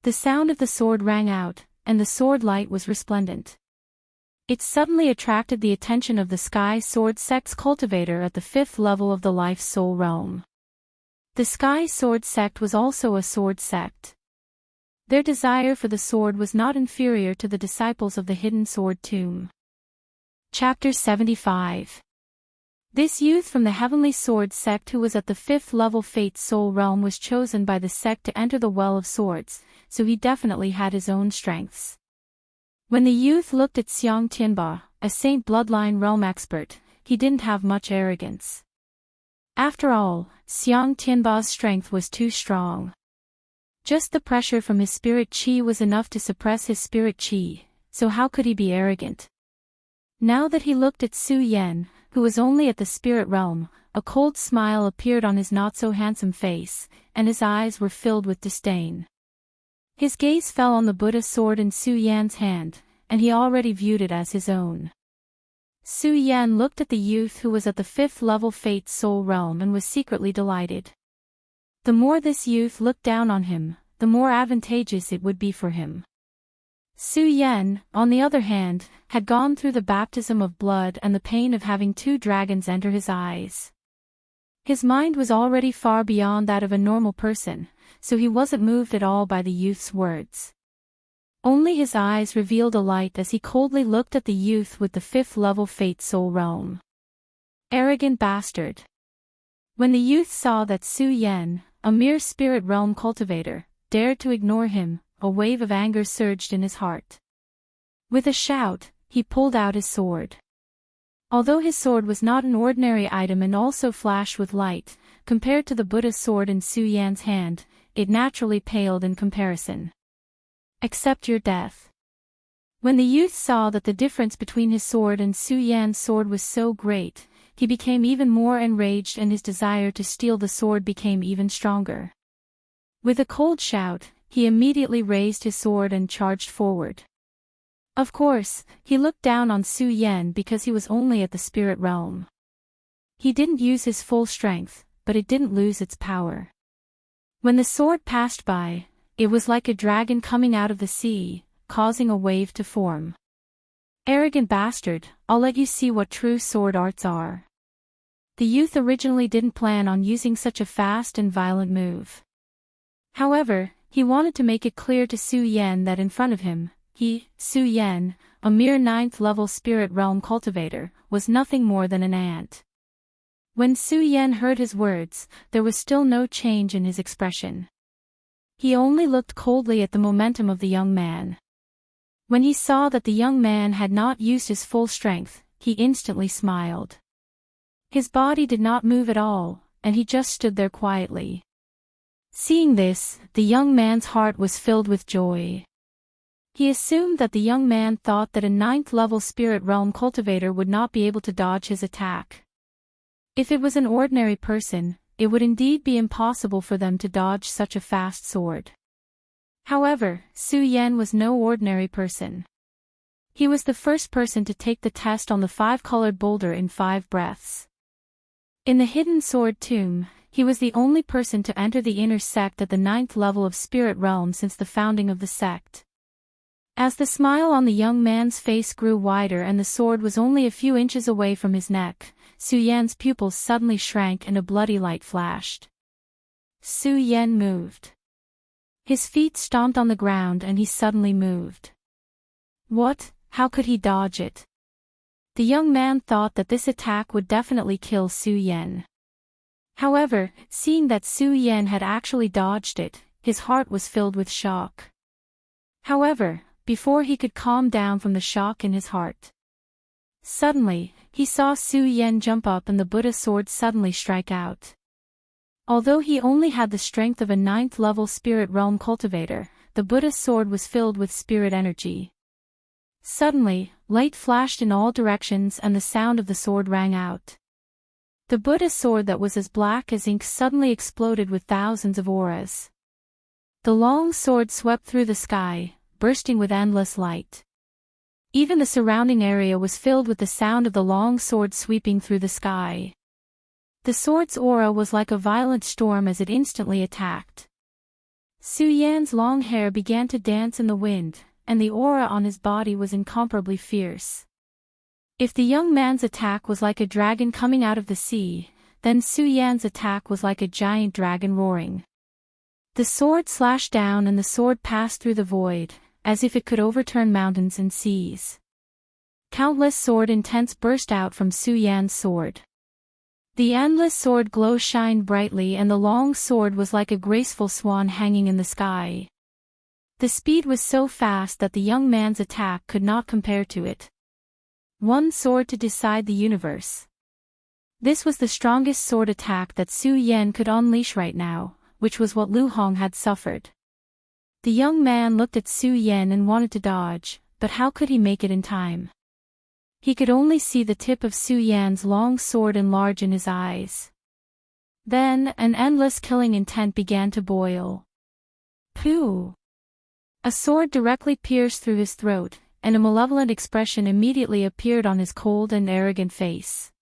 The sound of the sword rang out, and the sword light was resplendent. It suddenly attracted the attention of the Sky Sword sect's cultivator at the 5th level of the Life Soul realm. The Sky Sword sect was also a sword sect. Their desire for the sword was not inferior to the disciples of the Hidden Sword tomb. Chapter 75. This youth from the Heavenly Sword sect who was at the 5th level Fate Soul Realm was chosen by the sect to enter the Well of Swords, so he definitely had his own strengths. When the youth looked at Xiang Tianba, a Saint Bloodline Realm expert, he didn't have much arrogance. After all, Xiang Tianba's strength was too strong. Just the pressure from his spirit chi was enough to suppress his spirit chi, so how could he be arrogant? Now that he looked at Su Yan, who was only at the spirit realm, a cold smile appeared on his not-so-handsome face, and his eyes were filled with disdain. His gaze fell on the Buddha sword in Su Yan's hand, and he already viewed it as his own. Su Yan looked at the youth who was at the 5th level Fate Soul Realm and was secretly delighted. The more this youth looked down on him, the more advantageous it would be for him. Su Yan, on the other hand, had gone through the baptism of blood and the pain of having 2 dragons enter his eyes. His mind was already far beyond that of a normal person, so he wasn't moved at all by the youth's words. Only his eyes revealed a light as he coldly looked at the youth with the 5th level Fate Soul Realm. Arrogant bastard. When the youth saw that Su Yan, a mere spirit realm cultivator, dared to ignore him, a wave of anger surged in his heart. With a shout, he pulled out his sword. Although his sword was not an ordinary item and also flashed with light, compared to the Buddha's sword in Su Yan's hand, it naturally paled in comparison. Accept your death. When the youth saw that the difference between his sword and Su Yan's sword was so great, he became even more enraged and his desire to steal the sword became even stronger. With a cold shout, he immediately raised his sword and charged forward. Of course, he looked down on Su Yan because he was only at the spirit realm. He didn't use his full strength, but it didn't lose its power. When the sword passed by, it was like a dragon coming out of the sea, causing a wave to form. Arrogant bastard, I'll let you see what true sword arts are. The youth originally didn't plan on using such a fast and violent move. However, he wanted to make it clear to Su Yan that in front of him, he, Su Yan, a mere 9th level spirit realm cultivator, was nothing more than an ant. When Su Yan heard his words, there was still no change in his expression. He only looked coldly at the momentum of the young man. When he saw that the young man had not used his full strength, he instantly smiled. His body did not move at all, and he just stood there quietly. Seeing this, the young man's heart was filled with joy. He assumed that the young man thought that a 9th level spirit realm cultivator would not be able to dodge his attack. If it was an ordinary person, it would indeed be impossible for them to dodge such a fast sword. However, Su Yan was no ordinary person. He was the first person to take the test on the 5-colored boulder in 5 breaths. In the hidden sword tomb, he was the only person to enter the inner sect at the 9th level of spirit realm since the founding of the sect. As the smile on the young man's face grew wider and the sword was only a few inches away from his neck, Su Yan's pupils suddenly shrank and a bloody light flashed. Su Yan moved. His feet stomped on the ground and he suddenly moved. What? How could he dodge it? The young man thought that this attack would definitely kill Su Yan. However, seeing that Su Yan had actually dodged it, his heart was filled with shock. However, before he could calm down from the shock in his heart, suddenly, he saw Su Yan jump up and the Buddha sword suddenly strike out. Although he only had the strength of a 9th level spirit realm cultivator, the Buddha sword was filled with spirit energy. Suddenly, light flashed in all directions and the sound of the sword rang out. The Buddha sword that was as black as ink suddenly exploded with thousands of auras. The long sword swept through the sky, bursting with endless light. Even the surrounding area was filled with the sound of the long sword sweeping through the sky. The sword's aura was like a violent storm as it instantly attacked. Su Yan's long hair began to dance in the wind, and the aura on his body was incomparably fierce. If the young man's attack was like a dragon coming out of the sea, then Su Yan's attack was like a giant dragon roaring. The sword slashed down and the sword passed through the void, as if it could overturn mountains and seas. Countless sword intents burst out from Su Yan's sword. The endless sword glow shined brightly, and the long sword was like a graceful swan hanging in the sky. The speed was so fast that the young man's attack could not compare to it. One sword to decide the universe. This was the strongest sword attack that Su Yan could unleash right now, which was what Lu Hong had suffered. The young man looked at Su Yan and wanted to dodge, but how could he make it in time? He could only see the tip of Su Yan's long sword enlarge in his eyes. Then, an endless killing intent began to boil. Pooh! A sword directly pierced through his throat, and a malevolent expression immediately appeared on his cold and arrogant face.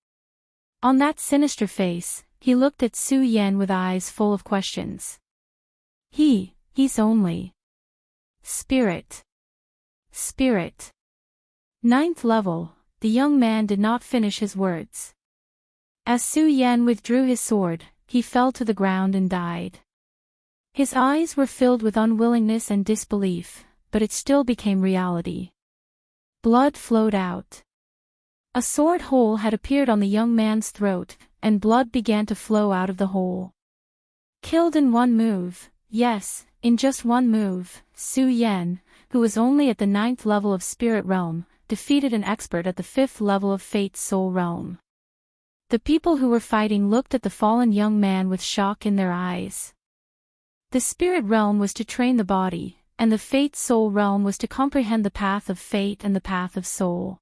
On that sinister face, he looked at Su Yan with eyes full of questions. He's only Spirit. Spirit. 9th level. The young man did not finish his words. As Su Yan withdrew his sword, he fell to the ground and died. His eyes were filled with unwillingness and disbelief, but it still became reality. Blood flowed out. A sword hole had appeared on the young man's throat, and blood began to flow out of the hole. Killed in one move, yes, in just one move, Su Yan, who was only at the 9th level of Spirit Realm, defeated an expert at the 5th level of Fate's Soul Realm. The people who were fighting looked at the fallen young man with shock in their eyes. The Spirit Realm was to train the body, and the Fate's Soul Realm was to comprehend the path of fate and the path of soul.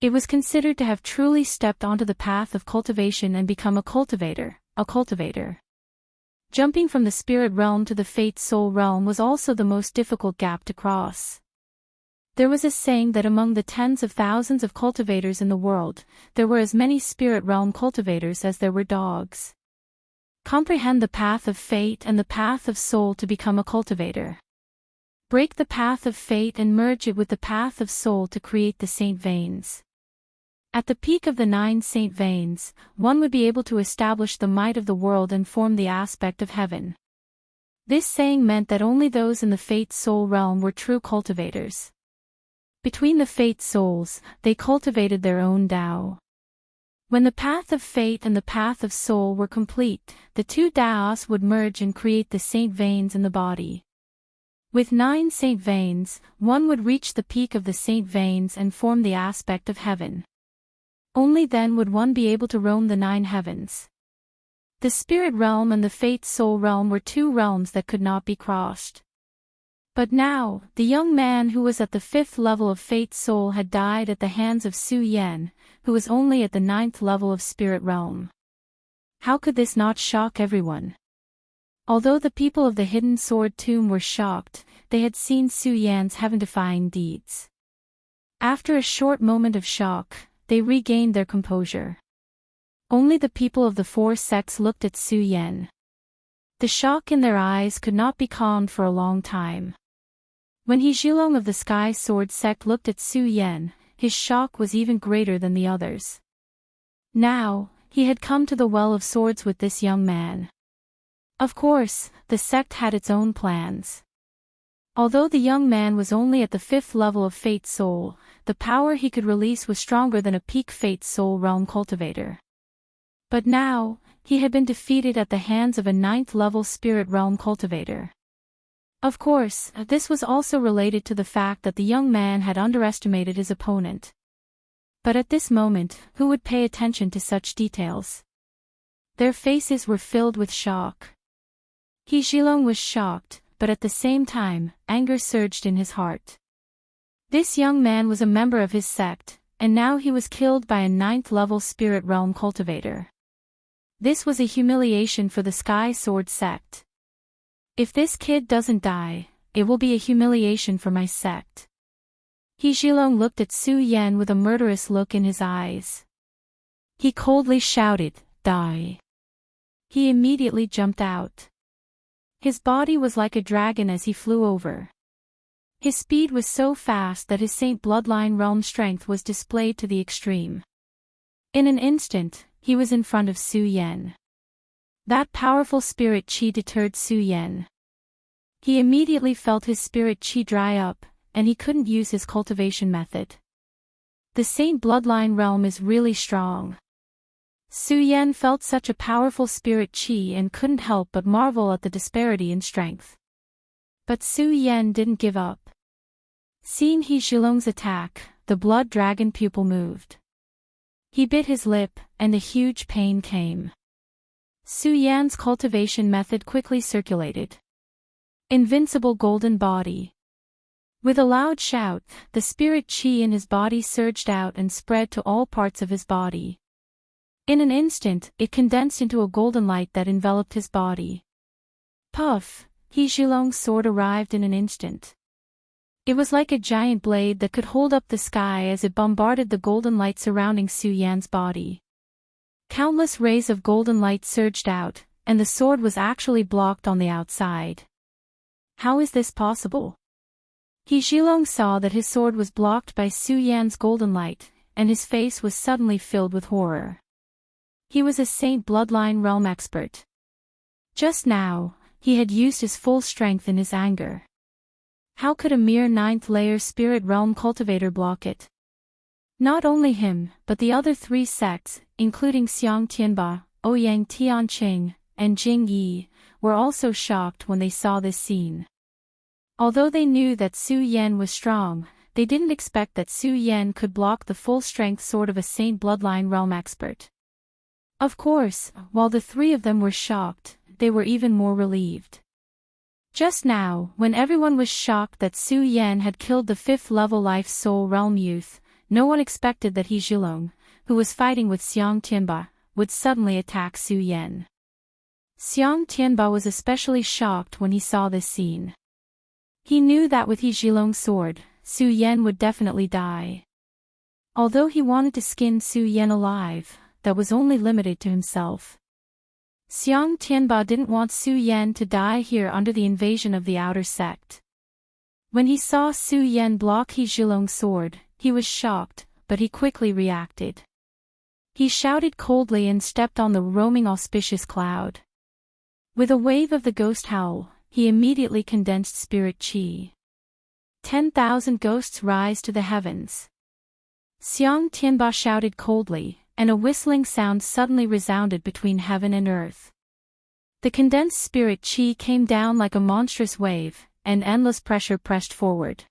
It was considered to have truly stepped onto the path of cultivation and become a cultivator. Jumping from the Spirit Realm to the Fate's Soul Realm was also the most difficult gap to cross. There was a saying that among the tens of thousands of cultivators in the world, there were as many Spirit Realm cultivators as there were dogs. Comprehend the path of fate and the path of soul to become a cultivator. Break the path of fate and merge it with the path of soul to create the Saint Veins. At the peak of the 9 Saint Veins, one would be able to establish the might of the world and form the aspect of heaven. This saying meant that only those in the Fate Soul Realm were true cultivators. Between the Fate Souls, they cultivated their own Tao. When the path of fate and the path of soul were complete, the two Taos would merge and create the Saint Veins in the body. With 9 Saint Veins, one would reach the peak of the Saint Veins and form the aspect of heaven. Only then would one be able to roam the 9 heavens. The Spirit Realm and the Fate Soul Realm were 2 realms that could not be crossed. But now, the young man who was at the 5th level of Fate Soul had died at the hands of Su Yan, who was only at the 9th level of Spirit Realm. How could this not shock everyone? Although the people of the Hidden Sword Tomb were shocked, they had seen Su Yan's heaven-defying deeds. After a short moment of shock, they regained their composure. Only the people of the 4 sects looked at Su Yan. The shock in their eyes could not be calmed for a long time. When He Zhilong of the Sky Sword sect looked at Su Yan, his shock was even greater than the others. Now, he had come to the Well of Swords with this young man. Of course, the sect had its own plans. Although the young man was only at the 5th level of Fate Soul, the power he could release was stronger than a peak Fate Soul Realm cultivator. But now, he had been defeated at the hands of a 9th level Spirit Realm cultivator. Of course, this was also related to the fact that the young man had underestimated his opponent. But at this moment, who would pay attention to such details? Their faces were filled with shock. He Zhilong was shocked, but at the same time, anger surged in his heart. This young man was a member of his sect, and now he was killed by a 9th level Spirit Realm cultivator. This was a humiliation for the Sky Sword sect. If this kid doesn't die, it will be a humiliation for my sect. He Zhilong looked at Su Yan with a murderous look in his eyes. He coldly shouted, "Die!" He immediately jumped out. His body was like a dragon as he flew over. His speed was so fast that his Saint Bloodline realm strength was displayed to the extreme. In an instant, he was in front of Su Yan. That powerful spirit chi deterred Su Yan. He immediately felt his spirit chi dry up, and he couldn't use his cultivation method. The Saint Bloodline realm is really strong. Su Yan felt such a powerful spirit qi and couldn't help but marvel at the disparity in strength. But Su Yan didn't give up. Seeing He Zhilong's attack, the blood dragon pupil moved. He bit his lip, and a huge pain came. Su Yan's cultivation method quickly circulated. Invincible golden body. With a loud shout, the spirit qi in his body surged out and spread to all parts of his body. In an instant, it condensed into a golden light that enveloped his body. Puff! He Zhilong's sword arrived in an instant. It was like a giant blade that could hold up the sky as it bombarded the golden light surrounding Su Yan's body. Countless rays of golden light surged out, and the sword was actually blocked on the outside. How is this possible? He Zhilong saw that his sword was blocked by Su Yan's golden light, and his face was suddenly filled with horror. He was a Saint Bloodline realm expert. Just now, he had used his full strength in his anger. How could a mere 9th layer spirit realm cultivator block it? Not only him, but the other 3 sects, including Xiang Tianba, Ouyang Tianqing, and Jing Yi, were also shocked when they saw this scene. Although they knew that Su Yan was strong, they didn't expect that Su Yan could block the full-strength sword of a Saint Bloodline realm expert. Of course, while the 3 of them were shocked, they were even more relieved. Just now, when everyone was shocked that Su Yan had killed the 5th-level Life Soul Realm youth, no one expected that He Zhilong, who was fighting with Xiang Tianba, would suddenly attack Su Yan. Xiang Tianba was especially shocked when he saw this scene. He knew that with He Zhilong's sword, Su Yan would definitely die. Although he wanted to skin Su Yan alive, that was only limited to himself. Xiang Tianba didn't want Su Yan to die here under the invasion of the outer sect. When he saw Su Yan block He Zhilong's sword, he was shocked, but he quickly reacted. He shouted coldly and stepped on the roaming auspicious cloud. With a wave of the ghost howl, he immediately condensed spirit qi. 10,000 ghosts rise to the heavens. Xiang Tianba shouted coldly, and a whistling sound suddenly resounded between heaven and earth. The condensed spirit qi came down like a monstrous wave, and endless pressure pressed forward.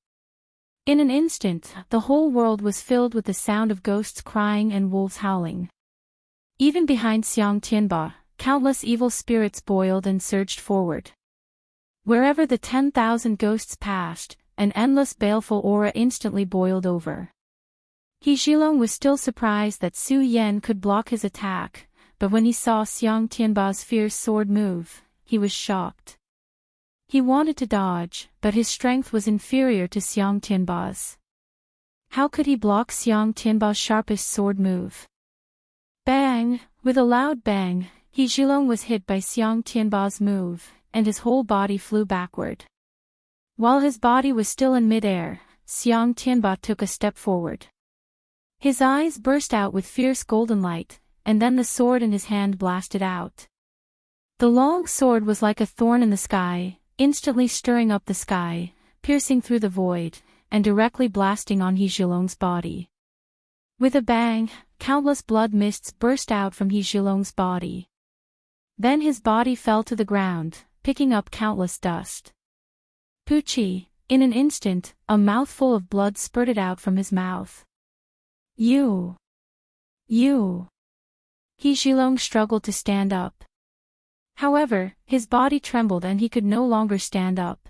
In an instant, the whole world was filled with the sound of ghosts crying and wolves howling. Even behind Xiang Tianba, countless evil spirits boiled and surged forward. Wherever the 10,000 ghosts passed, an endless baleful aura instantly boiled over. He Zhilong was still surprised that Su Yan could block his attack, but when he saw Xiang Tianba's fierce sword move, he was shocked. He wanted to dodge, but his strength was inferior to Xiang Tianba's. How could he block Xiang Tianba's sharpest sword move? Bang! With a loud bang, He Zhilong was hit by Xiang Tianba's move, and his whole body flew backward. While his body was still in midair, Xiang Tianba took a step forward. His eyes burst out with fierce golden light, and then the sword in his hand blasted out. The long sword was like a thorn in the sky, instantly stirring up the sky, piercing through the void, and directly blasting on He Zhilong's body. With a bang, countless blood mists burst out from He Zhilong's body. Then his body fell to the ground, picking up countless dust. Poochie! In an instant, a mouthful of blood spurted out from his mouth. You! He Zhilong struggled to stand up. However, his body trembled and he could no longer stand up.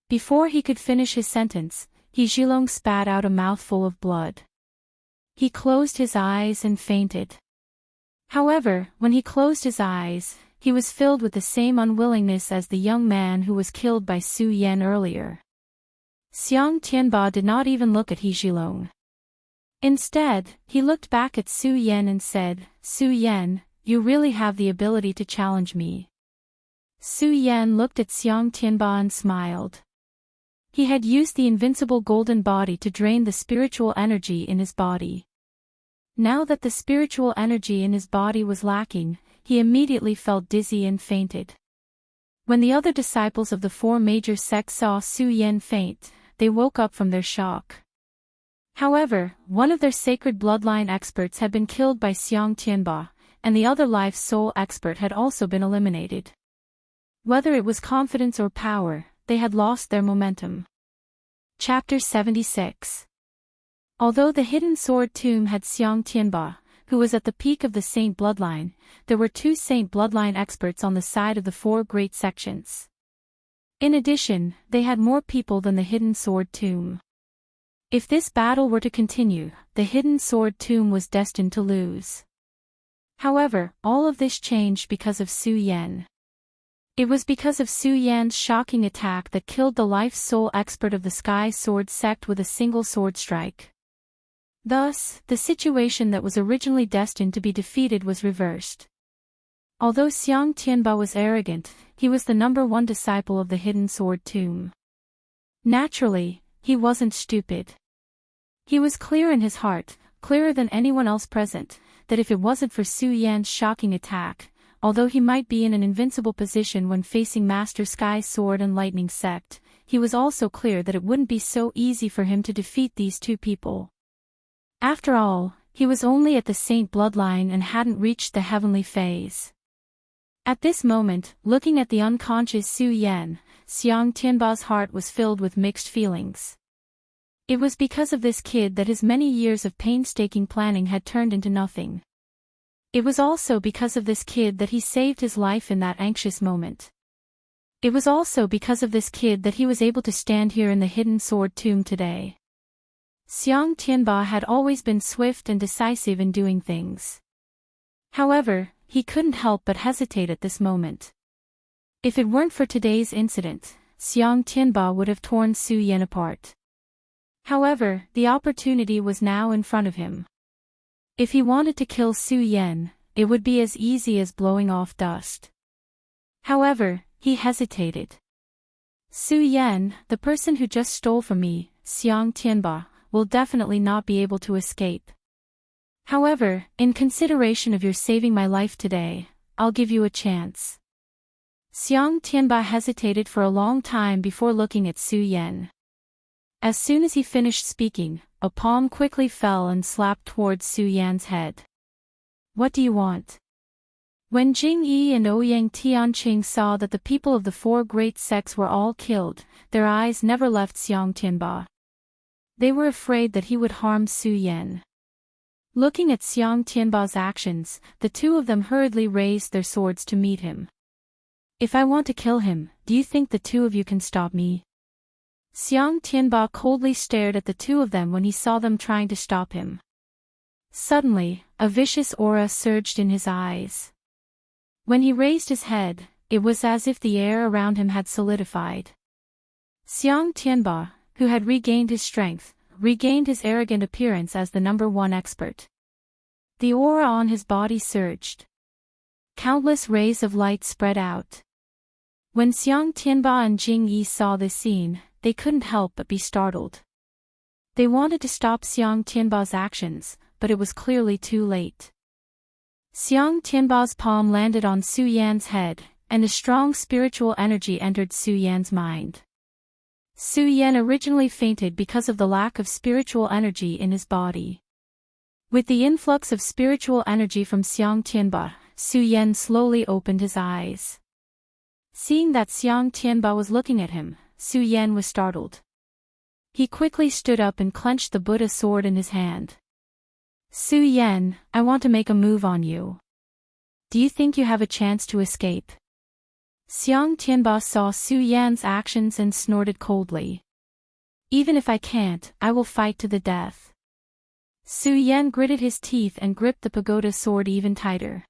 Before he could finish his sentence, He Zhilong spat out a mouthful of blood. He closed his eyes and fainted. However, when he closed his eyes, he was filled with the same unwillingness as the young man who was killed by Su Yan earlier. Xiang Tianba did not even look at He Zhilong. Instead, he looked back at Su Yan and said, "Su Yan, you really have the ability to challenge me." Su Yan looked at Xiang Tianba and smiled. He had used the invincible golden body to drain the spiritual energy in his body. Now that the spiritual energy in his body was lacking, he immediately felt dizzy and fainted. When the other disciples of the 4 major sects saw Su Yan faint, they woke up from their shock. However, one of their sacred bloodline experts had been killed by Xiang Tianba, and the other life soul expert had also been eliminated. Whether it was confidence or power, they had lost their momentum. Chapter 76. Although the hidden sword tomb had Xiang Tianba, who was at the peak of the Saint bloodline, there were 2 Saint bloodline experts on the side of the 4 great sections. In addition, they had more people than the hidden sword tomb. If this battle were to continue, the hidden sword tomb was destined to lose. However, all of this changed because of Su Yan. It was because of Su Yan's shocking attack that killed the life soul expert of the Sky Sword sect with a single sword strike. Thus, the situation that was originally destined to be defeated was reversed. Although Xiang Tianba was arrogant, he was the #1 disciple of the hidden sword tomb. Naturally, he wasn't stupid. He was clear in his heart, clearer than anyone else present, that if it wasn't for Su Yan's shocking attack, although he might be in an invincible position when facing Master Sky Sword and Lightning Sect, he was also clear that it wouldn't be so easy for him to defeat these 2 people. After all, he was only at the Saint bloodline and hadn't reached the heavenly phase. At this moment, looking at the unconscious Su Yan, Xiang Tianba's heart was filled with mixed feelings. It was because of this kid that his many years of painstaking planning had turned into nothing. It was also because of this kid that he saved his life in that anxious moment. It was also because of this kid that he was able to stand here in the hidden sword tomb today. Xiang Tianba had always been swift and decisive in doing things. However, he couldn't help but hesitate at this moment. If it weren't for today's incident, Xiang Tianba would have torn Su Yan apart. However, the opportunity was now in front of him. If he wanted to kill Su Yan, it would be as easy as blowing off dust. However, he hesitated. Su Yan, the person who just stole from me, Xiang Tianba, will definitely not be able to escape. However, in consideration of your saving my life today, I'll give you a chance. Xiang Tianba hesitated for a long time before looking at Su Yan. As soon as he finished speaking, a palm quickly fell and slapped towards Su Yan's head. What do you want? When Jing Yi and Ouyang Tianqing saw that the people of the 4 great sects were all killed, their eyes never left Xiang Tianba. They were afraid that he would harm Su Yan. Looking at Xiang Tianba's actions, the 2 of them hurriedly raised their swords to meet him. If I want to kill him, do you think the 2 of you can stop me? Xiang Tianba coldly stared at the 2 of them when he saw them trying to stop him. Suddenly, a vicious aura surged in his eyes. When he raised his head, it was as if the air around him had solidified. Xiang Tianba, who had regained his strength, regained his arrogant appearance as the #1 expert. The aura on his body surged. Countless rays of light spread out. When Xiang Tianba and Jing Yi saw this scene, they couldn't help but be startled. They wanted to stop Xiang Tianba's actions, but it was clearly too late. Xiang Tianba's palm landed on Su Yan's head, and a strong spiritual energy entered Su Yan's mind. Su Yan originally fainted because of the lack of spiritual energy in his body. With the influx of spiritual energy from Xiang Tianba, Su Yan slowly opened his eyes. Seeing that Xiang Tianba was looking at him, Su Yan was startled. He quickly stood up and clenched the Buddha sword in his hand. Su Yan, I want to make a move on you. Do you think you have a chance to escape? Xiang Tianba saw Su Yan's actions and snorted coldly. Even if I can't, I will fight to the death. Su Yan gritted his teeth and gripped the pagoda sword even tighter.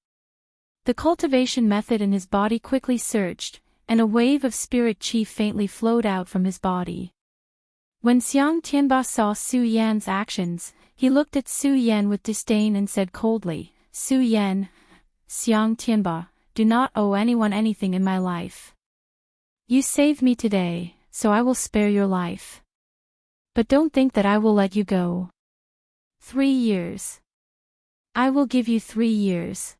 The cultivation method in his body quickly surged, and a wave of spirit chi faintly flowed out from his body. When Xiang Tianba saw Su Yan's actions, he looked at Su Yan with disdain and said coldly, Su Yan, Xiang Tianba, do not owe anyone anything in my life. You saved me today, so I will spare your life. But don't think that I will let you go. 3 years. I will give you 3 years.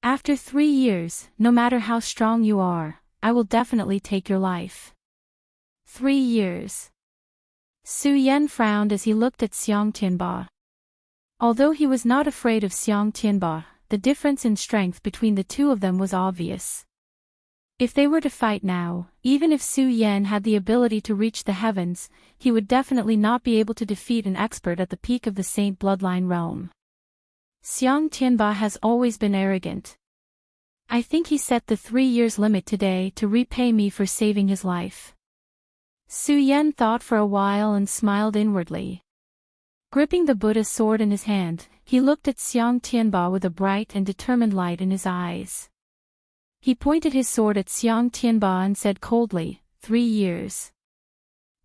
After 3 years, no matter how strong you are, I will definitely take your life. 3 years. Su Yan frowned as he looked at Xiang Tianba. Although he was not afraid of Xiang Tianba, the difference in strength between the two of them was obvious. If they were to fight now, even if Su Yan had the ability to reach the heavens, he would definitely not be able to defeat an expert at the peak of the Saint Bloodline realm. Xiang Tianba has always been arrogant. I think he set the 3 years limit today to repay me for saving his life. Su Yan thought for a while and smiled inwardly. Gripping the Buddha's sword in his hand, he looked at Xiang Tianba with a bright and determined light in his eyes. He pointed his sword at Xiang Tianba and said coldly, 3 years.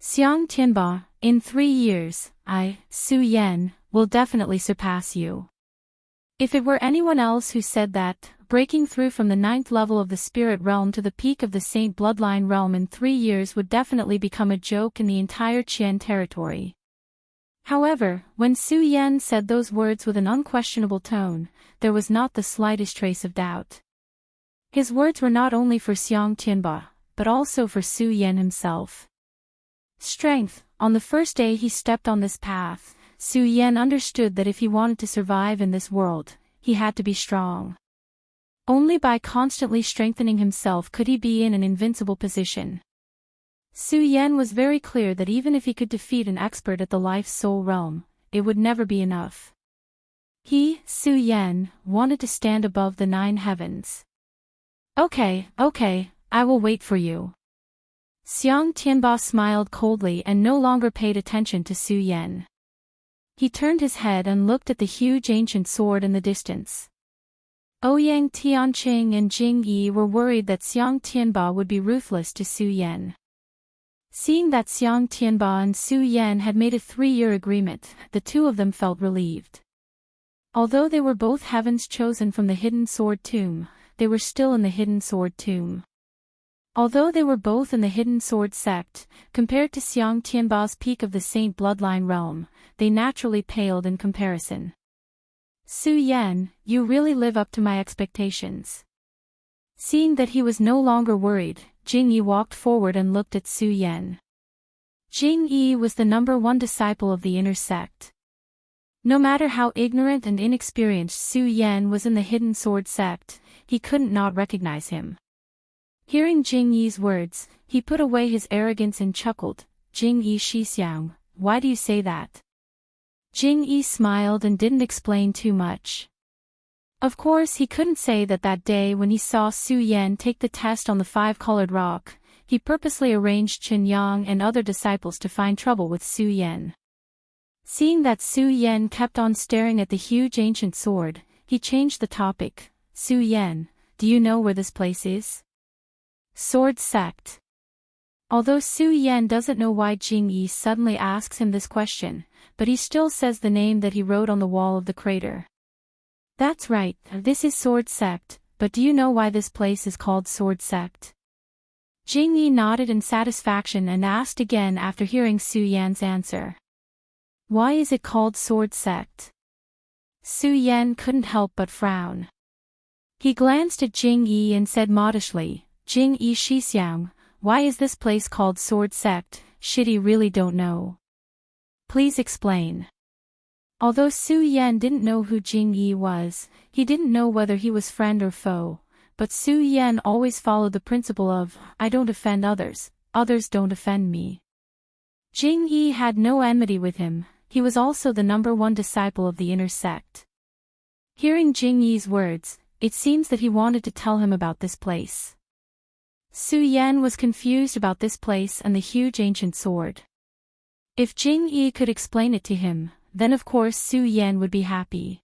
Xiang Tianba, in 3 years, I, Su Yan, will definitely surpass you. If it were anyone else who said that, breaking through from the 9th level of the spirit realm to the peak of the Saint Bloodline realm in 3 years would definitely become a joke in the entire Qian territory. However, when Su Yan said those words with an unquestionable tone, there was not the slightest trace of doubt. His words were not only for Xiang Tianba, but also for Su Yan himself. Strength. On the first day he stepped on this path, Su Yan understood that if he wanted to survive in this world, he had to be strong. Only by constantly strengthening himself could he be in an invincible position. Su Yan was very clear that even if he could defeat an expert at the life-soul realm, it would never be enough. He, Su Yan, wanted to stand above the 9 heavens. Okay, I will wait for you. Xiang Tianba smiled coldly and no longer paid attention to Su Yan. He turned his head and looked at the huge ancient sword in the distance. Ouyang Tianqing and Jing Yi were worried that Xiang Tianba would be ruthless to Su Yan. Seeing that Xiang Tianba and Su Yan had made a 3-year agreement, the two of them felt relieved. Although they were both heavens chosen from the Hidden Sword Tomb, they were still in the Hidden Sword Tomb. Although they were both in the Hidden Sword sect, compared to Xiang Tianba's peak of the Saint Bloodline realm, they naturally paled in comparison. Su Yan, you really live up to my expectations. Seeing that he was no longer worried, Jing Yi walked forward and looked at Su Yan. Jing Yi was the #1 disciple of the inner sect. No matter how ignorant and inexperienced Su Yan was in the Hidden Sword sect, he couldn't not recognize him. Hearing Jing Yi's words, he put away his arrogance and chuckled, Jing Yi Shixiang, why do you say that? Jing Yi smiled and didn't explain too much. Of course he couldn't say that day when he saw Su Yan take the test on the 5-colored rock, he purposely arranged Chen Yang and other disciples to find trouble with Su Yan. Seeing that Su Yan kept on staring at the huge ancient sword, he changed the topic. Su Yan, do you know where this place is? Sword sect. Although Su Yan doesn't know why Jing Yi suddenly asks him this question, but he still says the name that he wrote on the wall of the crater. That's right, this is Sword sect, but do you know why this place is called Sword sect? Jing Yi nodded in satisfaction and asked again after hearing Su Yan's answer. Why is it called Sword sect? Su Yan couldn't help but frown. He glanced at Jing Yi and said modestly, Jing Yi Shixiang, why is this place called Sword sect? Shitty really don't know. Please explain. Although Su Yan didn't know who Jing Yi was, he didn't know whether he was friend or foe, but Su Yan always followed the principle of, I don't offend others, others don't offend me. Jing Yi had no enmity with him, he was also the #1 disciple of the inner sect. Hearing Jing Yi's words, it seems that he wanted to tell him about this place. Su Yan was confused about this place and the huge ancient sword. If Jing Yi could explain it to him, then of course Su Yan would be happy.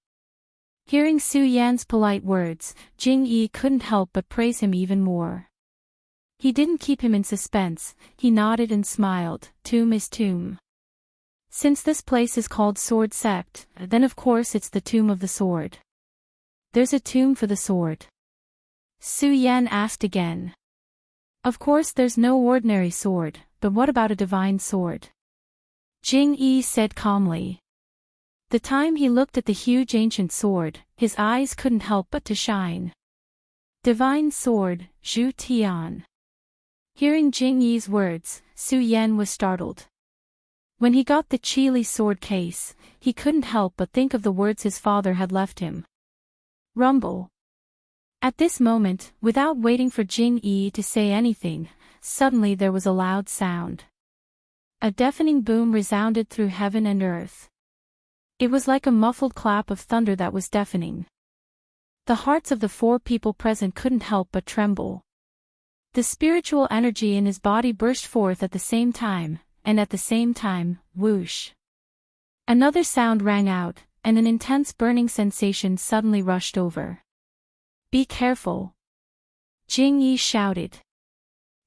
Hearing Su Yan's polite words, Jing Yi couldn't help but praise him even more. He didn't keep him in suspense, he nodded and smiled, tomb is tomb. Since this place is called Sword sect, then of course it's the tomb of the sword. There's a tomb for the sword? Su Yan asked again. Of course there's no ordinary sword, but what about a divine sword? Jing Yi said calmly. The time he looked at the huge ancient sword, his eyes couldn't help but to shine. Divine sword, Zhu Tian. Hearing Jing Yi's words, Su Yan was startled. When he got the Qi Li sword case, he couldn't help but think of the words his father had left him. Rumble. At this moment, without waiting for Jing Yi to say anything, suddenly there was a loud sound. A deafening boom resounded through heaven and earth. It was like a muffled clap of thunder that was deafening. The hearts of the four people present couldn't help but tremble. The spiritual energy in his body burst forth at the same time, and at the same time, whoosh. Another sound rang out, and an intense burning sensation suddenly rushed over. "Be careful!" Jing Yi shouted.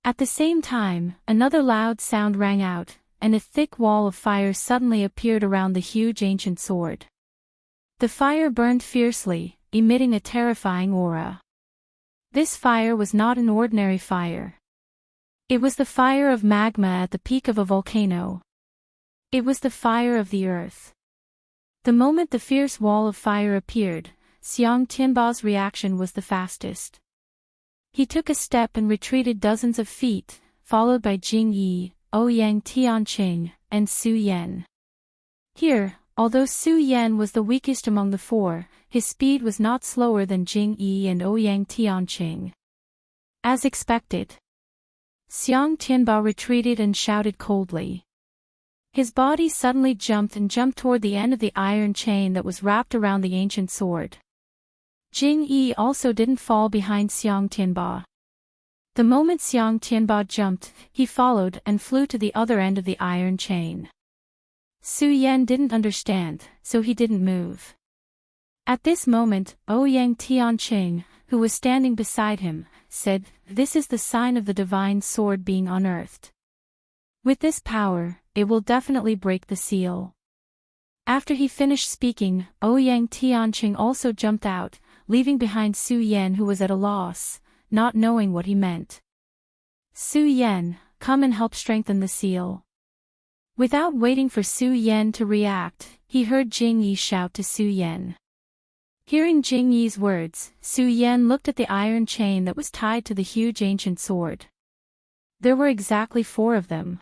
At the same time, another loud sound rang out, and a thick wall of fire suddenly appeared around the huge ancient sword. The fire burned fiercely, emitting a terrifying aura. This fire was not an ordinary fire. It was the fire of magma at the peak of a volcano. It was the fire of the earth. The moment the fierce wall of fire appeared, Xiang Tianba's reaction was the fastest. He took a step and retreated dozens of feet, followed by Jing Yi, Ouyang Tianqing, and Su Yan. Here, although Su Yan was the weakest among the four, his speed was not slower than Jing Yi and Ouyang Tianqing. As expected, Xiang Tianba retreated and shouted coldly. His body suddenly jumped toward the end of the iron chain that was wrapped around the ancient sword. Jing Yi also didn't fall behind Xiang Tianba. The moment Xiang Tianba jumped, he followed and flew to the other end of the iron chain. Su Yan didn't understand, so he didn't move. At this moment, Ouyang Tianqing, who was standing beside him, said, "This is the sign of the divine sword being unearthed. With this power, it will definitely break the seal." After he finished speaking, Ouyang Tianqing also jumped out, leaving behind Su Yan, who was at a loss, not knowing what he meant. "Su Yan, come and help strengthen the seal." Without waiting for Su Yan to react, he heard Jing Yi shout to Su Yan. Hearing Jing Yi's words, Su Yan looked at the iron chain that was tied to the huge ancient sword. There were exactly 4 of them.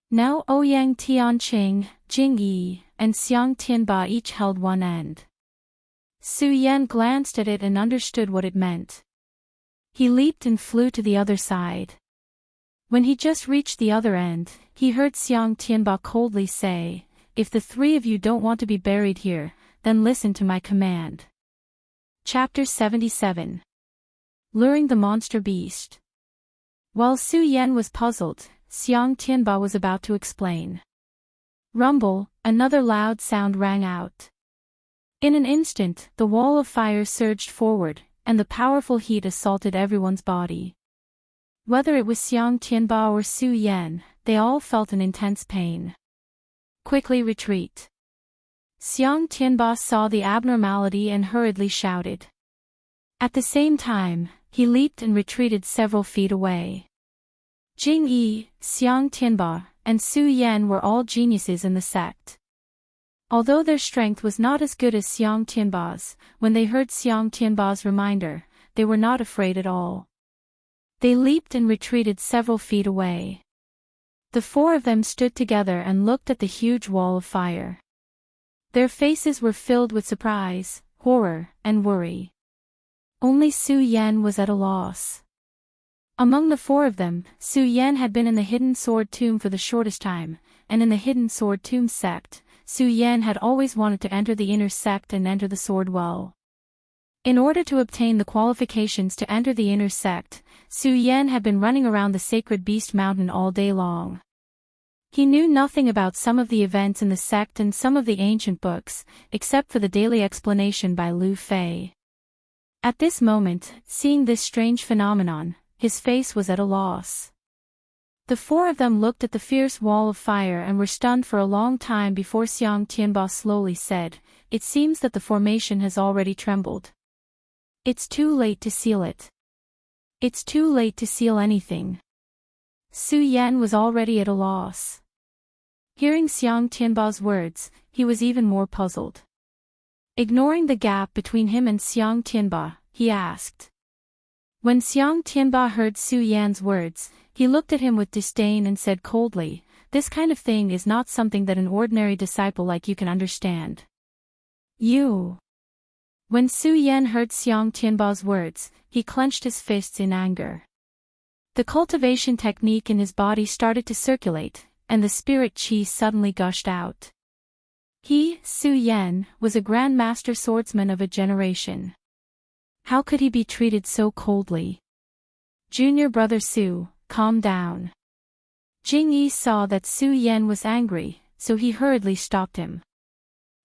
Now Ouyang Tianqing, Jing Yi, and Xiang Tianba each held one end. Su Yan glanced at it and understood what it meant. He leaped and flew to the other side. When he just reached the other end, he heard Xiang Tianba coldly say, "If the 3 of you don't want to be buried here, then listen to my command." Chapter 77. Luring the Monster Beast. While Su Yan was puzzled, Xiang Tianba was about to explain. Rumble, another loud sound rang out. In an instant, the wall of fire surged forward, and the powerful heat assaulted everyone's body. Whether it was Xiang Tianba or Su Yan, they all felt an intense pain. "Quickly retreat." Xiang Tianba saw the abnormality and hurriedly shouted. At the same time, he leaped and retreated several feet away. Jing Yi, Xiang Tianba, and Su Yan were all geniuses in the sect. Although their strength was not as good as Xiang Tianba's, when they heard Xiang Tianba's reminder, they were not afraid at all. They leaped and retreated several feet away. The 4 of them stood together and looked at the huge wall of fire. Their faces were filled with surprise, horror, and worry. Only Su Yan was at a loss. Among the 4 of them, Su Yan had been in the Hidden Sword Tomb for the shortest time, and in the Hidden Sword Tomb sect, Su Yan had always wanted to enter the inner sect and enter the sword well. In order to obtain the qualifications to enter the inner sect, Su Yan had been running around the Sacred Beast Mountain all day long. He knew nothing about some of the events in the sect and some of the ancient books, except for the daily explanation by Lu Fei. At this moment, seeing this strange phenomenon, his face was at a loss. The 4 of them looked at the fierce wall of fire and were stunned for a long time before Xiang Tianba slowly said, "It seems that the formation has already trembled. It's too late to seal it. It's too late to seal anything." Su Yan was already at a loss. Hearing Xiang Tianba's words, he was even more puzzled. Ignoring the gap between him and Xiang Tianba, he asked. When Xiang Tianba heard Su Yan's words, he looked at him with disdain and said coldly, "This kind of thing is not something that an ordinary disciple like you can understand. You When Su Yan heard Xiang Tianba's words, he clenched his fists in anger. The cultivation technique in his body started to circulate, and the spirit qi suddenly gushed out. He, Su Yan, was a grandmaster swordsman of a generation. How could he be treated so coldly? Junior brother Su, calm down. Jing Yi saw that Su Yan was angry, so he hurriedly stopped him.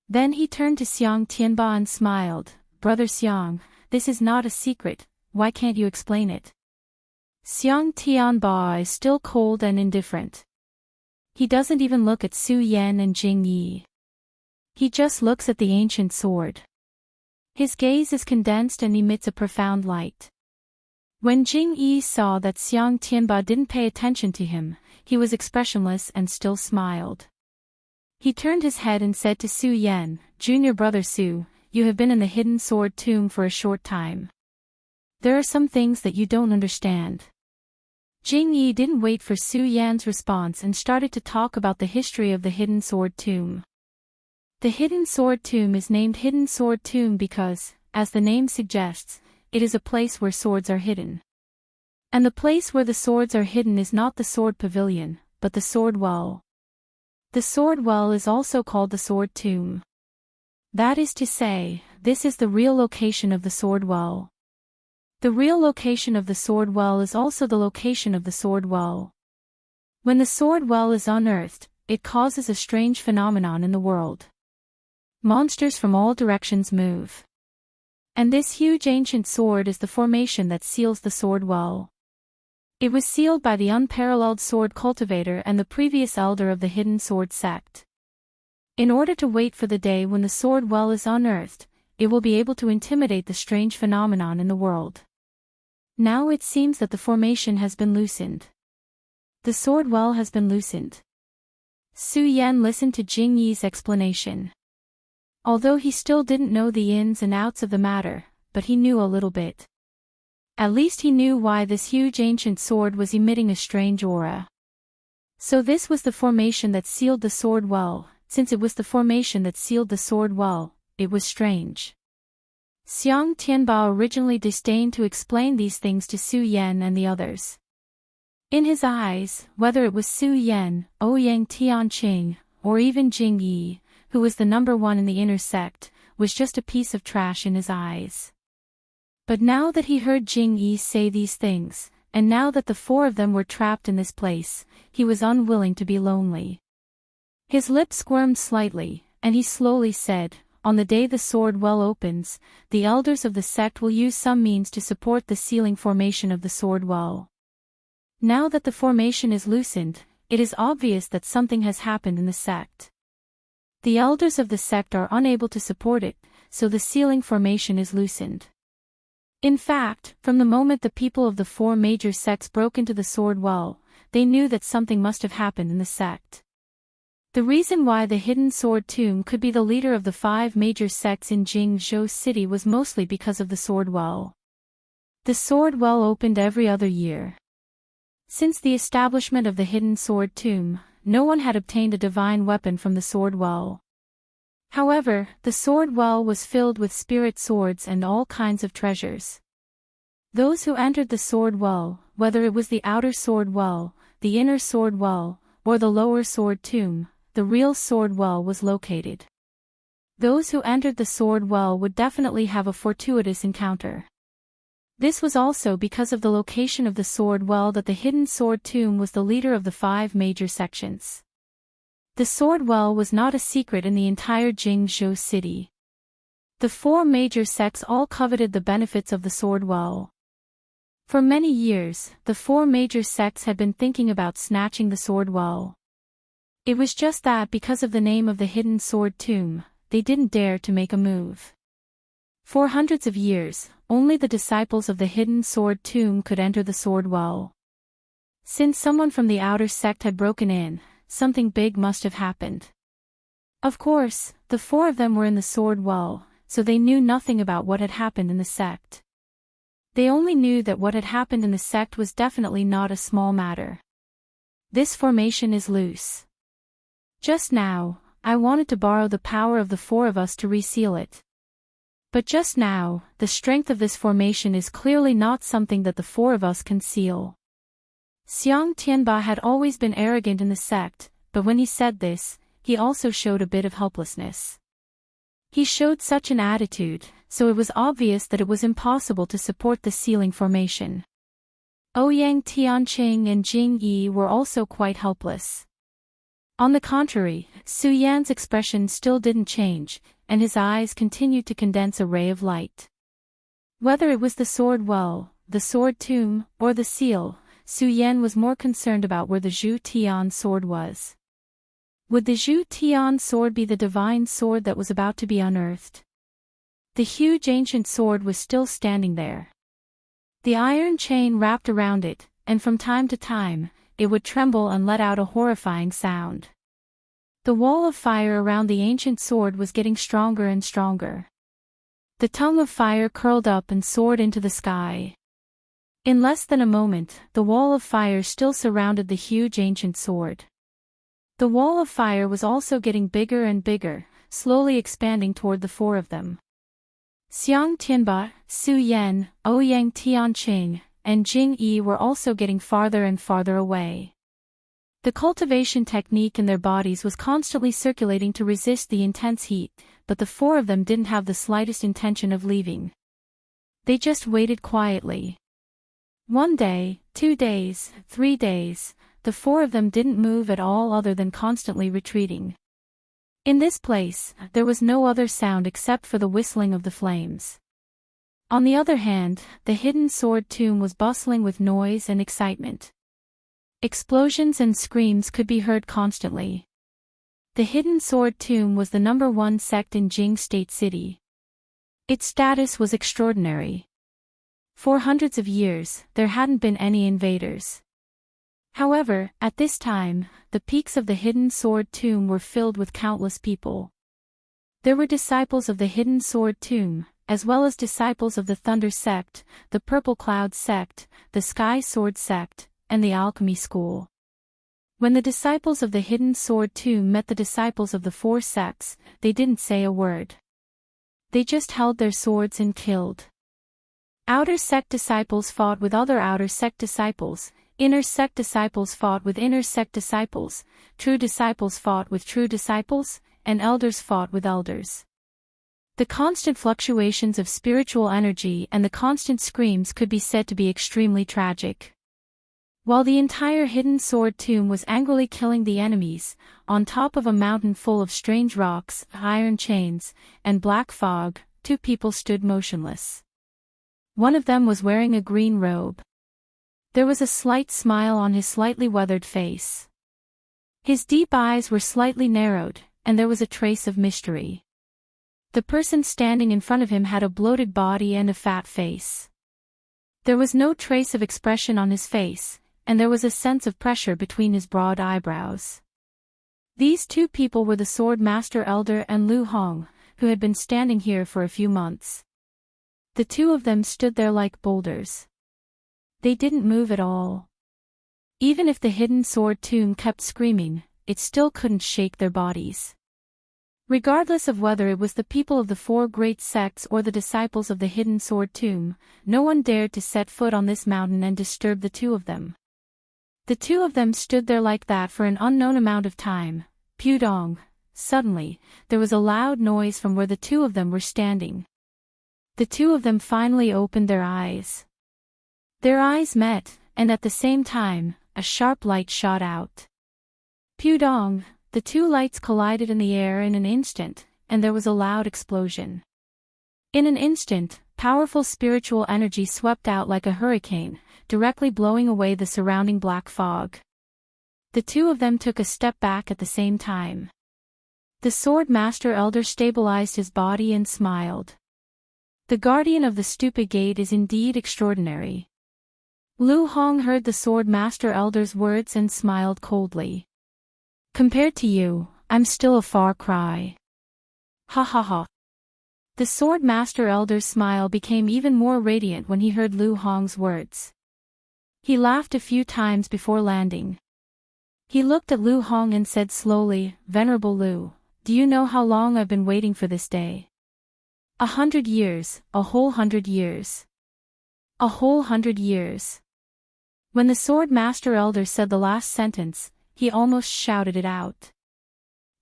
Then he turned to Xiang Tianba and smiled. Brother Xiang, this is not a secret, why can't you explain it? Xiang Tianba is still cold and indifferent. He doesn't even look at Su Yan and Jing Yi. He just looks at the ancient sword. His gaze is condensed and emits a profound light. When Jing Yi saw that Xiang Tianba didn't pay attention to him, he was expressionless and still smiled. He turned his head and said to Su Yan, Junior brother Su, you have been in the hidden sword tomb for a short time. There are some things that you don't understand. Jing Yi didn't wait for Su Yan's response and started to talk about the history of the hidden sword tomb. The hidden sword tomb is named Hidden Sword Tomb because, as the name suggests, it is a place where swords are hidden. And the place where the swords are hidden is not the sword pavilion, but the sword well. The sword well is also called the sword tomb. That is to say, this is the real location of the sword well. The real location of the sword well is also the location of the sword well. When the sword well is unearthed, it causes a strange phenomenon in the world. Monsters from all directions move. And this huge ancient sword is the formation that seals the sword well. It was sealed by the unparalleled sword cultivator and the previous elder of the hidden sword sect. In order to wait for the day when the sword well is unearthed, it will be able to intimidate the strange phenomenon in the world. Now it seems that the formation has been loosened. The sword well has been loosened. Su Yan listened to Jing Yi's explanation. Although he still didn't know the ins and outs of the matter, but he knew a little bit. At least he knew why this huge ancient sword was emitting a strange aura. So this was the formation that sealed the sword well. Since it was the formation that sealed the sword well, it was strange. Xiang Tianba originally disdained to explain these things to Su Yan and the others. In his eyes, whether it was Su Yan, Ouyang Tianqing, or even Jing Yi, who was the number one in the inner sect, was just a piece of trash in his eyes. But now that he heard Jing Yi say these things, and now that the four of them were trapped in this place, he was unwilling to be lonely. His lips squirmed slightly, and he slowly said, On the day the sword well opens, the elders of the sect will use some means to support the sealing formation of the sword well. Now that the formation is loosened, it is obvious that something has happened in the sect. The elders of the sect are unable to support it, so the sealing formation is loosened. In fact, from the moment the people of the four major sects broke into the sword well, they knew that something must have happened in the sect. The reason why the hidden sword tomb could be the leader of the five major sects in Jingzhou City was mostly because of the sword well. The sword well opened every other year. Since the establishment of the hidden sword tomb, no one had obtained a divine weapon from the sword well. However, the sword well was filled with spirit swords and all kinds of treasures. Those who entered the sword well, whether it was the outer sword well, the inner sword well, or the lower sword tomb, the real sword well was located. Those who entered the sword well would definitely have a fortuitous encounter. This was also because of the location of the sword well that the hidden sword tomb was the leader of the five major sections. The sword well was not a secret in the entire Jingzhou city. The four major sects all coveted the benefits of the sword well. For many years, the four major sects had been thinking about snatching the sword well. It was just that because of the name of the hidden sword tomb, they didn't dare to make a move. For hundreds of years, only the disciples of the hidden sword tomb could enter the sword well. Since someone from the outer sect had broken in, something big must have happened. Of course, the four of them were in the sword well, so they knew nothing about what had happened in the sect. They only knew that what had happened in the sect was definitely not a small matter. This formation is loose. Just now, I wanted to borrow the power of the four of us to reseal it. But just now, the strength of this formation is clearly not something that the four of us conceal. Xiang Tianba had always been arrogant in the sect, but when he said this, he also showed a bit of helplessness. He showed such an attitude, so it was obvious that it was impossible to support the ceiling formation. Ouyang Tianqing and Jing Yi were also quite helpless. On the contrary, Su Yan's expression still didn't change, and his eyes continued to condense a ray of light. Whether it was the sword well, the sword tomb, or the seal, Su Yan was more concerned about where the Zhu Tian sword was. Would the Zhu Tian sword be the divine sword that was about to be unearthed? The huge ancient sword was still standing there. The iron chain wrapped around it, and from time to time, it would tremble and let out a horrifying sound. The wall of fire around the ancient sword was getting stronger and stronger. The tongue of fire curled up and soared into the sky. In less than a moment, the wall of fire still surrounded the huge ancient sword. The wall of fire was also getting bigger and bigger, slowly expanding toward the four of them. Xiang Tianba, Su Yan, Ouyang Tianqing, and Jing Yi were also getting farther and farther away. The cultivation technique in their bodies was constantly circulating to resist the intense heat, but the four of them didn't have the slightest intention of leaving. They just waited quietly. 1 day, 2 days, 3 days, the four of them didn't move at all other than constantly retreating. In this place, there was no other sound except for the whistling of the flames. On the other hand, the hidden sword tomb was bustling with noise and excitement. Explosions and screams could be heard constantly. The hidden sword tomb was the #1 sect in Jing State City. Its status was extraordinary. For hundreds of years, there hadn't been any invaders. However, at this time, the peaks of the hidden sword tomb were filled with countless people. There were disciples of the hidden sword tomb, as well as disciples of the Thunder sect, the Purple Cloud sect, the Sky Sword sect, and the Alchemy School. When the disciples of the hidden sword tomb met the disciples of the four sects, they didn't say a word. They just held their swords and killed. Outer sect disciples fought with other outer sect disciples, inner sect disciples fought with inner sect disciples, true disciples fought with true disciples, and elders fought with elders. The constant fluctuations of spiritual energy and the constant screams could be said to be extremely tragic. While the entire hidden sword tomb was angrily killing the enemies, on top of a mountain full of strange rocks, iron chains, and black fog, 2 people stood motionless. One of them was wearing a green robe. There was a slight smile on his slightly weathered face. His deep eyes were slightly narrowed, and there was a trace of mystery. The person standing in front of him had a bloated body and a fat face. There was no trace of expression on his face, and there was a sense of pressure between his broad eyebrows. These 2 people were the Sword Master Elder and Lu Hong, who had been standing here for a few months. The 2 of them stood there like boulders. They didn't move at all. Even if the hidden sword tomb kept screaming, it still couldn't shake their bodies. Regardless of whether it was the people of the 4 great sects or the disciples of the hidden sword tomb, no one dared to set foot on this mountain and disturb the 2 of them. The 2 of them stood there like that for an unknown amount of time. Pudong. Suddenly, there was a loud noise from where the 2 of them were standing. The 2 of them finally opened their eyes. Their eyes met, and at the same time, a sharp light shot out. Pudong. The 2 lights collided in the air in an instant, and there was a loud explosion. In an instant, powerful spiritual energy swept out like a hurricane, directly blowing away the surrounding black fog. The 2 of them took a step back at the same time. The Sword Master Elder stabilized his body and smiled. The guardian of the stupid gate is indeed extraordinary. Lu Hong heard the Sword Master Elder's words and smiled coldly. Compared to you, I'm still a far cry. Ha ha ha. The Sword Master Elder's smile became even more radiant when he heard Lu Hong's words. He laughed a few times before landing. He looked at Lu Hong and said slowly, "Venerable Lu, do you know how long I've been waiting for this day?" 100 years, a whole 100 years. A whole 100 years. When the Sword Master Elder said the last sentence, he almost shouted it out.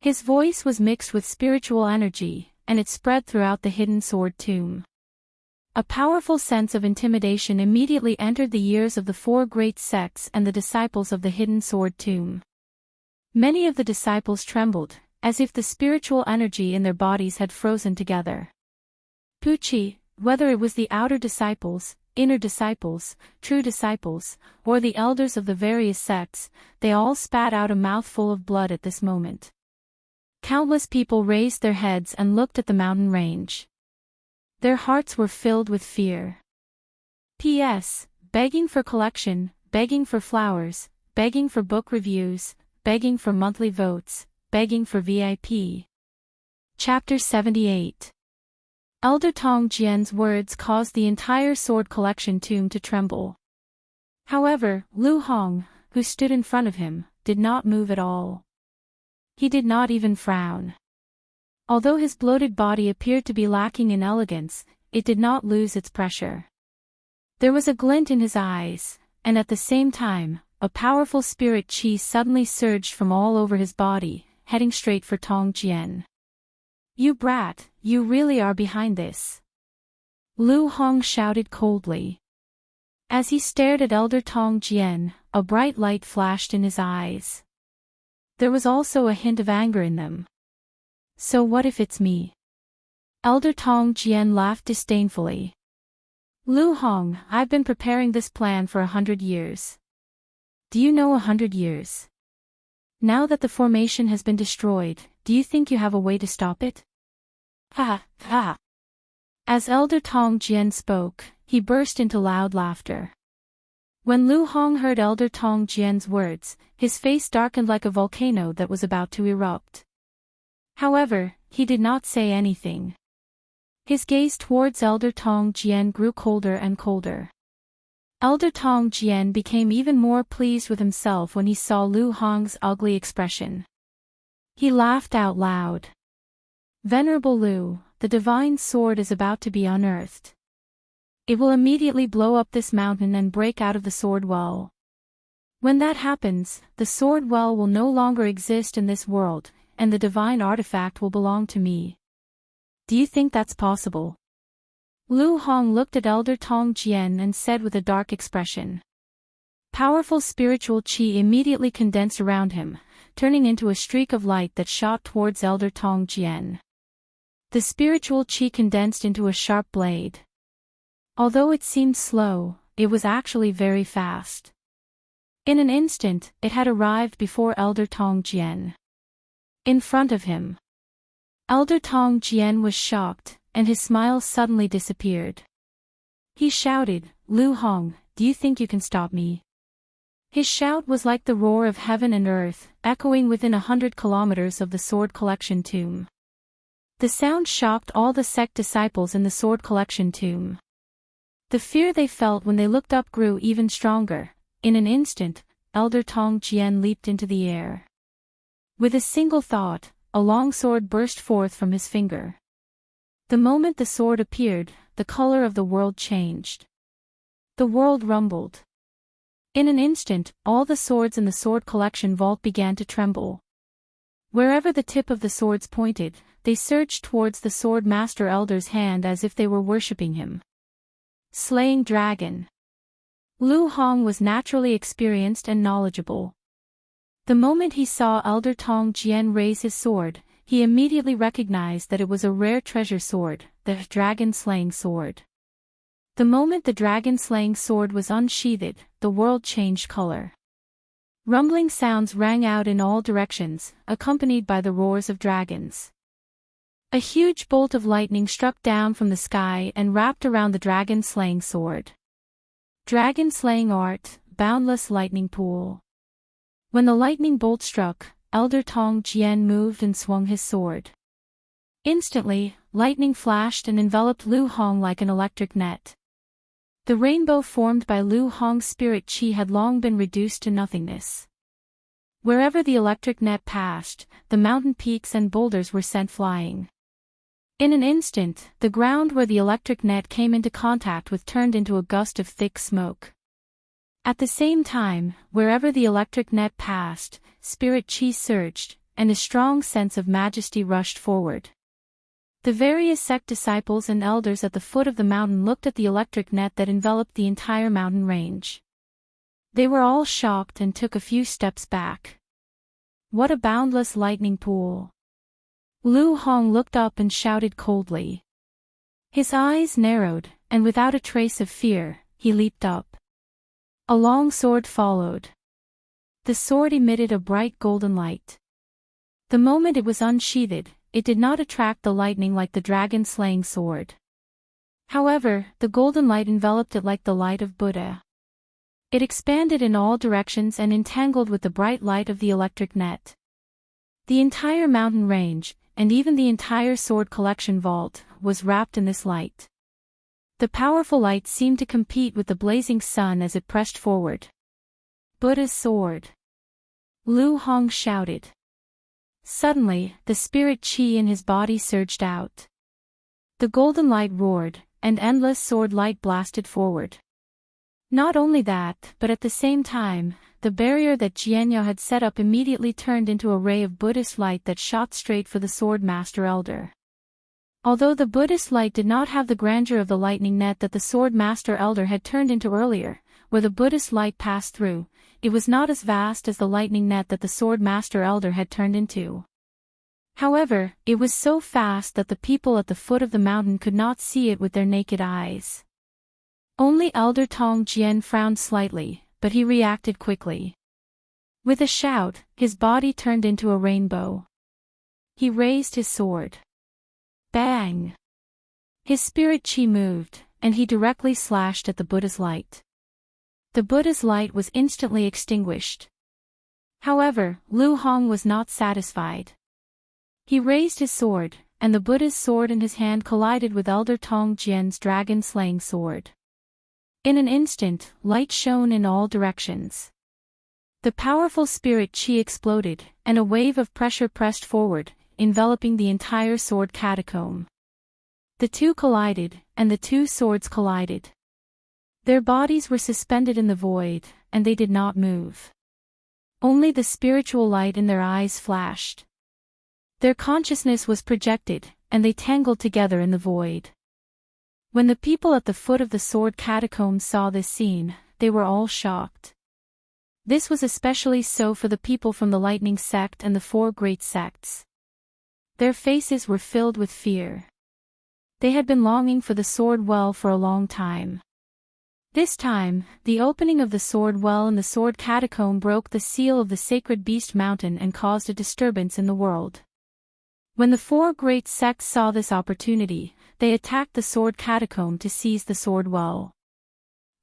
His voice was mixed with spiritual energy, and it spread throughout the hidden sword tomb. A powerful sense of intimidation immediately entered the ears of the four great sects and the disciples of the hidden sword tomb. Many of the disciples trembled, as if the spiritual energy in their bodies had frozen together. Pucci, whether it was the outer disciples, inner disciples, true disciples, or the elders of the various sects, they all spat out a mouthful of blood at this moment. Countless people raised their heads and looked at the mountain range. Their hearts were filled with fear. P.S. Begging for collection, begging for flowers, begging for book reviews, begging for monthly votes, begging for VIP. Chapter 78. Elder Tong Jian's words caused the entire sword collection tomb to tremble. However, Lu Hong, who stood in front of him, did not move at all. He did not even frown. Although his bloated body appeared to be lacking in elegance, it did not lose its pressure. There was a glint in his eyes, and at the same time, a powerful spirit chi suddenly surged from all over his body, heading straight for Tong Jian. "You brat, you really are behind this?" Lu Hong shouted coldly. As he stared at Elder Tong Jian, a bright light flashed in his eyes. There was also a hint of anger in them. "So what if it's me?" Elder Tong Jian laughed disdainfully. "Lu Hong, I've been preparing this plan for 100 years. Do you know 100 years? Now that the formation has been destroyed, do you think you have a way to stop it?" Ha ha. As Elder Tong Jian spoke, he burst into loud laughter. When Lu Hong heard Elder Tong Jian's words, his face darkened like a volcano that was about to erupt. However, he did not say anything. His gaze towards Elder Tong Jian grew colder and colder. Elder Tong Jian became even more pleased with himself when he saw Lu Hong's ugly expression. He laughed out loud. "Venerable Lu, the divine sword is about to be unearthed. It will immediately blow up this mountain and break out of the sword well. When that happens, the sword well will no longer exist in this world, and the divine artifact will belong to me. Do you think that's possible?" Lu Hong looked at Elder Tong Jian and said with a dark expression. Powerful spiritual chi immediately condensed around him, turning into a streak of light that shot towards Elder Tong Jian. The spiritual chi condensed into a sharp blade. Although it seemed slow, it was actually very fast. In an instant, it had arrived before Elder Tong Jian. In front of him. Elder Tong Jian was shocked, and his smile suddenly disappeared. He shouted, "Lu Hong, do you think you can stop me?" His shout was like the roar of heaven and earth, echoing within 100 kilometers of the sword collection tomb. The sound shocked all the sect disciples in the sword collection tomb. The fear they felt when they looked up grew even stronger. In an instant, Elder Tong Jian leaped into the air. With a single thought, a long sword burst forth from his finger. The moment the sword appeared, the color of the world changed. The world rumbled. In an instant, all the swords in the sword collection vault began to tremble. Wherever the tip of the swords pointed, they surged towards the sword master elder's hand as if they were worshipping him. Slaying dragon. Lu Hong was naturally experienced and knowledgeable. The moment he saw Elder Tong Jian raise his sword, he immediately recognized that it was a rare treasure sword, the dragon-slaying sword. The moment the dragon-slaying sword was unsheathed, the world changed color. Rumbling sounds rang out in all directions, accompanied by the roars of dragons. A huge bolt of lightning struck down from the sky and wrapped around the dragon-slaying sword. Dragon-slaying art, boundless lightning pool. When the lightning bolt struck, Elder Tong Jian moved and swung his sword. Instantly, lightning flashed and enveloped Lu Hong like an electric net. The rainbow formed by Lu Hong's spirit chi had long been reduced to nothingness. Wherever the electric net passed, the mountain peaks and boulders were sent flying. In an instant, the ground where the electric net came into contact with turned into a gust of thick smoke. At the same time, wherever the electric net passed, spirit chi surged, and a strong sense of majesty rushed forward. The various sect disciples and elders at the foot of the mountain looked at the electric net that enveloped the entire mountain range. They were all shocked and took a few steps back. What a boundless lightning pool! Lu Hong looked up and shouted coldly. His eyes narrowed, and without a trace of fear, he leaped up. A long sword followed. The sword emitted a bright golden light. The moment it was unsheathed, it did not attract the lightning like the dragon-slaying sword. However, the golden light enveloped it like the light of Buddha. It expanded in all directions and entangled with the bright light of the electric net. The entire mountain range, and even the entire sword collection vault, was wrapped in this light. The powerful light seemed to compete with the blazing sun as it pressed forward. Buddha's sword! Lu Hong shouted. Suddenly, the spirit chi in his body surged out. The golden light roared, and endless sword light blasted forward. Not only that, but at the same time, the barrier that Jianyao had set up immediately turned into a ray of Buddhist light that shot straight for the sword master elder. Although the Buddhist light did not have the grandeur of the lightning net that the sword master elder had turned into earlier, where the Buddhist light passed through, it was not as vast as the lightning net that the sword master elder had turned into. However, it was so fast that the people at the foot of the mountain could not see it with their naked eyes. Only Elder Tong Jian frowned slightly, but he reacted quickly. With a shout, his body turned into a rainbow. He raised his sword. Bang! His spirit chi moved, and he directly slashed at the Buddha's light. The Buddha's light was instantly extinguished. However, Lu Hong was not satisfied. He raised his sword, and the Buddha's sword in his hand collided with Elder Tong Jian's dragon-slaying sword. In an instant, light shone in all directions. The powerful spirit chi exploded, and a wave of pressure pressed forward, enveloping the entire sword catacomb. The two collided, and the two swords collided. Their bodies were suspended in the void, and they did not move. Only the spiritual light in their eyes flashed. Their consciousness was projected, and they tangled together in the void. When the people at the foot of the sword catacomb saw this scene, they were all shocked. This was especially so for the people from the lightning sect and the four great sects. Their faces were filled with fear. They had been longing for the sword well for a long time. This time, the opening of the sword well in the sword catacomb broke the seal of the sacred beast mountain and caused a disturbance in the world. When the four great sects saw this opportunity, they attacked the sword catacomb to seize the sword well.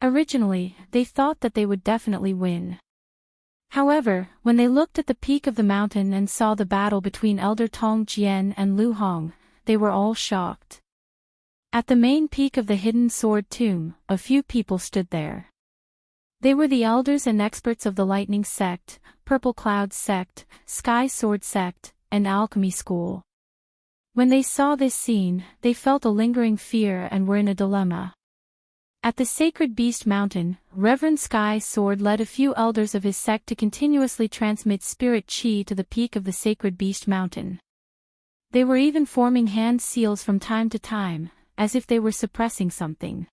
Originally, they thought that they would definitely win. However, when they looked at the peak of the mountain and saw the battle between Elder Tong Jian and Lu Hong, they were all shocked. At the main peak of the hidden sword tomb, a few people stood there. They were the elders and experts of the Lightning Sect, Purple Cloud Sect, Sky Sword Sect, and Alchemy School. When they saw this scene, they felt a lingering fear and were in a dilemma. At the Sacred Beast Mountain, Reverend Sky Sword led a few elders of his sect to continuously transmit spirit chi to the peak of the Sacred Beast Mountain. They were even forming hand seals from time to time, as if they were suppressing something.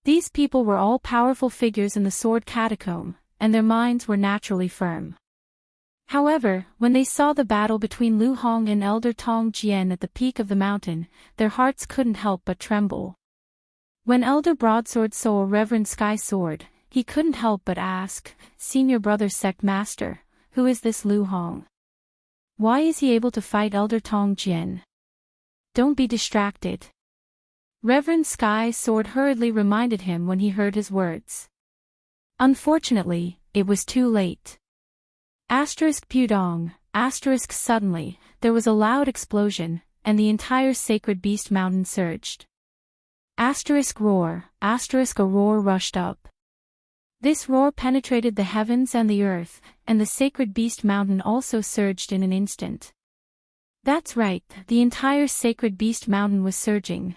These people were all powerful figures in the sword catacomb, and their minds were naturally firm. However, when they saw the battle between Lu Hong and Elder Tong Jian at the peak of the mountain, their hearts couldn't help but tremble. When Elder Broadsword saw Reverend Sky Sword, he couldn't help but ask, "Senior Brother Sect Master, who is this Lu Hong? Why is he able to fight Elder Tong Jian?" "Don't be distracted." Reverend Sky Sword hurriedly reminded him when he heard his words. Unfortunately, it was too late. Pudong, suddenly, there was a loud explosion, and the entire Sacred Beast Mountain surged. Roar, a roar rushed up. This roar penetrated the heavens and the earth, and the Sacred Beast Mountain also surged in an instant. That's right, the entire sacred beast mountain was surging.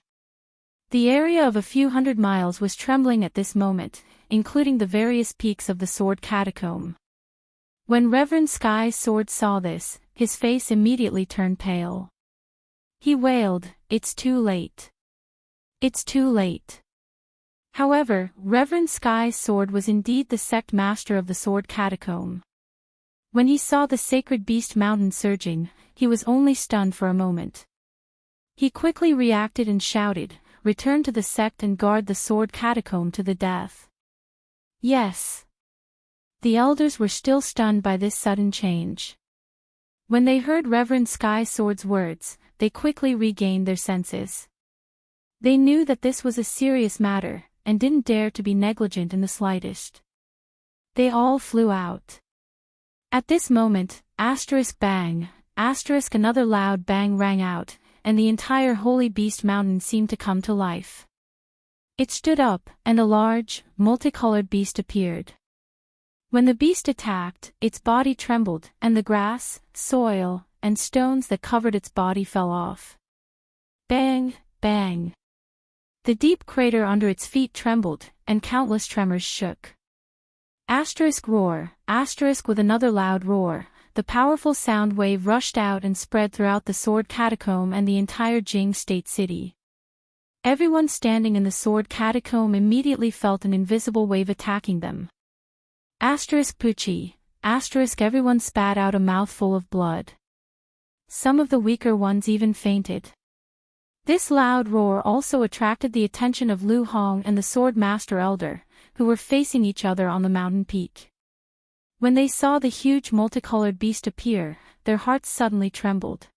The area of a few hundred miles was trembling at this moment, including the various peaks of the sword catacomb. When Reverend Sky Sword saw this, his face immediately turned pale. He wailed, "It's too late. It's too late." However, Reverend Sky Sword was indeed the sect master of the sword catacomb. When he saw the sacred beast mountain surging, he was only stunned for a moment. He quickly reacted and shouted, "Return to the sect and guard the sword catacomb to the death." Yes. The elders were still stunned by this sudden change. When they heard Reverend Sky Sword's words, they quickly regained their senses. They knew that this was a serious matter, and didn't dare to be negligent in the slightest. They all flew out. At this moment, bang, another loud bang rang out, and the entire Holy Beast Mountain seemed to come to life. It stood up, and a large, multicolored beast appeared. When the beast attacked, its body trembled, and the grass, soil, and stones that covered its body fell off. Bang, bang. The deep crater under its feet trembled, and countless tremors shook. Roar, with another loud roar, the powerful sound wave rushed out and spread throughout the sword catacomb and the entire Jing State City. Everyone standing in the sword catacomb immediately felt an invisible wave attacking them. Pucci, everyone spat out a mouthful of blood. Some of the weaker ones even fainted. This loud roar also attracted the attention of Lu Hong and the Sword Master Elder, who were facing each other on the mountain peak. When they saw the huge multicolored beast appear, their hearts suddenly trembled.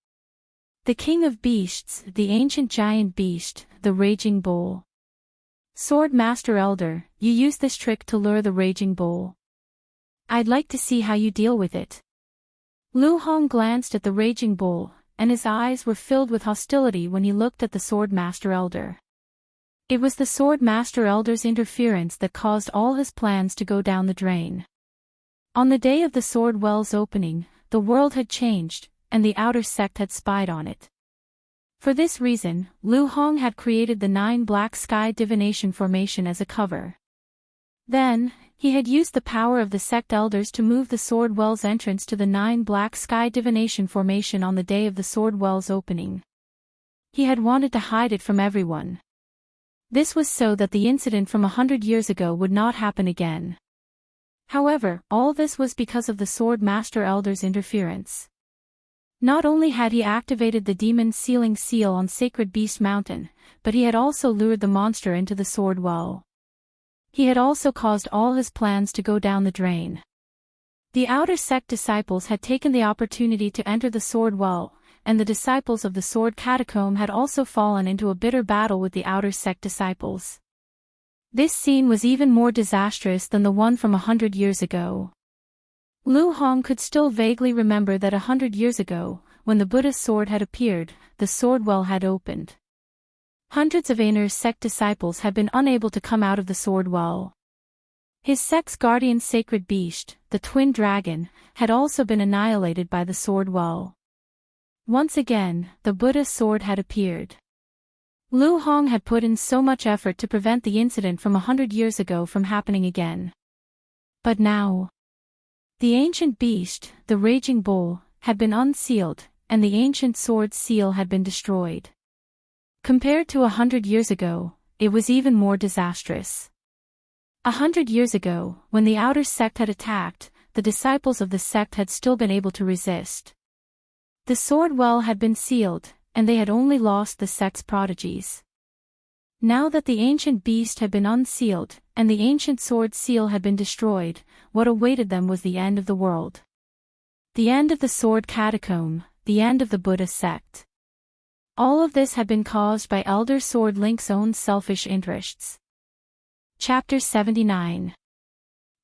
The King of Beasts, the ancient giant beast, the Raging Bull. Sword Master Elder, you used this trick to lure the Raging Bull. I'd like to see how you deal with it. Lu Hong glanced at the Raging Bull, and his eyes were filled with hostility when he looked at the Sword Master Elder. It was the Sword Master Elder's interference that caused all his plans to go down the drain. On the day of the Sword Well's opening, the world had changed, and the outer sect had spied on it. For this reason, Lu Hong had created the 9 Black Sky Divination Formation as a cover. Then, he had used the power of the sect elders to move the Sword Well's entrance to the 9 Black Sky Divination Formation on the day of the Sword Well's opening. He had wanted to hide it from everyone. This was so that the incident from 100 years ago would not happen again. However, all this was because of the Sword Master Elder's interference. Not only had he activated the Demon Sealing Seal on Sacred Beast Mountain, but he had also lured the monster into the Sword Well. He had also caused all his plans to go down the drain. The outer sect disciples had taken the opportunity to enter the Sword Well, and the disciples of the Sword Catacomb had also fallen into a bitter battle with the outer sect disciples. This scene was even more disastrous than the one from 100 years ago. Lu Hong could still vaguely remember that 100 years ago, when the Buddha's sword had appeared, the Sword Well had opened. Hundreds of inner sect disciples had been unable to come out of the Sword Well. His sect's guardian sacred beast, the Twin Dragon, had also been annihilated by the Sword Well. Once again, the Buddha's sword had appeared. Lu Hong had put in so much effort to prevent the incident from 100 years ago from happening again. But now, the ancient beast, the Raging Bull, had been unsealed, and the ancient sword's seal had been destroyed. Compared to 100 years ago, it was even more disastrous. 100 years ago, when the outer sect had attacked, the disciples of the sect had still been able to resist. The Sword Well had been sealed, and they had only lost the sect's prodigies. Now that the ancient beast had been unsealed, and the ancient sword seal had been destroyed, what awaited them was the end of the world. The end of the sword catacomb, the end of the Buddha sect. All of this had been caused by Elder Sword Link's own selfish interests. Chapter 79.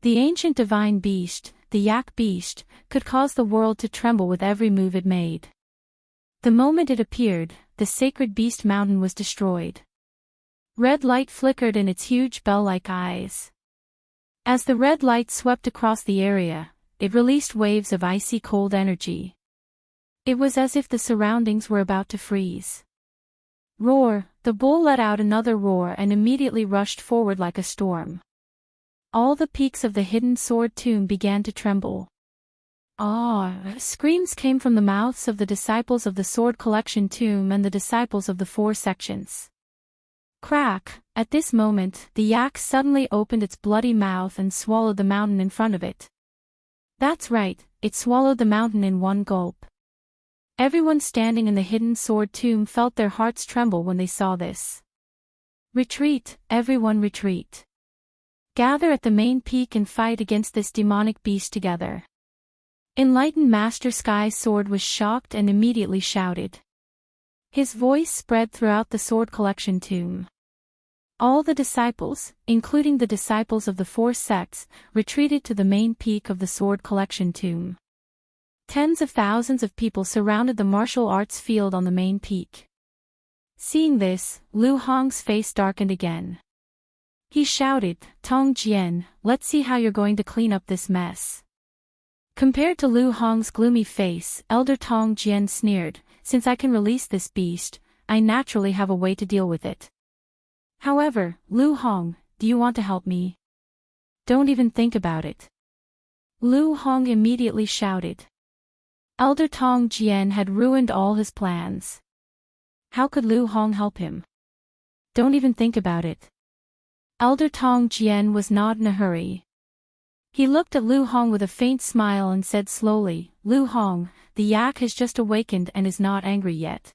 The ancient divine beast, the Yak beast, could cause the world to tremble with every move it made. The moment it appeared, the sacred beast mountain was destroyed. Red light flickered in its huge bell-like eyes. As the red light swept across the area, it released waves of icy cold energy. It was as if the surroundings were about to freeze. Roar! The bull let out another roar and immediately rushed forward like a storm. All the peaks of the hidden sword tomb began to tremble. Ah! Screams came from the mouths of the disciples of the sword collection tomb and the disciples of the four sections. Crack! At this moment, the yak suddenly opened its bloody mouth and swallowed the mountain in front of it. That's right, it swallowed the mountain in one gulp. Everyone standing in the hidden sword tomb felt their hearts tremble when they saw this. Retreat, everyone retreat. Gather at the main peak and fight against this demonic beast together. Enlightened Master Sky's sword was shocked and immediately shouted. His voice spread throughout the sword collection tomb. All the disciples, including the disciples of the four sects, retreated to the main peak of the sword collection tomb. Tens of thousands of people surrounded the martial arts field on the main peak. Seeing this, Lu Hong's face darkened again. He shouted, "Tong Jian, let's see how you're going to clean up this mess." Compared to Lu Hong's gloomy face, Elder Tong Jian sneered, "Since I can release this beast, I naturally have a way to deal with it. However, Lu Hong, do you want to help me?" "Don't even think about it." Lu Hong immediately shouted. Elder Tong Jian had ruined all his plans. How could Lu Hong help him? "Don't even think about it." Elder Tong Jian was not in a hurry. He looked at Lu Hong with a faint smile and said slowly, "Lu Hong, the yak has just awakened and is not angry yet.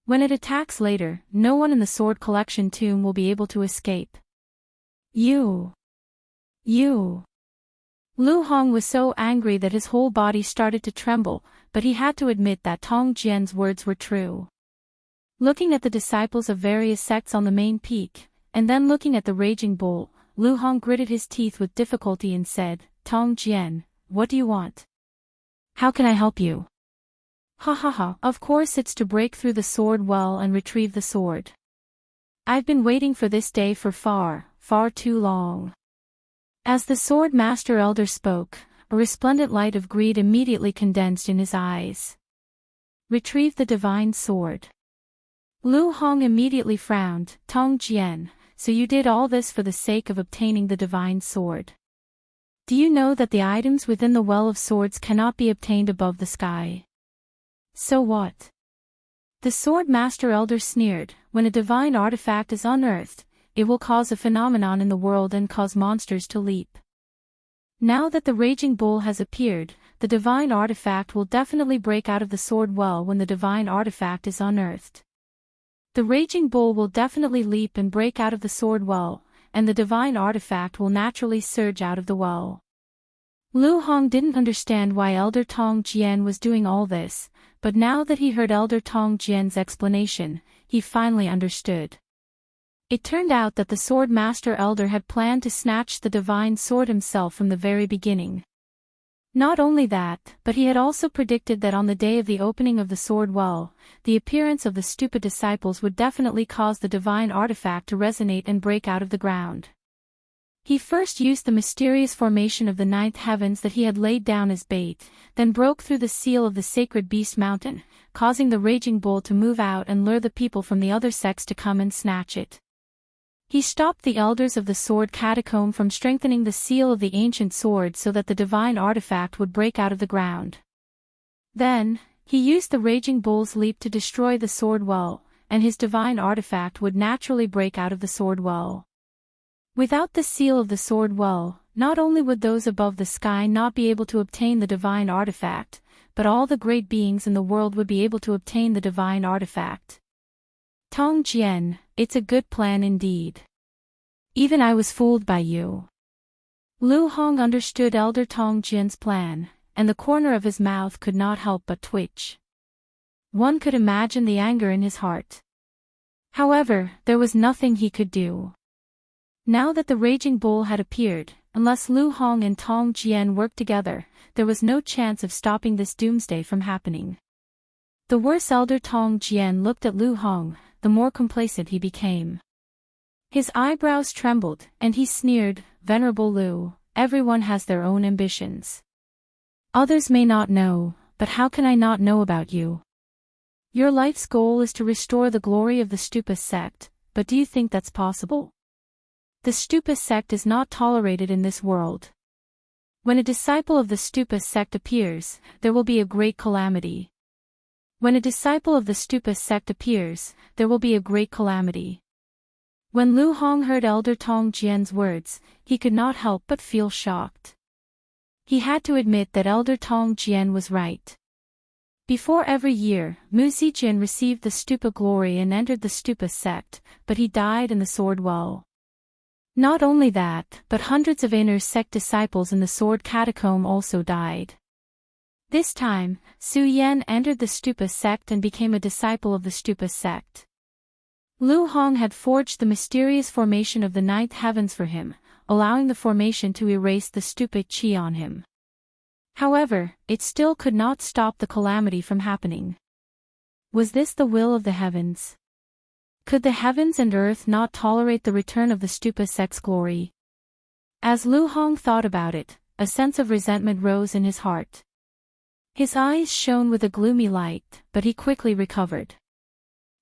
When it attacks later, no one in the sword collection tomb will be able to escape. You. Lu Hong was so angry that his whole body started to tremble, but he had to admit that Tong Jian's words were true. Looking at the disciples of various sects on the main peak, and then looking at the raging bull, Lu Hong gritted his teeth with difficulty and said, "Tong Jian, what do you want? How can I help you?" "Ha ha ha, of course it's to break through the sword well and retrieve the sword. I've been waiting for this day for far too long." As the sword master elder spoke, a resplendent light of greed immediately condensed in his eyes. "Retrieve the divine sword." Lu Hong immediately frowned. "Tong Jian, so you did all this for the sake of obtaining the divine sword. Do you know that the items within the well of swords cannot be obtained above the sky? So what?" The sword master elder sneered, "When a divine artifact is unearthed, it will cause a phenomenon in the world and cause monsters to leap. Now that the raging bull has appeared, the divine artifact will definitely break out of the sword well when the divine artifact is unearthed. The raging bull will definitely leap and break out of the sword well, and the divine artifact will naturally surge out of the well." Lu Hong didn't understand why Elder Tong Jian was doing all this, but now that he heard Elder Tong Jian's explanation, he finally understood. It turned out that the sword master elder had planned to snatch the divine sword himself from the very beginning. Not only that, but he had also predicted that on the day of the opening of the sword well, the appearance of the stupid disciples would definitely cause the divine artifact to resonate and break out of the ground. He first used the mysterious formation of the ninth heavens that he had laid down as bait, then broke through the seal of the sacred beast mountain, causing the raging bull to move out and lure the people from the other sects to come and snatch it. He stopped the elders of the sword catacomb from strengthening the seal of the ancient sword so that the divine artifact would break out of the ground. Then, he used the raging bull's leap to destroy the sword well, and his divine artifact would naturally break out of the sword well. Without the seal of the sword well, not only would those above the sky not be able to obtain the divine artifact, but all the great beings in the world would be able to obtain the divine artifact. Tong Jian, it's a good plan indeed. Even I was fooled by you. Lu Hong understood Elder Tong Jian's plan, and the corner of his mouth could not help but twitch. One could imagine the anger in his heart. However, there was nothing he could do. Now that the raging bull had appeared, unless Lu Hong and Tong Jian worked together, there was no chance of stopping this doomsday from happening. The worse Elder Tong Jian looked at Lu Hong, the more complacent he became. His eyebrows trembled, and he sneered, "Venerable Lu, everyone has their own ambitions. Others may not know, but how can I not know about you? Your life's goal is to restore the glory of the Stupa sect, but do you think that's possible? The Stupa sect is not tolerated in this world. When a disciple of the Stupa sect appears, there will be a great calamity. When a disciple of the Stupa sect appears, there will be a great calamity. When Lu Hong heard Elder Tong Jian's words, he could not help but feel shocked. He had to admit that Elder Tong Jian was right. Before every year, Mu Zetian received the Stupa glory and entered the Stupa sect, but he died in the sword well. Not only that, but hundreds of inner sect disciples in the sword catacomb also died. This time, Su Yan entered the Stupa sect and became a disciple of the Stupa sect. Lu Hong had forged the mysterious formation of the ninth heavens for him, allowing the formation to erase the Stupa chi on him. However, it still could not stop the calamity from happening. Was this the will of the heavens? Could the heavens and earth not tolerate the return of the Stupa sect's glory? As Lu Hong thought about it, a sense of resentment rose in his heart. His eyes shone with a gloomy light, but he quickly recovered.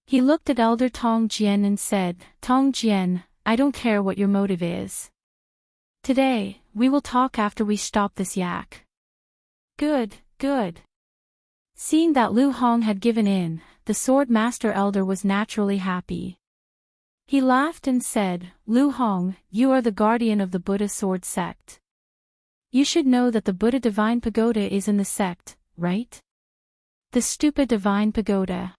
He looked at Elder Tong Jian and said, "Tong Jian, I don't care what your motive is. Today, we will talk after we stop this yak." Good, good. Seeing that Lu Hong had given in, the sword master elder was naturally happy. He laughed and said, "Lu Hong, you are the guardian of the Buddha sword sect. You should know that the Buddha Divine Pagoda is in the sect, right? The Stupa Divine Pagoda."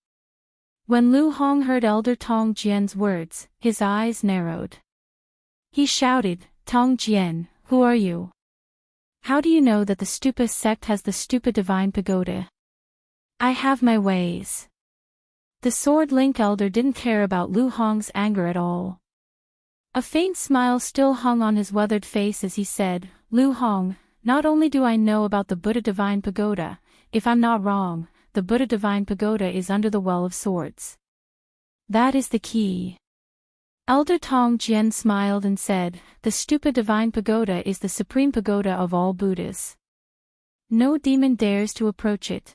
When Lu Hong heard Elder Tong Jian's words, his eyes narrowed. He shouted, "Tong Jian, who are you? How do you know that the Stupa sect has the Stupa Divine Pagoda?" "I have my ways." The Sword Link elder didn't care about Lu Hong's anger at all. A faint smile still hung on his weathered face as he said, "Lu Hong, not only do I know about the Buddha Divine Pagoda, if I'm not wrong, the Buddha Divine Pagoda is under the Well of Swords. That is the key." Elder Tong Jian smiled and said, "The Stupa Divine Pagoda is the supreme pagoda of all Buddhas. No demon dares to approach it.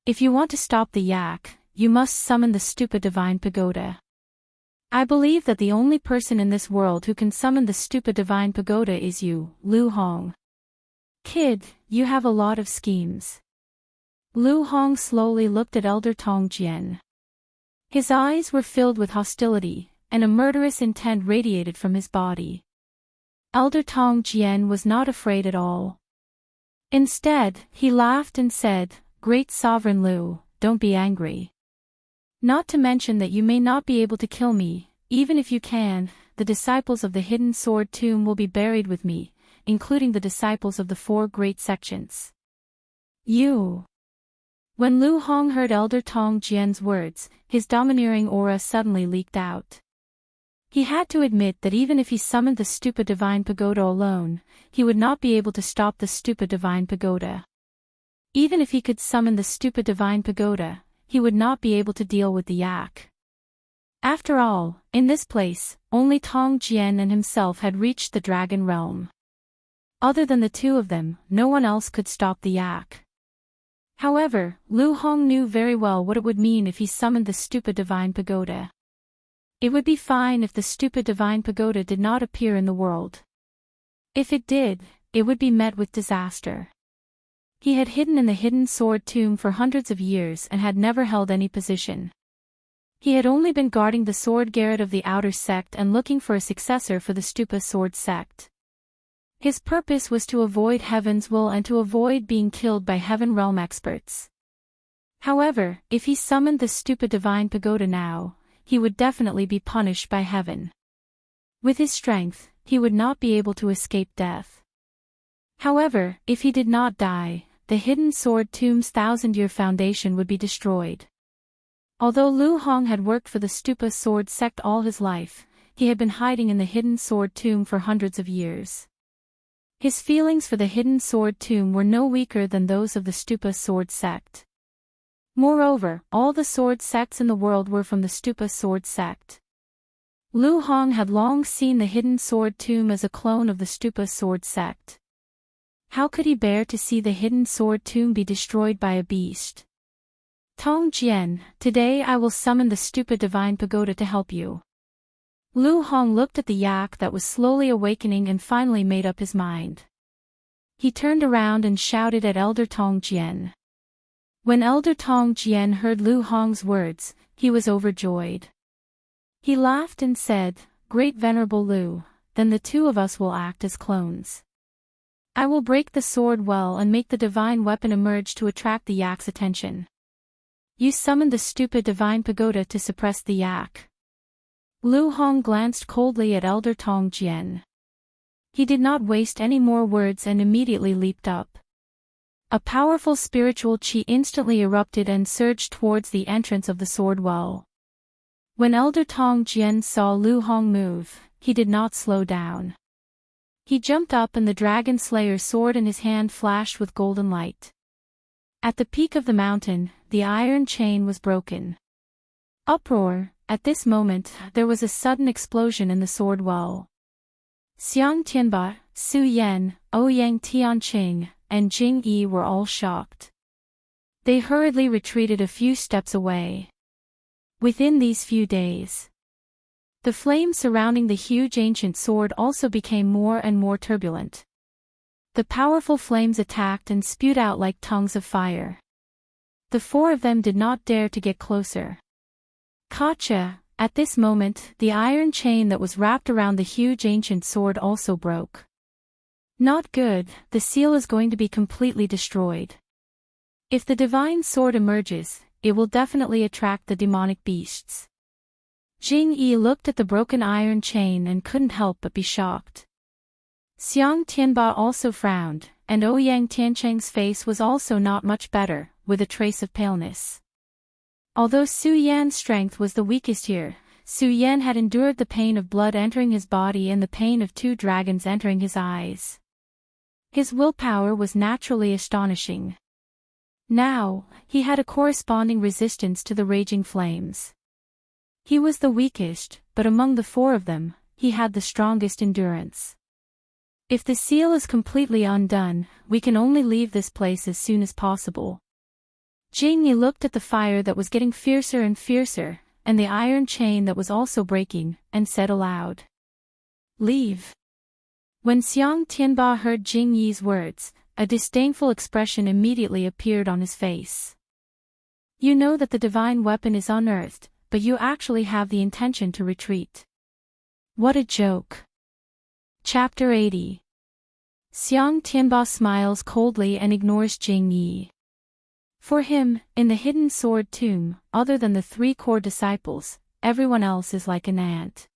If you want to stop the yak, you must summon the Stupa Divine Pagoda. I believe that the only person in this world who can summon the Stupa Divine Pagoda is you, Lu Hong. Kid, you have a lot of schemes." Lu Hong slowly looked at Elder Tong Jian. His eyes were filled with hostility, and a murderous intent radiated from his body. Elder Tong Jian was not afraid at all. Instead, he laughed and said, "Great Sovereign Lu, don't be angry. Not to mention that you may not be able to kill me, even if you can, the disciples of the Hidden Sword Tomb will be buried with me, including the disciples of the four great sections. You." When Lu Hong heard Elder Tong Jian's words, his domineering aura suddenly leaked out. He had to admit that even if he summoned the Stupa Divine Pagoda alone, he would not be able to stop the Stupa Divine Pagoda. Even if he could summon the Stupa Divine Pagoda, he would not be able to deal with the yak. After all, in this place, only Tong Jian and himself had reached the Dragon Realm. Other than the two of them, no one else could stop the yak. However, Lu Hong knew very well what it would mean if he summoned the Stupa Divine Pagoda. It would be fine if the Stupa Divine Pagoda did not appear in the world. If it did, it would be met with disaster. He had hidden in the Hidden Sword Tomb for hundreds of years and had never held any position. He had only been guarding the sword garret of the outer sect and looking for a successor for the Stupa sword sect. His purpose was to avoid Heaven's will and to avoid being killed by Heaven Realm experts. However, if he summoned the Stupa Divine Pagoda now, he would definitely be punished by Heaven. With his strength, he would not be able to escape death. However, if he did not die, the Hidden Sword Tomb's 1,000-year foundation would be destroyed. Although Lu Hong had worked for the Stupa sword sect all his life, he had been hiding in the Hidden Sword Tomb for hundreds of years. His feelings for the Hidden Sword Tomb were no weaker than those of the Stupa sword sect. Moreover, all the sword sects in the world were from the Stupa sword sect. Lu Hong had long seen the Hidden Sword Tomb as a clone of the Stupa sword sect. How could he bear to see the hidden sword tomb be destroyed by a beast? Tong Jian, today I will summon the stupid divine pagoda to help you. Lu Hong looked at the yak that was slowly awakening and finally made up his mind. He turned around and shouted at Elder Tong Jian. When Elder Tong Jian heard Lu Hong's words, he was overjoyed. He laughed and said, "Great Venerable Lu, then the two of us will act as clones. I will break the sword well and make the divine weapon emerge to attract the yak's attention. You summoned the stupid divine pagoda to suppress the yak." Lu Hong glanced coldly at Elder Tong Jian. He did not waste any more words and immediately leaped up. A powerful spiritual qi instantly erupted and surged towards the entrance of the sword well. When Elder Tong Jian saw Lu Hong move, he did not slow down. He jumped up and the dragon slayer's sword in his hand flashed with golden light. At the peak of the mountain, the iron chain was broken. Uproar! At this moment, there was a sudden explosion in the sword well. Xiang Tianba, Su Yan, Ouyang Tianqing, and Jing Yi were all shocked. They hurriedly retreated a few steps away. Within these few days, the flames surrounding the huge ancient sword also became more and more turbulent. The powerful flames attacked and spewed out like tongues of fire. The four of them did not dare to get closer. Gotcha! At this moment, the iron chain that was wrapped around the huge ancient sword also broke. Not good, the seal is going to be completely destroyed. If the divine sword emerges, it will definitely attract the demonic beasts. Jing Yi looked at the broken iron chain and couldn't help but be shocked. Xiang Tianba also frowned, and Ouyang Tiancheng's face was also not much better, with a trace of paleness. Although Su Yan's strength was the weakest here, Su Yan had endured the pain of blood entering his body and the pain of 2 dragons entering his eyes. His willpower was naturally astonishing. Now, he had a corresponding resistance to the raging flames. He was the weakest, but among the 4 of them, he had the strongest endurance. If the seal is completely undone, we can only leave this place as soon as possible. Jing Yi looked at the fire that was getting fiercer and fiercer, and the iron chain that was also breaking, and said aloud, "Leave." When Xiang Tianba heard Jing Yi's words, a disdainful expression immediately appeared on his face. "You know that the divine weapon is unearthed, but you actually have the intention to retreat. What a joke." Chapter 80. Xiang Tianba smiles coldly and ignores Jing Yi. For him, in the hidden sword tomb, other than the 3 core disciples, everyone else is like an ant.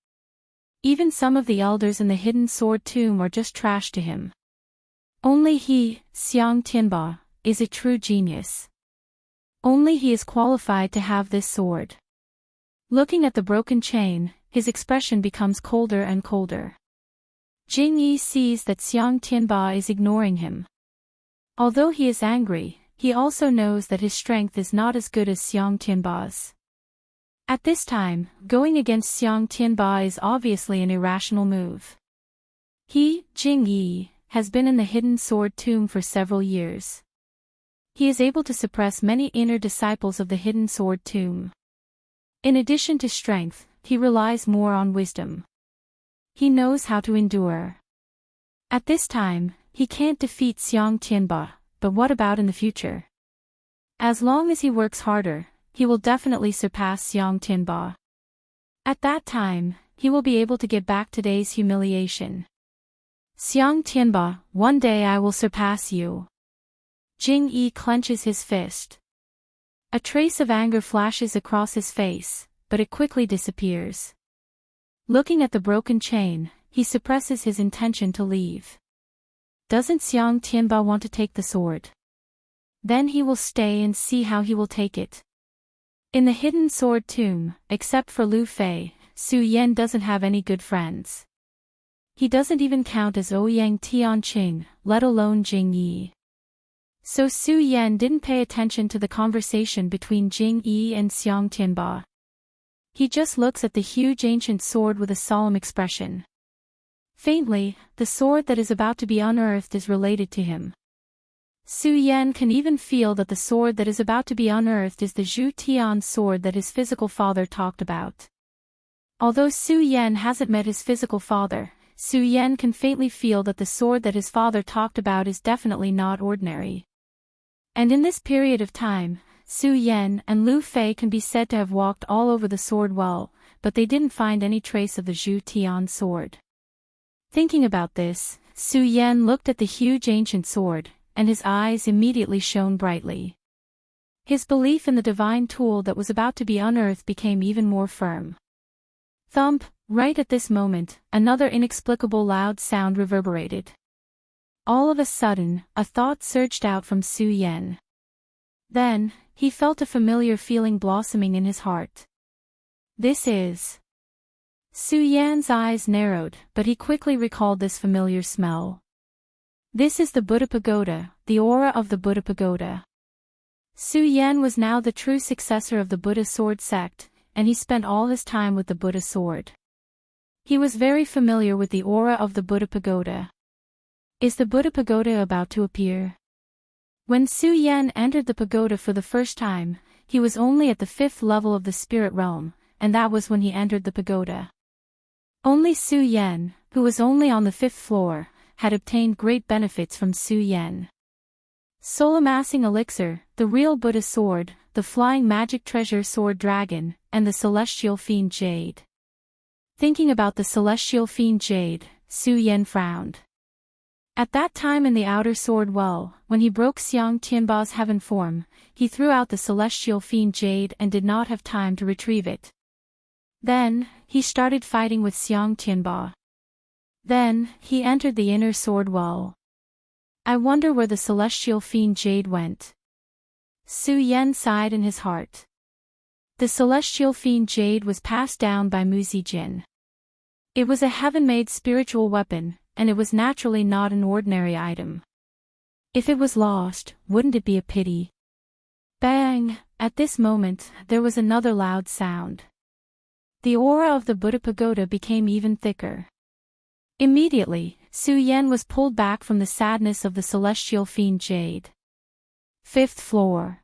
Even some of the elders in the hidden sword tomb are just trash to him. Only he, Xiang Tianba, is a true genius. Only he is qualified to have this sword. Looking at the broken chain, his expression becomes colder and colder. Jing Yi sees that Xiang Tianba is ignoring him. Although he is angry, he also knows that his strength is not as good as Xiang Tianba's. At this time, going against Xiang Tianba is obviously an irrational move. He, Jing Yi, has been in the hidden sword tomb for several years. He is able to suppress many inner disciples of the hidden sword tomb. In addition to strength, he relies more on wisdom. He knows how to endure. At this time, he can't defeat Xiang Tianba, but what about in the future? As long as he works harder, he will definitely surpass Xiang Tianba. At that time, he will be able to get back today's humiliation. Xiang Tianba, one day I will surpass you. Jing Yi clenches his fist. A trace of anger flashes across his face, but it quickly disappears. Looking at the broken chain, he suppresses his intention to leave. Doesn't Xiang Tianba want to take the sword? Then he will stay and see how he will take it. In the hidden sword tomb, except for Lu Fei, Su Yan doesn't have any good friends. He doesn't even count as Ouyang Tianqing, let alone Jing Yi. So Su Yan didn't pay attention to the conversation between Jing Yi and Xiang Tianba. He just looks at the huge ancient sword with a solemn expression. Faintly, the sword that is about to be unearthed is related to him. Su Yan can even feel that the sword that is about to be unearthed is the Zhu Tian's sword that his physical father talked about. Although Su Yan hasn't met his physical father, Su Yan can faintly feel that the sword that his father talked about is definitely not ordinary. And in this period of time, Su Yan and Lu Fei can be said to have walked all over the sword well, but they didn't find any trace of the Zhu Tian sword. Thinking about this, Su Yan looked at the huge ancient sword, and his eyes immediately shone brightly. His belief in the divine tool that was about to be unearthed became even more firm. Thump! Right at this moment, another inexplicable loud sound reverberated. All of a sudden, a thought surged out from Su Yan. Then, he felt a familiar feeling blossoming in his heart. This is... Su Yan's eyes narrowed, but he quickly recalled this familiar smell. This is the Buddha Pagoda, the aura of the Buddha Pagoda. Su Yan was now the true successor of the Buddha sword sect, and he spent all his time with the Buddha sword. He was very familiar with the aura of the Buddha Pagoda. Is the Buddha Pagoda about to appear? When Su Yan entered the pagoda for the first time, he was only at the 5th level of the spirit realm, and that was when he entered the pagoda. Only Su Yan, who was only on the 5th floor, had obtained great benefits from Su Yan. Soul amassing elixir, the real Buddha sword, the flying magic treasure sword dragon, and the celestial fiend jade. Thinking about the celestial fiend jade, Su Yan frowned. At that time in the outer sword well, when he broke Xiang Tianba's heaven form, he threw out the celestial fiend jade and did not have time to retrieve it. Then, he started fighting with Xiang Tianba. Then, he entered the inner sword well. I wonder where the celestial fiend jade went. Su Yan sighed in his heart. The celestial fiend jade was passed down by Mu Zijin. It was a heaven-made spiritual weapon, and it was naturally not an ordinary item. If it was lost, wouldn't it be a pity? Bang! At this moment, there was another loud sound. The aura of the Buddha Pagoda became even thicker. Immediately, Su Yan was pulled back from the sadness of the celestial fiend jade. 5th floor.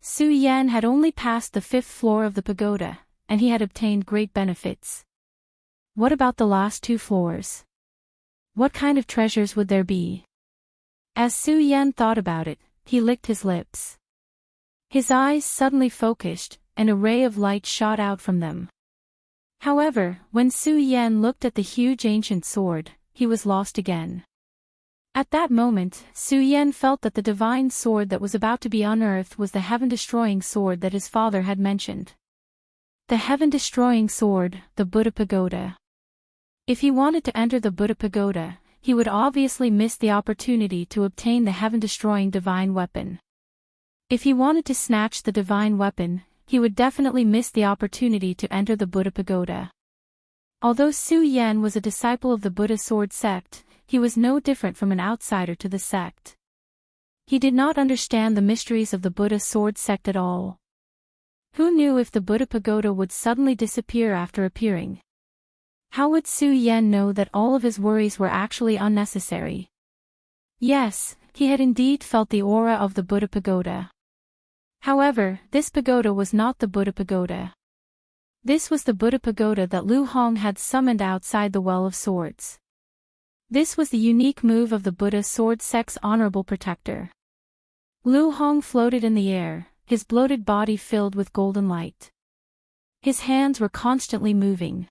Su Yan had only passed the 5th floor of the pagoda, and he had obtained great benefits. What about the last 2 floors? What kind of treasures would there be? As Su Yan thought about it, he licked his lips. His eyes suddenly focused, and a ray of light shot out from them. However, when Su Yan looked at the huge ancient sword, he was lost again. At that moment, Su Yan felt that the divine sword that was about to be unearthed was the heaven-destroying sword that his father had mentioned. The heaven-destroying sword, the Buddha Pagoda. If he wanted to enter the Buddha Pagoda, he would obviously miss the opportunity to obtain the heaven-destroying divine weapon. If he wanted to snatch the divine weapon, he would definitely miss the opportunity to enter the Buddha Pagoda. Although Su Yan was a disciple of the Buddha sword sect, he was no different from an outsider to the sect. He did not understand the mysteries of the Buddha sword sect at all. Who knew if the Buddha Pagoda would suddenly disappear after appearing? How would Su Yan know that all of his worries were actually unnecessary? Yes, he had indeed felt the aura of the Buddha Pagoda. However, this pagoda was not the Buddha Pagoda. This was the Buddha Pagoda that Lu Hong had summoned outside the Well of Swords. This was the unique move of the Buddha sword sect's honorable protector. Lu Hong floated in the air, his bloated body filled with golden light. His hands were constantly moving.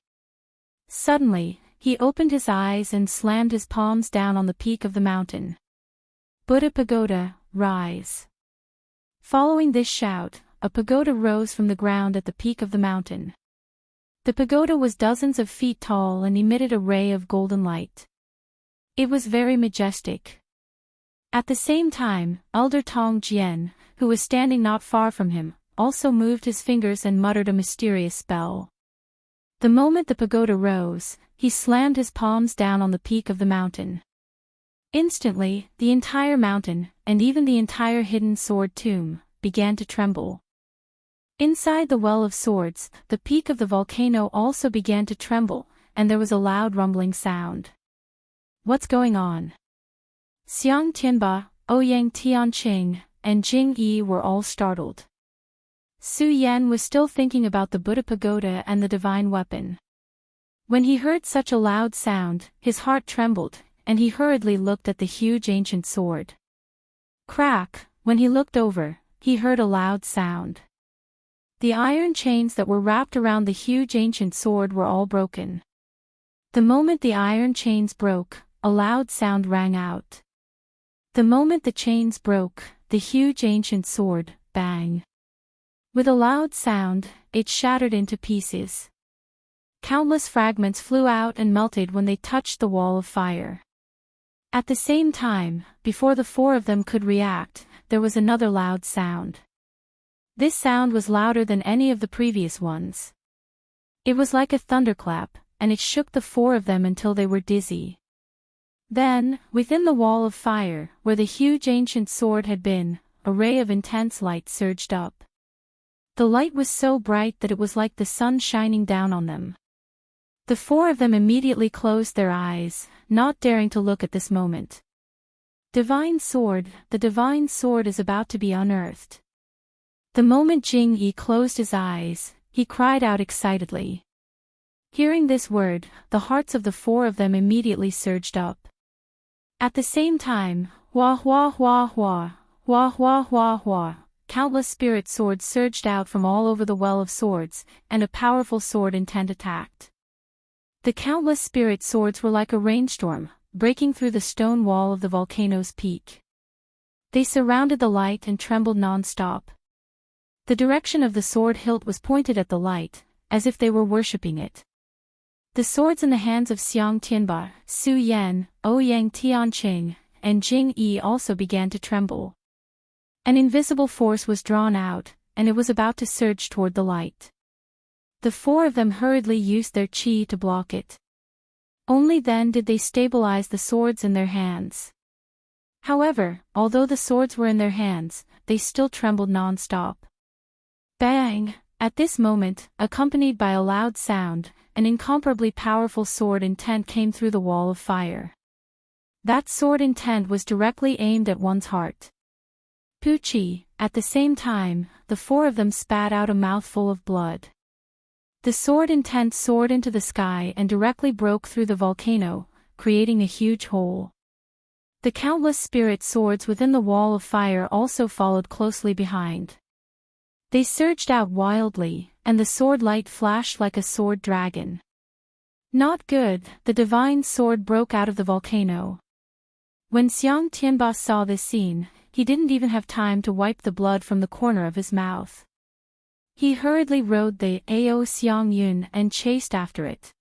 Suddenly, he opened his eyes and slammed his palms down on the peak of the mountain. Buddha Pagoda, rise. Following this shout, a pagoda rose from the ground at the peak of the mountain. The pagoda was dozens of feet tall and emitted a ray of golden light. It was very majestic. At the same time, Elder Tong Jian, who was standing not far from him, also moved his fingers and muttered a mysterious spell. The moment the pagoda rose, he slammed his palms down on the peak of the mountain. Instantly, the entire mountain, and even the entire hidden sword tomb, began to tremble. Inside the Well of Swords, the peak of the volcano also began to tremble, and there was a loud rumbling sound. What's going on? Xiang Tianba, Ouyang Tianqing, and Jing Yi were all startled. Su Yan was still thinking about the Buddha pagoda and the divine weapon. When he heard such a loud sound, his heart trembled, and he hurriedly looked at the huge ancient sword. Crack! When he looked over, he heard a loud sound. The iron chains that were wrapped around the huge ancient sword were all broken. The moment the iron chains broke, a loud sound rang out. The moment the chains broke, the huge ancient sword, bang! With a loud sound, it shattered into pieces. Countless fragments flew out and melted when they touched the wall of fire. At the same time, before the four of them could react, there was another loud sound. This sound was louder than any of the previous ones. It was like a thunderclap, and it shook the four of them until they were dizzy. Then, within the wall of fire, where the huge ancient sword had been, a ray of intense light surged up. The light was so bright that it was like the sun shining down on them. The four of them immediately closed their eyes, not daring to look at this moment. Divine sword, the divine sword is about to be unearthed. The moment Jing Yi closed his eyes, he cried out excitedly. Hearing this word, the hearts of the four of them immediately surged up. At the same time, hua hua hua hua, hua hua hua hua, countless spirit swords surged out from all over the well of swords, and a powerful sword intent attacked. The countless spirit swords were like a rainstorm, breaking through the stone wall of the volcano's peak. They surrounded the light and trembled non-stop. The direction of the sword hilt was pointed at the light, as if they were worshipping it. The swords in the hands of Xiang Tianba, Su Yan, Ouyang Tianqing, and Jing Yi also began to tremble. An invisible force was drawn out, and it was about to surge toward the light. The four of them hurriedly used their qi to block it. Only then did they stabilize the swords in their hands. However, although the swords were in their hands, they still trembled non-stop. Bang! At this moment, accompanied by a loud sound, an incomparably powerful sword intent came through the wall of fire. That sword intent was directly aimed at one's heart. Puchi! At the same time, the four of them spat out a mouthful of blood. The sword intent soared into the sky and directly broke through the volcano, creating a huge hole. The countless spirit swords within the wall of fire also followed closely behind. They surged out wildly, and the sword light flashed like a sword dragon. Not good, the divine sword broke out of the volcano. When Xiang Tianba saw this scene, he didn't even have time to wipe the blood from the corner of his mouth. He hurriedly rode the Ao Xiang Yun and chased after it.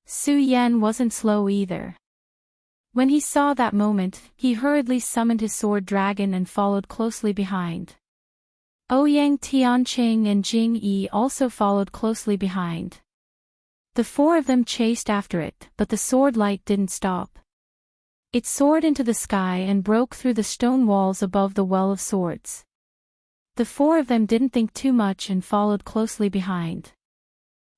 Su Yan wasn't slow either. When he saw that moment, he hurriedly summoned his sword dragon and followed closely behind. Ouyang Tianqing and Jing Yi also followed closely behind. The four of them chased after it, but the sword light didn't stop. It soared into the sky and broke through the stone walls above the well of swords. The four of them didn't think too much and followed closely behind.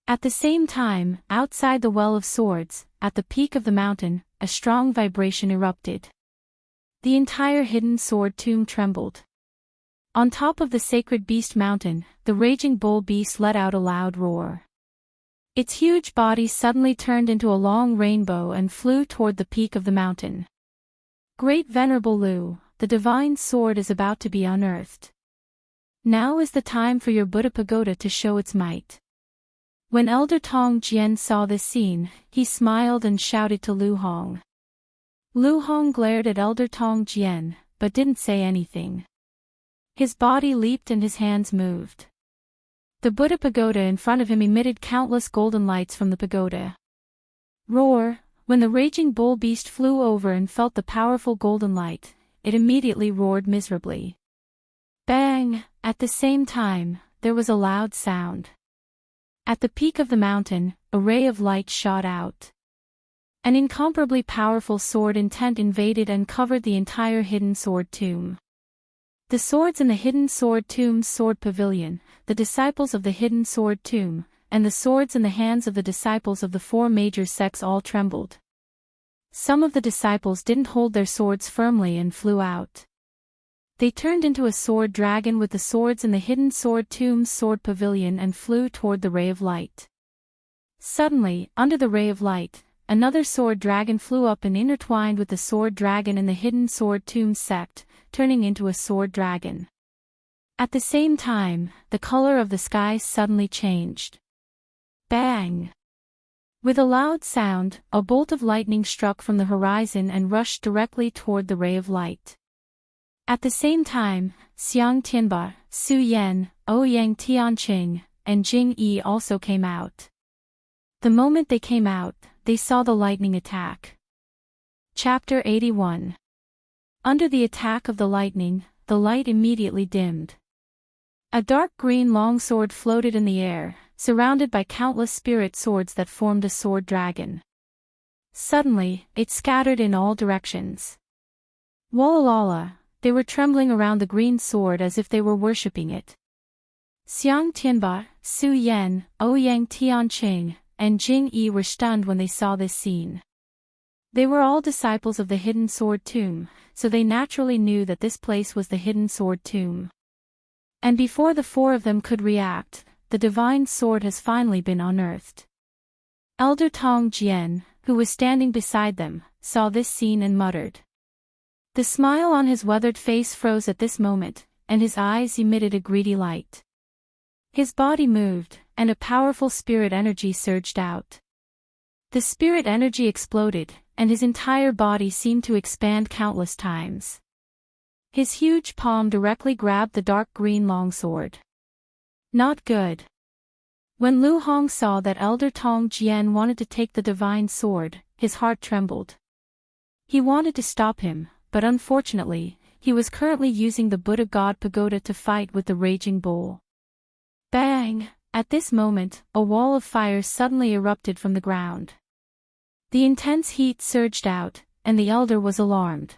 At the same time, outside the well of swords, at the peak of the mountain, a strong vibration erupted. The entire hidden sword tomb trembled. On top of the sacred beast mountain, the raging bull beast let out a loud roar. Its huge body suddenly turned into a long rainbow and flew toward the peak of the mountain. Great Venerable Lu, the divine sword is about to be unearthed. Now is the time for your Buddha pagoda to show its might. When Elder Tong Jian saw this scene, he smiled and shouted to Lu Hong. Lu Hong glared at Elder Tong Jian, but didn't say anything. His body leaped and his hands moved. The Buddha pagoda in front of him emitted countless golden lights from the pagoda. Roar! When the raging bull beast flew over and felt the powerful golden light, it immediately roared miserably. Bang! At the same time, there was a loud sound. At the peak of the mountain, a ray of light shot out. An incomparably powerful sword intent invaded and covered the entire hidden sword tomb. The swords in the hidden sword tomb's sword pavilion, the disciples of the hidden sword tomb, and the swords in the hands of the disciples of the four major sects all trembled. Some of the disciples didn't hold their swords firmly and flew out. They turned into a sword dragon with the swords in the hidden sword tomb's sword pavilion and flew toward the ray of light. Suddenly, under the ray of light, another sword dragon flew up and intertwined with the sword dragon in the hidden sword tomb sect, turning into a sword dragon. At the same time, the color of the sky suddenly changed. Bang! With a loud sound, a bolt of lightning struck from the horizon and rushed directly toward the ray of light. At the same time, Xiang Tianba, Su Yan, Ouyang Tianqing, and Jing Yi also came out. The moment they came out, they saw the lightning attack. Chapter 81. Under the attack of the lightning, the light immediately dimmed. A dark green longsword floated in the air, surrounded by countless spirit swords that formed a sword dragon. Suddenly, it scattered in all directions. Wallalala, they were trembling around the green sword as if they were worshipping it. Xiang Tianba, Su Yan, Ouyang Tianqing, and Jing Yi were stunned when they saw this scene. They were all disciples of the hidden sword tomb, so they naturally knew that this place was the hidden sword tomb. And before the four of them could react, the divine sword has finally been unearthed. Elder Tong Jian, who was standing beside them, saw this scene and muttered. The smile on his weathered face froze at this moment, and his eyes emitted a greedy light. His body moved, and a powerful spirit energy surged out. The spirit energy exploded, and his entire body seemed to expand countless times. His huge palm directly grabbed the dark green longsword. Not good. When Lu Hong saw that Elder Tong Jian wanted to take the divine sword, his heart trembled. He wanted to stop him, but unfortunately, he was currently using the Buddha God Pagoda to fight with the raging bull. Bang! At this moment, a wall of fire suddenly erupted from the ground. The intense heat surged out, and the elder was alarmed.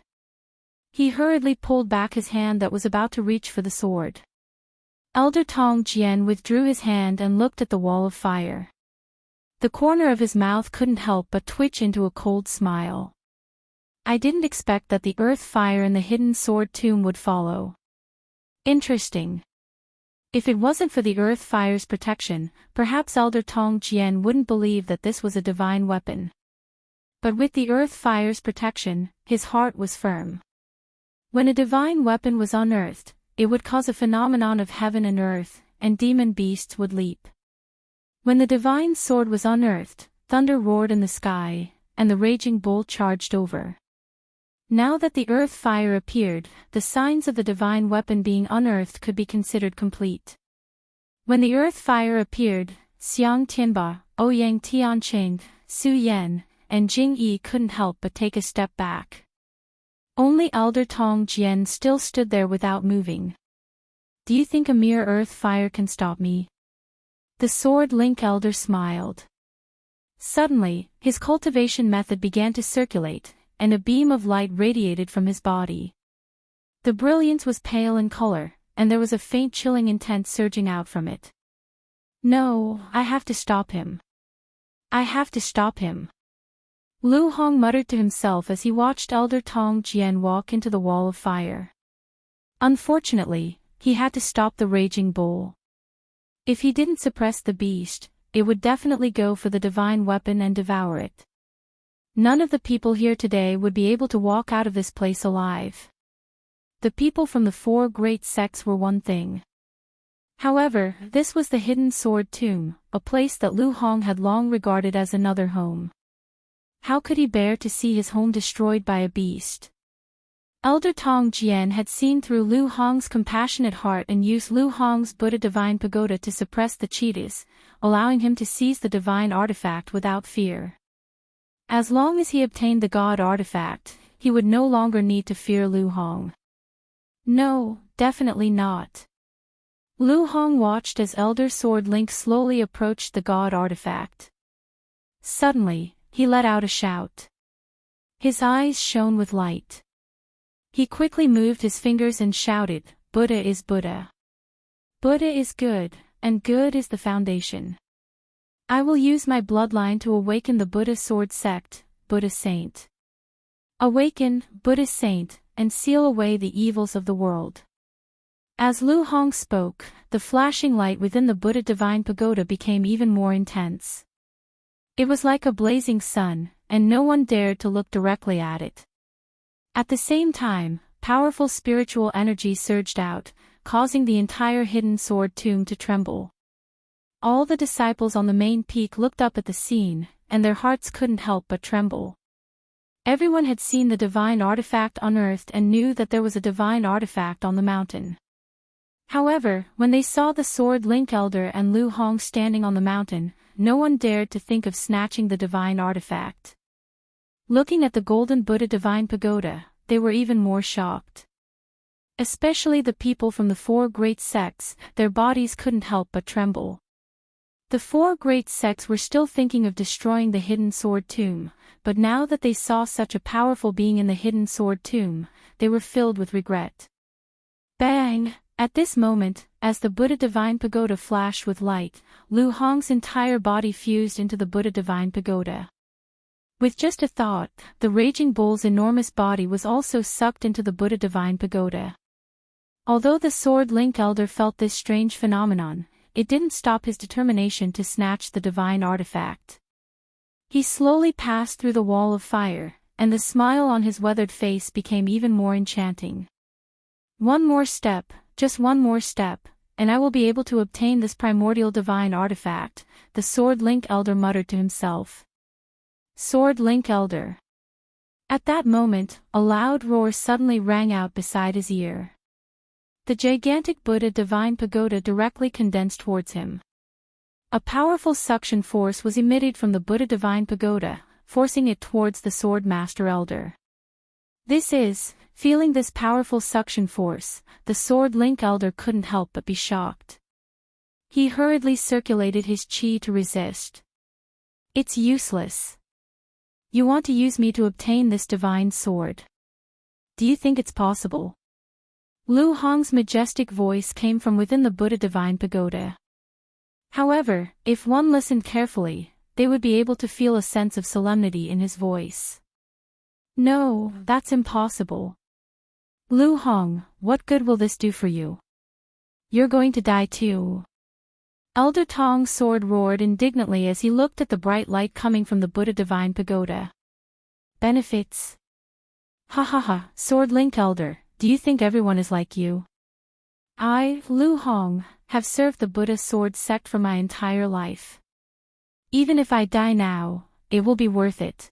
He hurriedly pulled back his hand that was about to reach for the sword. Elder Tong Jian withdrew his hand and looked at the wall of fire. The corner of his mouth couldn't help but twitch into a cold smile. I didn't expect that the earth fire in the hidden sword tomb would follow. Interesting. If it wasn't for the earth fire's protection, perhaps Elder Tong Jian wouldn't believe that this was a divine weapon. But with the earth fire's protection, his heart was firm. When a divine weapon was unearthed, it would cause a phenomenon of heaven and earth, and demon beasts would leap. When the divine sword was unearthed, thunder roared in the sky, and the raging bull charged over. Now that the earth fire appeared, the signs of the divine weapon being unearthed could be considered complete. When the earth fire appeared, Xiang Tianba, Ouyang Tianqing, Su Yan, and Jing Yi couldn't help but take a step back. Only Elder Tong Jian still stood there without moving. Do you think a mere earth fire can stop me? The Sword Link Elder smiled. Suddenly, his cultivation method began to circulate, and a beam of light radiated from his body. The brilliance was pale in color, and there was a faint chilling intent surging out from it. No, I have to stop him. I have to stop him. Lu Hong muttered to himself as he watched Elder Tong Jian walk into the wall of fire. Unfortunately, he had to stop the raging bull. If he didn't suppress the beast, it would definitely go for the divine weapon and devour it. None of the people here today would be able to walk out of this place alive. The people from the four great sects were one thing. However, this was the hidden sword tomb, a place that Lu Hong had long regarded as another home. How could he bear to see his home destroyed by a beast? Elder Tong Jian had seen through Lu Hong's compassionate heart and used Lu Hong's Buddha Divine Pagoda to suppress the cheetahs, allowing him to seize the divine artifact without fear. As long as he obtained the God artifact, he would no longer need to fear Lu Hong. No, definitely not. Lu Hong watched as Elder Sword Link slowly approached the God artifact. Suddenly, he let out a shout. His eyes shone with light. He quickly moved his fingers and shouted, "Buddha is Buddha. Buddha is good, and good is the foundation." I will use my bloodline to awaken the Buddha sword sect, Buddha saint. Awaken, Buddha saint, and seal away the evils of the world. As Lu Hong spoke, the flashing light within the Buddha Divine Pagoda became even more intense. It was like a blazing sun, and no one dared to look directly at it. At the same time, powerful spiritual energy surged out, causing the entire hidden sword tomb to tremble. All the disciples on the main peak looked up at the scene, and their hearts couldn't help but tremble. Everyone had seen the divine artifact unearthed and knew that there was a divine artifact on the mountain. However, when they saw the sword Link Elder and Lu Hong standing on the mountain, no one dared to think of snatching the divine artifact. Looking at the golden Buddha Divine Pagoda, they were even more shocked. Especially the people from the four great sects, their bodies couldn't help but tremble. The four great sects were still thinking of destroying the hidden sword tomb, but now that they saw such a powerful being in the hidden sword tomb, they were filled with regret. Bang! At this moment, as the Buddha Divine Pagoda flashed with light, Lu Hong's entire body fused into the Buddha Divine Pagoda. With just a thought, the Raging Bull's enormous body was also sucked into the Buddha Divine Pagoda. Although the sword Link Elder felt this strange phenomenon, it didn't stop his determination to snatch the divine artifact. He slowly passed through the wall of fire, and the smile on his weathered face became even more enchanting. One more step, just one more step, and I will be able to obtain this primordial divine artifact, the sword Link Elder muttered to himself. Sword Link Elder. At that moment, a loud roar suddenly rang out beside his ear. The gigantic Buddha Divine Pagoda directly condensed towards him. A powerful suction force was emitted from the Buddha Divine Pagoda, forcing it towards the Sword Master Elder. Feeling this powerful suction force, the sword Link Elder couldn't help but be shocked. He hurriedly circulated his chi to resist. It's useless. You want to use me to obtain this divine sword? Do you think it's possible? Lu Hong's majestic voice came from within the Buddha Divine Pagoda. However, if one listened carefully, they would be able to feel a sense of solemnity in his voice. No, that's impossible. Lu Hong, what good will this do for you? You're going to die too. Elder Tong's sword roared indignantly as he looked at the bright light coming from the Buddha Divine Pagoda. Benefits? Ha ha ha, Sword Link Elder, do you think everyone is like you? I, Lu Hong, have served the Buddha sword sect for my entire life. Even if I die now, it will be worth it.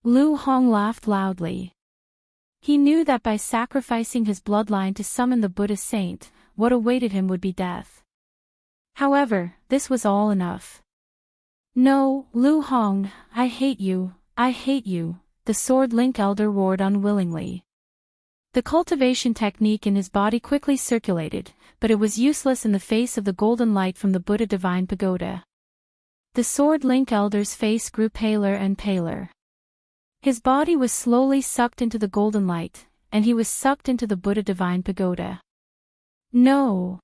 Lu Hong laughed loudly. He knew that by sacrificing his bloodline to summon the Buddha saint, what awaited him would be death. However, this was all enough. No, Lu Hong, I hate you, the sword Link Elder roared unwillingly. The cultivation technique in his body quickly circulated, but it was useless in the face of the golden light from the Buddha Divine Pagoda. The sword Link Elder's face grew paler and paler. His body was slowly sucked into the golden light, and he was sucked into the Buddha Divine Pagoda. No!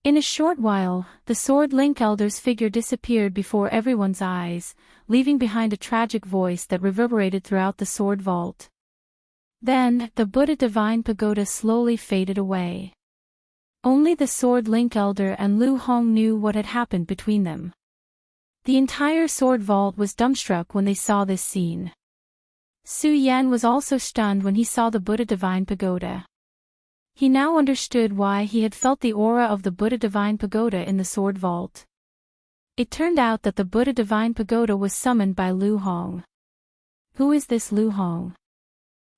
In a short while, the sword Link Elder's figure disappeared before everyone's eyes, leaving behind a tragic voice that reverberated throughout the sword vault. Then, the Buddha Divine Pagoda slowly faded away. Only the sword Link Elder and Lu Hong knew what had happened between them. The entire sword vault was dumbstruck when they saw this scene. Su Yan was also stunned when he saw the Buddha Divine Pagoda. He now understood why he had felt the aura of the Buddha Divine Pagoda in the sword vault. It turned out that the Buddha Divine Pagoda was summoned by Lu Hong. Who is this Lu Hong?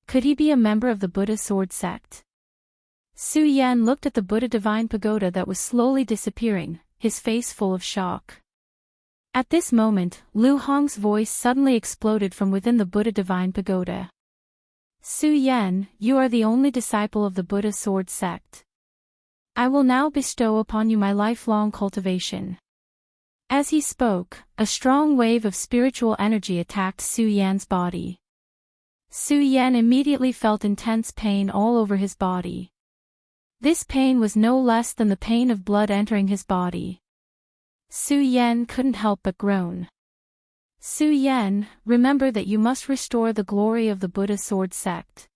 Could he be a member of the Buddha sword sect? Su Yan looked at the Buddha Divine Pagoda that was slowly disappearing, his face full of shock. At this moment, Lu Hong's voice suddenly exploded from within the Buddha Divine Pagoda. Su Yan, you are the only disciple of the Buddha sword sect. I will now bestow upon you my lifelong cultivation. As he spoke, a strong wave of spiritual energy attacked Su Yan's body. Su Yan immediately felt intense pain all over his body. This pain was no less than the pain of blood entering his body. Su Yan couldn't help but groan. Su Yan, remember that you must restore the glory of the Buddha sword sect.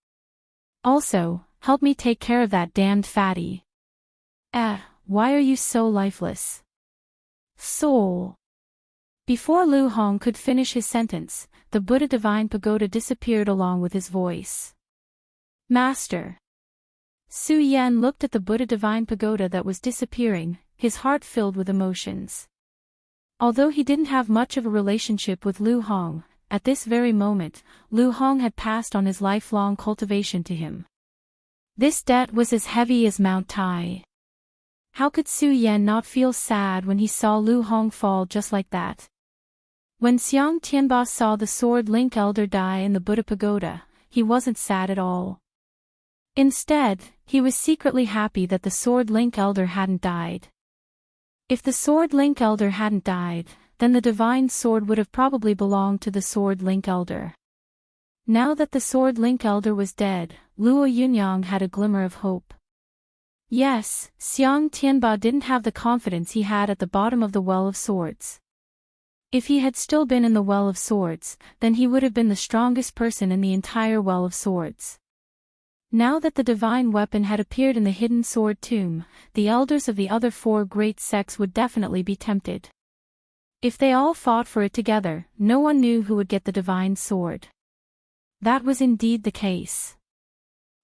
Also, help me take care of that damned fatty. Why are you so lifeless? Soul. Before Lu Hong could finish his sentence, the Buddha Divine Pagoda disappeared along with his voice. Master. Su Yan looked at the Buddha Divine Pagoda that was disappearing, his heart filled with emotions. Although he didn't have much of a relationship with Lu Hong, at this very moment, Lu Hong had passed on his lifelong cultivation to him. This debt was as heavy as Mount Tai. How could Su Yan not feel sad when he saw Lu Hong fall just like that? When Xiang Tianba saw the Sword Link Elder die in the Buddha Pagoda, he wasn't sad at all. Instead, he was secretly happy that the Sword Link Elder hadn't died. If the Sword Link Elder hadn't died, then the Divine Sword would have probably belonged to the Sword Link Elder. Now that the Sword Link Elder was dead, Luo Yunyang had a glimmer of hope. Yes, Xiang Tianba didn't have the confidence he had at the bottom of the Well of Swords. If he had still been in the Well of Swords, then he would have been the strongest person in the entire Well of Swords. Now that the divine weapon had appeared in the hidden sword tomb, the elders of the other four great sects would definitely be tempted. If they all fought for it together, no one knew who would get the divine sword. That was indeed the case.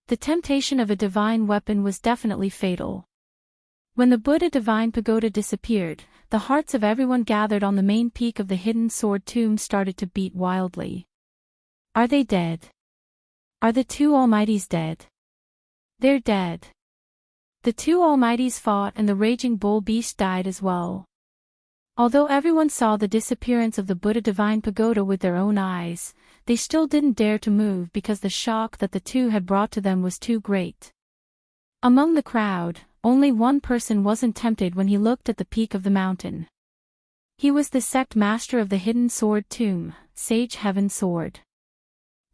The temptation of a divine weapon was definitely fatal. When the Buddha Divine Pagoda disappeared, the hearts of everyone gathered on the main peak of the hidden sword tomb started to beat wildly. Are they dead? Are the two Almighties dead? They're dead. The two Almighties fought and the raging bull beast died as well. Although everyone saw the disappearance of the Buddha Divine Pagoda with their own eyes, they still didn't dare to move because the shock that the two had brought to them was too great. Among the crowd, only one person wasn't tempted when he looked at the peak of the mountain. He was the sect master of the hidden sword tomb, Sage Heaven Sword.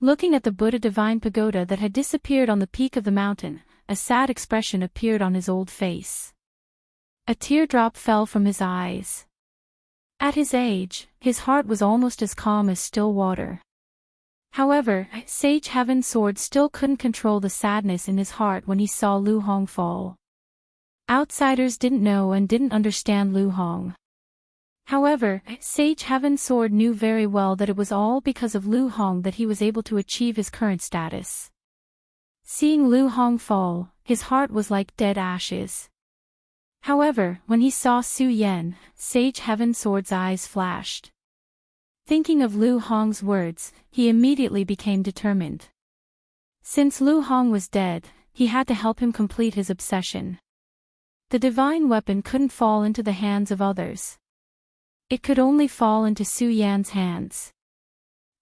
Looking at the Buddha Divine Pagoda that had disappeared on the peak of the mountain, a sad expression appeared on his old face. A teardrop fell from his eyes. At his age, his heart was almost as calm as still water. However, Sage Heaven Sword still couldn't control the sadness in his heart when he saw Lu Hong fall. Outsiders didn't know and didn't understand Lu Hong. However, Sage Heaven Sword knew very well that it was all because of Lu Hong that he was able to achieve his current status. Seeing Lu Hong fall, his heart was like dead ashes. However, when he saw Su Yan, Sage Heaven Sword's eyes flashed. Thinking of Lu Hong's words, he immediately became determined. Since Lu Hong was dead, he had to help him complete his obsession. The divine weapon couldn't fall into the hands of others. It could only fall into Su Yan's hands.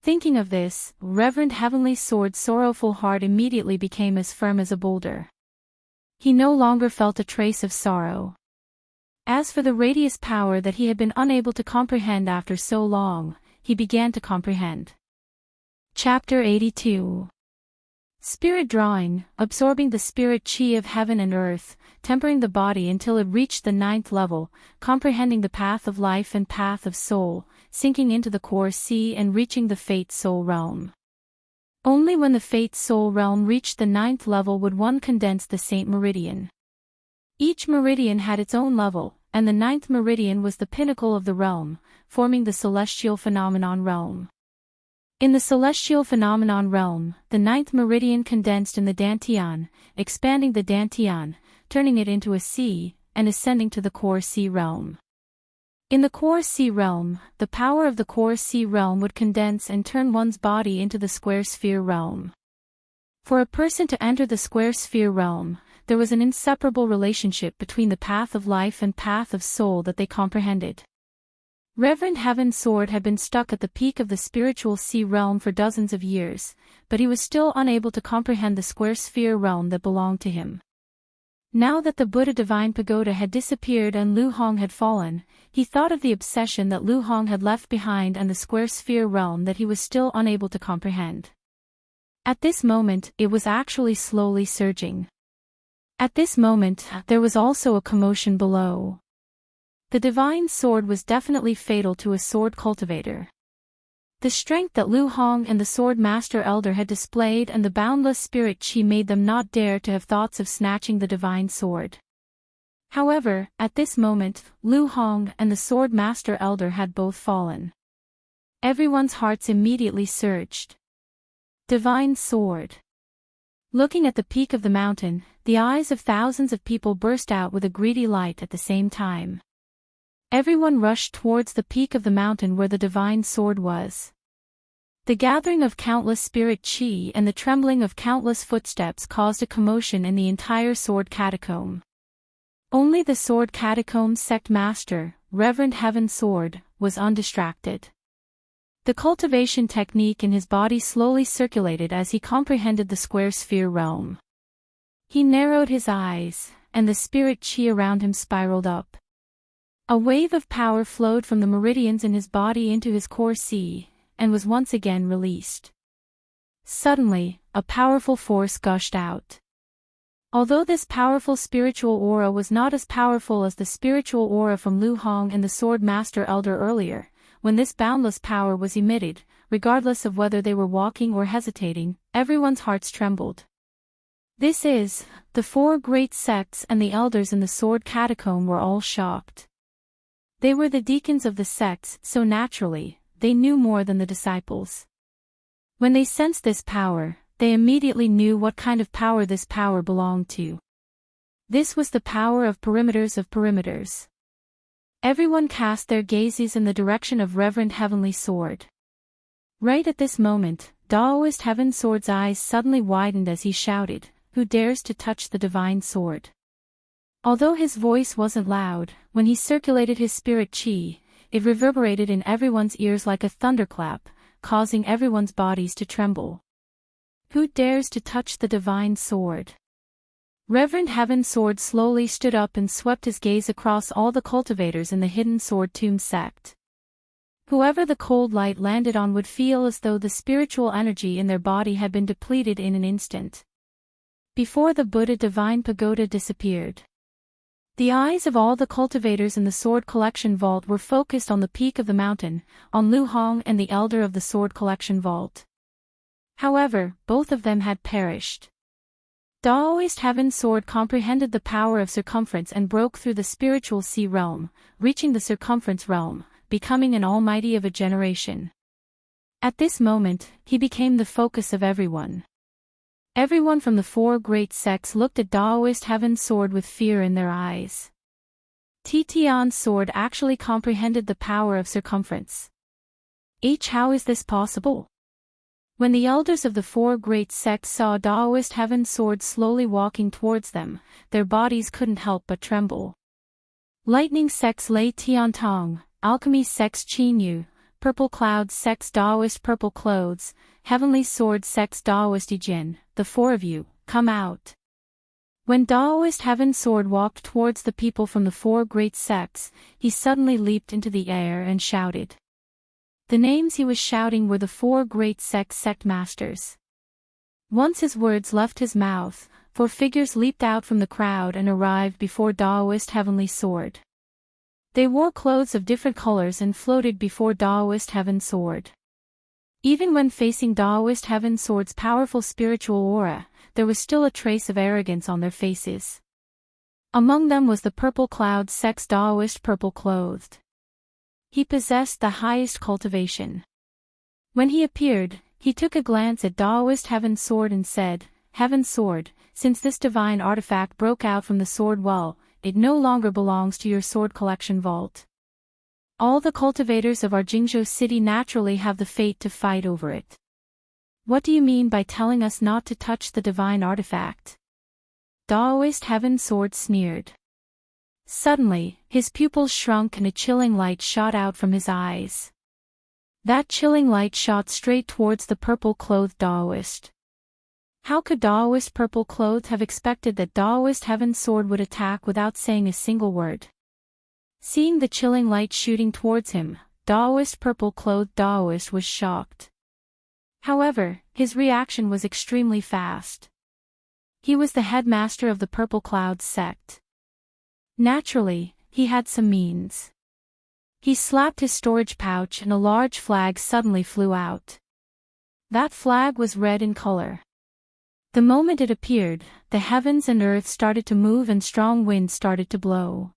Thinking of this, Reverend Heavenly Sword's sorrowful heart immediately became as firm as a boulder. He no longer felt a trace of sorrow. As for the radius power that he had been unable to comprehend after so long, he began to comprehend. Chapter 82. Spirit drawing, absorbing the spirit chi of heaven and earth, tempering the body until it reached the 9th level, comprehending the path of life and path of soul, sinking into the core sea and reaching the fate soul realm. Only when the fate soul realm reached the 9th level would one condense the Saint Meridian. Each meridian had its own level, and the 9th meridian was the pinnacle of the realm, forming the celestial phenomenon realm. In the celestial phenomenon realm, the 9th meridian condensed in the Dantian, expanding the Dantian, turning it into a sea, and ascending to the core sea realm. In the core sea realm, the power of the core sea realm would condense and turn one's body into the square sphere realm. For a person to enter the square sphere realm, there was an inseparable relationship between the path of life and path of soul that they comprehended. Reverend Heaven Sword had been stuck at the peak of the spiritual sea realm for dozens of years, but he was still unable to comprehend the square sphere realm that belonged to him. Now that the Buddha Divine Pagoda had disappeared and Lu Hong had fallen, he thought of the obsession that Lu Hong had left behind and the square sphere realm that he was still unable to comprehend. At this moment, it was actually slowly surging. At this moment, there was also a commotion below. The divine sword was definitely fatal to a sword cultivator. The strength that Lu Hong and the Sword Master Elder had displayed and the boundless spirit qi made them not dare to have thoughts of snatching the divine sword. However, at this moment, Lu Hong and the Sword Master Elder had both fallen. Everyone's hearts immediately surged. Divine sword. Looking at the peak of the mountain, the eyes of thousands of people burst out with a greedy light at the same time. Everyone rushed towards the peak of the mountain where the divine sword was. The gathering of countless spirit qi and the trembling of countless footsteps caused a commotion in the entire sword catacomb. Only the sword catacomb sect master, Reverend Heaven Sword, was undistracted. The cultivation technique in his body slowly circulated as he comprehended the square sphere realm. He narrowed his eyes, and the spirit qi around him spiraled up. A wave of power flowed from the meridians in his body into his core C, and was once again released. Suddenly, a powerful force gushed out. Although this powerful spiritual aura was not as powerful as the spiritual aura from Lu Hong and the Sword Master Elder earlier, when this boundless power was emitted, regardless of whether they were walking or hesitating, everyone's hearts trembled. This is, the four great sects and the elders in the sword catacomb were all shocked. They were the deacons of the sects, so naturally, they knew more than the disciples. When they sensed this power, they immediately knew what kind of power this power belonged to. This was the power of perimeters. Everyone cast their gazes in the direction of Reverend Heavenly Sword. Right at this moment, Daoist Heaven Sword's eyes suddenly widened as he shouted, "Who dares to touch the divine sword?" Although his voice wasn't loud, when he circulated his spirit qi, it reverberated in everyone's ears like a thunderclap, causing everyone's bodies to tremble. Who dares to touch the divine sword? Reverend Heaven Sword slowly stood up and swept his gaze across all the cultivators in the hidden Sword Tomb sect. Whoever the cold light landed on would feel as though the spiritual energy in their body had been depleted in an instant. Before the Buddha Divine Pagoda disappeared, the eyes of all the cultivators in the Sword Collection Vault were focused on the peak of the mountain, on Lu Hong and the Elder of the Sword Collection Vault. However, both of them had perished. Daoist Heaven Sword comprehended the power of circumference and broke through the spiritual sea realm, reaching the circumference realm, becoming an almighty of a generation. At this moment, he became the focus of everyone. Everyone from the four great sects looked at Daoist Heaven Sword with fear in their eyes. Tian's sword actually comprehended the power of circumference. How is this possible? When the elders of the four great sects saw Daoist Heaven Sword slowly walking towards them, their bodies couldn't help but tremble. Lightning sects Lei Tiantong, Alchemy sects Qin Yu, Purple Clouds sects Daoist Purple Clothes, Heavenly Sword sects Daoist Ijin, the four of you, come out. When Daoist Heaven Sword walked towards the people from the four great sects, he suddenly leaped into the air and shouted. The names he was shouting were the four great sect masters. Once his words left his mouth, four figures leaped out from the crowd and arrived before Daoist Heavenly Sword. They wore clothes of different colors and floated before Daoist Heaven Sword. Even when facing Daoist Heaven Sword's powerful spiritual aura, there was still a trace of arrogance on their faces. Among them was the Purple Cloud sect's Daoist Purple Clothed. He possessed the highest cultivation. When he appeared, he took a glance at Daoist Heaven Sword and said, "Heaven Sword, since this divine artifact broke out from the sword well, it no longer belongs to your sword collection vault. All the cultivators of our Jingzhou city naturally have the fate to fight over it. What do you mean by telling us not to touch the divine artifact?" Daoist Heaven Sword sneered. Suddenly, his pupils shrunk and a chilling light shot out from his eyes. That chilling light shot straight towards the purple-clothed Daoist. How could Daoist Purple Clothed have expected that Daoist Heaven Sword would attack without saying a single word? Seeing the chilling light shooting towards him, Daoist Purple Clothed Daoist was shocked. However, his reaction was extremely fast. He was the headmaster of the Purple Clouds sect. Naturally, he had some means. He slapped his storage pouch and a large flag suddenly flew out. That flag was red in color. The moment it appeared, the heavens and earth started to move and strong winds started to blow.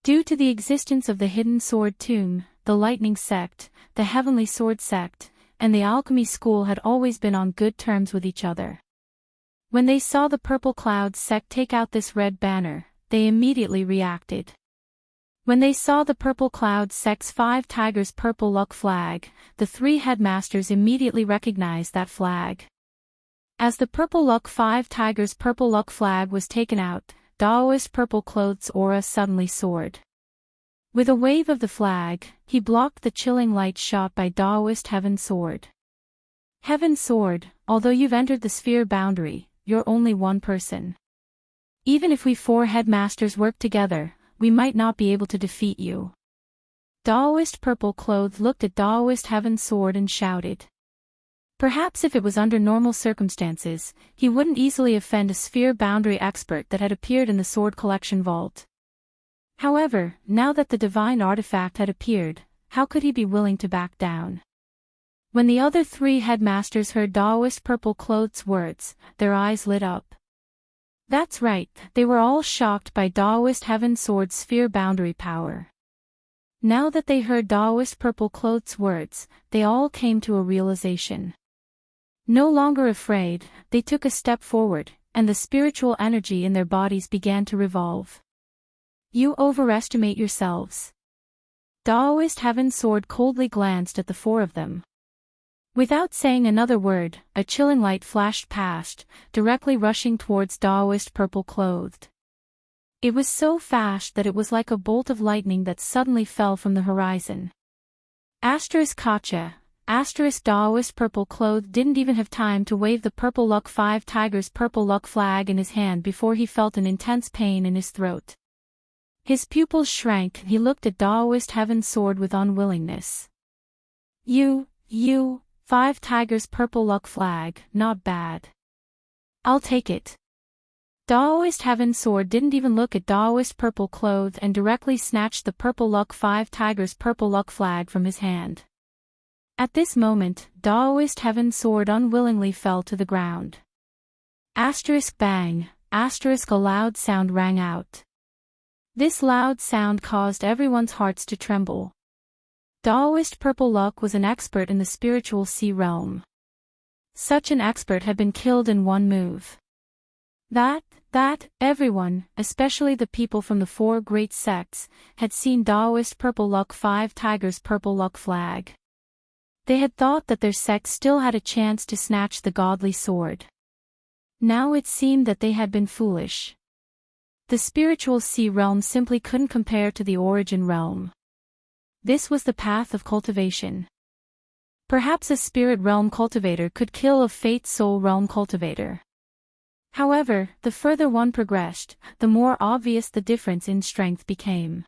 Due to the existence of the Hidden Sword Tomb, the Lightning Sect, the Heavenly Sword Sect, and the Alchemy School had always been on good terms with each other. When they saw the Purple Cloud Sect take out this red banner, they immediately reacted. When they saw the Purple Cloud Sect's 5 Tigers Purple Luck flag, the 3 headmasters immediately recognized that flag. As the Purple Luck 5 Tigers Purple Luck flag was taken out, Daoist Purple Clothes' aura suddenly soared. With a wave of the flag, he blocked the chilling light shot by Daoist Heaven's Sword. Heaven's Sword, although you've entered the sphere boundary, you're only one person. Even if we 4 headmasters work together, we might not be able to defeat you. Daoist Purple Clothes looked at Daoist Heaven's Sword and shouted. Perhaps if it was under normal circumstances, he wouldn't easily offend a sphere boundary expert that had appeared in the sword collection vault. However, now that the divine artifact had appeared, how could he be willing to back down? When the other 3 headmasters heard Daoist Purple Clothes' words, their eyes lit up. That's right, they were all shocked by Daoist Heaven's Sword's sphere boundary power. Now that they heard Daoist Purple Clothes' words, they all came to a realization. No longer afraid, they took a step forward, and the spiritual energy in their bodies began to revolve. You overestimate yourselves. Daoist Heaven's Sword coldly glanced at the 4 of them. Without saying another word, a chilling light flashed past, directly rushing towards Daoist Purple Clothed. It was so fast that it was like a bolt of lightning that suddenly fell from the horizon. Kacha. Daoist Purple Clothed didn't even have time to wave the Purple Luck 5 Tigers Purple Luck flag in his hand before he felt an intense pain in his throat. His pupils shrank and he looked at Daoist Heaven's Sword with unwillingness. You, 5 Tigers Purple Luck flag, not bad. I'll take it. Daoist Heaven's Sword didn't even look at Daoist Purple Clothed and directly snatched the Purple Luck 5 Tigers Purple Luck flag from his hand. At this moment, Daoist Heaven's Sword unwillingly fell to the ground. Bang, a loud sound rang out. This loud sound caused everyone's hearts to tremble. Daoist Purple Luck was an expert in the spiritual sea realm. Such an expert had been killed in one move. Everyone, especially the people from the 4 great sects, had seen Daoist Purple Luck 5 Tigers Purple Luck flag. They had thought that their sect still had a chance to snatch the godly sword. Now it seemed that they had been foolish. The spiritual sea realm simply couldn't compare to the origin realm. This was the path of cultivation. Perhaps a spirit realm cultivator could kill a fate soul realm cultivator. However, the further one progressed, the more obvious the difference in strength became.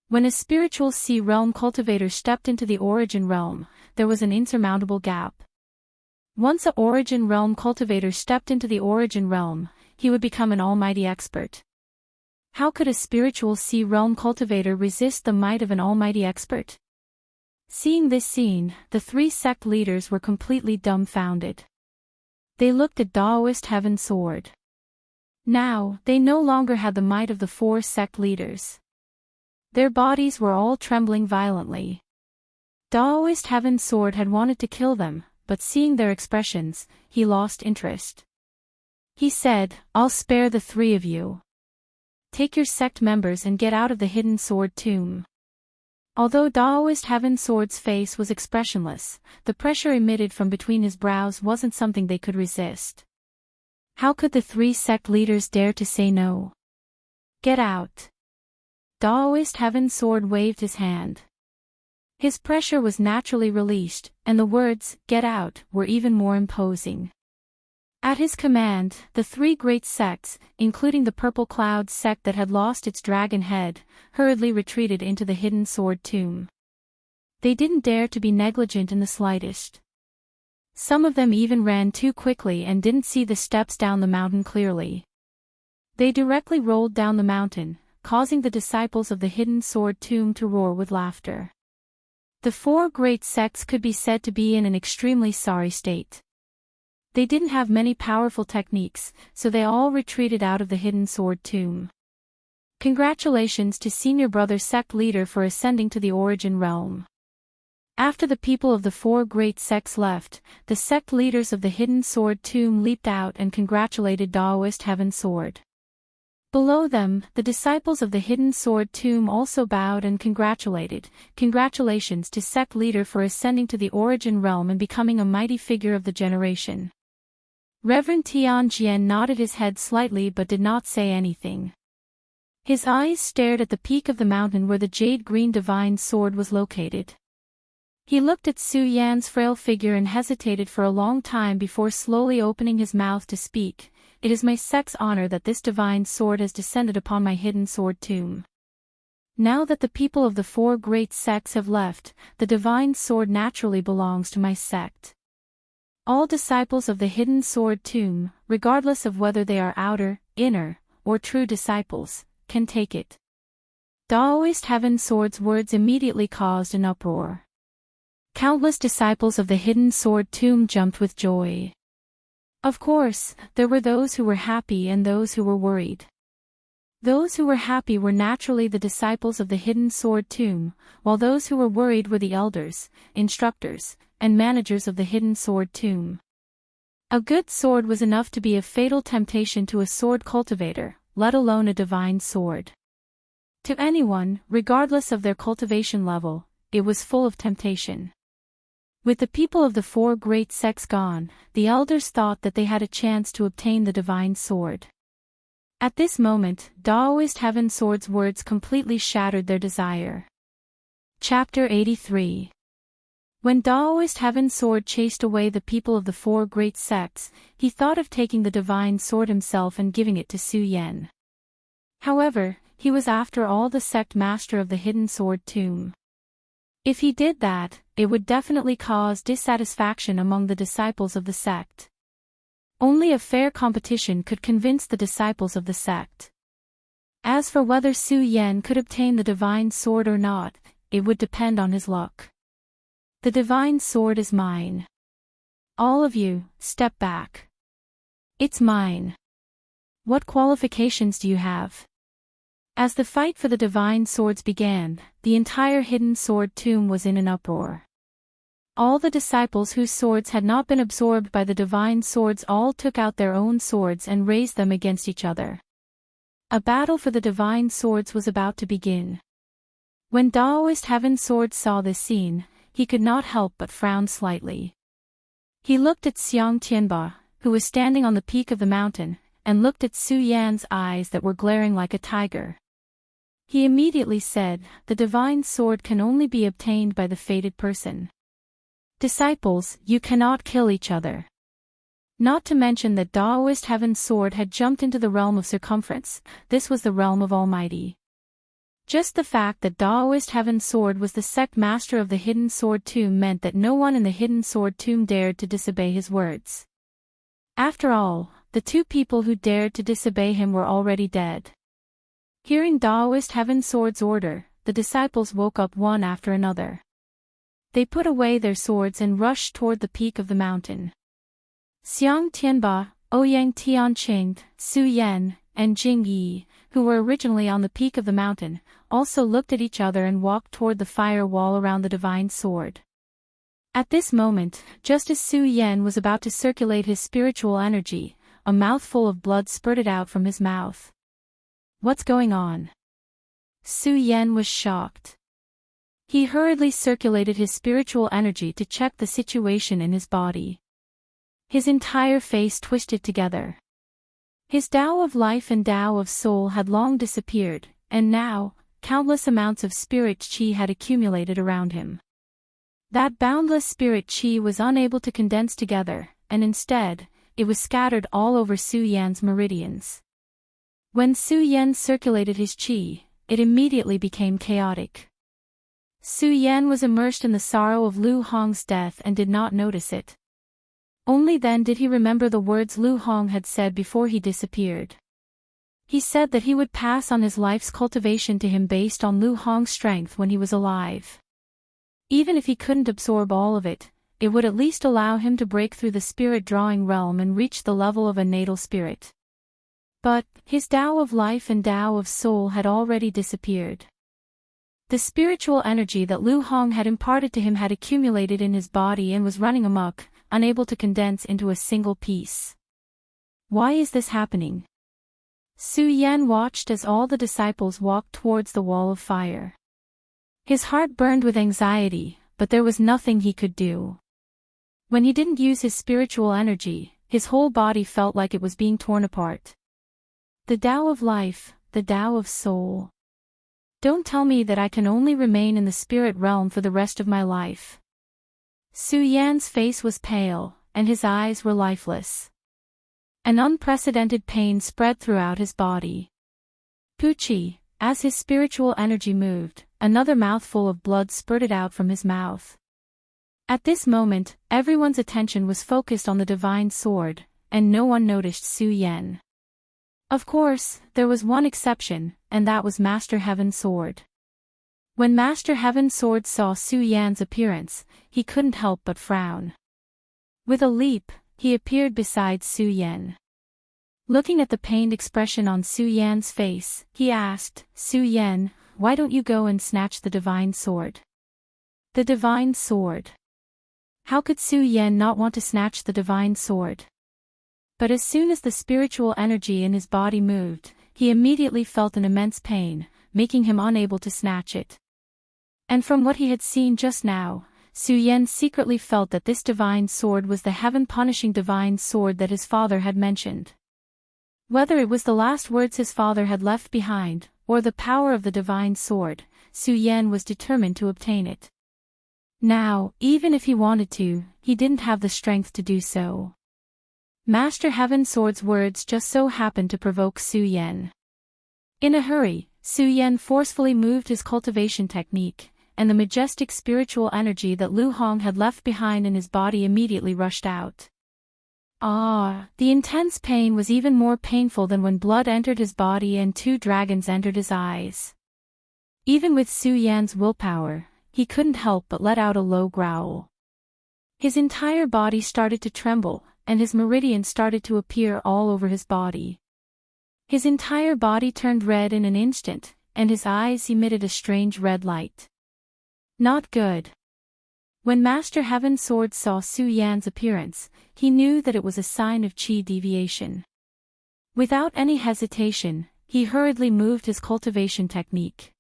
When a spiritual sea realm cultivator stepped into the origin realm, there was an insurmountable gap. Once a origin realm cultivator stepped into the origin realm, he would become an almighty expert. How could a spiritual sea realm cultivator resist the might of an almighty expert? Seeing this scene, the 3 sect leaders were completely dumbfounded. They looked at Daoist Heaven's Sword. Now, they no longer had the might of the 4 sect leaders. Their bodies were all trembling violently. Daoist Heaven's Sword had wanted to kill them, but seeing their expressions, he lost interest. He said, I'll spare the 3 of you. Take your sect members and get out of the Hidden Sword Tomb. Although Daoist Heaven's Sword's face was expressionless, the pressure emitted from between his brows wasn't something they could resist. How could the 3 sect leaders dare to say no? Get out. Daoist Heaven's Sword waved his hand. His pressure was naturally released, and the words, get out, were even more imposing. At his command, the 3 great sects, including the Purple Cloud sect that had lost its dragon head, hurriedly retreated into the Hidden Sword Tomb. They didn't dare to be negligent in the slightest. Some of them even ran too quickly and didn't see the steps down the mountain clearly. They directly rolled down the mountain, causing the disciples of the hidden sword tomb to roar with laughter. The four great sects could be said to be in an extremely sorry state. They didn't have many powerful techniques, so they all retreated out of the hidden sword tomb. Congratulations to senior brother sect leader for ascending to the origin realm. After the people of the four great sects left, the sect leaders of the hidden sword tomb leaped out and congratulated Taoist Heaven Sword. Below them, the disciples of the hidden sword tomb also bowed and congratulated. Congratulations to sect leader for ascending to the origin realm and becoming a mighty figure of the generation. Reverend Tianjian nodded his head slightly but did not say anything. His eyes stared at the peak of the mountain where the jade-green divine sword was located. He looked at Su Yan's frail figure and hesitated for a long time before slowly opening his mouth to speak. It is my sect's honor that this divine sword has descended upon my hidden sword tomb. Now that the people of the four great sects have left, the divine sword naturally belongs to my sect. All disciples of the hidden sword tomb, regardless of whether they are outer, inner, or true disciples, can take it. Taoist Heaven Sword's words immediately caused an uproar. Countless disciples of the hidden sword tomb jumped with joy. Of course, there were those who were happy and those who were worried. Those who were happy were naturally the disciples of the hidden sword tomb, while those who were worried were the elders, instructors, and managers of the hidden sword tomb. A good sword was enough to be a fatal temptation to a sword cultivator, let alone a divine sword. To anyone, regardless of their cultivation level, it was full of temptation. With the people of the four great sects gone, the elders thought that they had a chance to obtain the divine sword. At this moment, Taoist Heaven Sword's words completely shattered their desire. Chapter 83. When Taoist Heaven Sword chased away the people of the four great sects, he thought of taking the divine sword himself and giving it to Su Yan. However, he was after all the sect master of the hidden sword tomb. If he did that, it would definitely cause dissatisfaction among the disciples of the sect. Only a fair competition could convince the disciples of the sect. As for whether Su Yan could obtain the divine sword or not, it would depend on his luck. The divine sword is mine. All of you, step back. It's mine. What qualifications do you have? As the fight for the divine swords began, the entire hidden sword tomb was in an uproar. All the disciples whose swords had not been absorbed by the divine swords all took out their own swords and raised them against each other. A battle for the divine swords was about to begin. When Taoist Heaven Sword saw this scene, he could not help but frown slightly. He looked at Xiang Tianba, who was standing on the peak of the mountain, and looked at Su Yan's eyes that were glaring like a tiger. He immediately said, "The divine sword can only be obtained by the fated person. Disciples, you cannot kill each other." Not to mention that Taoist Heaven Sword had jumped into the realm of circumference. This was the realm of Almighty. Just the fact that Taoist Heaven Sword was the sect master of the hidden sword tomb meant that no one in the hidden sword tomb dared to disobey his words. After all, the two people who dared to disobey him were already dead. Hearing Taoist Heaven Sword's order, the disciples woke up one after another. They put away their swords and rushed toward the peak of the mountain. Xiang Tianba, Ouyang Tianqing, Su Yan, and Jing Yi, who were originally on the peak of the mountain, also looked at each other and walked toward the fire wall around the divine sword. At this moment, just as Su Yan was about to circulate his spiritual energy, a mouthful of blood spurted out from his mouth. What's going on? Su Yan was shocked. He hurriedly circulated his spiritual energy to check the situation in his body. His entire face twisted together. His Tao of life and Tao of soul had long disappeared, and now, countless amounts of spirit qi had accumulated around him. That boundless spirit qi was unable to condense together, and instead, it was scattered all over Su Yan's meridians. When Su Yan circulated his qi, it immediately became chaotic. Su Yan was immersed in the sorrow of Lu Hong's death and did not notice it. Only then did he remember the words Lu Hong had said before he disappeared. He said that he would pass on his life's cultivation to him based on Lu Hong's strength when he was alive. Even if he couldn't absorb all of it, it would at least allow him to break through the spirit-drawing realm and reach the level of a natal spirit. But his Tao of life and Tao of soul had already disappeared. The spiritual energy that Lu Hong had imparted to him had accumulated in his body and was running amok, unable to condense into a single piece. Why is this happening? Su Yan watched as all the disciples walked towards the wall of fire. His heart burned with anxiety, but there was nothing he could do. When he didn't use his spiritual energy, his whole body felt like it was being torn apart. The Tao of life, the Tao of soul. Don't tell me that I can only remain in the spirit realm for the rest of my life. Su Yan's face was pale, and his eyes were lifeless. An unprecedented pain spread throughout his body. Puchi, as his spiritual energy moved, another mouthful of blood spurted out from his mouth. At this moment, everyone's attention was focused on the divine sword, and no one noticed Su Yan. Of course, there was one exception, and that was Master Heaven's sword. When Master Heaven's sword saw Su Yan's appearance, he couldn't help but frown. With a leap, he appeared beside Su Yan. Looking at the pained expression on Su Yan's face, he asked, "Su Yan, why don't you go and snatch the divine sword?" The divine sword. How could Su Yan not want to snatch the divine sword? But as soon as the spiritual energy in his body moved, he immediately felt an immense pain, making him unable to snatch it. And from what he had seen just now, Su Yan secretly felt that this divine sword was the heaven-punishing divine sword that his father had mentioned. Whether it was the last words his father had left behind, or the power of the divine sword, Su Yan was determined to obtain it. Now, even if he wanted to, he didn't have the strength to do so. Master Heaven's sword's words just so happened to provoke Su Yan. In a hurry, Su Yan forcefully moved his cultivation technique, and the majestic spiritual energy that Lu Hong had left behind in his body immediately rushed out. The intense pain was even more painful than when blood entered his body and two dragons entered his eyes. Even with Su Yan's willpower, he couldn't help but let out a low growl. His entire body started to tremble, and his meridians started to appear all over his body. His entire body turned red in an instant, and his eyes emitted a strange red light. Not good. When Master Heaven's sword saw Su Yan's appearance, he knew that it was a sign of qi deviation. Without any hesitation, he hurriedly moved his cultivation technique.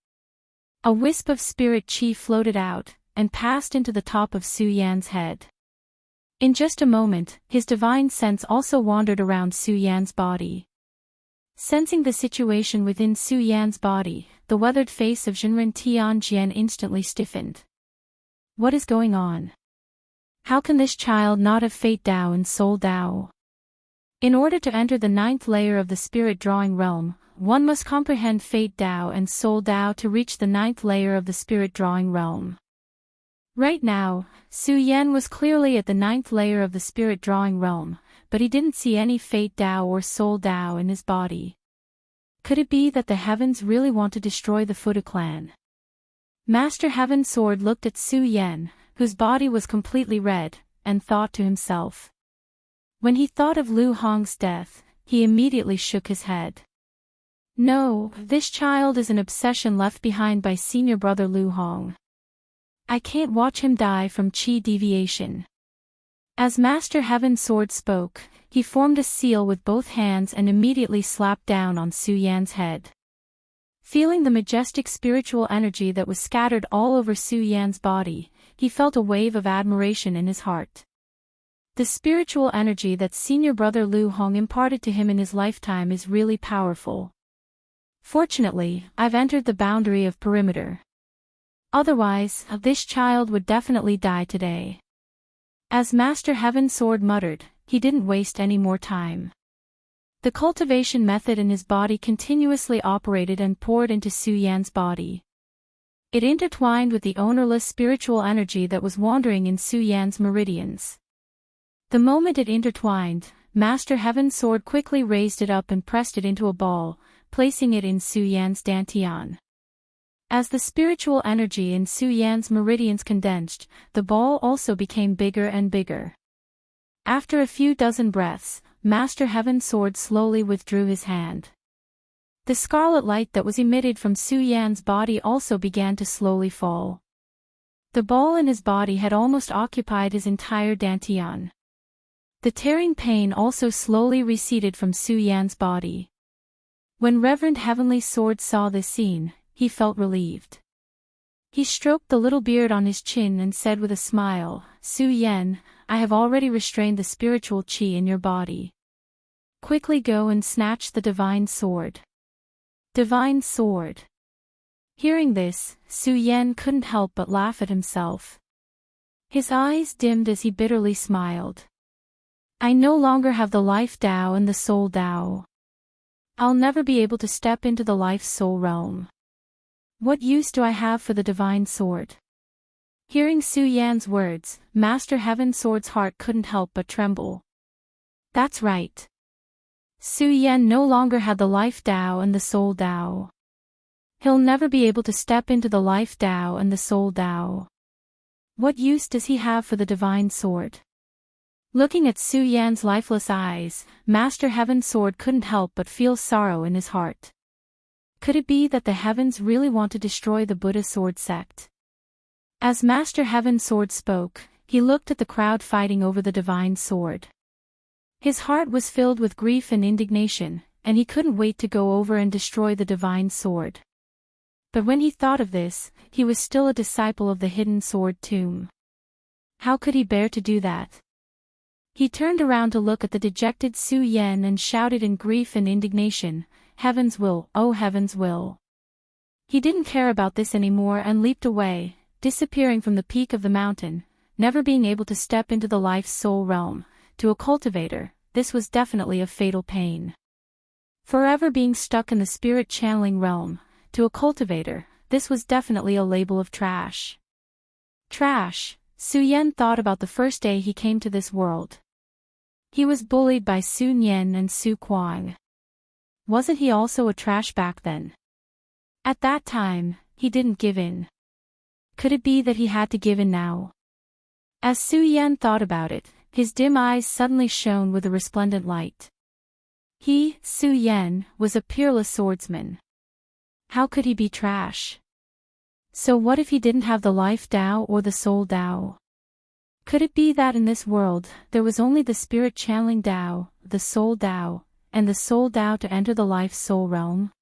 A wisp of spirit qi floated out, and passed into the top of Su Yan's head. In just a moment, his divine sense also wandered around Su Yan's body. Sensing the situation within Su Yan's body, the weathered face of Jinren Tianjian instantly stiffened. What is going on? How can this child not have Fate Dao and Soul Dao? In order to enter the 9th layer of the spirit drawing realm, one must comprehend Fate Dao and Soul Dao to reach the 9th layer of the spirit drawing realm. Right now, Su Yan was clearly at the 9th layer of the spirit drawing realm, but he didn't see any Fate Dao or Soul Dao in his body. Could it be that the heavens really want to destroy the Fuda clan? Master Heaven's sword looked at Su Yan, whose body was completely red, and thought to himself. When he thought of Lu Hong's death, he immediately shook his head. No, this child is an obsession left behind by senior brother Lu Hong. I can't watch him die from qi deviation. As Master Heaven's sword spoke, he formed a seal with both hands and immediately slapped down on Su Yan's head. Feeling the majestic spiritual energy that was scattered all over Su Yan's body, he felt a wave of admiration in his heart. The spiritual energy that senior brother Lu Hong imparted to him in his lifetime is really powerful. Fortunately, I've entered the boundary of perimeter. Otherwise, this child would definitely die today. As Master Heaven's sword muttered, he didn't waste any more time. The cultivation method in his body continuously operated and poured into Su Yan's body. It intertwined with the ownerless spiritual energy that was wandering in Su Yan's meridians. The moment it intertwined, Master Heaven's sword quickly raised it up and pressed it into a ball, placing it in Su Yan's dantian. As the spiritual energy in Su Yan's meridians condensed, the ball also became bigger and bigger. After a few dozen breaths, Master Heaven's sword slowly withdrew his hand. The scarlet light that was emitted from Su Yan's body also began to slowly fall. The ball in his body had almost occupied his entire dantian. The tearing pain also slowly receded from Su Yan's body. When Reverend Heavenly Sword saw this scene, he felt relieved. He stroked the little beard on his chin and said with a smile, "Su Yan, I have already restrained the spiritual qi in your body. Quickly go and snatch the divine sword." Divine sword. Hearing this, Su Yan couldn't help but laugh at himself. His eyes dimmed as he bitterly smiled. "I no longer have the life Tao and the soul Tao. I'll never be able to step into the life-soul realm. What use do I have for the divine sword?" Hearing Su Yan's words, Master Heaven's Sword's heart couldn't help but tremble. That's right. Su Yan no longer had the life Tao and the soul Tao. He'll never be able to step into the life Tao and the soul Tao. What use does he have for the divine sword? Looking at Su Yan's lifeless eyes, Master Heaven's Sword couldn't help but feel sorrow in his heart. Could it be that the heavens really want to destroy the Buddha sword sect? As Master Heaven's Sword spoke, he looked at the crowd fighting over the divine sword. His heart was filled with grief and indignation, and he couldn't wait to go over and destroy the divine sword. But when he thought of this, he was still a disciple of the hidden sword tomb. How could he bear to do that? He turned around to look at the dejected Su Yan and shouted in grief and indignation, "Heaven's will, oh heaven's will." He didn't care about this anymore and leaped away, disappearing from the peak of the mountain, never being able to step into the life-soul realm. To a cultivator, this was definitely a fatal pain. Forever being stuck in the spirit-channeling realm, to a cultivator, this was definitely a label of trash. Trash, Su Yan thought about the first day he came to this world. He was bullied by Su Nian and Su Kuang. Wasn't he also a trash back then? At that time, he didn't give in. Could it be that he had to give in now? As Su Yan thought about it, his dim eyes suddenly shone with a resplendent light. He, Su Yan, was a peerless swordsman. How could he be trash? So what if he didn't have the life Tao or the soul Tao? Could it be that in this world, there was only the spirit channeling Tao, the soul Tao, and the soul Tao to enter the life-soul realm?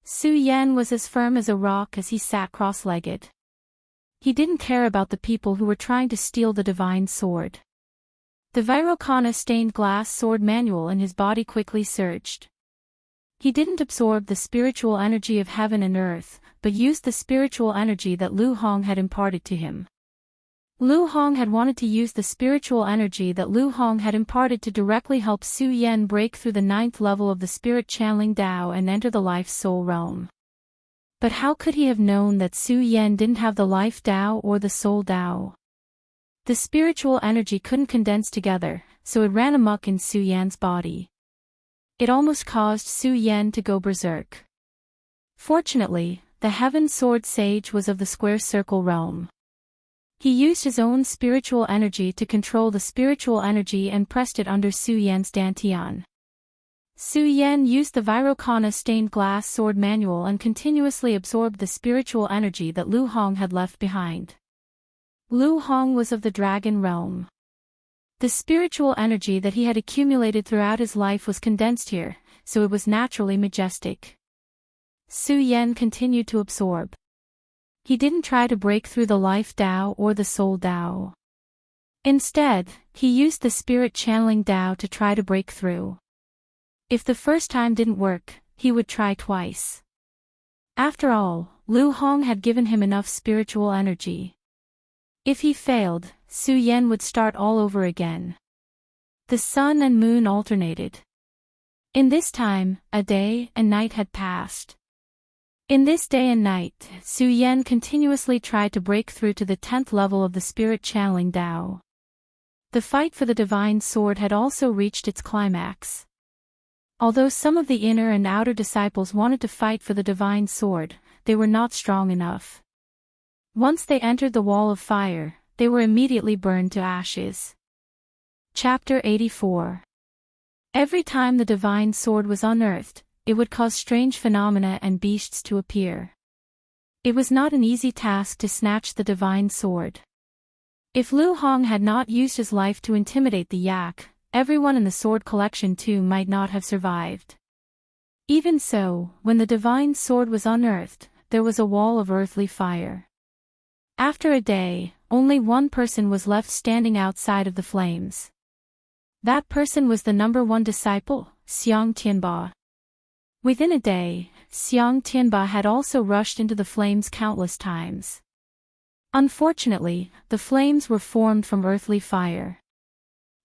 Su Yan was as firm as a rock as he sat cross-legged. He didn't care about the people who were trying to steal the divine sword. The Vairocana stained glass sword manual in his body quickly surged. He didn't absorb the spiritual energy of heaven and earth, but used the spiritual energy that Lu Hong had imparted to him. Lu Hong had wanted to use the spiritual energy that Lu Hong had imparted to directly help Su Yan break through the 9th level of the spirit channeling Tao and enter the life-soul realm. But how could he have known that Su Yan didn't have the life Tao or the soul Tao? The spiritual energy couldn't condense together, so it ran amok in Su Yan's body. It almost caused Su Yan to go berserk. Fortunately, the Heaven Sword Sage was of the square circle realm. He used his own spiritual energy to control the spiritual energy and pressed it under Su Yan's dantian. Su Yan used the Vairocana stained glass sword manual and continuously absorbed the spiritual energy that Lu Hong had left behind. Lu Hong was of the dragon realm. The spiritual energy that he had accumulated throughout his life was condensed here, so it was naturally majestic. Su Yan continued to absorb. He didn't try to break through the life Tao or the soul Tao. Instead, he used the spirit channeling Tao to try to break through. If the first time didn't work, he would try twice. After all, Lu Hong had given him enough spiritual energy. If he failed, Su Yan would start all over again. The sun and moon alternated. In this time, a day and night had passed. In this day and night, Su Yan continuously tried to break through to the 10th level of the spirit channeling Tao. The fight for the divine sword had also reached its climax. Although some of the inner and outer disciples wanted to fight for the divine sword, they were not strong enough. Once they entered the wall of fire, they were immediately burned to ashes. Chapter 84. Every time the divine sword was unearthed, it would cause strange phenomena and beasts to appear. It was not an easy task to snatch the divine sword. If Lu Hong had not used his life to intimidate the yak, everyone in the sword collection too might not have survived. Even so, when the divine sword was unearthed, there was a wall of earthly fire. After a day, only one person was left standing outside of the flames. That person was the number 1 disciple, Xiang Tianba. Within a day, Xiang Tianba had also rushed into the flames countless times. Unfortunately, the flames were formed from earthly fire.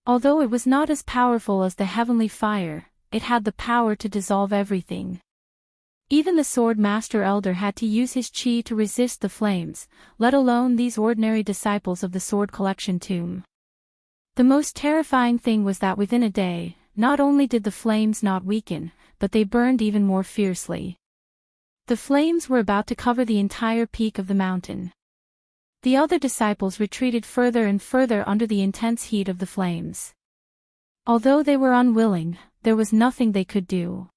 Although it was not as powerful as the heavenly fire, it had the power to dissolve everything. Even the sword master elder had to use his qi to resist the flames, let alone these ordinary disciples of the sword collection tomb. The most terrifying thing was that within a day, not only did the flames not weaken, but they burned even more fiercely. The flames were about to cover the entire peak of the mountain. The other disciples retreated further and further under the intense heat of the flames. Although they were unwilling, there was nothing they could do.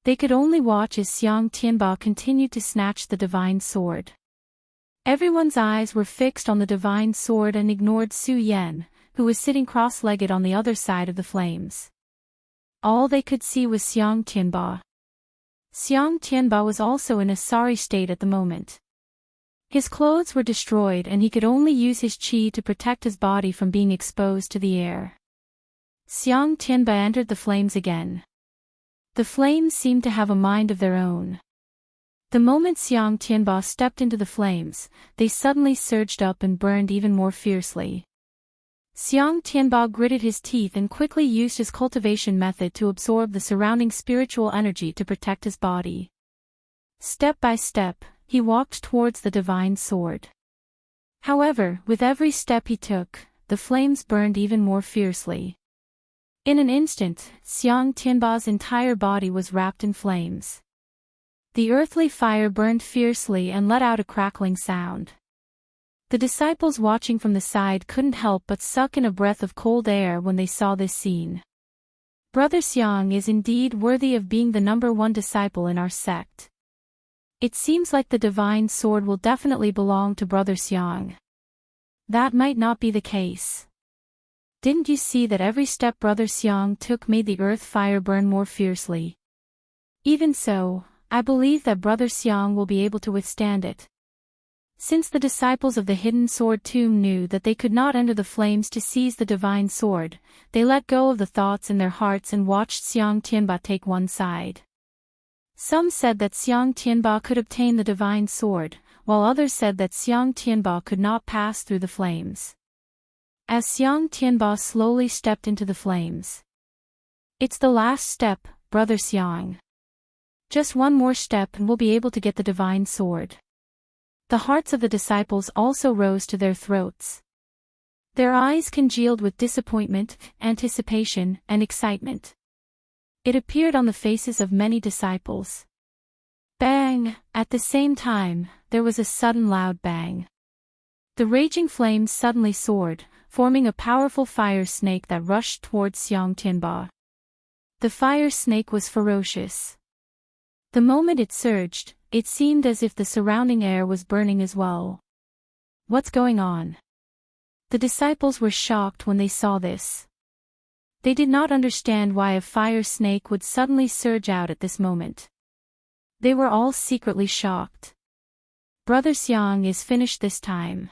They could only watch as Xiang Tianba continued to snatch the divine sword. Everyone's eyes were fixed on the divine sword and ignored Su Yan, who was sitting cross-legged on the other side of the flames. All they could see was Xiang Tianba. Xiang Tianba was also in a sorry state at the moment. His clothes were destroyed and he could only use his qi to protect his body from being exposed to the air. Xiang Tianba entered the flames again. The flames seemed to have a mind of their own. The moment Xiang Tianba stepped into the flames, they suddenly surged up and burned even more fiercely. Xiang Tianba gritted his teeth and quickly used his cultivation method to absorb the surrounding spiritual energy to protect his body. Step by step, he walked towards the divine sword. However, with every step he took, the flames burned even more fiercely. In an instant, Xiang Tianba's entire body was wrapped in flames. The earthly fire burned fiercely and let out a crackling sound. The disciples watching from the side couldn't help but suck in a breath of cold air when they saw this scene. Brother Xiang is indeed worthy of being the number 1 disciple in our sect. It seems like the divine sword will definitely belong to Brother Xiang. That might not be the case. Didn't you see that every step Brother Xiang took made the earth fire burn more fiercely? Even so, I believe that Brother Xiang will be able to withstand it. Since the disciples of the hidden sword tomb knew that they could not enter the flames to seize the divine sword, they let go of the thoughts in their hearts and watched Xiang Tianba take one side. Some said that Xiang Tianba could obtain the divine sword, while others said that Xiang Tianba could not pass through the flames. As Xiang Tianba slowly stepped into the flames. "It's the last step, Brother Xiang. Just one more step and we'll be able to get the divine sword." The hearts of the disciples also rose to their throats. Their eyes congealed with disappointment, anticipation, and excitement. It appeared on the faces of many disciples. Bang! At the same time, there was a sudden loud bang. The raging flames suddenly soared, forming a powerful fire snake that rushed towards Xiang Tianba. The fire snake was ferocious. The moment it surged, it seemed as if the surrounding air was burning as well. What's going on? The disciples were shocked when they saw this. They did not understand why a fire snake would suddenly surge out at this moment. They were all secretly shocked. Brother Xiang is finished this time.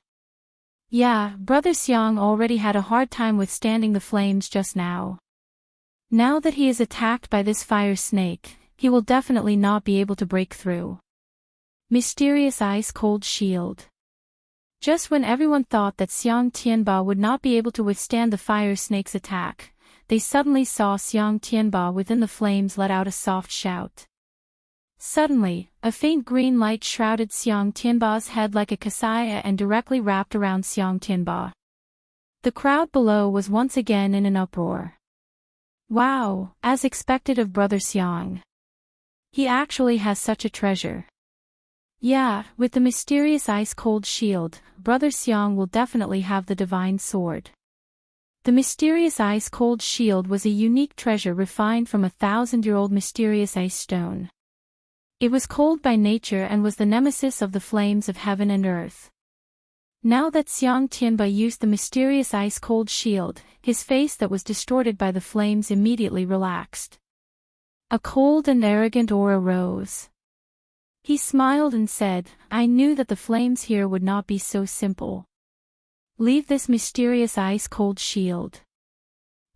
Yeah, Brother Xiang already had a hard time withstanding the flames just now. Now that he is attacked by this fire snake, he will definitely not be able to break through. Mysterious ice-cold shield. Just when everyone thought that Xiang Tianba would not be able to withstand the fire snake's attack, they suddenly saw Xiang Tianba within the flames let out a soft shout. Suddenly, a faint green light shrouded Xiang Tianba's head like a kasaya and directly wrapped around Xiang Tianba. The crowd below was once again in an uproar. Wow, as expected of Brother Xiang. He actually has such a treasure. Yeah, with the mysterious ice-cold shield, Brother Xiang will definitely have the divine sword. The mysterious ice-cold shield was a unique treasure refined from a 1,000-year-old mysterious ice stone. It was cold by nature and was the nemesis of the flames of heaven and earth. Now that Xiang Tianba used the mysterious ice-cold shield, his face that was distorted by the flames immediately relaxed. A cold and arrogant aura rose. He smiled and said, "I knew that the flames here would not be so simple. Leave this mysterious ice-cold shield.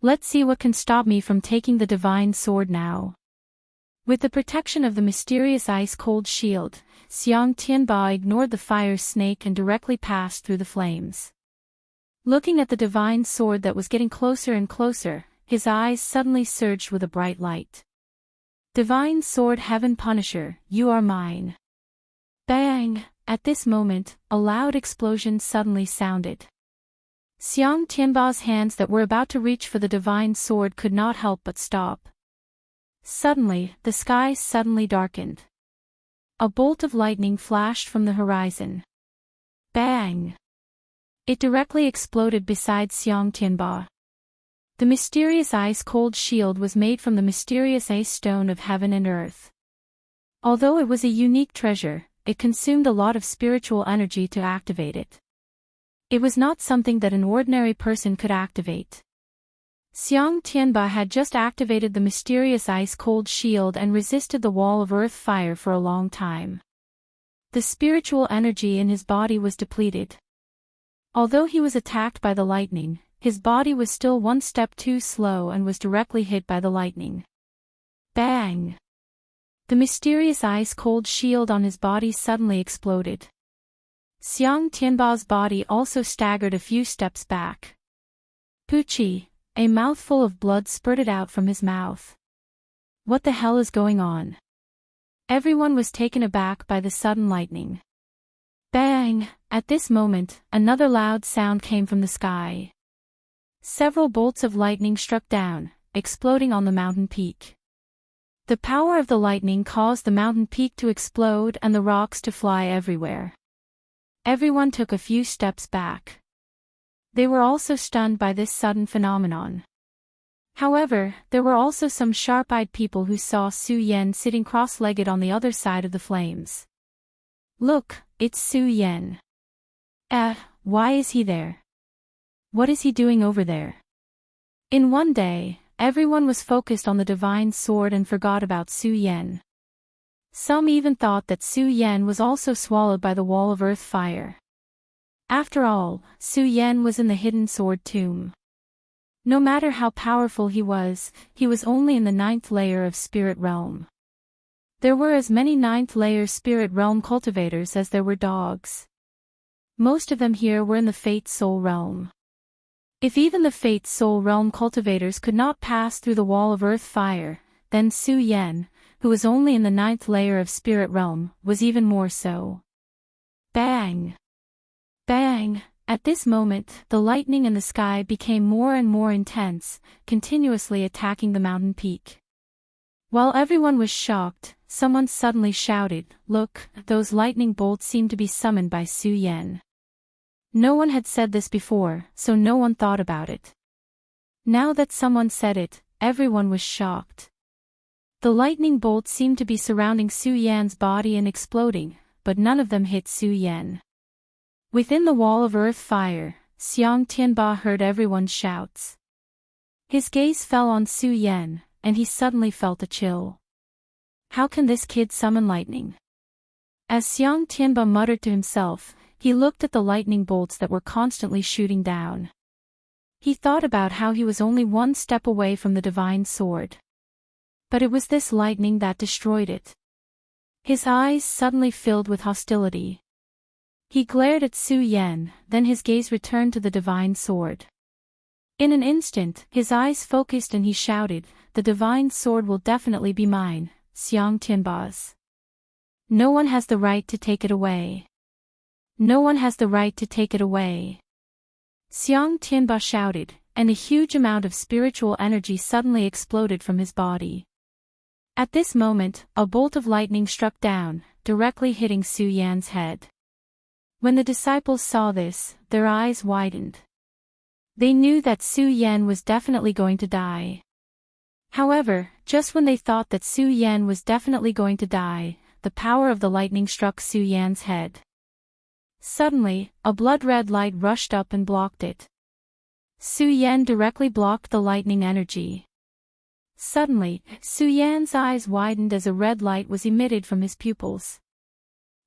Let's see what can stop me from taking the divine sword now." With the protection of the mysterious ice-cold shield, Xiang Tianba ignored the fire snake and directly passed through the flames. Looking at the divine sword that was getting closer and closer, his eyes suddenly surged with a bright light. "Divine sword Heaven Punisher, you are mine." Bang! At this moment, a loud explosion suddenly sounded. Xiang Tianba's hands that were about to reach for the divine sword could not help but stop. Suddenly, the sky suddenly darkened. A bolt of lightning flashed from the horizon. Bang! It directly exploded beside Xiang Tianba. The mysterious ice-cold shield was made from the mysterious ice stone of heaven and earth. Although it was a unique treasure, it consumed a lot of spiritual energy to activate it. It was not something that an ordinary person could activate. Xiang Tianba had just activated the mysterious ice-cold shield and resisted the wall of earth fire for a long time. The spiritual energy in his body was depleted. Although he was attacked by the lightning, his body was still one step too slow and was directly hit by the lightning. Bang! The mysterious ice-cold shield on his body suddenly exploded. Xiang Tianba's body also staggered a few steps back. Poochie! A mouthful of blood spurted out from his mouth. What the hell is going on? Everyone was taken aback by the sudden lightning. Bang! At this moment, another loud sound came from the sky. Several bolts of lightning struck down, exploding on the mountain peak. The power of the lightning caused the mountain peak to explode and the rocks to fly everywhere. Everyone took a few steps back. They were also stunned by this sudden phenomenon. However, there were also some sharp-eyed people who saw Su Yan sitting cross-legged on the other side of the flames. Look, it's Su Yan. Why is he there? What is he doing over there? In one day, everyone was focused on the divine sword and forgot about Su Yan. Some even thought that Su Yan was also swallowed by the wall of earth fire. After all, Su Yan was in the hidden sword tomb. No matter how powerful he was only in the 9th layer of spirit realm. There were as many 9th layer spirit realm cultivators as there were dogs. Most of them here were in the Fate Soul realm. If even the Fate Soul realm cultivators could not pass through the wall of earth fire, then Su Yan, who was only in the 9th layer of spirit realm, was even more so. Bang! Bang! At this moment, the lightning in the sky became more and more intense, continuously attacking the mountain peak. While everyone was shocked, someone suddenly shouted, "Look, those lightning bolts seem to be summoned by Su Yan." No one had said this before, so no one thought about it. Now that someone said it, everyone was shocked. The lightning bolts seemed to be surrounding Su Yan's body and exploding, but none of them hit Su Yan. Within the wall of earth fire, Xiang Tianba heard everyone's shouts. His gaze fell on Su Yan, and he suddenly felt a chill. How can this kid summon lightning? As Xiang Tianba muttered to himself, he looked at the lightning bolts that were constantly shooting down. He thought about how he was only one step away from the divine sword. But it was this lightning that destroyed it. His eyes suddenly filled with hostility. He glared at Su Yan, then his gaze returned to the divine sword. In an instant, his eyes focused and he shouted, "The divine sword will definitely be mine, Xiang Tianba's. No one has the right to take it away. No one has the right to take it away." Xiang Tianba shouted, and a huge amount of spiritual energy suddenly exploded from his body. At this moment, a bolt of lightning struck down, directly hitting Su Yan's head. When the disciples saw this, their eyes widened. They knew that Su Yan was definitely going to die. However, just when they thought that Su Yan was definitely going to die, the power of the lightning struck Su Yan's head. Suddenly, a blood-red light rushed up and blocked it. Su Yan directly blocked the lightning energy. Suddenly, Su Yan's eyes widened as a red light was emitted from his pupils.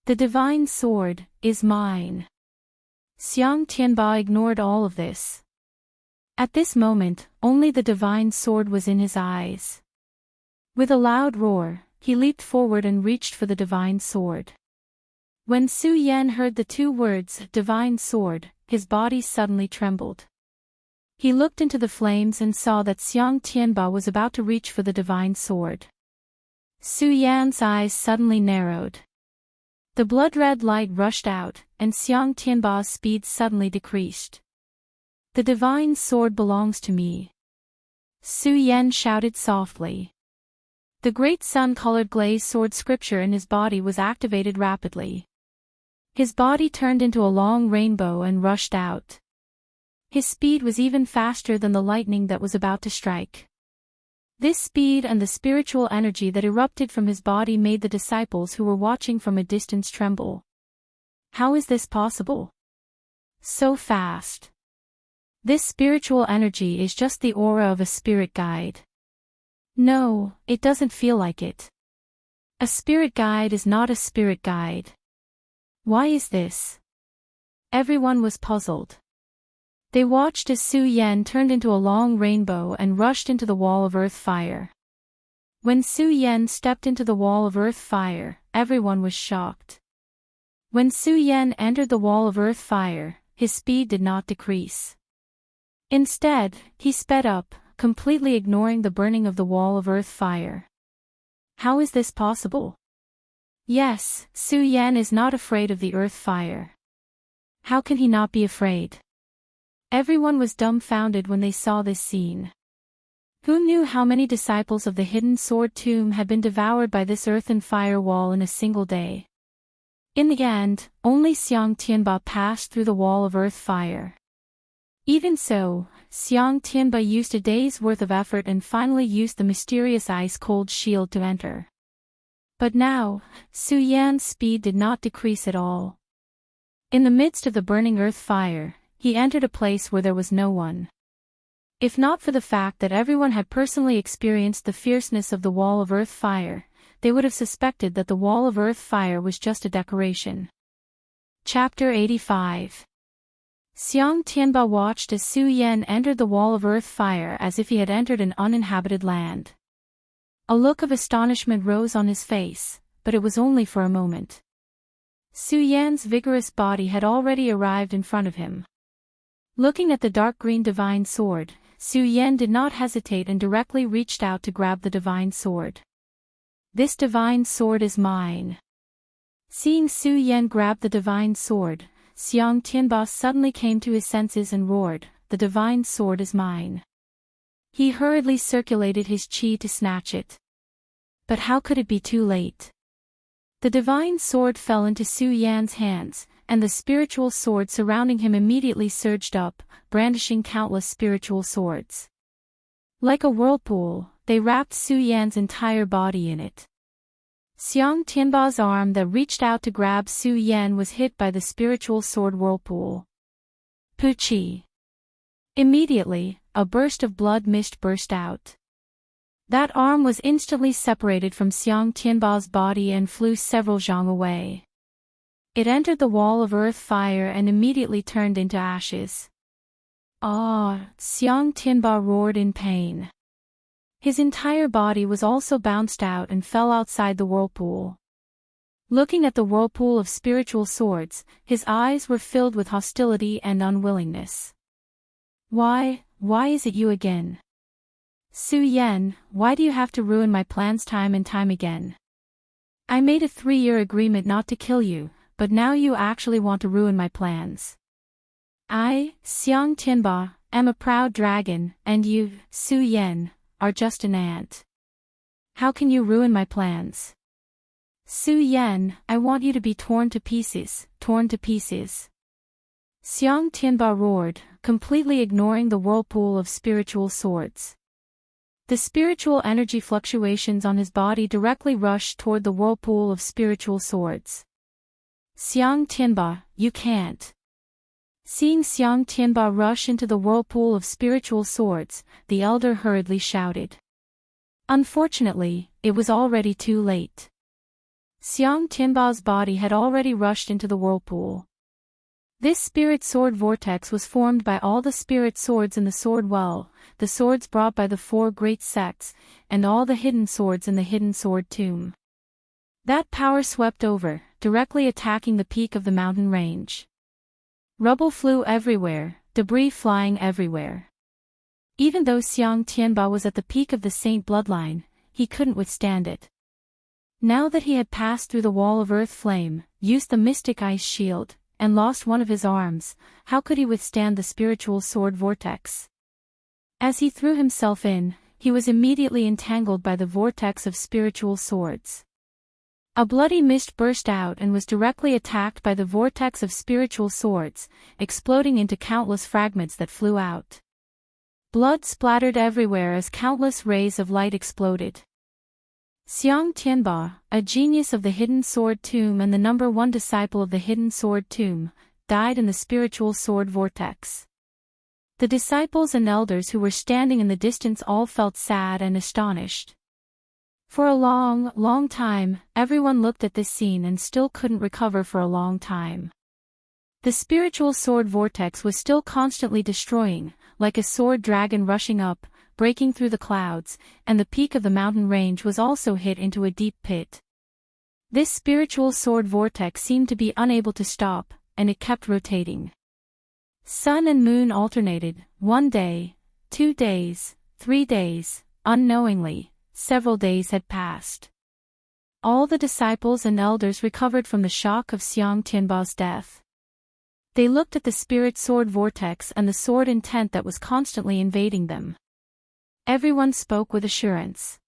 The divine sword is mine. Xiang Tianba ignored all of this. At this moment, only the divine sword was in his eyes. With a loud roar, he leaped forward and reached for the divine sword. When Su Yan heard the two words, divine sword, his body suddenly trembled. He looked into the flames and saw that Xiang Tianba was about to reach for the divine sword. Su Yan's eyes suddenly narrowed. The blood-red light rushed out, and Xiang Tianba's speed suddenly decreased. The divine sword belongs to me. Su Yan shouted softly. The great sun-colored glazed sword scripture in his body was activated rapidly. His body turned into a long rainbow and rushed out. His speed was even faster than the lightning that was about to strike. This speed and the spiritual energy that erupted from his body made the disciples who were watching from a distance tremble. How is this possible? So fast. This spiritual energy is just the aura of a spirit guide. No, it doesn't feel like it. A spirit guide is not a spirit guide. Why is this? Everyone was puzzled. They watched as Su Yan turned into a long rainbow and rushed into the wall of earth fire. When Su Yan stepped into the wall of earth fire, everyone was shocked. When Su Yan entered the wall of earth fire, his speed did not decrease. Instead, he sped up, completely ignoring the burning of the wall of earth fire. How is this possible? Yes, Su Yan is not afraid of the earth fire. How can he not be afraid? Everyone was dumbfounded when they saw this scene. Who knew how many disciples of the hidden sword tomb had been devoured by this earth and fire wall in a single day? In the end, only Xiang Tianba passed through the wall of earth fire. Even so, Xiang Tianba used a day's worth of effort and finally used the mysterious ice-cold shield to enter. But now, Su Yan's speed did not decrease at all. In the midst of the burning earth fire, he entered a place where there was no one. If not for the fact that everyone had personally experienced the fierceness of the wall of earth fire, they would have suspected that the wall of earth fire was just a decoration. Chapter 85. Xiang Tianba watched as Su Yan entered the wall of earth fire as if he had entered an uninhabited land. A look of astonishment rose on his face, but it was only for a moment. Su Yan's vigorous body had already arrived in front of him. Looking at the dark green divine sword, Su Yan did not hesitate and directly reached out to grab the divine sword. This divine sword is mine. Seeing Su Yan grab the divine sword, Xiang Tianba suddenly came to his senses and roared, "The divine sword is mine." He hurriedly circulated his qi to snatch it. But how could it be too late? The divine sword fell into Su Yan's hands, and the spiritual sword surrounding him immediately surged up, brandishing countless spiritual swords. Like a whirlpool, they wrapped Su Yan's entire body in it. Xiang Tianba's arm that reached out to grab Su Yan was hit by the spiritual sword whirlpool. Puchi! Immediately, a burst of blood mist burst out. That arm was instantly separated from Xiang Tianba's body and flew several zhang away. It entered the wall of earth fire and immediately turned into ashes. Ah! Xiang Tianba roared in pain. His entire body was also bounced out and fell outside the whirlpool. Looking at the whirlpool of spiritual swords, his eyes were filled with hostility and unwillingness. Why is it you again? Su Yan, why do you have to ruin my plans time and time again? I made a 3-year agreement not to kill you, but now you actually want to ruin my plans. Xiang Tianba, am a proud dragon, and you, Su Yan, are just an ant. How can you ruin my plans? Su Yan, I want you to be torn to pieces, torn to pieces. Xiang Tianba roared, completely ignoring the whirlpool of spiritual swords. The spiritual energy fluctuations on his body directly rushed toward the whirlpool of spiritual swords. Xiang Tianba, you can't. Seeing Xiang Tianba rush into the whirlpool of spiritual swords, the elder hurriedly shouted. Unfortunately, it was already too late. Xiang Tianba's body had already rushed into the whirlpool. This spirit sword vortex was formed by all the spirit swords in the sword well, the swords brought by the 4 great sects, and all the hidden swords in the hidden sword tomb. That power swept over, directly attacking the peak of the mountain range. Rubble flew everywhere, debris flying everywhere. Even though Xiang Tianba was at the peak of the saint bloodline, he couldn't withstand it. Now that he had passed through the wall of earth flame, used the mystic ice shield, and lost one of his arms, how could he withstand the spiritual sword vortex? As he threw himself in, he was immediately entangled by the vortex of spiritual swords. A bloody mist burst out and was directly attacked by the vortex of spiritual swords, exploding into countless fragments that flew out. Blood splattered everywhere as countless rays of light exploded. Xiang Tianba, a genius of the Hidden Sword Tomb and the number 1 disciple of the Hidden Sword Tomb, died in the spiritual sword vortex. The disciples and elders who were standing in the distance all felt sad and astonished. For a long, long time, everyone looked at this scene and still couldn't recover for a long time. The spiritual sword vortex was still constantly destroying, like a sword dragon rushing up, breaking through the clouds, and the peak of the mountain range was also hit into a deep pit. This spiritual sword vortex seemed to be unable to stop, and it kept rotating. Sun and moon alternated, 1 day, 2 days, 3 days, unknowingly, several days had passed. All the disciples and elders recovered from the shock of Xiang Tianba's death. They looked at the spirit sword vortex and the sword intent that was constantly invading them. Everyone spoke with assurance.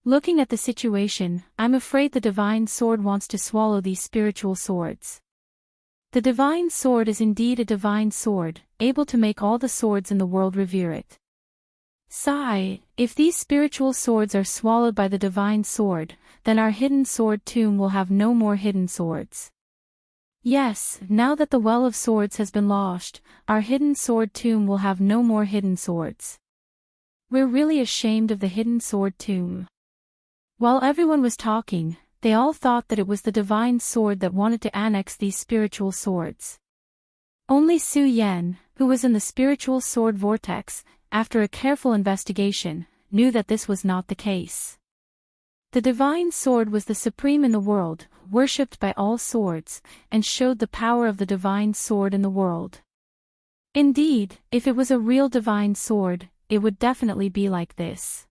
Looking at the situation, I'm afraid the divine sword wants to swallow these spiritual swords. The divine sword is indeed a divine sword, able to make all the swords in the world revere it. Sigh, if these spiritual swords are swallowed by the divine sword, then our hidden sword tomb will have no more hidden swords. Yes, now that the well of swords has been lost, our hidden sword tomb will have no more hidden swords. We're really ashamed of the hidden sword tomb. While everyone was talking, they all thought that it was the divine sword that wanted to annex these spiritual swords. Only Su Yan, who was in the spiritual sword vortex, after a careful investigation, knew that this was not the case. The divine sword was the supreme in the world, worshipped by all swords, and showed the power of the divine sword in the world. Indeed, if it was a real divine sword, it would definitely be like this.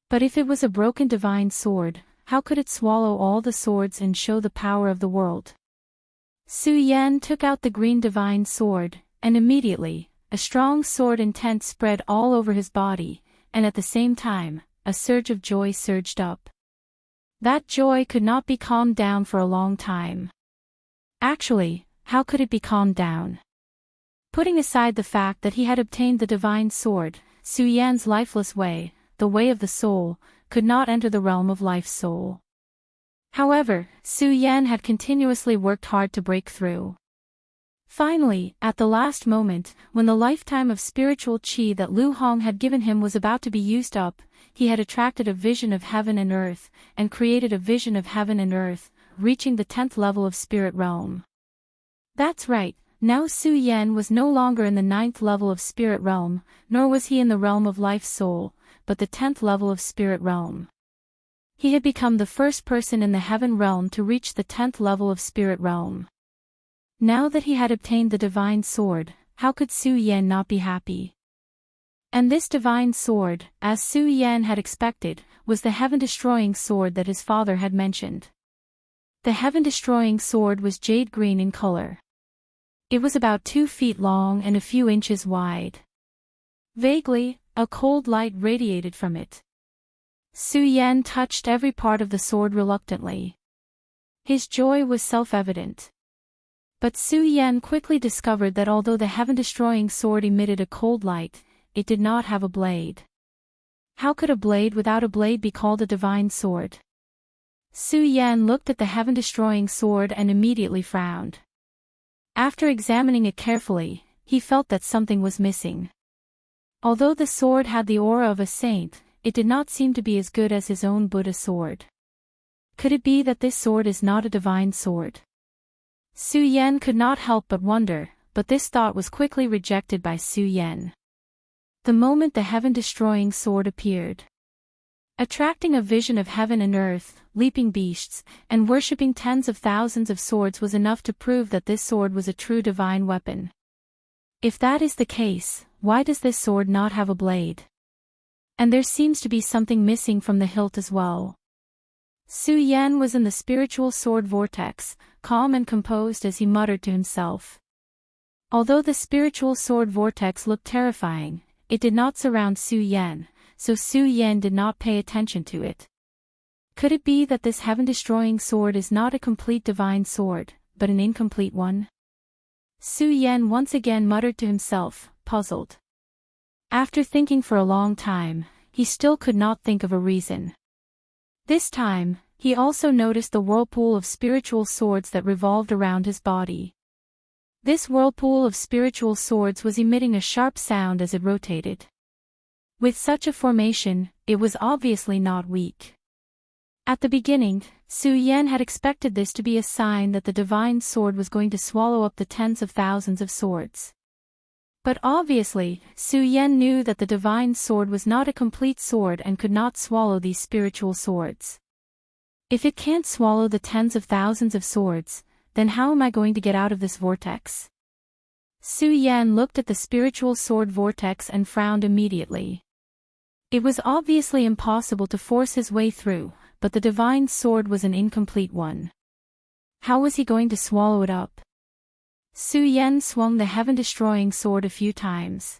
But if it was a broken divine sword, how could it swallow all the swords and show the power of the world? Su Yan took out the green divine sword, and immediately, a strong sword intent spread all over his body, and at the same time, a surge of joy surged up. That joy could not be calmed down for a long time. Actually, how could it be calmed down? Putting aside the fact that he had obtained the divine sword, Su Yan's lifeless way, the way of the soul, could not enter the realm of life's soul. However, Su Yan had continuously worked hard to break through. Finally, at the last moment, when the lifetime of spiritual qi that Lu Hong had given him was about to be used up, he had attracted a vision of heaven and earth, and created a vision of heaven and earth, reaching the 10th level of spirit realm. That's right. Now Su Yan was no longer in the 9th level of spirit realm, nor was he in the realm of life soul, but the 10th level of spirit realm. He had become the first person in the heaven realm to reach the 10th level of spirit realm. Now that he had obtained the divine sword, how could Su Yan not be happy? And this divine sword, as Su Yan had expected, was the heaven-destroying sword that his father had mentioned. The heaven-destroying sword was jade green in color. It was about 2 feet long and a few inches wide. Vaguely, a cold light radiated from it. Su Yan touched every part of the sword reluctantly. His joy was self-evident. But Su Yan quickly discovered that although the heaven-destroying sword emitted a cold light, it did not have a blade. How could a blade without a blade be called a divine sword? Su Yan looked at the heaven-destroying sword and immediately frowned. After examining it carefully, he felt that something was missing. Although the sword had the aura of a saint, it did not seem to be as good as his own Buddha sword. Could it be that this sword is not a divine sword? Su Yan could not help but wonder, but this thought was quickly rejected by Su Yan. The moment the heaven-destroying sword appeared, attracting a vision of heaven and earth, leaping beasts, and worshipping tens of thousands of swords was enough to prove that this sword was a true divine weapon. If that is the case, why does this sword not have a blade? And there seems to be something missing from the hilt as well. Su Yan was in the spiritual sword vortex, calm and composed as he muttered to himself. Although the spiritual sword vortex looked terrifying, it did not surround Su Yan, so Su Yan did not pay attention to it. Could it be that this heaven-destroying sword is not a complete divine sword, but an incomplete one? Su Yan once again muttered to himself, puzzled. After thinking for a long time, he still could not think of a reason. This time, he also noticed the whirlpool of spiritual swords that revolved around his body. This whirlpool of spiritual swords was emitting a sharp sound as it rotated. With such a formation, it was obviously not weak. At the beginning, Su Yan had expected this to be a sign that the divine sword was going to swallow up the tens of thousands of swords. But obviously, Su Yan knew that the divine sword was not a complete sword and could not swallow these spiritual swords. If it can't swallow the tens of thousands of swords, then how am I going to get out of this vortex? Su Yan looked at the spiritual sword vortex and frowned immediately. It was obviously impossible to force his way through, but the divine sword was an incomplete one. How was he going to swallow it up? Su Yan swung the heaven-destroying sword a few times.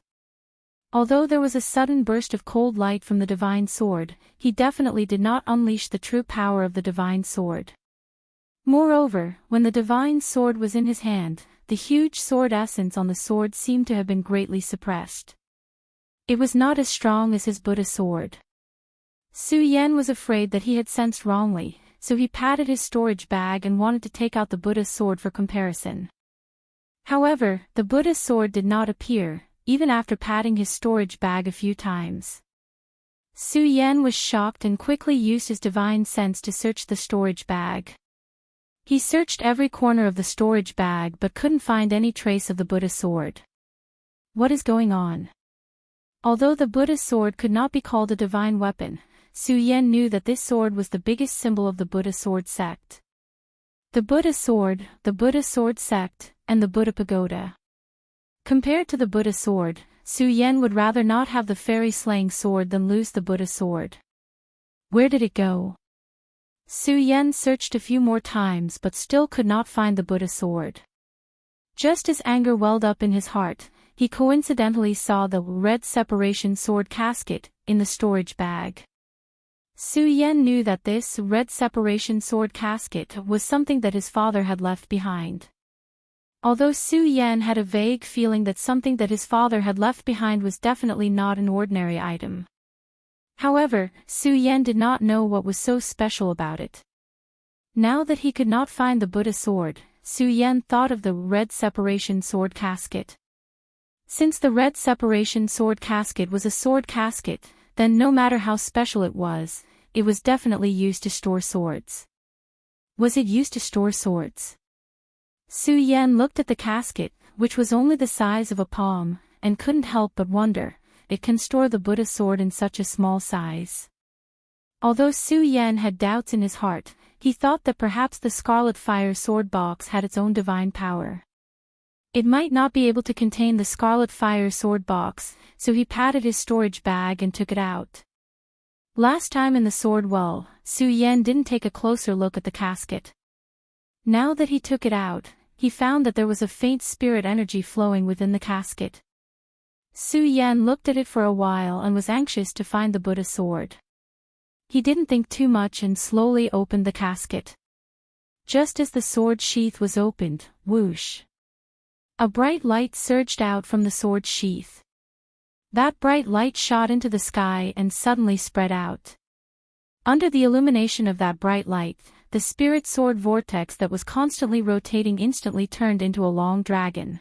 Although there was a sudden burst of cold light from the divine sword, he definitely did not unleash the true power of the divine sword. Moreover, when the divine sword was in his hand, the huge sword essence on the sword seemed to have been greatly suppressed. It was not as strong as his Buddha sword. Su Yan was afraid that he had sensed wrongly, so he patted his storage bag and wanted to take out the Buddha sword for comparison. However, the Buddha sword did not appear, even after patting his storage bag a few times. Su Yan was shocked and quickly used his divine sense to search the storage bag. He searched every corner of the storage bag but couldn't find any trace of the Buddha sword. What is going on? Although the Buddha sword could not be called a divine weapon, Su Yan knew that this sword was the biggest symbol of the Buddha sword sect. The Buddha sword sect, and the Buddha pagoda. Compared to the Buddha sword, Su Yan would rather not have the fairy-slaying sword than lose the Buddha sword. Where did it go? Su Yan searched a few more times but still could not find the Buddha sword. Just as anger welled up in his heart, he coincidentally saw the red separation sword casket in the storage bag. Su Yan knew that this red separation sword casket was something that his father had left behind. Although Su Yan had a vague feeling that something that his father had left behind was definitely not an ordinary item. However, Su Yan did not know what was so special about it. Now that he could not find the Buddha sword, Su Yan thought of the red separation sword casket. Since the red separation sword casket was a sword casket, then no matter how special it was definitely used to store swords. Was it used to store swords? Su Yan looked at the casket, which was only the size of a palm, and couldn't help but wonder, it can store the Buddha sword in such a small size. Although Su Yan had doubts in his heart, he thought that perhaps the Scarlet Fire sword box had its own divine power. It might not be able to contain the Scarlet Fire sword box, so he patted his storage bag and took it out. Last time in the sword well, Su Yan didn't take a closer look at the casket. Now that he took it out, he found that there was a faint spirit energy flowing within the casket. Su Yan looked at it for a while and was anxious to find the Buddha sword. He didn't think too much and slowly opened the casket. Just as the sword sheath was opened, whoosh! A bright light surged out from the sword sheath. That bright light shot into the sky and suddenly spread out. Under the illumination of that bright light, the spirit sword vortex that was constantly rotating instantly turned into a long dragon.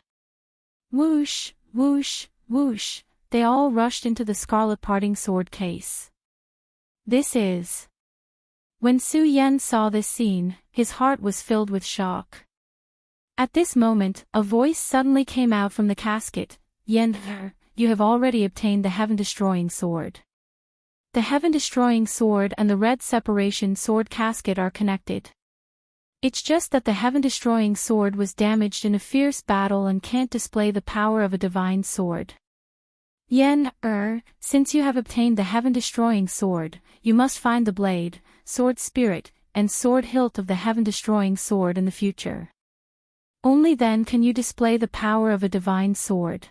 Whoosh, whoosh, whoosh, they all rushed into the scarlet parting sword case. This is... When Su Yan saw this scene, his heart was filled with shock. At this moment, a voice suddenly came out from the casket. Yan, you have already obtained the heaven-destroying sword. The heaven-destroying sword and the red separation sword casket are connected. It's just that the heaven-destroying sword was damaged in a fierce battle and can't display the power of a divine sword. Yan, since you have obtained the heaven-destroying sword, you must find the blade, sword spirit, and sword hilt of the heaven-destroying sword in the future. Only then can you display the power of a divine sword.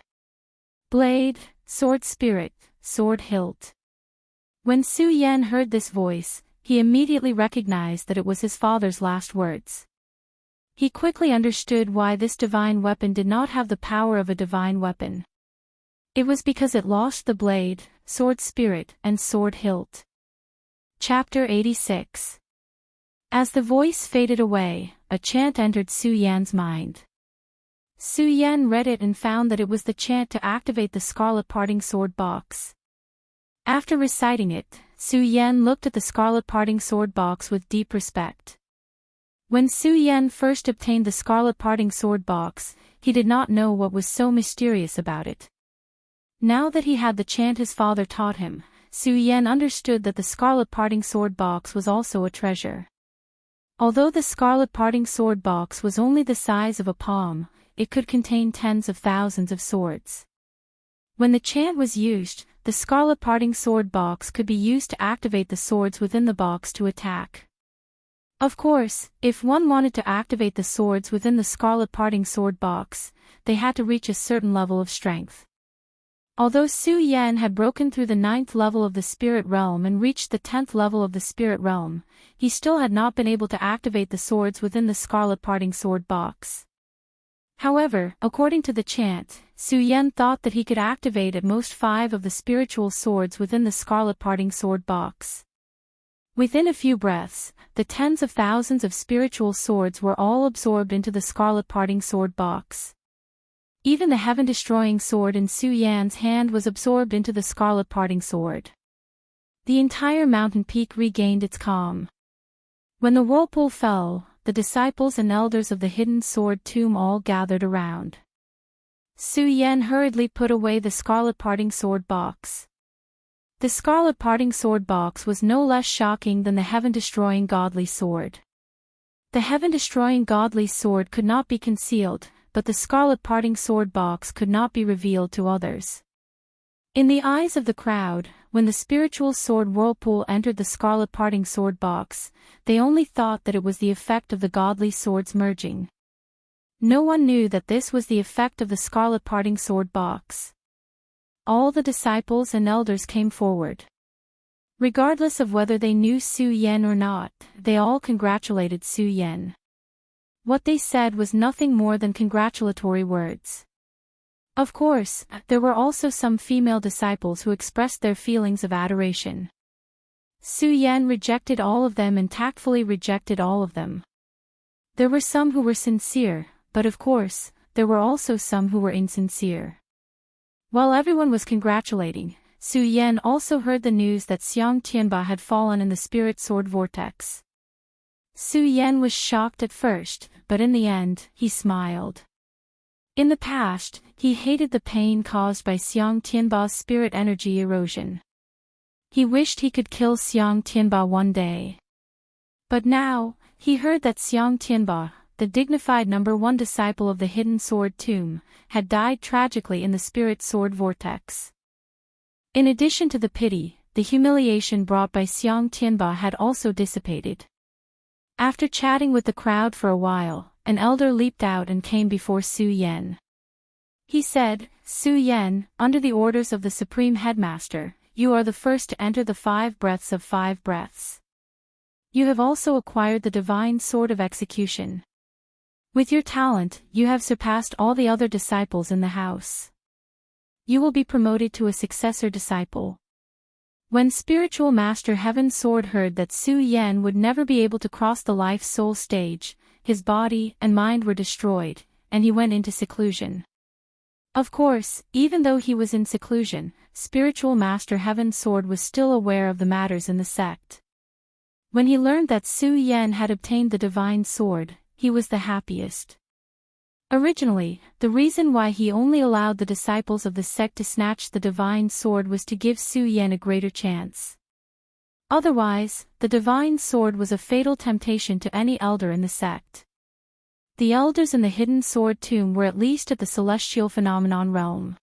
Blade, sword spirit, sword hilt. When Su Yan heard this voice, he immediately recognized that it was his father's last words. He quickly understood why this divine weapon did not have the power of a divine weapon. It was because it lost the blade, sword spirit, and sword hilt. Chapter 86. As the voice faded away, a chant entered Su Yan's mind. Su Yan read it and found that it was the chant to activate the scarlet parting sword box. After reciting it, Su Yan looked at the scarlet parting sword box with deep respect. When Su Yan first obtained the scarlet parting sword box, he did not know what was so mysterious about it. Now that he had the chant his father taught him, Su Yan understood that the scarlet parting sword box was also a treasure. Although the scarlet parting sword box was only the size of a palm, it could contain tens of thousands of swords. When the chant was used, the scarlet parting sword box could be used to activate the swords within the box to attack. Of course, if one wanted to activate the swords within the scarlet parting sword box, they had to reach a certain level of strength. Although Su Yan had broken through the 9th level of the spirit realm and reached the 10th level of the spirit realm, he still had not been able to activate the swords within the scarlet parting sword box. However, according to the chant, Su Yan thought that he could activate at most 5 of the spiritual swords within the scarlet parting sword box. Within a few breaths, the tens of thousands of spiritual swords were all absorbed into the scarlet parting sword box. Even the heaven-destroying sword in Su Yan's hand was absorbed into the scarlet parting sword. The entire mountain peak regained its calm. When the whirlpool fell, the disciples and elders of the hidden sword tomb all gathered around. Su Yan hurriedly put away the scarlet parting sword box. The scarlet parting sword box was no less shocking than the heaven-destroying godly sword. The heaven-destroying godly sword could not be concealed, but the scarlet parting sword box could not be revealed to others. In the eyes of the crowd, when the spiritual sword whirlpool entered the scarlet parting sword box, they only thought that it was the effect of the godly swords merging. No one knew that this was the effect of the scarlet parting sword box. All the disciples and elders came forward. Regardless of whether they knew Su Yan or not, they all congratulated Su Yan. What they said was nothing more than congratulatory words. Of course, there were also some female disciples who expressed their feelings of adoration. Su Yan rejected all of them and tactfully rejected all of them. There were some who were sincere, but of course, there were also some who were insincere. While everyone was congratulating, Su Yan also heard the news that Xiang Tianba had fallen in the spirit sword vortex. Su Yan was shocked at first, but in the end, he smiled. In the past, he hated the pain caused by Xiang Tianba's spirit energy erosion. He wished he could kill Xiang Tianba one day. But now, he heard that Xiang Tianba, the dignified #1 disciple of the hidden sword tomb, had died tragically in the spirit sword vortex. In addition to the pity, the humiliation brought by Xiang Tianba had also dissipated. After chatting with the crowd for a while, an elder leaped out and came before Su Yan. He said, "Su Yan, under the orders of the Supreme Headmaster, you are the first to enter the 5 breaths of 5 breaths. You have also acquired the divine sword of execution. With your talent, you have surpassed all the other disciples in the house. You will be promoted to a successor disciple." When Spiritual Master Heaven's Sword heard that Su Yan would never be able to cross the life-soul stage, his body and mind were destroyed, and he went into seclusion. Of course, even though he was in seclusion, Spiritual Master Heaven's Sword was still aware of the matters in the sect. When he learned that Su Yan had obtained the divine sword, he was the happiest. Originally, the reason why he only allowed the disciples of the sect to snatch the divine sword was to give Su Yan a greater chance. Otherwise, the divine sword was a fatal temptation to any elder in the sect. The elders in the hidden sword tomb were at least at the celestial phenomenon realm.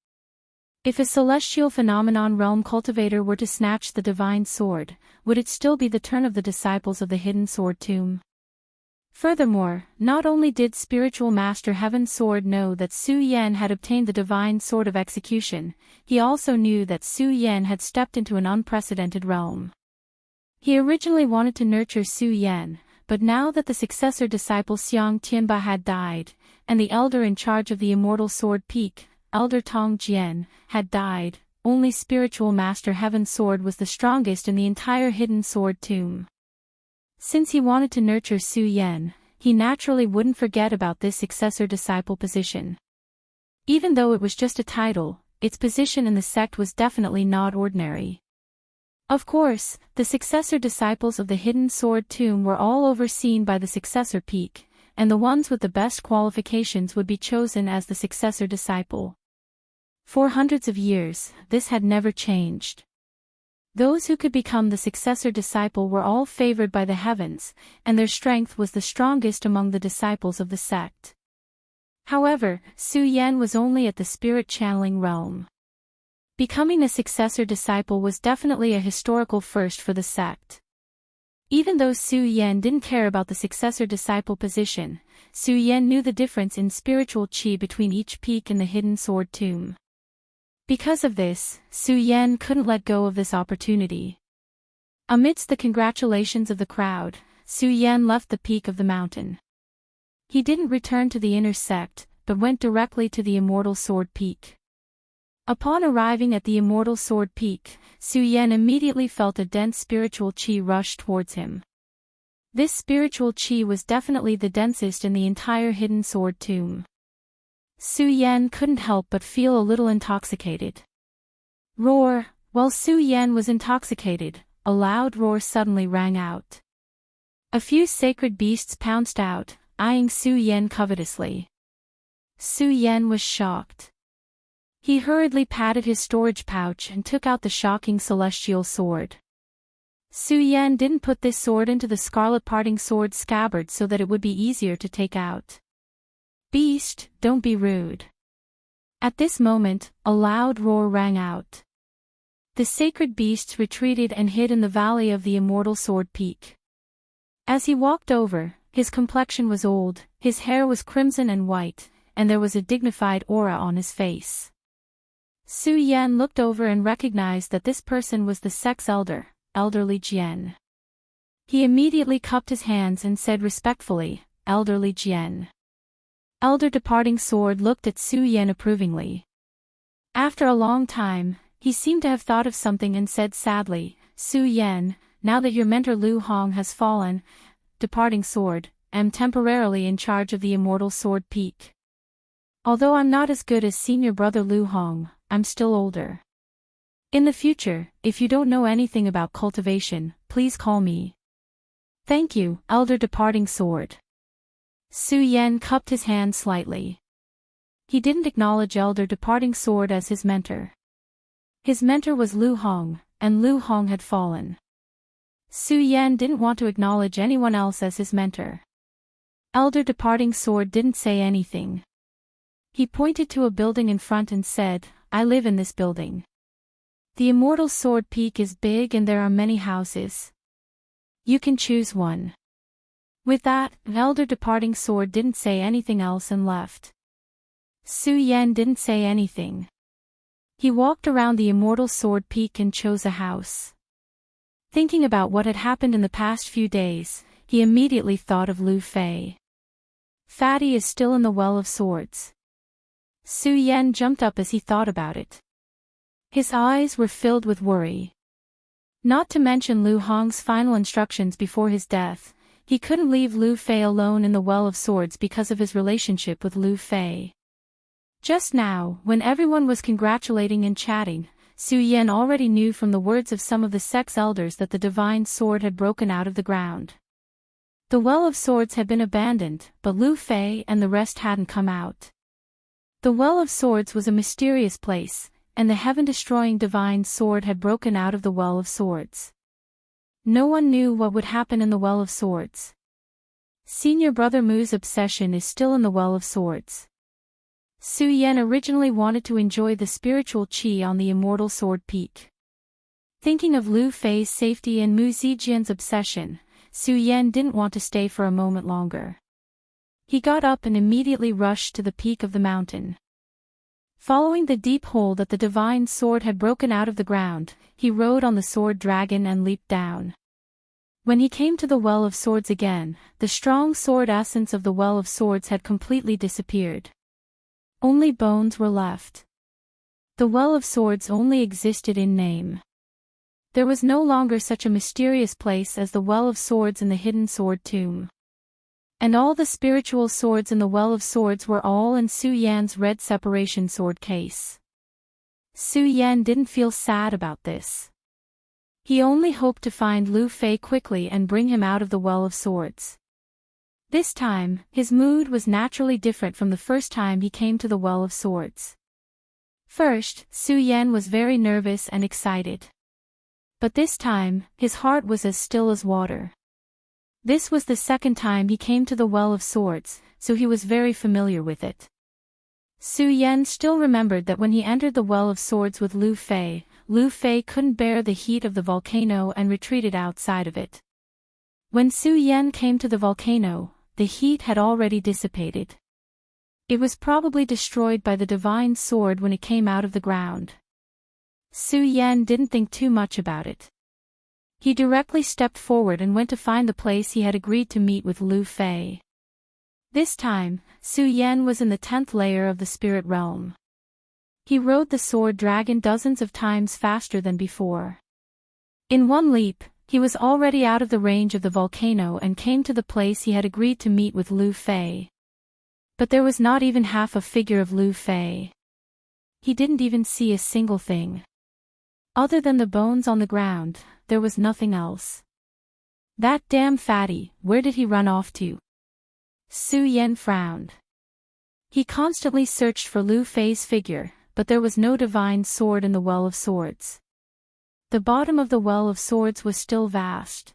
If a celestial phenomenon realm cultivator were to snatch the divine sword, would it still be the turn of the disciples of the hidden sword tomb? Furthermore, not only did Spiritual Master Heaven's Sword know that Su Yan had obtained the divine sword of execution, he also knew that Su Yan had stepped into an unprecedented realm. He originally wanted to nurture Su Yan, but now that the successor disciple Xiang Tianba had died, and the elder in charge of the Immortal Sword Peak, Elder Tong Jian, had died, only Spiritual Master Heaven's Sword was the strongest in the entire hidden sword tomb. Since he wanted to nurture Su Yan, he naturally wouldn't forget about this successor disciple position. Even though it was just a title, its position in the sect was definitely not ordinary. Of course, the successor disciples of the hidden sword tomb were all overseen by the successor peak, and the ones with the best qualifications would be chosen as the successor disciple. For hundreds of years, this had never changed. Those who could become the successor disciple were all favored by the heavens, and their strength was the strongest among the disciples of the sect. However, Su Yan was only at the spirit channeling realm. Becoming a successor disciple was definitely a historical first for the sect. Even though Su Yan didn't care about the successor disciple position, Su Yan knew the difference in spiritual qi between each peak in the hidden sword tomb. Because of this, Su Yan couldn't let go of this opportunity. Amidst the congratulations of the crowd, Su Yan left the peak of the mountain. He didn't return to the inner sect, but went directly to the Immortal Sword Peak. Upon arriving at the Immortal Sword Peak, Su Yan immediately felt a dense spiritual qi rush towards him. This spiritual qi was definitely the densest in the entire hidden sword tomb. Su Yan couldn't help but feel a little intoxicated. Roar! While Su Yan was intoxicated, a loud roar suddenly rang out. A few sacred beasts pounced out, eyeing Su Yan covetously. Su Yan was shocked. He hurriedly patted his storage pouch and took out the shocking celestial sword. Su Yan didn't put this sword into the scarlet parting sword scabbard so that it would be easier to take out. "Beast, don't be rude." At this moment, a loud roar rang out. The sacred beasts retreated and hid in the valley of the Immortal Sword Peak. As he walked over, his complexion was old, his hair was crimson and white, and there was a dignified aura on his face. Su Yan looked over and recognized that this person was the sect's elder, Elderly Jian. He immediately cupped his hands and said respectfully, "Elderly Jian." Elder Departing Sword looked at Su Yan approvingly. After a long time, he seemed to have thought of something and said sadly, "Su Yan, now that your mentor Lu Hong has fallen, Departing Sword, am temporarily in charge of the Immortal Sword Peak. Although I'm not as good as senior brother Lu Hong, I'm still older. In the future, if you don't know anything about cultivation, please call me." "Thank you, Elder Departing Sword." Su Yan cupped his hand slightly. He didn't acknowledge Elder Departing Sword as his mentor. His mentor was Lu Hong, and Lu Hong had fallen. Su Yan didn't want to acknowledge anyone else as his mentor. Elder Departing Sword didn't say anything. He pointed to a building in front and said, "I live in this building. The Immortal Sword Peak is big and there are many houses. You can choose one." With that, an elder departing sword didn't say anything else and left. Su Yan didn't say anything. He walked around the Immortal Sword Peak and chose a house. Thinking about what had happened in the past few days, he immediately thought of Lu Fei. Fatty is still in the Well of Swords. Su Yan jumped up as he thought about it. His eyes were filled with worry. Not to mention Lu Hong's final instructions before his death, he couldn't leave Lu Fei alone in the Well of Swords because of his relationship with Lu Fei. Just now, when everyone was congratulating and chatting, Su Yan already knew from the words of some of the sect's elders that the divine sword had broken out of the ground. The Well of Swords had been abandoned, but Lu Fei and the rest hadn't come out. The Well of Swords was a mysterious place, and the heaven-destroying divine sword had broken out of the Well of Swords. No one knew what would happen in the Well of Swords. Senior Brother Mu's obsession is still in the Well of Swords. Su Yan originally wanted to enjoy the spiritual qi on the Immortal Sword Peak. Thinking of Lu Fei's safety and Mu Zijian's obsession, Su Yan didn't want to stay for a moment longer. He got up and immediately rushed to the peak of the mountain. Following the deep hole that the divine sword had broken out of the ground, he rode on the sword dragon and leaped down. When he came to the Well of Swords again, the strong sword essence of the Well of Swords had completely disappeared. Only bones were left. The Well of Swords only existed in name. There was no longer such a mysterious place as the Well of Swords in the hidden sword tomb. And all the spiritual swords in the Well of Swords were all in Su Yan's red separation sword case. Su Yan didn't feel sad about this. He only hoped to find Lu Fei quickly and bring him out of the Well of Swords. This time, his mood was naturally different from the first time he came to the Well of Swords. First, Su Yan was very nervous and excited. But this time, his heart was as still as water. This was the second time he came to the Well of Swords, so he was very familiar with it. Su Yan still remembered that when he entered the Well of Swords with Lu Fei couldn't bear the heat of the volcano and retreated outside of it. When Su Yan came to the volcano, the heat had already dissipated. It was probably destroyed by the divine sword when it came out of the ground. Su Yan didn't think too much about it. He directly stepped forward and went to find the place he had agreed to meet with Lu Fei. This time, Su Yan was in the 10th layer of the spirit realm. He rode the sword dragon dozens of times faster than before. In one leap, he was already out of the range of the volcano and came to the place he had agreed to meet with Lu Fei. But there was not even half a figure of Lu Fei. He didn't even see a single thing. Other than the bones on the ground, there was nothing else. That damn fatty, where did he run off to? Su Yan frowned. He constantly searched for Lu Fei's figure, but there was no divine sword in the Well of Swords. The bottom of the Well of Swords was still vast.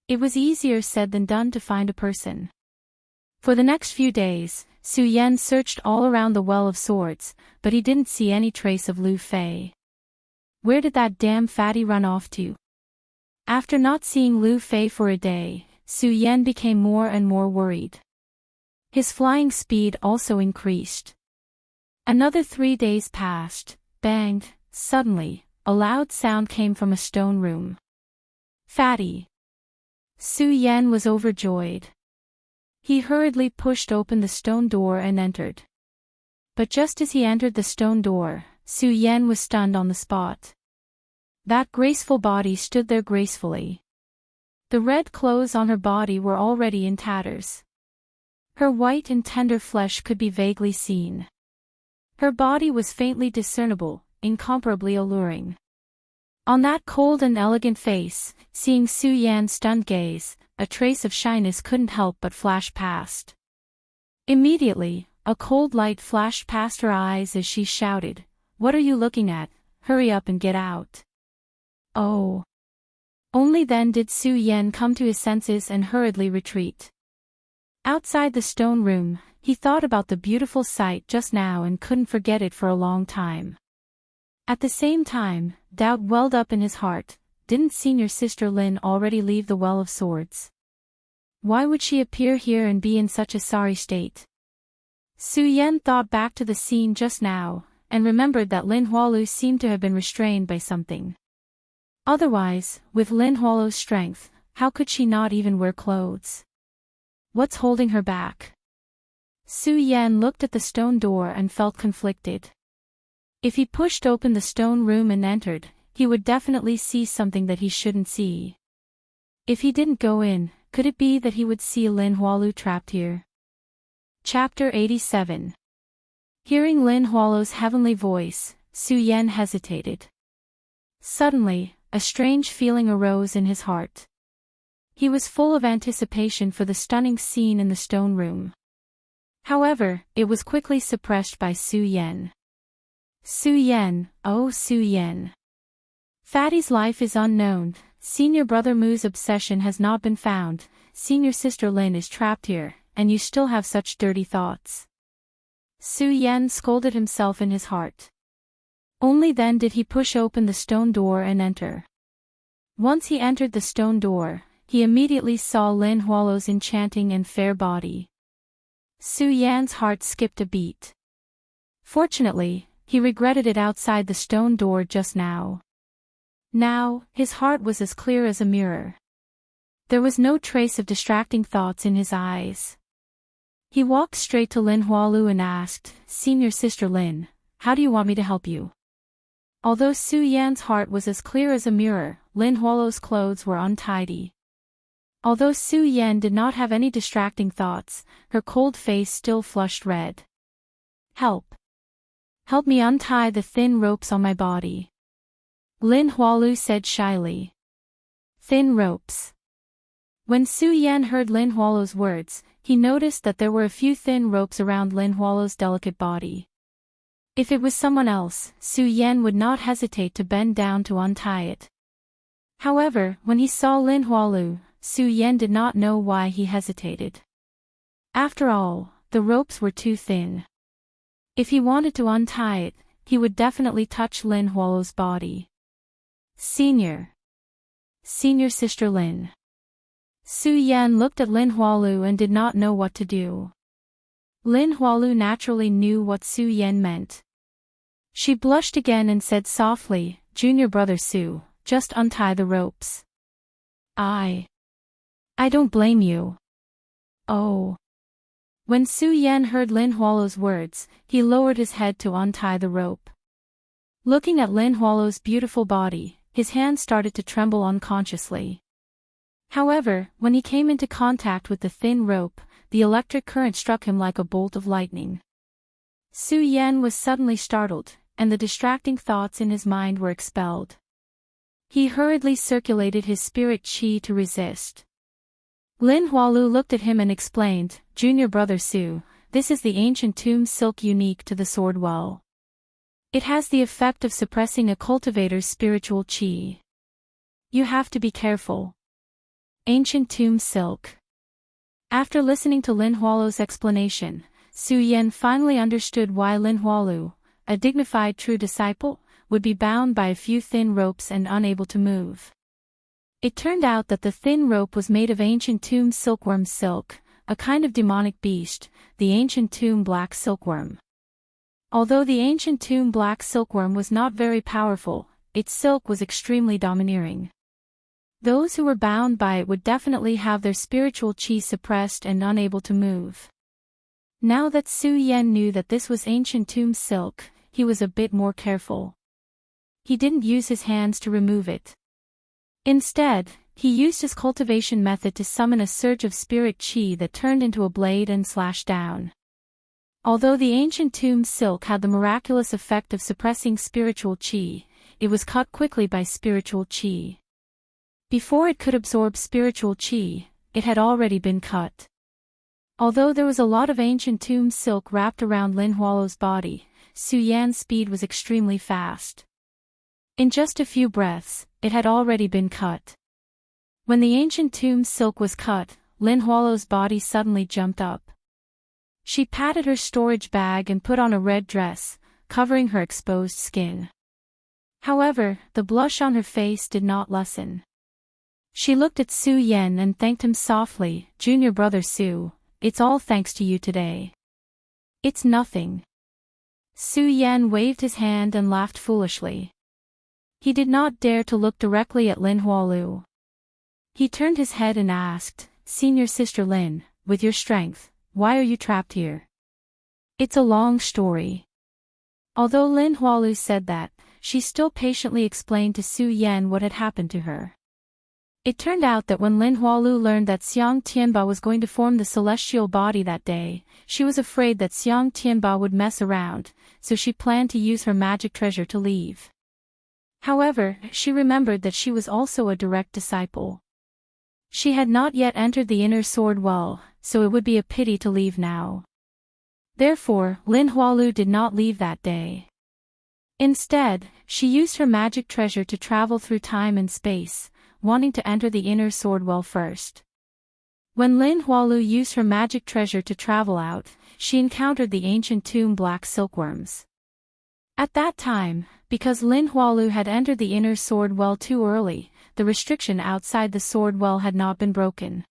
It was easier said than done to find a person. For the next few days, Su Yan searched all around the Well of Swords, but he didn't see any trace of Lu Fei. Where did that damn fatty run off to? After not seeing Lu Fei for a day, Su Yan became more and more worried. His flying speed also increased. Another 3 days passed. Bang! Suddenly, a loud sound came from a stone room. Fatty! Su Yan was overjoyed. He hurriedly pushed open the stone door and entered. But just as he entered the stone door, Su Yan was stunned on the spot. That graceful body stood there gracefully. The red clothes on her body were already in tatters. Her white and tender flesh could be vaguely seen. Her body was faintly discernible, incomparably alluring. On that cold and elegant face, seeing Su Yan's stunned gaze, a trace of shyness couldn't help but flash past. Immediately, a cold light flashed past her eyes as she shouted, "What are you looking at? Hurry up and get out." Oh! Only then did Su Yan come to his senses and hurriedly retreat. Outside the stone room, he thought about the beautiful sight just now and couldn't forget it for a long time. At the same time, doubt welled up in his heart. Didn't senior sister Lin already leave the Well of Swords? Why would she appear here and be in such a sorry state? Su Yan thought back to the scene just now, and remembered that Lin Hualu seemed to have been restrained by something. Otherwise, with Lin Hualu's strength, how could she not even wear clothes? What's holding her back? Su Yan looked at the stone door and felt conflicted. If he pushed open the stone room and entered, he would definitely see something that he shouldn't see. If he didn't go in, could it be that he would see Lin Hualu trapped here? Chapter 87. Hearing Lin Hualu's heavenly voice, Su Yan hesitated. Suddenly, a strange feeling arose in his heart. He was full of anticipation for the stunning scene in the stone room. However, it was quickly suppressed by Su Yan. Su Yan, oh Su Yan. Fatty's life is unknown, senior brother Mu's obsession has not been found, senior sister Lin is trapped here, and you still have such dirty thoughts. Su Yan scolded himself in his heart. Only then did he push open the stone door and enter. Once he entered the stone door, he immediately saw Lin Hualu's enchanting and fair body. Su Yan's heart skipped a beat. Fortunately, he regretted it outside the stone door just now. Now, his heart was as clear as a mirror. There was no trace of distracting thoughts in his eyes. He walked straight to Lin Hualu and asked, "Senior sister Lin, how do you want me to help you?" Although Su Yan's heart was as clear as a mirror, Lin Hualu's clothes were untidy. Although Su Yan did not have any distracting thoughts, her cold face still flushed red. "Help. Help me untie the thin ropes on my body," Lin Hualu said shyly. Thin ropes. When Su Yan heard Lin Hualu's words, he noticed that there were a few thin ropes around Lin Hualu's delicate body. If it was someone else, Su Yan would not hesitate to bend down to untie it. However, when he saw Lin Hualu, Su Yan did not know why he hesitated. After all, the ropes were too thin. If he wanted to untie it, he would definitely touch Lin Hualu's body. Senior sister Lin. Su Yan looked at Lin Hualu and did not know what to do. Lin Hualu naturally knew what Su Yan meant. She blushed again and said softly, "Junior brother Su, just untie the ropes." I don't blame you." "Oh." When Su Yan heard Lin Hualu's words, he lowered his head to untie the rope. Looking at Lin Hualu's beautiful body, his hand started to tremble unconsciously. However, when he came into contact with the thin rope, the electric current struck him like a bolt of lightning. Su Yan was suddenly startled, and the distracting thoughts in his mind were expelled. He hurriedly circulated his spirit qi to resist. Lin Hualu looked at him and explained, "Junior brother Su, this is the ancient tomb silk unique to the sword well. It has the effect of suppressing a cultivator's spiritual qi. You have to be careful." Ancient tomb silk. After listening to Lin Hualu's explanation, Su Yan finally understood why Lin Hualu, a dignified true disciple, would be bound by a few thin ropes and unable to move. It turned out that the thin rope was made of ancient tomb silkworm silk, a kind of demonic beast, the ancient tomb black silkworm. Although the ancient tomb black silkworm was not very powerful, its silk was extremely domineering. Those who were bound by it would definitely have their spiritual qi suppressed and unable to move. Now that Su Yan knew that this was ancient tomb silk, he was a bit more careful. He didn't use his hands to remove it. Instead, he used his cultivation method to summon a surge of spirit qi that turned into a blade and slashed down. Although the ancient tomb silk had the miraculous effect of suppressing spiritual qi, it was cut quickly by spiritual qi. Before it could absorb spiritual qi, it had already been cut. Although there was a lot of ancient tomb silk wrapped around Lin Hualu's body, Su Yan's speed was extremely fast. In just a few breaths, it had already been cut. When the ancient tomb silk was cut, Lin Hualu's body suddenly jumped up. She patted her storage bag and put on a red dress, covering her exposed skin. However, the blush on her face did not lessen. She looked at Su Yan and thanked him softly. "Junior brother Su, it's all thanks to you today." "It's nothing." Su Yan waved his hand and laughed foolishly. He did not dare to look directly at Lin Hualu. He turned his head and asked, "Senior sister Lin, with your strength, why are you trapped here?" "It's a long story." Although Lin Hualu said that, she still patiently explained to Su Yan what had happened to her. It turned out that when Lin Hualu learned that Xiang Tianba was going to form the celestial body that day, she was afraid that Xiang Tianba would mess around, so she planned to use her magic treasure to leave. However, she remembered that she was also a direct disciple. She had not yet entered the inner sword well, so it would be a pity to leave now. Therefore, Lin Hualu did not leave that day. Instead, she used her magic treasure to travel through time and space, wanting to enter the inner sword well first. When Lin Hualu used her magic treasure to travel out, she encountered the ancient tomb black silkworms. At that time, because Lin Hualu had entered the inner sword well too early, the restriction outside the sword well had not been broken.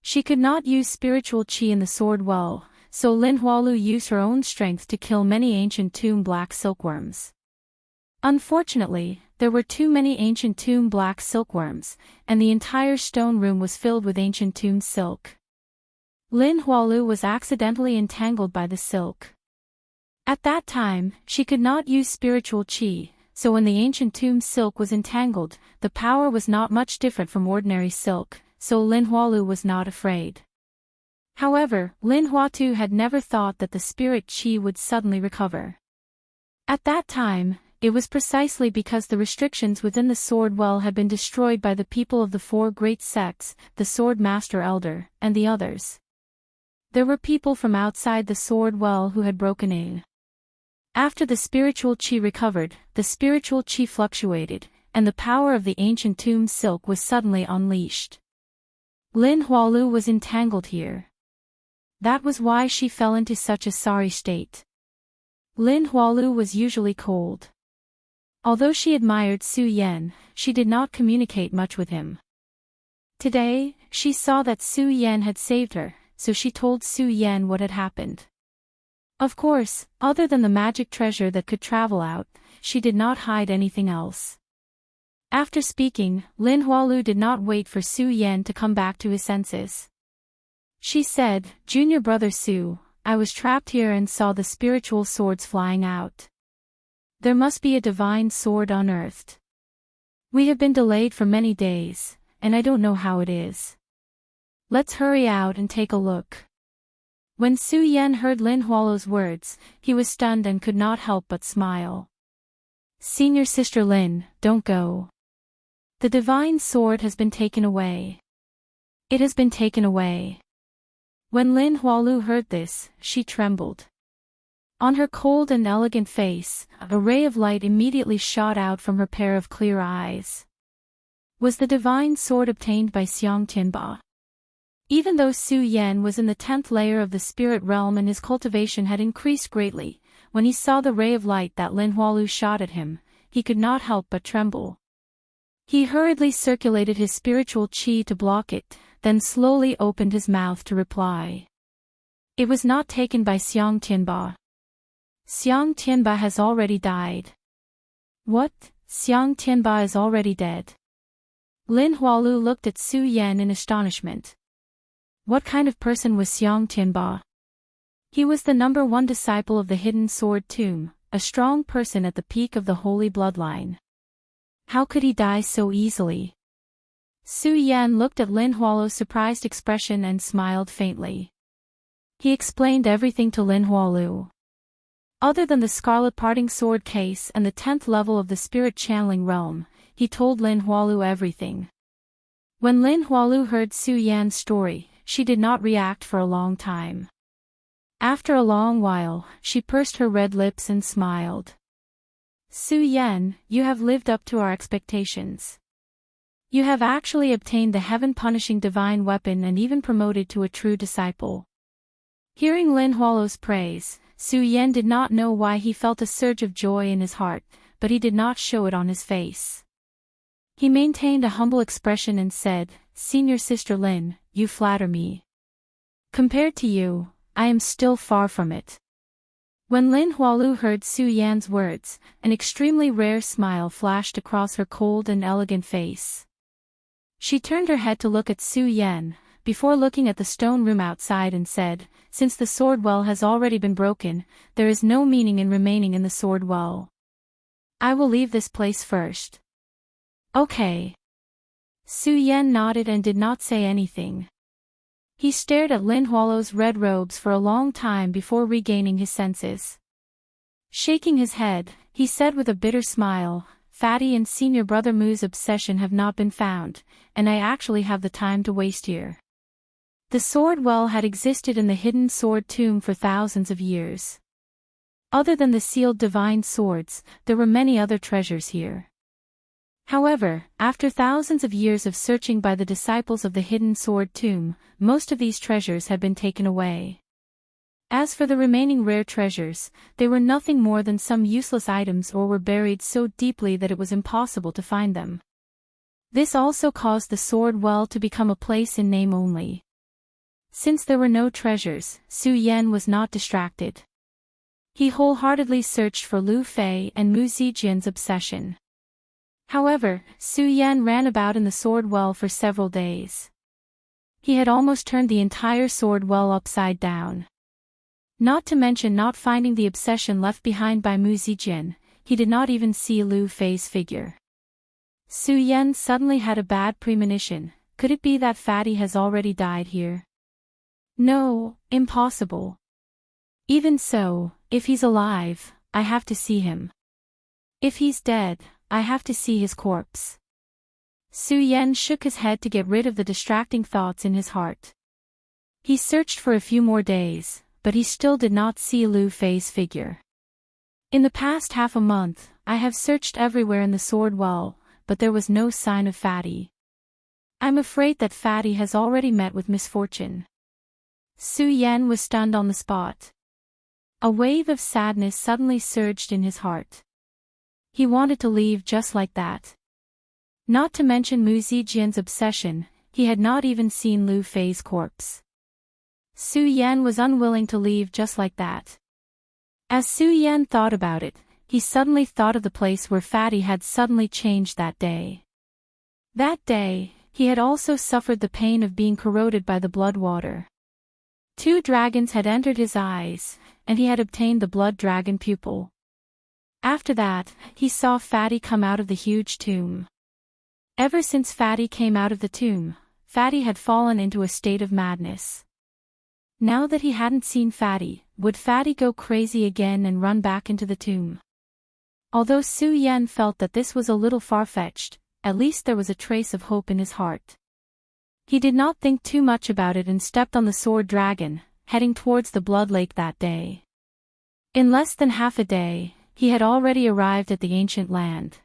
She could not use spiritual qi in the sword well, so Lin Hualu used her own strength to kill many ancient tomb black silkworms. Unfortunately, there were too many ancient tomb black silkworms, and the entire stone room was filled with ancient tomb silk. Lin Hualu was accidentally entangled by the silk. At that time, she could not use spiritual qi, so when the ancient tomb silk was entangled, the power was not much different from ordinary silk, so Lin Hualu was not afraid. However, Lin Huatu had never thought that the spirit qi would suddenly recover. At that time, it was precisely because the restrictions within the sword well had been destroyed by the people of the four great sects, the Sword Master Elder, and the others. There were people from outside the sword well who had broken in. After the spiritual qi recovered, the spiritual qi fluctuated, and the power of the ancient tomb silk was suddenly unleashed. Lin Hualu was entangled here. That was why she fell into such a sorry state. Lin Hualu was usually cold. Although she admired Su Yan, she did not communicate much with him. Today, she saw that Su Yan had saved her, so she told Su Yan what had happened. Of course, other than the magic treasure that could travel out, she did not hide anything else. After speaking, Lin Hualu did not wait for Su Yan to come back to his senses. She said, "Junior brother Su, I was trapped here and saw the spiritual swords flying out. There must be a divine sword unearthed. We have been delayed for many days, and I don't know how it is. Let's hurry out and take a look." When Su Yan heard Lin Hualu's words, he was stunned and could not help but smile. "Senior sister Lin, don't go. The divine sword has been taken away. It has been taken away." When Lin Hualu heard this, she trembled. On her cold and elegant face, a ray of light immediately shot out from her pair of clear eyes. Was the divine sword obtained by Xiang Tianba? Even though Su Yan was in the 10th layer of the spirit realm and his cultivation had increased greatly, when he saw the ray of light that Lin Hualu shot at him, he could not help but tremble. He hurriedly circulated his spiritual qi to block it, then slowly opened his mouth to reply. "It was not taken by Xiang Tianba. Xiang Tianba has already died." "What? Xiang Tianba is already dead?" Lin Hualu looked at Su Yan in astonishment. What kind of person was Xiang Tianba? He was the number one disciple of the hidden sword tomb, a strong person at the peak of the holy bloodline. How could he die so easily? Su Yan looked at Lin Hualu's surprised expression and smiled faintly. He explained everything to Lin Hualu. Other than the scarlet parting sword case and the 10th level of the spirit channeling realm, he told Lin Hualu everything. When Lin Hualu heard Su Yan's story, she did not react for a long time. After a long while, she pursed her red lips and smiled. "Su Yan, you have lived up to our expectations. You have actually obtained the heaven-punishing divine weapon and even promoted to a true disciple." Hearing Lin Hualu's praise, Su Yan did not know why he felt a surge of joy in his heart, but he did not show it on his face. He maintained a humble expression and said, "Senior Sister Lin, you flatter me. Compared to you, I am still far from it." When Lin Hualu heard Su Yan's words, an extremely rare smile flashed across her cold and elegant face. She turned her head to look at Su Yan, before looking at the stone room outside and said, "Since the sword well has already been broken, there is no meaning in remaining in the sword well. I will leave this place first." "Okay." Su Yan nodded and did not say anything. He stared at Lin Hualo's red robes for a long time before regaining his senses. Shaking his head, he said with a bitter smile, "Fatty and Senior Brother Mu's obsession have not been found, and I actually have the time to waste here." The sword well had existed in the hidden sword tomb for thousands of years. Other than the sealed divine swords, there were many other treasures here. However, after thousands of years of searching by the disciples of the hidden sword tomb, most of these treasures had been taken away. As for the remaining rare treasures, they were nothing more than some useless items or were buried so deeply that it was impossible to find them. This also caused the sword well to become a place in name only. Since there were no treasures, Su Yan was not distracted. He wholeheartedly searched for Lu Fei and Mu Zijian's obsession. However, Su Yan ran about in the sword well for several days. He had almost turned the entire sword well upside down. Not to mention not finding the obsession left behind by Mu Zijian, he did not even see Lu Fei's figure. Su Yan suddenly had a bad premonition. Could it be that Fatty has already died here? No, impossible. Even so, if he's alive, I have to see him. If he's dead, I have to see his corpse. Su Yan shook his head to get rid of the distracting thoughts in his heart. He searched for a few more days, but he still did not see Lu Fei's figure. In the past half a month, I have searched everywhere in the sword well, but there was no sign of Fatty. I'm afraid that Fatty has already met with misfortune. Su Yan was stunned on the spot. A wave of sadness suddenly surged in his heart. He wanted to leave just like that. Not to mention Mu Zijian's obsession, he had not even seen Lu Fei's corpse. Su Yan was unwilling to leave just like that. As Su Yan thought about it, he suddenly thought of the place where Fatty had suddenly changed that day. That day, he had also suffered the pain of being corroded by the blood water. 2 dragons had entered his eyes, and he had obtained the blood dragon pupil. After that, he saw Fatty come out of the huge tomb. Ever since Fatty came out of the tomb, Fatty had fallen into a state of madness. Now that he hadn't seen Fatty, would Fatty go crazy again and run back into the tomb? Although Su Yan felt that this was a little far-fetched, at least there was a trace of hope in his heart. He did not think too much about it and stepped on the sword dragon, heading towards the blood lake that day. In less than half a day, he had already arrived at the ancient land.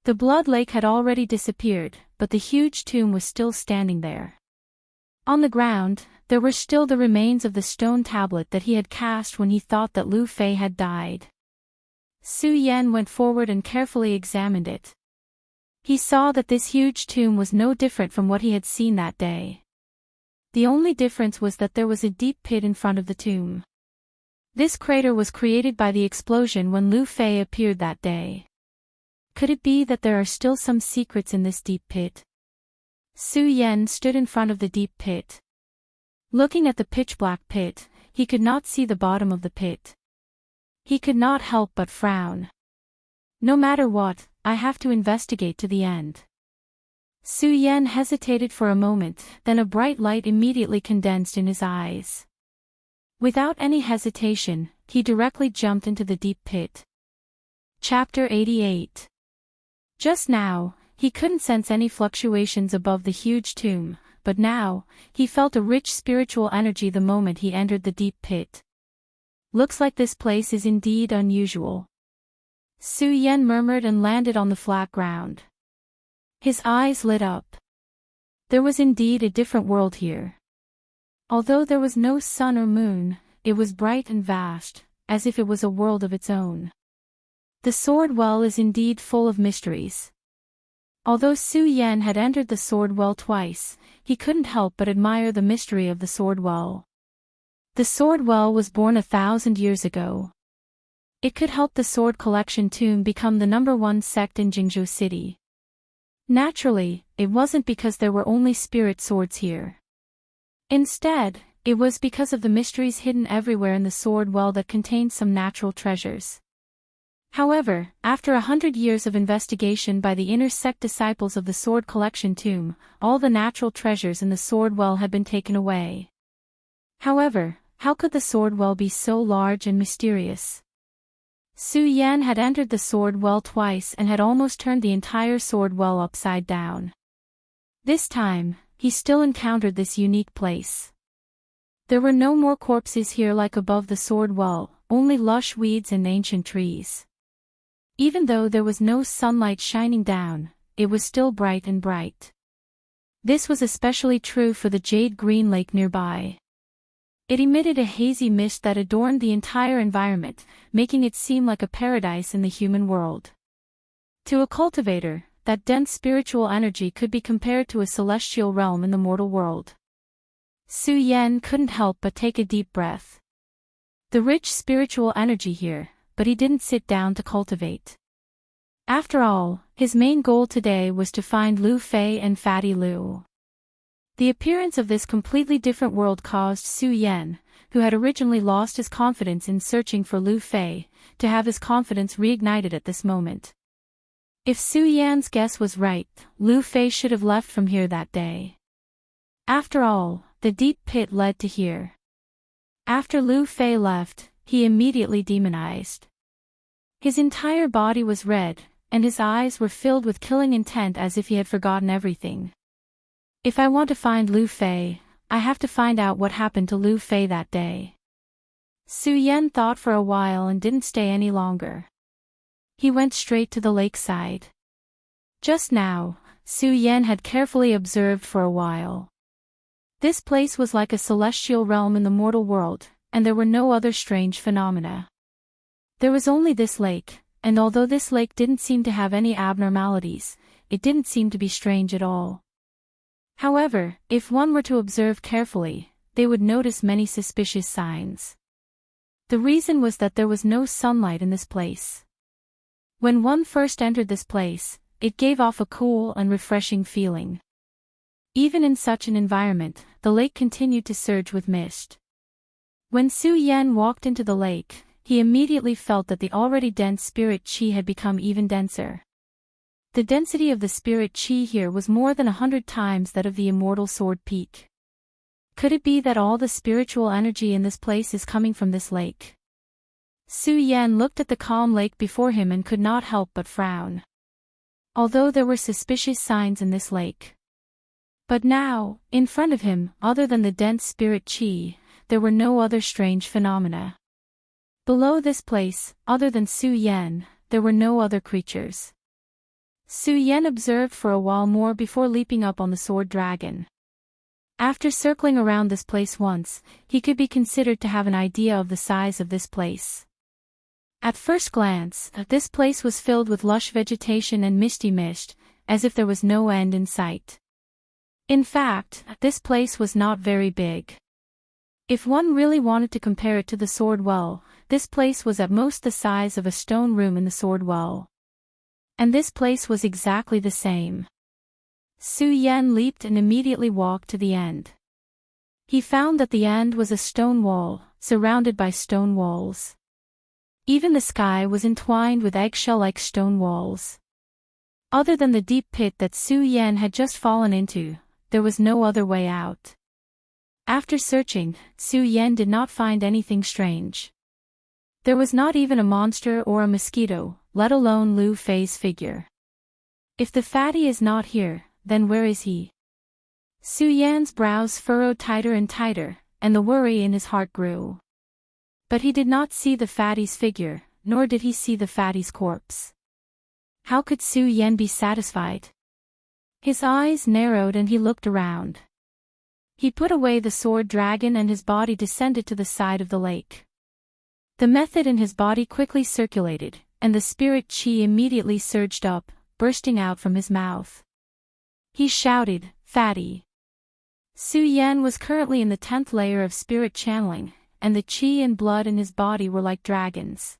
The blood lake had already disappeared, but the huge tomb was still standing there. On the ground, there were still the remains of the stone tablet that he had cast when he thought that Lu Fei had died. Su Yan went forward and carefully examined it. He saw that this huge tomb was no different from what he had seen that day. The only difference was that there was a deep pit in front of the tomb. This crater was created by the explosion when Lu Fei appeared that day. Could it be that there are still some secrets in this deep pit? Su Yan stood in front of the deep pit. Looking at the pitch-black pit, he could not see the bottom of the pit. He could not help but frown. No matter what, I have to investigate to the end. Su Yan hesitated for a moment, then a bright light immediately condensed in his eyes. Without any hesitation, he directly jumped into the deep pit. Chapter 88. Just now, he couldn't sense any fluctuations above the huge tomb, but now, he felt a rich spiritual energy the moment he entered the deep pit. Looks like this place is indeed unusual. Su Yan murmured and landed on the flat ground. His eyes lit up. There was indeed a different world here. Although there was no sun or moon, it was bright and vast, as if it was a world of its own. The sword well is indeed full of mysteries. Although Su Yan had entered the sword well twice, he couldn't help but admire the mystery of the sword well. The sword well was born 1,000 years ago. It could help the sword collection tomb become the #1 sect in Jingzhou City. Naturally, it wasn't because there were only spirit swords here. Instead, it was because of the mysteries hidden everywhere in the sword well that contained some natural treasures. However, after 100 years of investigation by the inner sect disciples of the sword collection tomb, all the natural treasures in the sword well had been taken away. However, how could the sword well be so large and mysterious? Su Yan had entered the sword well twice and had almost turned the entire sword well upside down. This time, he still encountered this unique place. There were no more corpses here like above the sword well, only lush weeds and ancient trees. Even though there was no sunlight shining down, it was still bright and bright. This was especially true for the jade green lake nearby. It emitted a hazy mist that adorned the entire environment, making it seem like a paradise in the human world. To a cultivator, that dense spiritual energy could be compared to a celestial realm in the mortal world. Su Yan couldn't help but take a deep breath. The rich spiritual energy here, but he didn't sit down to cultivate. After all, his main goal today was to find Lu Fei and Fatty Lu. The appearance of this completely different world caused Su Yan, who had originally lost his confidence in searching for Lu Fei, to have his confidence reignited at this moment. If Su Yan's guess was right, Lu Fei should have left from here that day. After all, the deep pit led to here. After Lu Fei left, he immediately demonized. His entire body was red, and his eyes were filled with killing intent as if he had forgotten everything. If I want to find Lu Fei, I have to find out what happened to Lu Fei that day. Su Yan thought for a while and didn't stay any longer. He went straight to the lakeside. Just now, Su Yan had carefully observed for a while. This place was like a celestial realm in the mortal world, and there were no other strange phenomena. There was only this lake, and although this lake didn't seem to have any abnormalities, it didn't seem to be strange at all. However, if one were to observe carefully, they would notice many suspicious signs. The reason was that there was no sunlight in this place. When one first entered this place, it gave off a cool and refreshing feeling. Even in such an environment, the lake continued to surge with mist. When Su Yan walked into the lake, he immediately felt that the already dense spirit qi had become even denser. The density of the spirit qi here was more than 100 times that of the immortal sword peak. Could it be that all the spiritual energy in this place is coming from this lake? Su Yan looked at the calm lake before him and could not help but frown. Although there were suspicious signs in this lake. But now, in front of him, other than the dense spirit qi, there were no other strange phenomena. Below this place, other than Su Yan, there were no other creatures. Su Yan observed for a while more before leaping up on the sword dragon. After circling around this place once, he could be considered to have an idea of the size of this place. At first glance, this place was filled with lush vegetation and misty mist, as if there was no end in sight. In fact, this place was not very big. If one really wanted to compare it to the sword well, this place was at most the size of a stone room in the sword well. And this place was exactly the same. Su Yan leaped and immediately walked to the end. He found that the end was a stone wall, surrounded by stone walls. Even the sky was entwined with eggshell-like stone walls. Other than the deep pit that Su Yan had just fallen into, there was no other way out. After searching, Su Yan did not find anything strange. There was not even a monster or a mosquito, let alone Lu Fei's figure. If the fatty is not here, then where is he? Su Yan's brows furrowed tighter and tighter, and the worry in his heart grew. But he did not see the fatty's figure, nor did he see the fatty's corpse. How could Su Yan be satisfied? His eyes narrowed and he looked around. He put away the sword dragon and his body descended to the side of the lake. The method in his body quickly circulated, and the spirit qi immediately surged up, bursting out from his mouth. He shouted, "Fatty!" Su Yan was currently in the 10th layer of spirit channeling, and the qi and blood in his body were like dragons.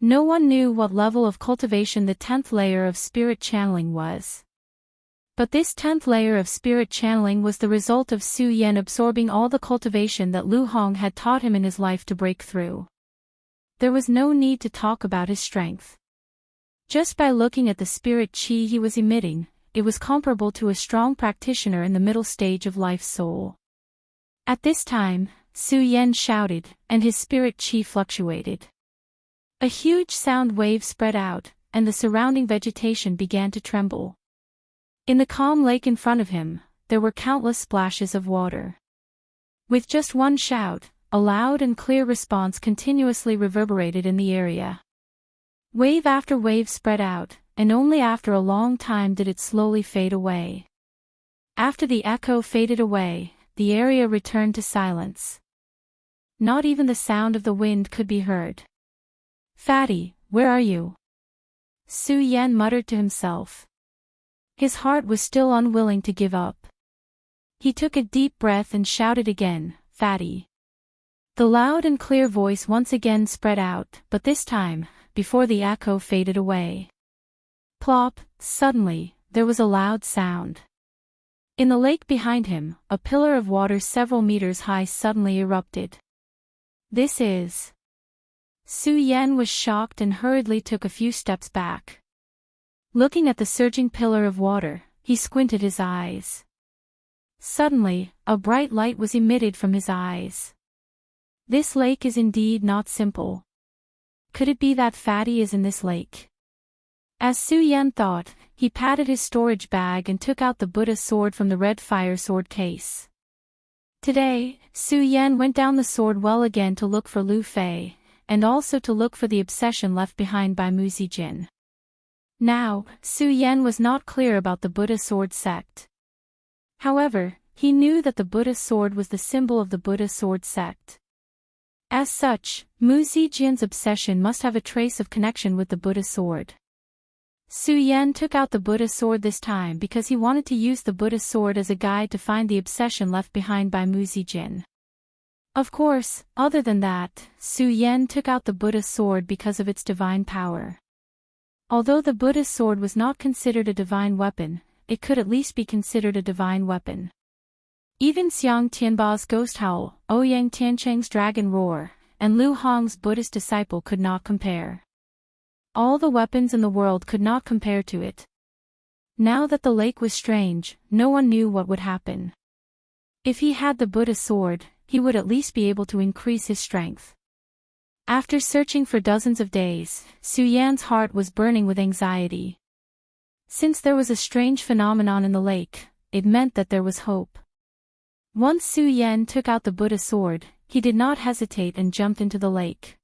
No one knew what level of cultivation the 10th layer of spirit channeling was. But this 10th layer of spirit channeling was the result of Su Yan absorbing all the cultivation that Lu Hong had taught him in his life to break through. There was no need to talk about his strength. Just by looking at the spirit qi he was emitting, it was comparable to a strong practitioner in the middle stage of life's soul. At this time, Su Yan shouted, and his spirit qi fluctuated. A huge sound wave spread out, and the surrounding vegetation began to tremble. In the calm lake in front of him, there were countless splashes of water. With just one shout, a loud and clear response continuously reverberated in the area. Wave after wave spread out, and only after a long time did it slowly fade away. After the echo faded away, the area returned to silence. Not even the sound of the wind could be heard. "Fatty, where are you?" Su Yan muttered to himself. His heart was still unwilling to give up. He took a deep breath and shouted again, "Fatty!" The loud and clear voice once again spread out, but this time, before the echo faded away. Plop! Suddenly, there was a loud sound. In the lake behind him, a pillar of water several meters high suddenly erupted. "This is..." Su Yan was shocked and hurriedly took a few steps back. Looking at the surging pillar of water, he squinted his eyes. Suddenly, a bright light was emitted from his eyes. This lake is indeed not simple. Could it be that Fatty is in this lake? As Su Yan thought, he patted his storage bag and took out the Buddha sword from the red fire sword case. Today, Su Yan went down the sword well again to look for Lu Fei, and also to look for the obsession left behind by Mu Zijin. Now, Su Yan was not clear about the Buddha sword sect. However, he knew that the Buddha sword was the symbol of the Buddha sword sect. As such, Mu Zijin's obsession must have a trace of connection with the Buddha sword. Su Yan took out the Buddha sword this time because he wanted to use the Buddha sword as a guide to find the obsession left behind by Mu Zijin. Of course, other than that, Su Yan took out the Buddha sword because of its divine power. Although the Buddha sword was not considered a divine weapon, it could at least be considered a divine weapon. Even Xiang Tianba's ghost howl, Ouyang Tiancheng's dragon roar, and Lu Hong's Buddhist disciple could not compare. All the weapons in the world could not compare to it. Now that the lake was strange, no one knew what would happen. If he had the Buddha sword, he would at least be able to increase his strength. After searching for dozens of days, Su Yan's heart was burning with anxiety. Since there was a strange phenomenon in the lake, it meant that there was hope. Once Su Yan took out the Buddha sword, he did not hesitate and jumped into the lake.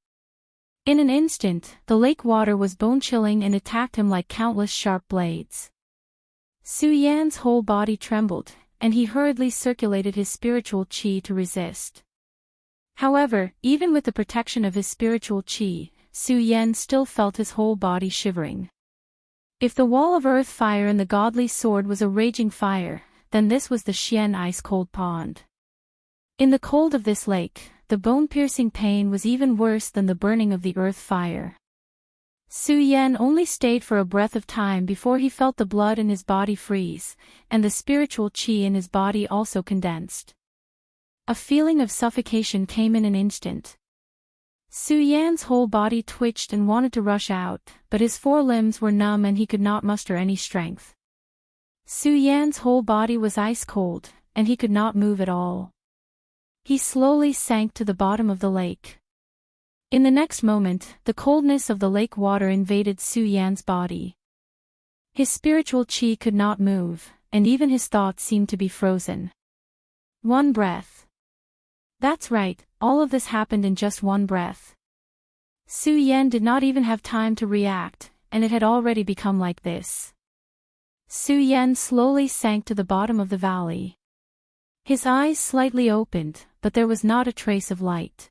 In an instant, the lake water was bone-chilling and attacked him like countless sharp blades. Su Yan's whole body trembled, and he hurriedly circulated his spiritual qi to resist. However, even with the protection of his spiritual qi, Su Yan still felt his whole body shivering. If the wall of earth fire in the godly sword was a raging fire, then this was the Xian ice-cold pond. In the cold of this lake, the bone-piercing pain was even worse than the burning of the earth fire. Su Yan only stayed for a breath of time before he felt the blood in his body freeze, and the spiritual qi in his body also condensed. A feeling of suffocation came in an instant. Su Yan's whole body twitched and wanted to rush out, but his four limbs were numb and he could not muster any strength. Su Yan's whole body was ice-cold, and he could not move at all. He slowly sank to the bottom of the lake. In the next moment, the coldness of the lake water invaded Su Yan's body. His spiritual qi could not move, and even his thoughts seemed to be frozen. One breath. That's right, all of this happened in just one breath. Su Yan did not even have time to react, and it had already become like this. Su Yan slowly sank to the bottom of the valley. His eyes slightly opened, but there was not a trace of light.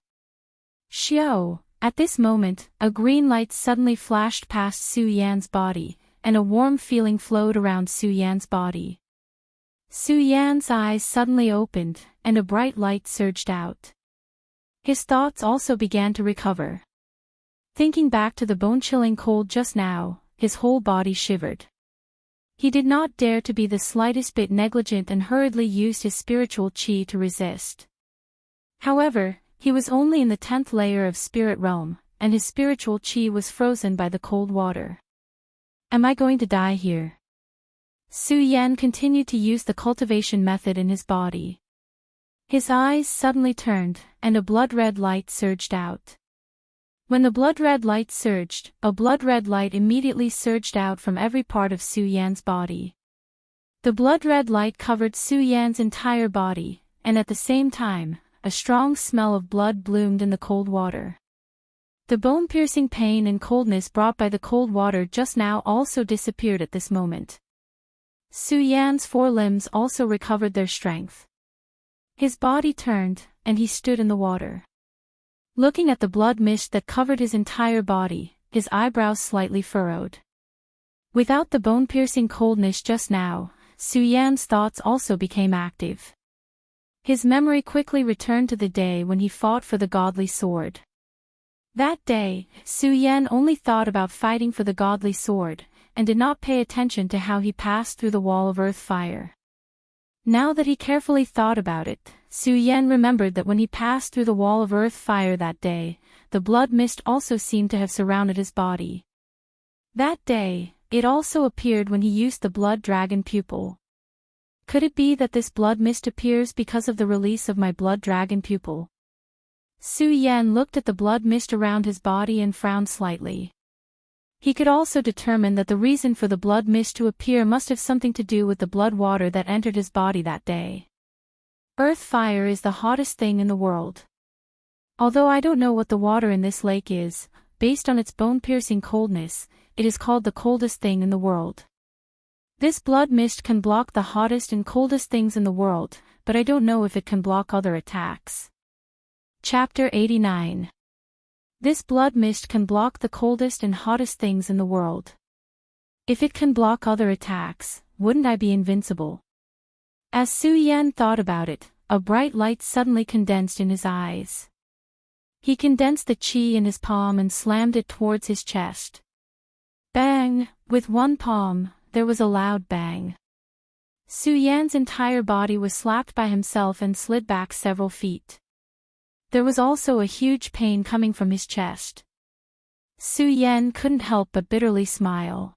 Xiao! At this moment, a green light suddenly flashed past Su Yan's body, and a warm feeling flowed around Su Yan's body. Su Yan's eyes suddenly opened, and a bright light surged out. His thoughts also began to recover. Thinking back to the bone-chilling cold just now, his whole body shivered. He did not dare to be the slightest bit negligent and hurriedly used his spiritual chi to resist. However, he was only in the 10th layer of spirit realm, and his spiritual chi was frozen by the cold water. Am I going to die here? Su Yan continued to use the cultivation method in his body. His eyes suddenly turned, and a blood-red light surged out. When the blood-red light surged, a blood-red light immediately surged out from every part of Su Yan's body. The blood-red light covered Su Yan's entire body, and at the same time, a strong smell of blood bloomed in the cold water. The bone-piercing pain and coldness brought by the cold water just now also disappeared at this moment. Su Yan's 4 limbs also recovered their strength. His body turned, and he stood in the water. Looking at the blood mist that covered his entire body, his eyebrows slightly furrowed. Without the bone-piercing coldness just now, Su Yan's thoughts also became active. His memory quickly returned to the day when he fought for the godly sword. That day, Su Yan only thought about fighting for the godly sword, and did not pay attention to how he passed through the wall of earth fire. Now that he carefully thought about it, Su Yan remembered that when he passed through the wall of earth fire that day, the blood mist also seemed to have surrounded his body. That day, it also appeared when he used the blood dragon pupil. Could it be that this blood mist appears because of the release of my blood dragon pupil? Su Yan looked at the blood mist around his body and frowned slightly. He could also determine that the reason for the blood mist to appear must have something to do with the blood water that entered his body that day. Earth fire is the hottest thing in the world. Although I don't know what the water in this lake is, based on its bone-piercing coldness, it is called the coldest thing in the world. This blood mist can block the hottest and coldest things in the world, but I don't know if it can block other attacks. Chapter 89. This blood mist can block the coldest and hottest things in the world. If it can block other attacks, wouldn't I be invincible? As Su Yan thought about it, a bright light suddenly condensed in his eyes. He condensed the chi in his palm and slammed it towards his chest. Bang! With one palm, there was a loud bang. Su Yan's entire body was slapped by himself and slid back several feet. There was also a huge pain coming from his chest. Su Yan couldn't help but bitterly smile.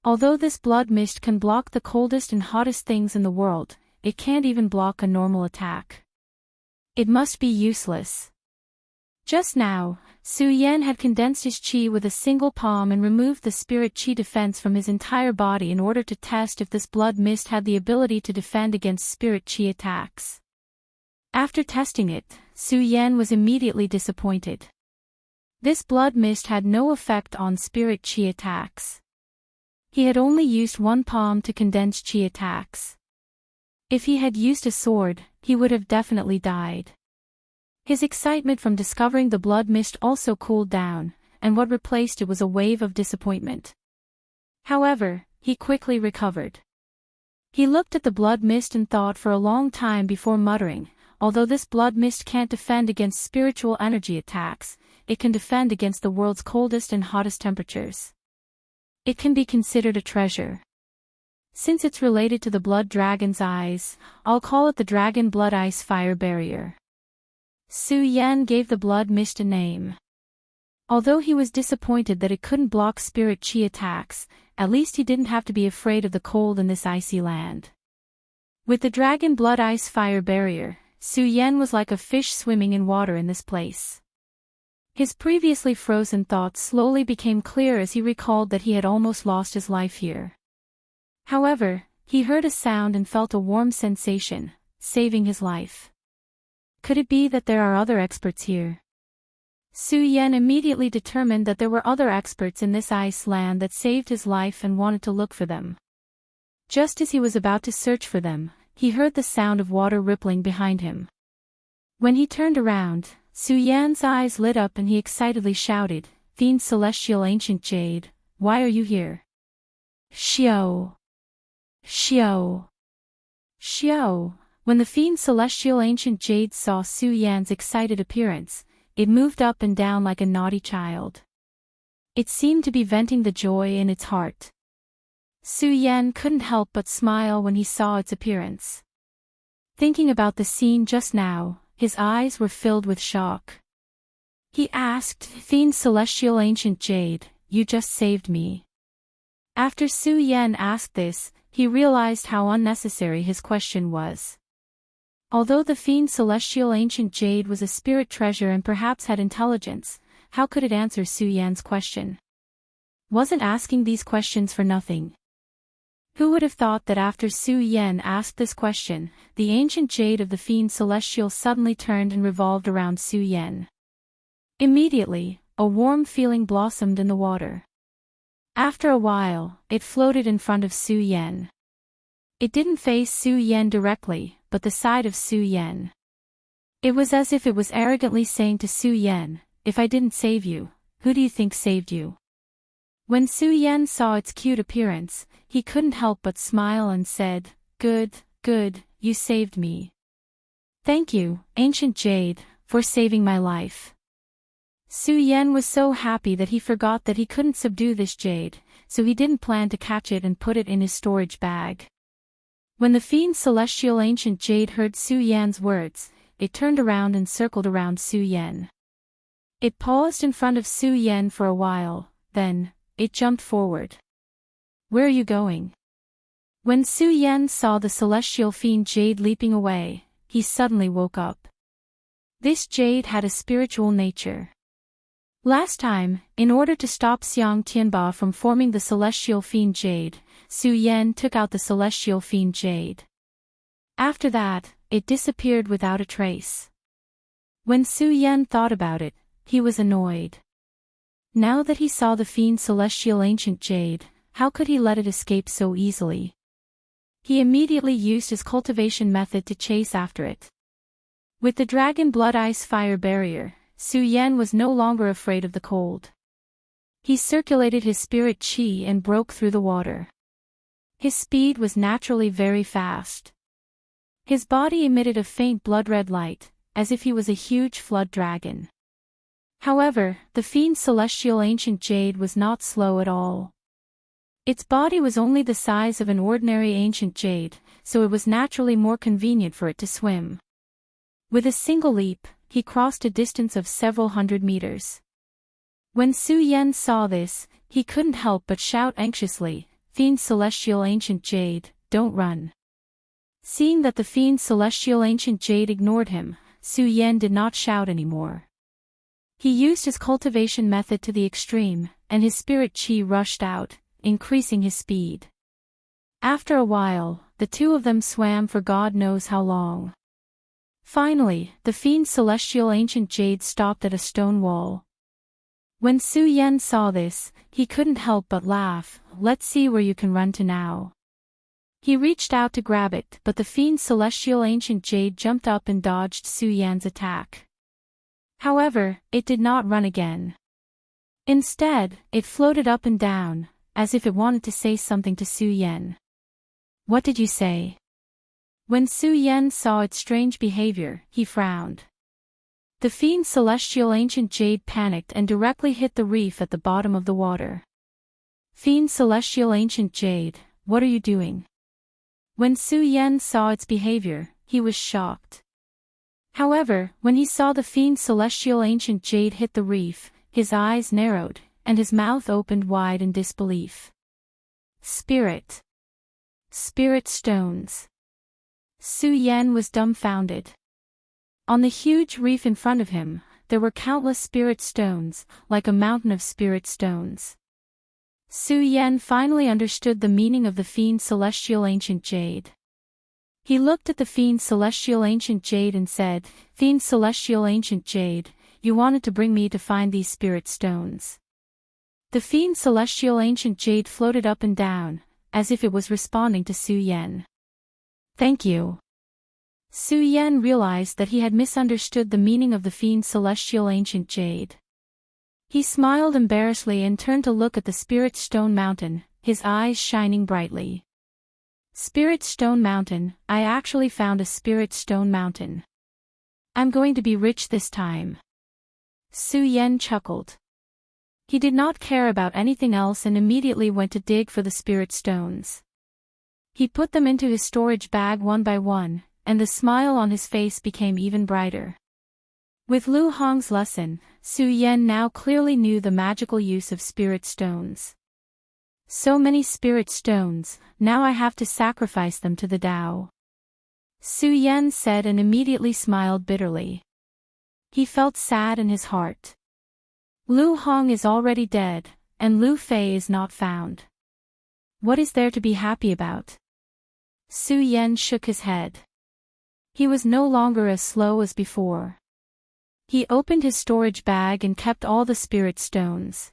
Although this blood mist can block the coldest and hottest things in the world, it can't even block a normal attack. It must be useless. Just now, Su Yan had condensed his chi with a single palm and removed the spirit chi defense from his entire body in order to test if this blood mist had the ability to defend against spirit chi attacks. After testing it, Su Yan was immediately disappointed. This blood mist had no effect on spirit chi attacks. He had only used one palm to condense chi attacks. If he had used a sword, he would have definitely died. His excitement from discovering the blood mist also cooled down, and what replaced it was a wave of disappointment. However, he quickly recovered. He looked at the blood mist and thought for a long time before muttering, although this blood mist can't defend against spiritual energy attacks, it can defend against the world's coldest and hottest temperatures. It can be considered a treasure. Since it's related to the blood dragon's eyes, I'll call it the Dragon Blood Ice Fire Barrier. Su Yan gave the blood mist a name. Although he was disappointed that it couldn't block spirit chi attacks, at least he didn't have to be afraid of the cold in this icy land. With the Dragon Blood Ice Fire Barrier, Su Yan was like a fish swimming in water in this place. His previously frozen thoughts slowly became clear as he recalled that he had almost lost his life here. However, he heard a sound and felt a warm sensation, saving his life. Could it be that there are other experts here? Su Yan immediately determined that there were other experts in this ice land that saved his life and wanted to look for them. Just as he was about to search for them, he heard the sound of water rippling behind him. When he turned around, Su Yan's eyes lit up and he excitedly shouted, "Fiend Celestial Ancient Jade, why are you here?" Xiao. Xiao. Xiao. When the fiend celestial ancient jade saw Su Yan's excited appearance, it moved up and down like a naughty child. It seemed to be venting the joy in its heart. Su Yan couldn't help but smile when he saw its appearance. Thinking about the scene just now, his eyes were filled with shock. He asked, "Fiend celestial ancient jade, you just saved me." After Su Yan asked this, he realized how unnecessary his question was. Although the fiend celestial ancient jade was a spirit treasure and perhaps had intelligence, how could it answer Su Yan's question? Wasn't asking these questions for nothing. Who would have thought that after Su Yan asked this question, the ancient jade of the fiend celestial suddenly turned and revolved around Su Yan. Immediately, a warm feeling blossomed in the water. After a while, it floated in front of Su Yan. It didn't face Su Yan directly, but the side of Su Yan. It was as if it was arrogantly saying to Su Yan, "If I didn't save you, who do you think saved you?" When Su Yan saw its cute appearance, he couldn't help but smile and said, "Good, good, you saved me. Thank you, ancient jade, for saving my life." Su Yan was so happy that he forgot that he couldn't subdue this jade, so he didn't plan to catch it and put it in his storage bag. When the fiend celestial ancient jade heard Su Yan's words, it turned around and circled around Su Yan. It paused in front of Su Yan for a while, then, it jumped forward. "Where are you going?" When Su Yan saw the celestial fiend jade leaping away, he suddenly woke up. This jade had a spiritual nature. Last time, in order to stop Xiang Tianba from forming the celestial fiend jade, Su Yan took out the celestial fiend jade. After that, it disappeared without a trace. When Su Yan thought about it, he was annoyed. Now that he saw the fiend celestial ancient jade, how could he let it escape so easily? He immediately used his cultivation method to chase after it. With the dragon blood ice fire barrier, Su Yan was no longer afraid of the cold. He circulated his spirit qi and broke through the water. His speed was naturally very fast. His body emitted a faint blood-red light, as if he was a huge flood dragon. However, the fiend celestial ancient jade was not slow at all. Its body was only the size of an ordinary ancient jade, so it was naturally more convenient for it to swim. With a single leap, he crossed a distance of several hundred meters. When Su Yan saw this, he couldn't help but shout anxiously, "Fiend celestial ancient jade, don't run." Seeing that the fiend celestial ancient jade ignored him, Su Yan did not shout anymore. He used his cultivation method to the extreme, and his spirit qi rushed out, increasing his speed. After a while, the two of them swam for God knows how long. Finally, the fiend celestial ancient jade stopped at a stone wall. When Su Yan saw this, he couldn't help but laugh. "Let's see where you can run to now." He reached out to grab it, but the fiend celestial ancient jade jumped up and dodged Su Yan's attack. However, it did not run again. Instead, it floated up and down, as if it wanted to say something to Su Yan. "What did you say?" When Su Yan saw its strange behavior, he frowned. The fiend celestial ancient jade panicked and directly hit the reef at the bottom of the water. "Fiend celestial ancient jade, what are you doing?" When Su Yan saw its behavior, he was shocked. However, when he saw the fiend celestial ancient jade hit the reef, his eyes narrowed, and his mouth opened wide in disbelief. Spirit. Spirit stones. Su Yan was dumbfounded. On the huge reef in front of him, there were countless spirit stones, like a mountain of spirit stones. Su Yan finally understood the meaning of the fiend celestial ancient jade. He looked at the fiend celestial ancient jade and said, "Fiend celestial ancient jade, you wanted to bring me to find these spirit stones." The fiend celestial ancient jade floated up and down, as if it was responding to Su Yan. "Thank you." Su Yan realized that he had misunderstood the meaning of the fiend celestial ancient jade. He smiled embarrassedly and turned to look at the spirit stone mountain, his eyes shining brightly. Spirit Stone Mountain, I actually found a Spirit Stone Mountain. I'm going to be rich this time. Su Yan chuckled. He did not care about anything else and immediately went to dig for the spirit stones. He put them into his storage bag one by one, and the smile on his face became even brighter. With Lu Hong's lesson, Su Yan now clearly knew the magical use of spirit stones. So many spirit stones, now I have to sacrifice them to the Tao. Su Yan said and immediately smiled bitterly. He felt sad in his heart. Lu Hong is already dead, and Lu Fei is not found. What is there to be happy about? Su Yan shook his head. He was no longer as slow as before. He opened his storage bag and kept all the spirit stones.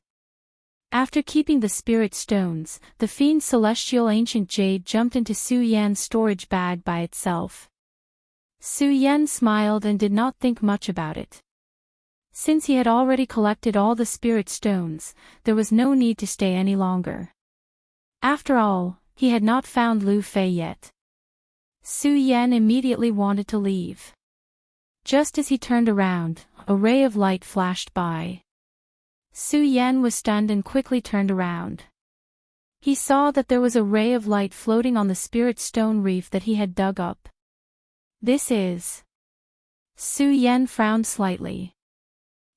After keeping the spirit stones, the fiend celestial ancient jade jumped into Su Yan's storage bag by itself. Su Yan smiled and did not think much about it. Since he had already collected all the spirit stones, there was no need to stay any longer. After all, he had not found Lu Fei yet. Su Yan immediately wanted to leave. Just as he turned around, a ray of light flashed by. Su Yan was stunned and quickly turned around. He saw that there was a ray of light floating on the spirit stone reef that he had dug up. This is... Su Yan frowned slightly.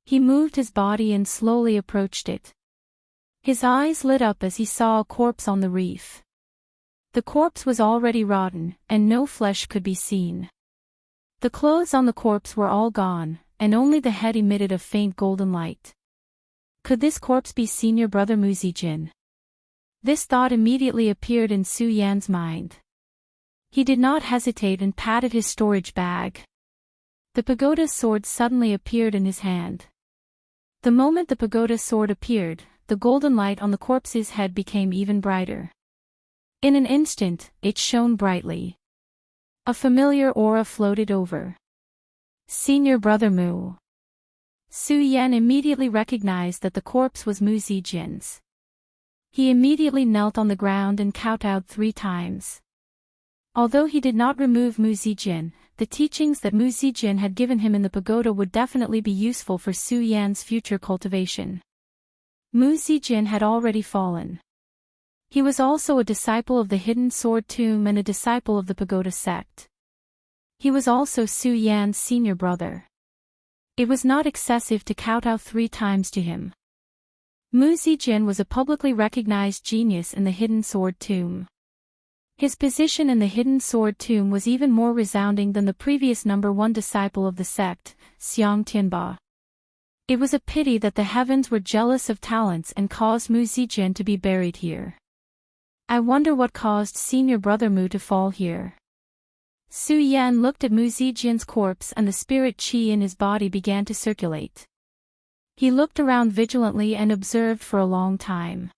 He moved his body and slowly approached it. His eyes lit up as he saw a corpse on the reef. The corpse was already rotten, and no flesh could be seen. The clothes on the corpse were all gone, and only the head emitted a faint golden light. Could this corpse be Senior Brother Mu Zijin? This thought immediately appeared in Su Yan's mind. He did not hesitate and patted his storage bag. The pagoda sword suddenly appeared in his hand. The moment the pagoda sword appeared, the golden light on the corpse's head became even brighter. In an instant, it shone brightly. A familiar aura floated over. Senior Brother Mu. Su Yan immediately recognized that the corpse was Mu Zijin's. He immediately knelt on the ground and kowtowed 3 times. Although he did not remove Mu Zijin, the teachings that Mu Zijin had given him in the pagoda would definitely be useful for Su Yan's future cultivation. Mu Zijin had already fallen. He was also a disciple of the Hidden Sword Tomb and a disciple of the pagoda sect. He was also Su Yan's senior brother. It was not excessive to kowtow 3 times to him. Mu Zijin was a publicly recognized genius in the Hidden Sword Tomb. His position in the Hidden Sword Tomb was even more resounding than the previous number 1 disciple of the sect, Xiang Tianba. It was a pity that the heavens were jealous of talents and caused Mu Zijin to be buried here. I wonder what caused Senior Brother Mu to fall here. Su Yan looked at Mu Zijin's corpse and the spirit qi in his body began to circulate. He looked around vigilantly and observed for a long time.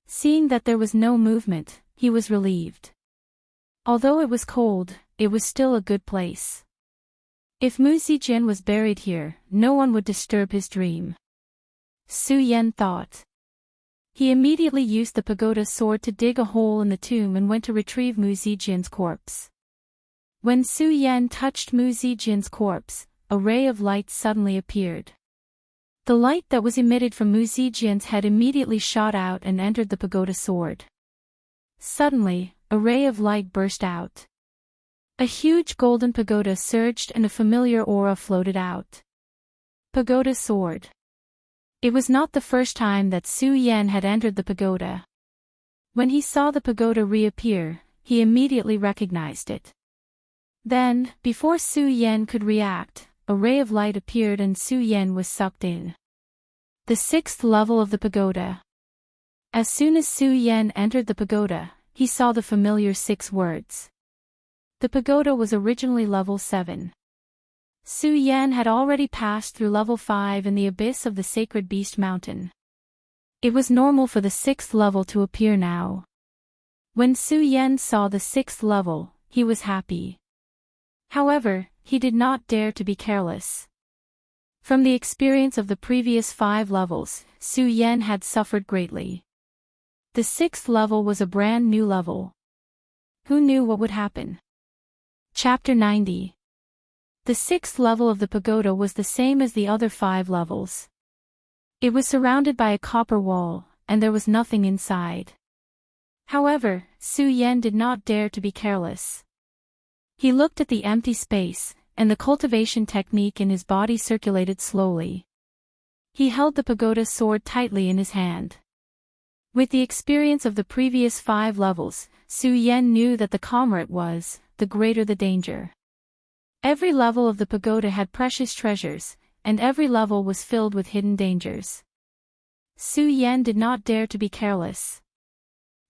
Seeing that there was no movement, he was relieved. Although it was cold, it was still a good place. If Mu Zijin was buried here, no one would disturb his dream. Su Yan thought. He immediately used the pagoda sword to dig a hole in the tomb and went to retrieve Mu Zijin's corpse. When Su Yan touched Mu Zijin's corpse, a ray of light suddenly appeared. The light that was emitted from Mu Zijin's head immediately shot out and entered the pagoda sword. Suddenly, a ray of light burst out. A huge golden pagoda surged and a familiar aura floated out. Pagoda sword. It was not the first time that Su Yan had entered the pagoda. When he saw the pagoda reappear, he immediately recognized it. Then, before Su Yan could react, a ray of light appeared and Su Yan was sucked in. The 6th level of the pagoda. As soon as Su Yan entered the pagoda, he saw the familiar 6 words. The pagoda was originally level 7. Su Yan had already passed through level 5 in the abyss of the Sacred Beast Mountain. It was normal for the 6th level to appear now. When Su Yan saw the 6th level, he was happy. However, he did not dare to be careless. From the experience of the previous 5 levels, Su Yan had suffered greatly. The sixth level was a brand new level. Who knew what would happen? Chapter 90. The sixth level of the pagoda was the same as the other 5 levels. It was surrounded by a copper wall, and there was nothing inside. However, Su Yan did not dare to be careless. He looked at the empty space, and the cultivation technique in his body circulated slowly. He held the pagoda sword tightly in his hand. With the experience of the previous 5 levels, Su Yan knew that the calmer it was, the greater the danger. Every level of the pagoda had precious treasures, and every level was filled with hidden dangers. Su Yan did not dare to be careless.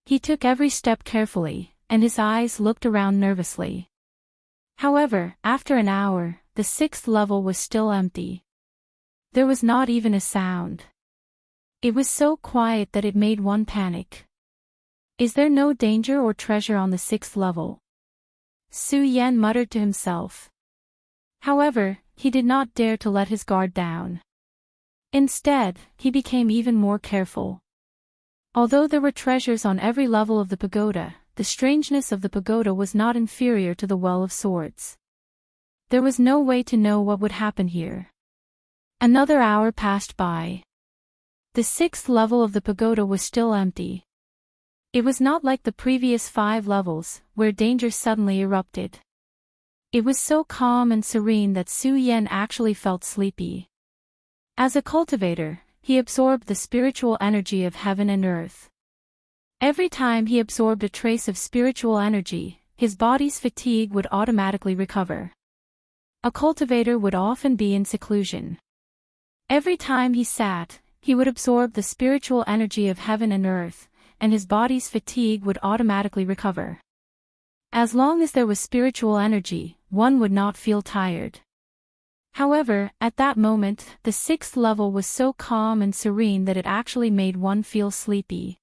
He took every step carefully, and his eyes looked around nervously. However, after an hour, the 6th level was still empty. There was not even a sound. It was so quiet that it made one panic. Is there no danger or treasure on the 6th level? Su Yan muttered to himself. However, he did not dare to let his guard down. Instead, he became even more careful. Although there were treasures on every level of the pagoda, the strangeness of the pagoda was not inferior to the Well of Swords. There was no way to know what would happen here. Another hour passed by. The 6th level of the pagoda was still empty. It was not like the previous 5 levels, where danger suddenly erupted. It was so calm and serene that Su Yan actually felt sleepy. As a cultivator, he absorbed the spiritual energy of heaven and earth. Every time he absorbed a trace of spiritual energy, his body's fatigue would automatically recover. A cultivator would often be in seclusion. Every time he sat, he would absorb the spiritual energy of heaven and earth, and his body's fatigue would automatically recover. As long as there was spiritual energy, one would not feel tired. However, at that moment, the 6th level was so calm and serene that it actually made one feel sleepy.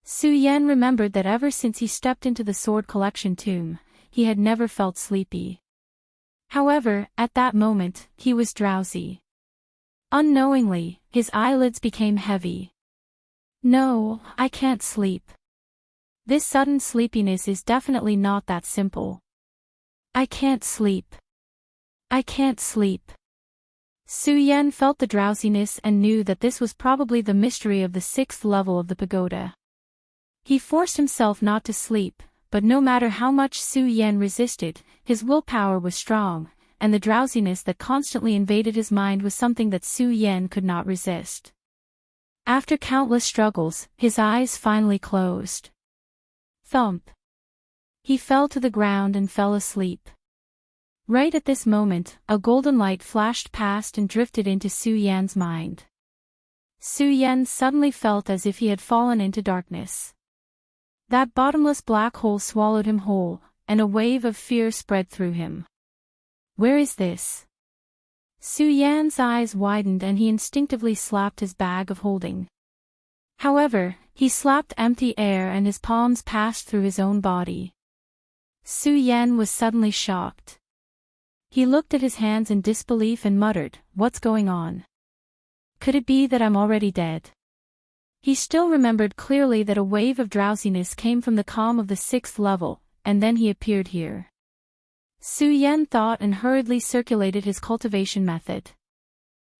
Su Yan remembered that ever since he stepped into the sword collection tomb, he had never felt sleepy. However, at that moment, he was drowsy. Unknowingly, his eyelids became heavy. No, I can't sleep. This sudden sleepiness is definitely not that simple. I can't sleep. I can't sleep. Su Yan felt the drowsiness and knew that this was probably the mystery of the 6th level of the pagoda. He forced himself not to sleep, but no matter how much Su Yan resisted, his willpower was strong, and the drowsiness that constantly invaded his mind was something that Su Yan could not resist. After countless struggles, his eyes finally closed. Thump. He fell to the ground and fell asleep. Right at this moment, a golden light flashed past and drifted into Su Yan's mind. Su Yan suddenly felt as if he had fallen into darkness. That bottomless black hole swallowed him whole, and a wave of fear spread through him. Where is this? Su Yan's eyes widened and he instinctively slapped his bag of holding. However, he slapped empty air and his palms passed through his own body. Su Yan was suddenly shocked. He looked at his hands in disbelief and muttered, "What's going on? Could it be that I'm already dead?" He still remembered clearly that a wave of drowsiness came from the calm of the 6th level, and then he appeared here. Su Yan thought and hurriedly circulated his cultivation method.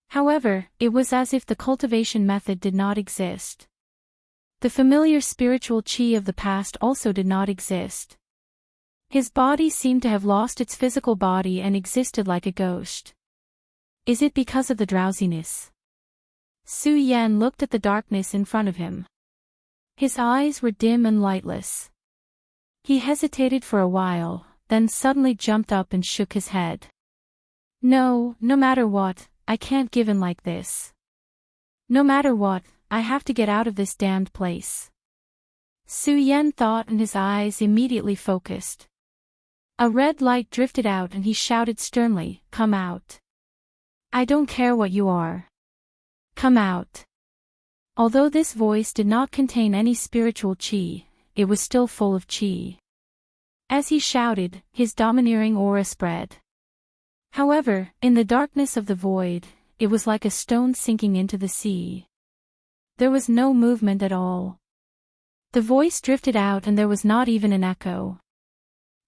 However, it was as if the cultivation method did not exist. The familiar spiritual chi of the past also did not exist. His body seemed to have lost its physical body and existed like a ghost. Is it because of the drowsiness? Su Yan looked at the darkness in front of him. His eyes were dim and lightless. He hesitated for a while, then suddenly jumped up and shook his head. No matter what, I can't give in like this. No matter what, I have to get out of this damned place. Su Yan thought and his eyes immediately focused. A red light drifted out and he shouted sternly, "Come out. I don't care what you are. Come out." Although this voice did not contain any spiritual chi, it was still full of chi. As he shouted, his domineering aura spread. However, in the darkness of the void, it was like a stone sinking into the sea. There was no movement at all. The voice drifted out and there was not even an echo.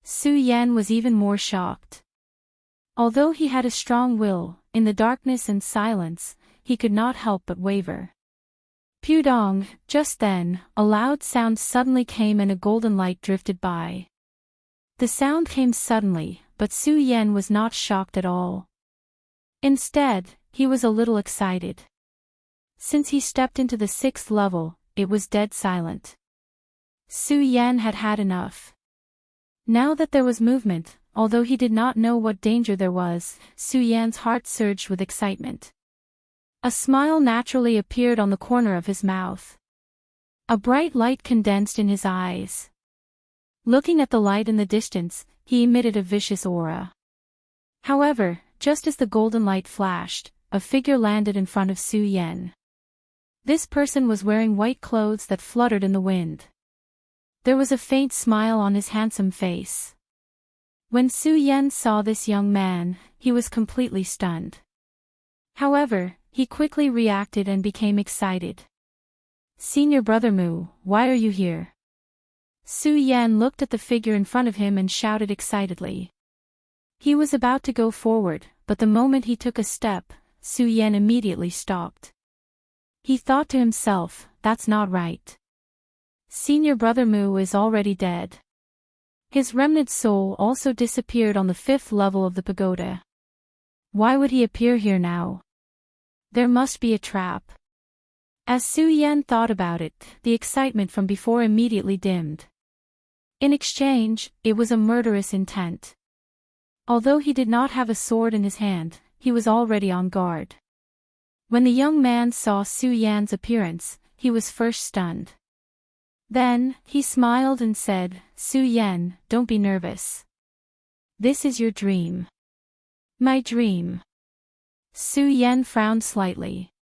Su Yan was even more shocked. Although he had a strong will, in the darkness and silence, he could not help but waver. Pudong, just then, a loud sound suddenly came and a golden light drifted by. The sound came suddenly, but Su Yan was not shocked at all. Instead, he was a little excited. Since he stepped into the 6th level, it was dead silent. Su Yan had had enough. Now that there was movement, although he did not know what danger there was, Su Yan's heart surged with excitement. A smile naturally appeared on the corner of his mouth. A bright light condensed in his eyes. Looking at the light in the distance, he emitted a vicious aura. However, just as the golden light flashed, a figure landed in front of Su Yan. This person was wearing white clothes that fluttered in the wind. There was a faint smile on his handsome face. When Su Yan saw this young man, he was completely stunned. However, he quickly reacted and became excited. "Senior Brother Mu, why are you here?" Su Yan looked at the figure in front of him and shouted excitedly. He was about to go forward, but the moment he took a step, Su Yan immediately stopped. He thought to himself, "That's not right. Senior Brother Mu is already dead." His remnant soul also disappeared on the 5th level of the pagoda. Why would he appear here now? There must be a trap. As Su Yan thought about it, the excitement from before immediately dimmed. In exchange, it was a murderous intent. Although he did not have a sword in his hand, he was already on guard. When the young man saw Su Yan's appearance, he was first stunned. Then, he smiled and said, "Su Yan, don't be nervous. This is your dream." "My dream?" Su Yan frowned slightly.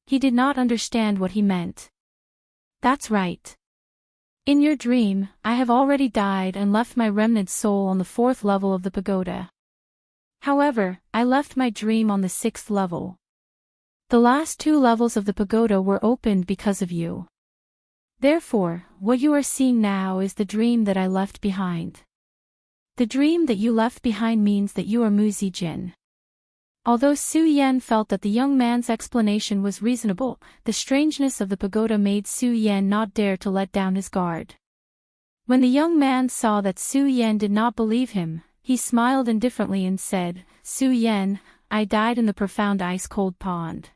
He did not understand what he meant. "That's right. In your dream, I have already died and left my remnant soul on the 4th level of the pagoda. However, I left my dream on the 6th level. The last 2 levels of the pagoda were opened because of you. Therefore, what you are seeing now is the dream that I left behind. The dream that you left behind means that you are Mu Zijin." Although Su Yan felt that the young man's explanation was reasonable, the strangeness of the pagoda made Su Yan not dare to let down his guard. When the young man saw that Su Yan did not believe him, he smiled indifferently and said, "Su Yan, I died in the profound ice-cold pond.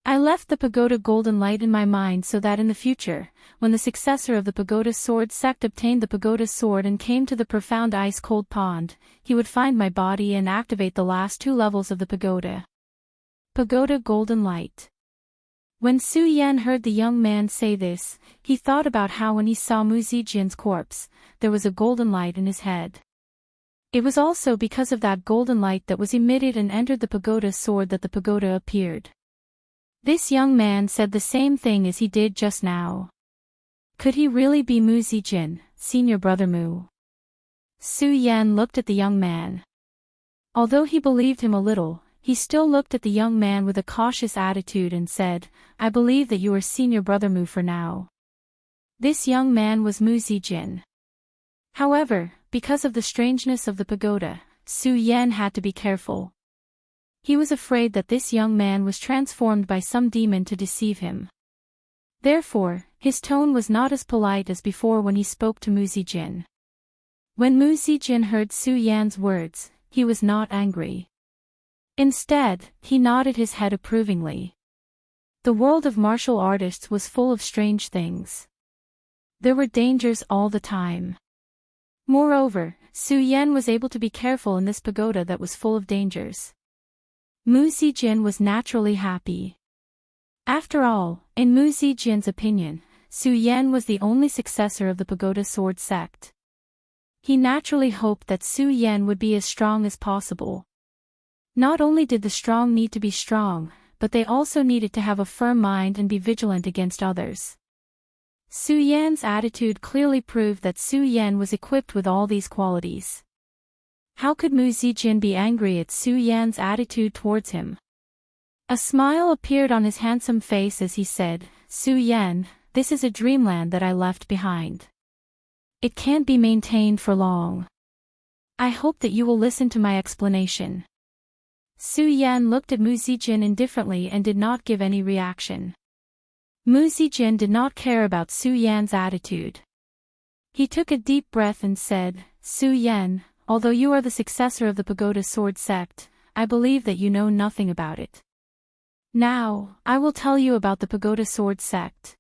I left the pagoda golden light in my mind so that in the future, when the successor of the pagoda sword sect obtained the pagoda sword and came to the profound ice-cold pond, he would find my body and activate the last 2 levels of the pagoda." Pagoda golden light. When Su Yan heard the young man say this, he thought about how when he saw Mu Zijin's corpse, there was a golden light in his head. It was also because of that golden light that was emitted and entered the pagoda sword that the pagoda appeared. This young man said the same thing as he did just now. Could he really be Mu Zijin, Senior Brother Mu? Su Yan looked at the young man. Although he believed him a little, he still looked at the young man with a cautious attitude and said, "I believe that you are Senior Brother Mu for now." This young man was Mu Zijin. However, because of the strangeness of the pagoda, Su Yan had to be careful. He was afraid that this young man was transformed by some demon to deceive him. Therefore, his tone was not as polite as before when he spoke to Mu Zijin. When Mu Zijin heard Su Yan's words, he was not angry. Instead, he nodded his head approvingly. The world of martial artists was full of strange things. There were dangers all the time. Moreover, Su Yan was able to be careful in this pagoda that was full of dangers. Mu Zijin was naturally happy. After all, in Mu Zijin's opinion, Su Yan was the only successor of the pagoda sword sect. He naturally hoped that Su Yan would be as strong as possible. Not only did the strong need to be strong, but they also needed to have a firm mind and be vigilant against others. Su Yan's attitude clearly proved that Su Yan was equipped with all these qualities. How could Mu Zijin be angry at Su Yan's attitude towards him? A smile appeared on his handsome face as he said, "Su Yan, this is a dreamland that I left behind. It can't be maintained for long. I hope that you will listen to my explanation." Su Yan looked at Mu Zijin indifferently and did not give any reaction. Mu Zijin did not care about Su Yan's attitude. He took a deep breath and said, "Su Yan, although you are the successor of the Pagoda Sword sect, I believe that you know nothing about it. Now, I will tell you about the Pagoda Sword sect."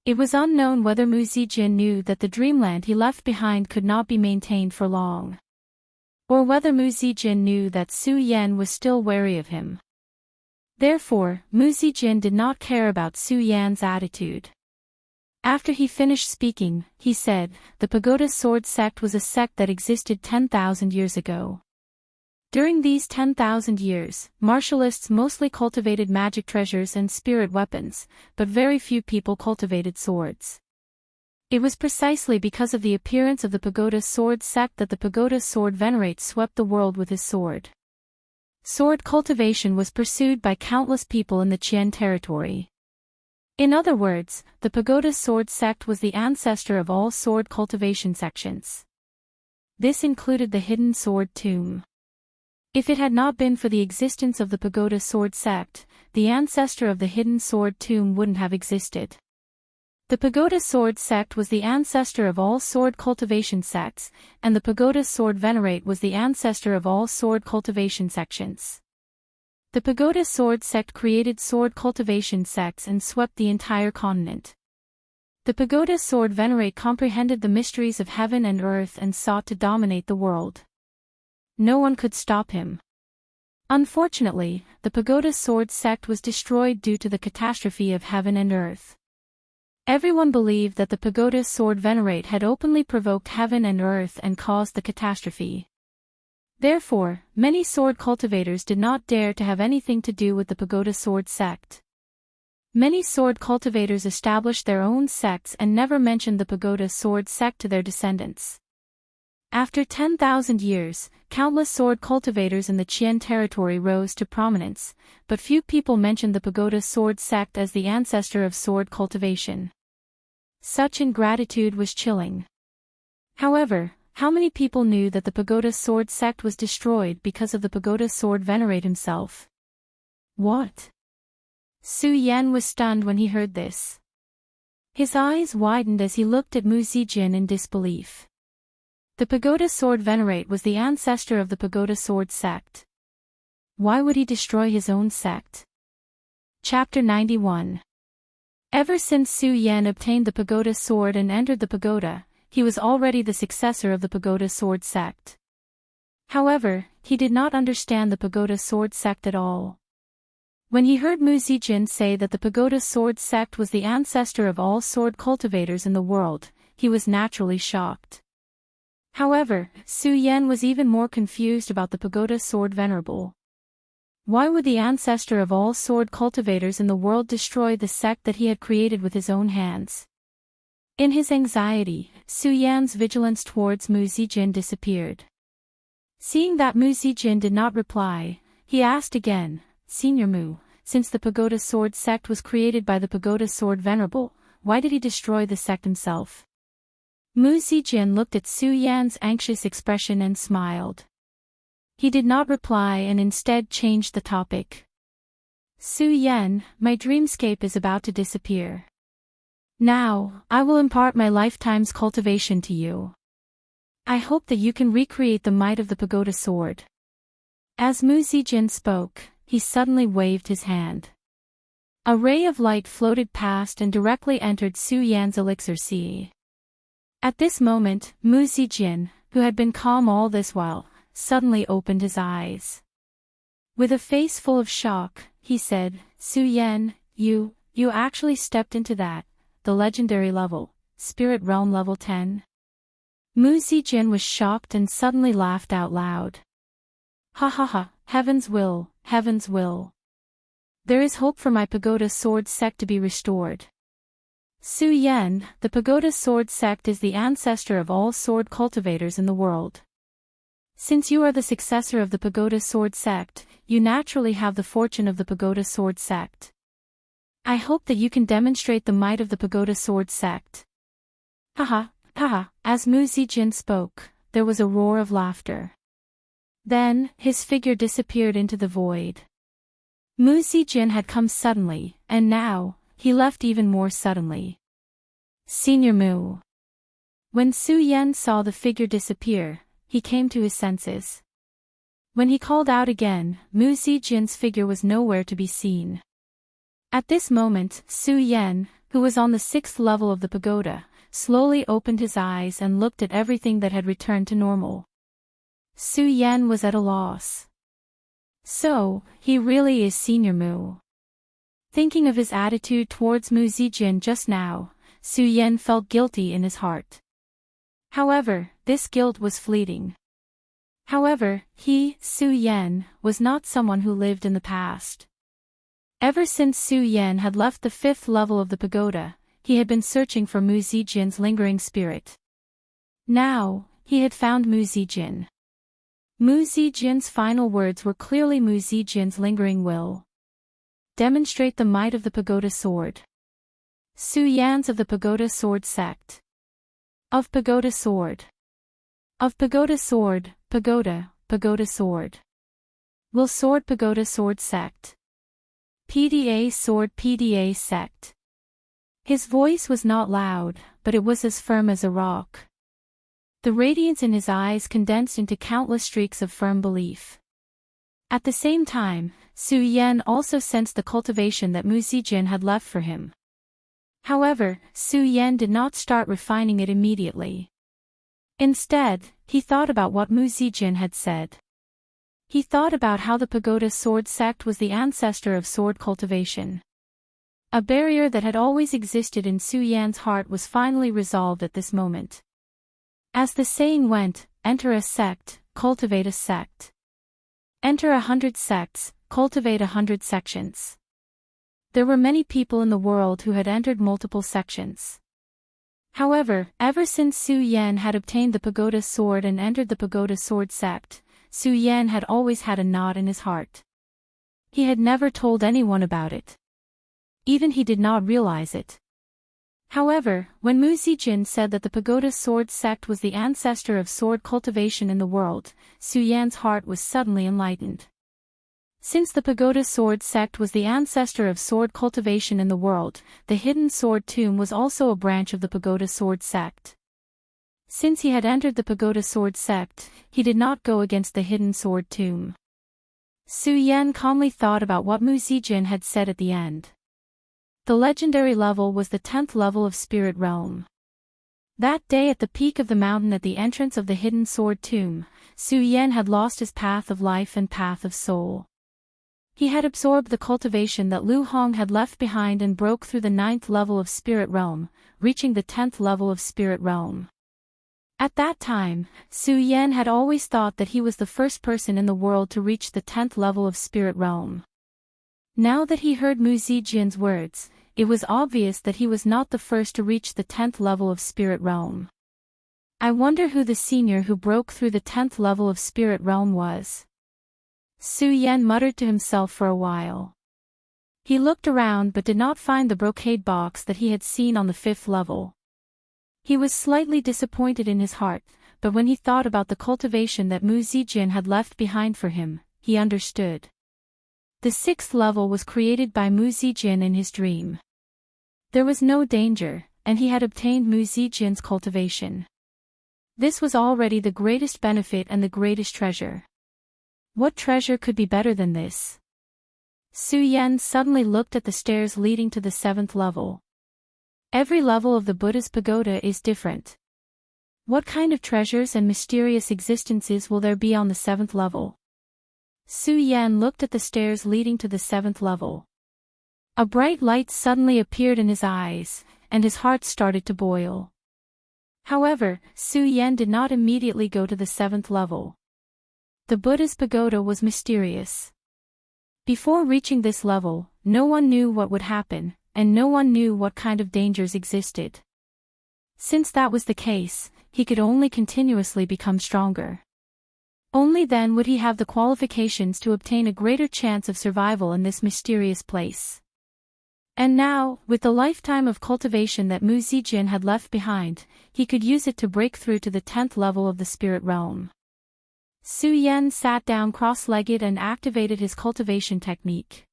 It was unknown whether Mu Zijin knew that the dreamland he left behind could not be maintained for long, or whether Mu Zijin knew that Su Yan was still wary of him. Therefore, Mu Zijin did not care about Su Yan's attitude. After he finished speaking, he said, "The Pagoda Sword sect was a sect that existed 10,000 years ago. During these 10,000 years, martialists mostly cultivated magic treasures and spirit weapons, but very few people cultivated swords. It was precisely because of the appearance of the Pagoda Sword sect that the Pagoda Sword Venerate swept the world with his sword. Sword cultivation was pursued by countless people in the Qian territory. In other words, the Pagoda Sword sect was the ancestor of all sword cultivation sections. This included the Hidden Sword Tomb. If it had not been for the existence of the Pagoda Sword sect, the ancestor of the Hidden Sword Tomb wouldn't have existed. The Pagoda Sword sect was the ancestor of all sword cultivation sects, and the Pagoda Sword Venerate was the ancestor of all sword cultivation sections. The Pagoda Sword sect created sword cultivation sects and swept the entire continent. The Pagoda Sword Venerate comprehended the mysteries of heaven and earth and sought to dominate the world. No one could stop him. Unfortunately, the Pagoda Sword sect was destroyed due to the catastrophe of heaven and earth. Everyone believed that the Pagoda Sword Venerate had openly provoked heaven and earth and caused the catastrophe. Therefore, many sword cultivators did not dare to have anything to do with the Pagoda Sword sect. Many sword cultivators established their own sects and never mentioned the Pagoda Sword sect to their descendants. After 10,000 years, countless sword cultivators in the Qian territory rose to prominence, but few people mentioned the Pagoda Sword sect as the ancestor of sword cultivation. Such ingratitude was chilling. However, how many people knew that the Pagoda Sword sect was destroyed because of the Pagoda Sword Venerate himself? What? Su Yan was stunned when he heard this. His eyes widened as he looked at Mu Zijin in disbelief. The Pagoda Sword Venerate was the ancestor of the Pagoda Sword sect. Why would he destroy his own sect? Chapter 91. Ever since Su Yan obtained the Pagoda Sword and entered the pagoda, he was already the successor of the Pagoda Sword sect. However, he did not understand the Pagoda Sword sect at all. When he heard Mu Zijin say that the Pagoda Sword sect was the ancestor of all sword cultivators in the world, he was naturally shocked. However, Su Yan was even more confused about the Pagoda Sword Venerable. Why would the ancestor of all sword cultivators in the world destroy the sect that he had created with his own hands? In his anxiety, Su Yan's vigilance towards Mu Zijin disappeared. Seeing that Mu Zijin did not reply, he asked again, "Senior Mu, since the Pagoda Sword sect was created by the Pagoda Sword Venerable, why did he destroy the sect himself?" Mu Zijin looked at Su Yan's anxious expression and smiled. He did not reply and instead changed the topic. "Su Yan, my dreamscape is about to disappear. Now, I will impart my lifetime's cultivation to you. I hope that you can recreate the might of the Pagoda Sword." As Mu Zijin spoke, he suddenly waved his hand. A ray of light floated past and directly entered Su Yan's elixir sea. At this moment, Mu Zijin, who had been calm all this while, suddenly opened his eyes. With a face full of shock, he said, "Su Yan, you actually stepped into that, the legendary level, Spirit Realm level 10? Mu Zijin was shocked and suddenly laughed out loud. "Ha ha ha, heaven's will, heaven's will. There is hope for my Pagoda Sword sect to be restored. Su Yan, the Pagoda Sword sect is the ancestor of all sword cultivators in the world. Since you are the successor of the Pagoda Sword sect, you naturally have the fortune of the Pagoda Sword sect. I hope that you can demonstrate the might of the Pagoda Sword sect. Haha, haha. As Mu Zijin spoke, there was a roar of laughter. Then, his figure disappeared into the void. Mu Zijin had come suddenly, and now, he left even more suddenly. Senior Mu. When Su Yan saw the figure disappear, he came to his senses. When he called out again, Mu Zijin's figure was nowhere to be seen. At this moment, Su Yan, who was on the 6th level of the pagoda, slowly opened his eyes and looked at everything that had returned to normal. Su Yan was at a loss. So, he really is Senior Mu. Thinking of his attitude towards Mu Zijin just now, Su Yan felt guilty in his heart. However, this guilt was fleeting. However, he, Su Yan, was not someone who lived in the past. Ever since Su Yan had left the 5th level of the pagoda, he had been searching for Mu Zijin's lingering spirit. Now, he had found Mu Zijin. Mu Zijin's final words were clearly Mu Zijin's lingering will. Demonstrate the might of the pagoda sword. Su Yan's of the Pagoda Sword sect. Of Pagoda Sword. Of Pagoda Sword, Pagoda, Pagoda Sword. Will Sword Pagoda Sword sect. PDA Sword PDA sect. His voice was not loud, but it was as firm as a rock. The radiance in his eyes condensed into countless streaks of firm belief. At the same time, Su Yan also sensed the cultivation that Mu Zijin had left for him. However, Su Yan did not start refining it immediately. Instead, he thought about what Mu Zijin had said. He thought about how the Pagoda Sword sect was the ancestor of sword cultivation. A barrier that had always existed in Su Yan's heart was finally resolved at this moment. As the saying went, enter a sect, cultivate a sect. Enter 100 sects, cultivate 100 sections. There were many people in the world who had entered multiple sections. However, ever since Su Yan had obtained the Pagoda Sword and entered the Pagoda Sword sect, Su Yan had always had a knot in his heart. He had never told anyone about it. Even he did not realize it. However, when Mu Zijin said that the Pagoda Sword sect was the ancestor of sword cultivation in the world, Su Yan's heart was suddenly enlightened. Since the Pagoda Sword sect was the ancestor of sword cultivation in the world, the Hidden Sword Tomb was also a branch of the Pagoda Sword sect. Since he had entered the Pagoda Sword sect, he did not go against the Hidden Sword Tomb. Su Yan calmly thought about what Mu Zijin had said at the end. The legendary level was the 10th level of Spirit Realm. That day at the peak of the mountain at the entrance of the Hidden Sword Tomb, Su Yan had lost his path of life and path of soul. He had absorbed the cultivation that Lu Hong had left behind and broke through the 9th level of Spirit Realm, reaching the 10th level of Spirit Realm. At that time, Su Yan had always thought that he was the first person in the world to reach the 10th level of Spirit Realm. Now that he heard Mu Zijin's words, it was obvious that he was not the first to reach the 10th level of Spirit Realm. I wonder who the senior who broke through the 10th level of Spirit Realm was. Su Yan muttered to himself for a while. He looked around but did not find the brocade box that he had seen on the 5th level. He was slightly disappointed in his heart, but when he thought about the cultivation that Mu Zijin had left behind for him, he understood. The 6th level was created by Mu Zijin in his dream. There was no danger, and he had obtained Mu Zijin's cultivation. This was already the greatest benefit and the greatest treasure. What treasure could be better than this? Su Yan suddenly looked at the stairs leading to the 7th level. Every level of the Buddha's pagoda is different. What kind of treasures and mysterious existences will there be on the 7th level? Su Yan looked at the stairs leading to the 7th level. A bright light suddenly appeared in his eyes, and his heart started to boil. However, Su Yan did not immediately go to the 7th level. The Buddha's pagoda was mysterious. Before reaching this level, no one knew what would happen, and no one knew what kind of dangers existed. Since that was the case, he could only continuously become stronger. Only then would he have the qualifications to obtain a greater chance of survival in this mysterious place. And now, with the lifetime of cultivation that Mu Zijin had left behind, he could use it to break through to the 10th level of the spirit realm. Su Yan sat down cross-legged and activated his cultivation technique.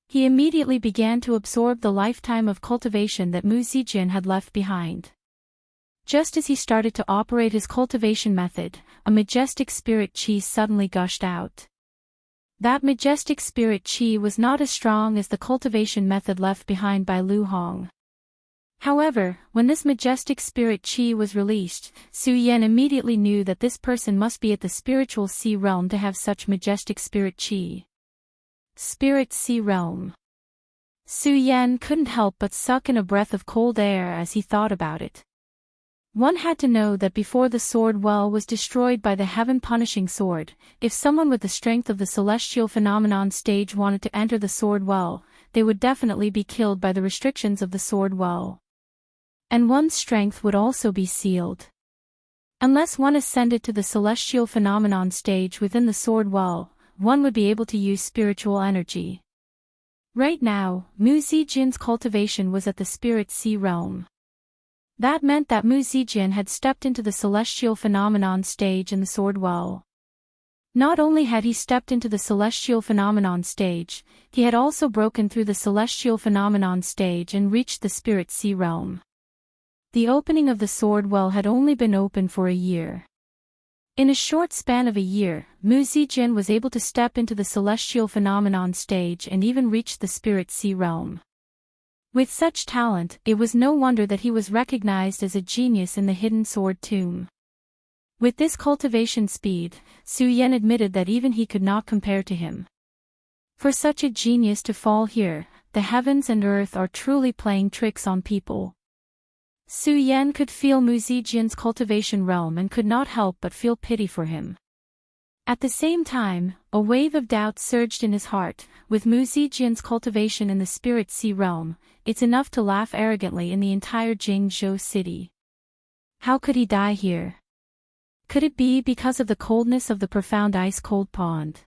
He immediately began to absorb the lifetime of cultivation that Mu Zijin had left behind. Just as he started to operate his cultivation method, a majestic spirit qi suddenly gushed out. That majestic spirit qi was not as strong as the cultivation method left behind by Lu Hong. However, when this majestic spirit qi was released, Su Yan immediately knew that this person must be at the spiritual sea realm to have such majestic spirit qi. Spirit sea realm. Su Yan couldn't help but suck in a breath of cold air as he thought about it. One had to know that before the sword well was destroyed by the heaven-punishing sword, if someone with the strength of the celestial phenomenon stage wanted to enter the sword well, they would definitely be killed by the restrictions of the sword well. And one's strength would also be sealed. Unless one ascended to the celestial phenomenon stage within the sword well, one would be able to use spiritual energy. Right now, Mu Zijin's cultivation was at the spirit sea realm. That meant that Mu Zijin had stepped into the celestial phenomenon stage in the sword well. Not only had he stepped into the celestial phenomenon stage, he had also broken through the celestial phenomenon stage and reached the spirit sea realm. The opening of the sword well had only been open for a year. In a short span of a year, Mu Zijin was able to step into the celestial phenomenon stage and even reach the spirit sea realm. With such talent, it was no wonder that he was recognized as a genius in the hidden sword tomb. With this cultivation speed, Su Yan admitted that even he could not compare to him. For such a genius to fall here, the heavens and earth are truly playing tricks on people. Su Yan could feel Mu Zijin's cultivation realm and could not help but feel pity for him. At the same time, a wave of doubt surged in his heart. With Mu Zijin's cultivation in the spirit sea realm, it's enough to laugh arrogantly in the entire Jingzhou city. How could he die here? Could it be because of the coldness of the profound ice-cold pond?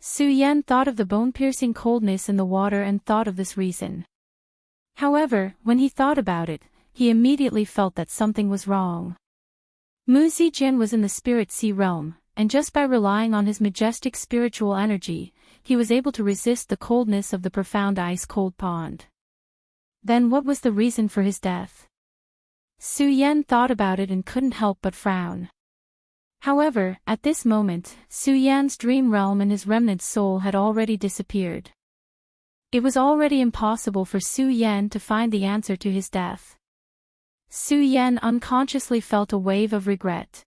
Su Yan thought of the bone-piercing coldness in the water and thought of this reason. However, when he thought about it, he immediately felt that something was wrong. Mu Zijin was in the spirit sea realm, and just by relying on his majestic spiritual energy, he was able to resist the coldness of the profound ice-cold pond. Then what was the reason for his death? Su Yan thought about it and couldn't help but frown. However, at this moment, Su Yan's dream realm and his remnant soul had already disappeared. It was already impossible for Su Yan to find the answer to his death. Su Yan unconsciously felt a wave of regret.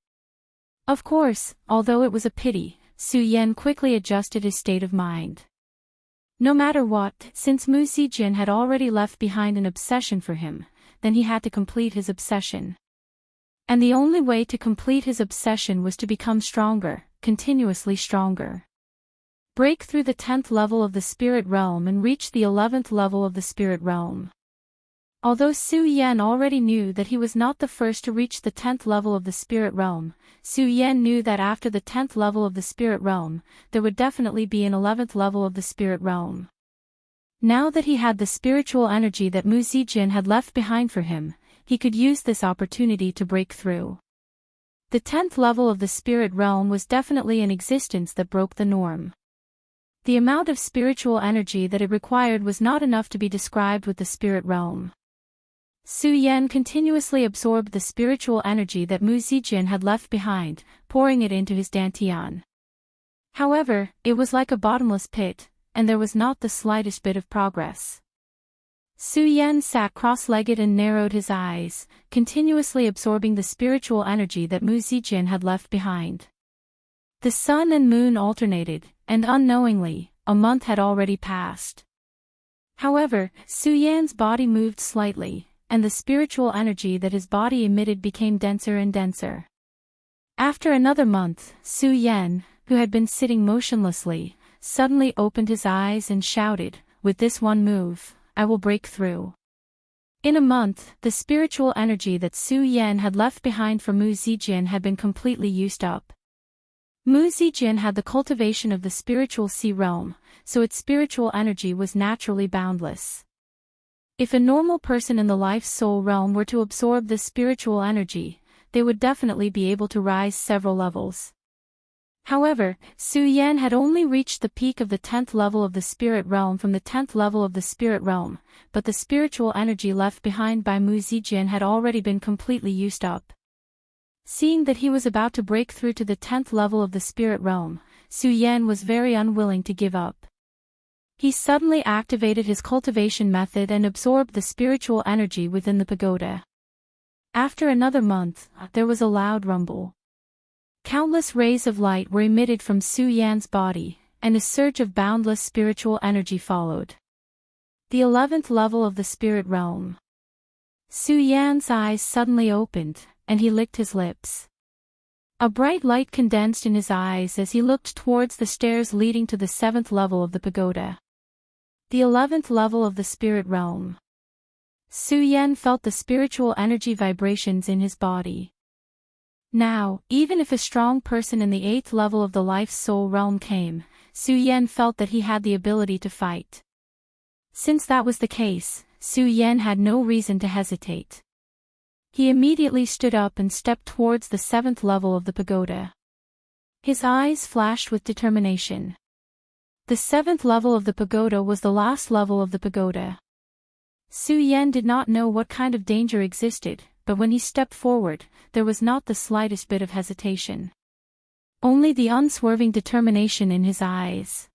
Of course, although it was a pity, Su Yan quickly adjusted his state of mind. No matter what, since Mu Zijin had already left behind an obsession for him, then he had to complete his obsession. And the only way to complete his obsession was to become stronger, continuously stronger. Break through the 10th level of the spirit realm and reach the 11th level of the spirit realm. Although Su Yan already knew that he was not the first to reach the 10th level of the spirit realm, Su Yan knew that after the 10th level of the spirit realm, there would definitely be an 11th level of the spirit realm. Now that he had the spiritual energy that Mu Zijin had left behind for him, he could use this opportunity to break through. The 10th level of the spirit realm was definitely an existence that broke the norm. The amount of spiritual energy that it required was not enough to be described with the spirit realm. Su Yan continuously absorbed the spiritual energy that Mu Zijin had left behind, pouring it into his dantian. However, it was like a bottomless pit, and there was not the slightest bit of progress. Su Yan sat cross-legged and narrowed his eyes, continuously absorbing the spiritual energy that Mu Zijin had left behind. The sun and moon alternated, and unknowingly, a month had already passed. However, Su Yan's body moved slightly, and the spiritual energy that his body emitted became denser and denser. After another month, Su Yan, who had been sitting motionlessly, suddenly opened his eyes and shouted, "With this one move, I will break through." In a month, the spiritual energy that Su Yan had left behind for Mu Zijin had been completely used up. Mu Zijin had the cultivation of the spiritual sea realm, so its spiritual energy was naturally boundless. If a normal person in the life soul realm were to absorb this spiritual energy, they would definitely be able to rise several levels. However, Su Yan had only reached the peak of the 10th level of the spirit realm from the 10th level of the spirit realm, but the spiritual energy left behind by Mu Zijian had already been completely used up. Seeing that he was about to break through to the 10th level of the spirit realm, Su Yan was very unwilling to give up. He suddenly activated his cultivation method and absorbed the spiritual energy within the pagoda. After another month, there was a loud rumble. Countless rays of light were emitted from Su Yan's body, and a surge of boundless spiritual energy followed. The 11th level of the spirit realm. Su Yan's eyes suddenly opened, and he licked his lips. A bright light condensed in his eyes as he looked towards the stairs leading to the 7th level of the pagoda. The 11th level of the spirit realm. Su Yan felt the spiritual energy vibrations in his body. Now, even if a strong person in the 8th level of the life soul realm came, Su Yan felt that he had the ability to fight. Since that was the case, Su Yan had no reason to hesitate. He immediately stood up and stepped towards the 7th level of the pagoda. His eyes flashed with determination. The 7th level of the pagoda was the last level of the pagoda. Su Yan did not know what kind of danger existed, but when he stepped forward, there was not the slightest bit of hesitation. Only the unswerving determination in his eyes.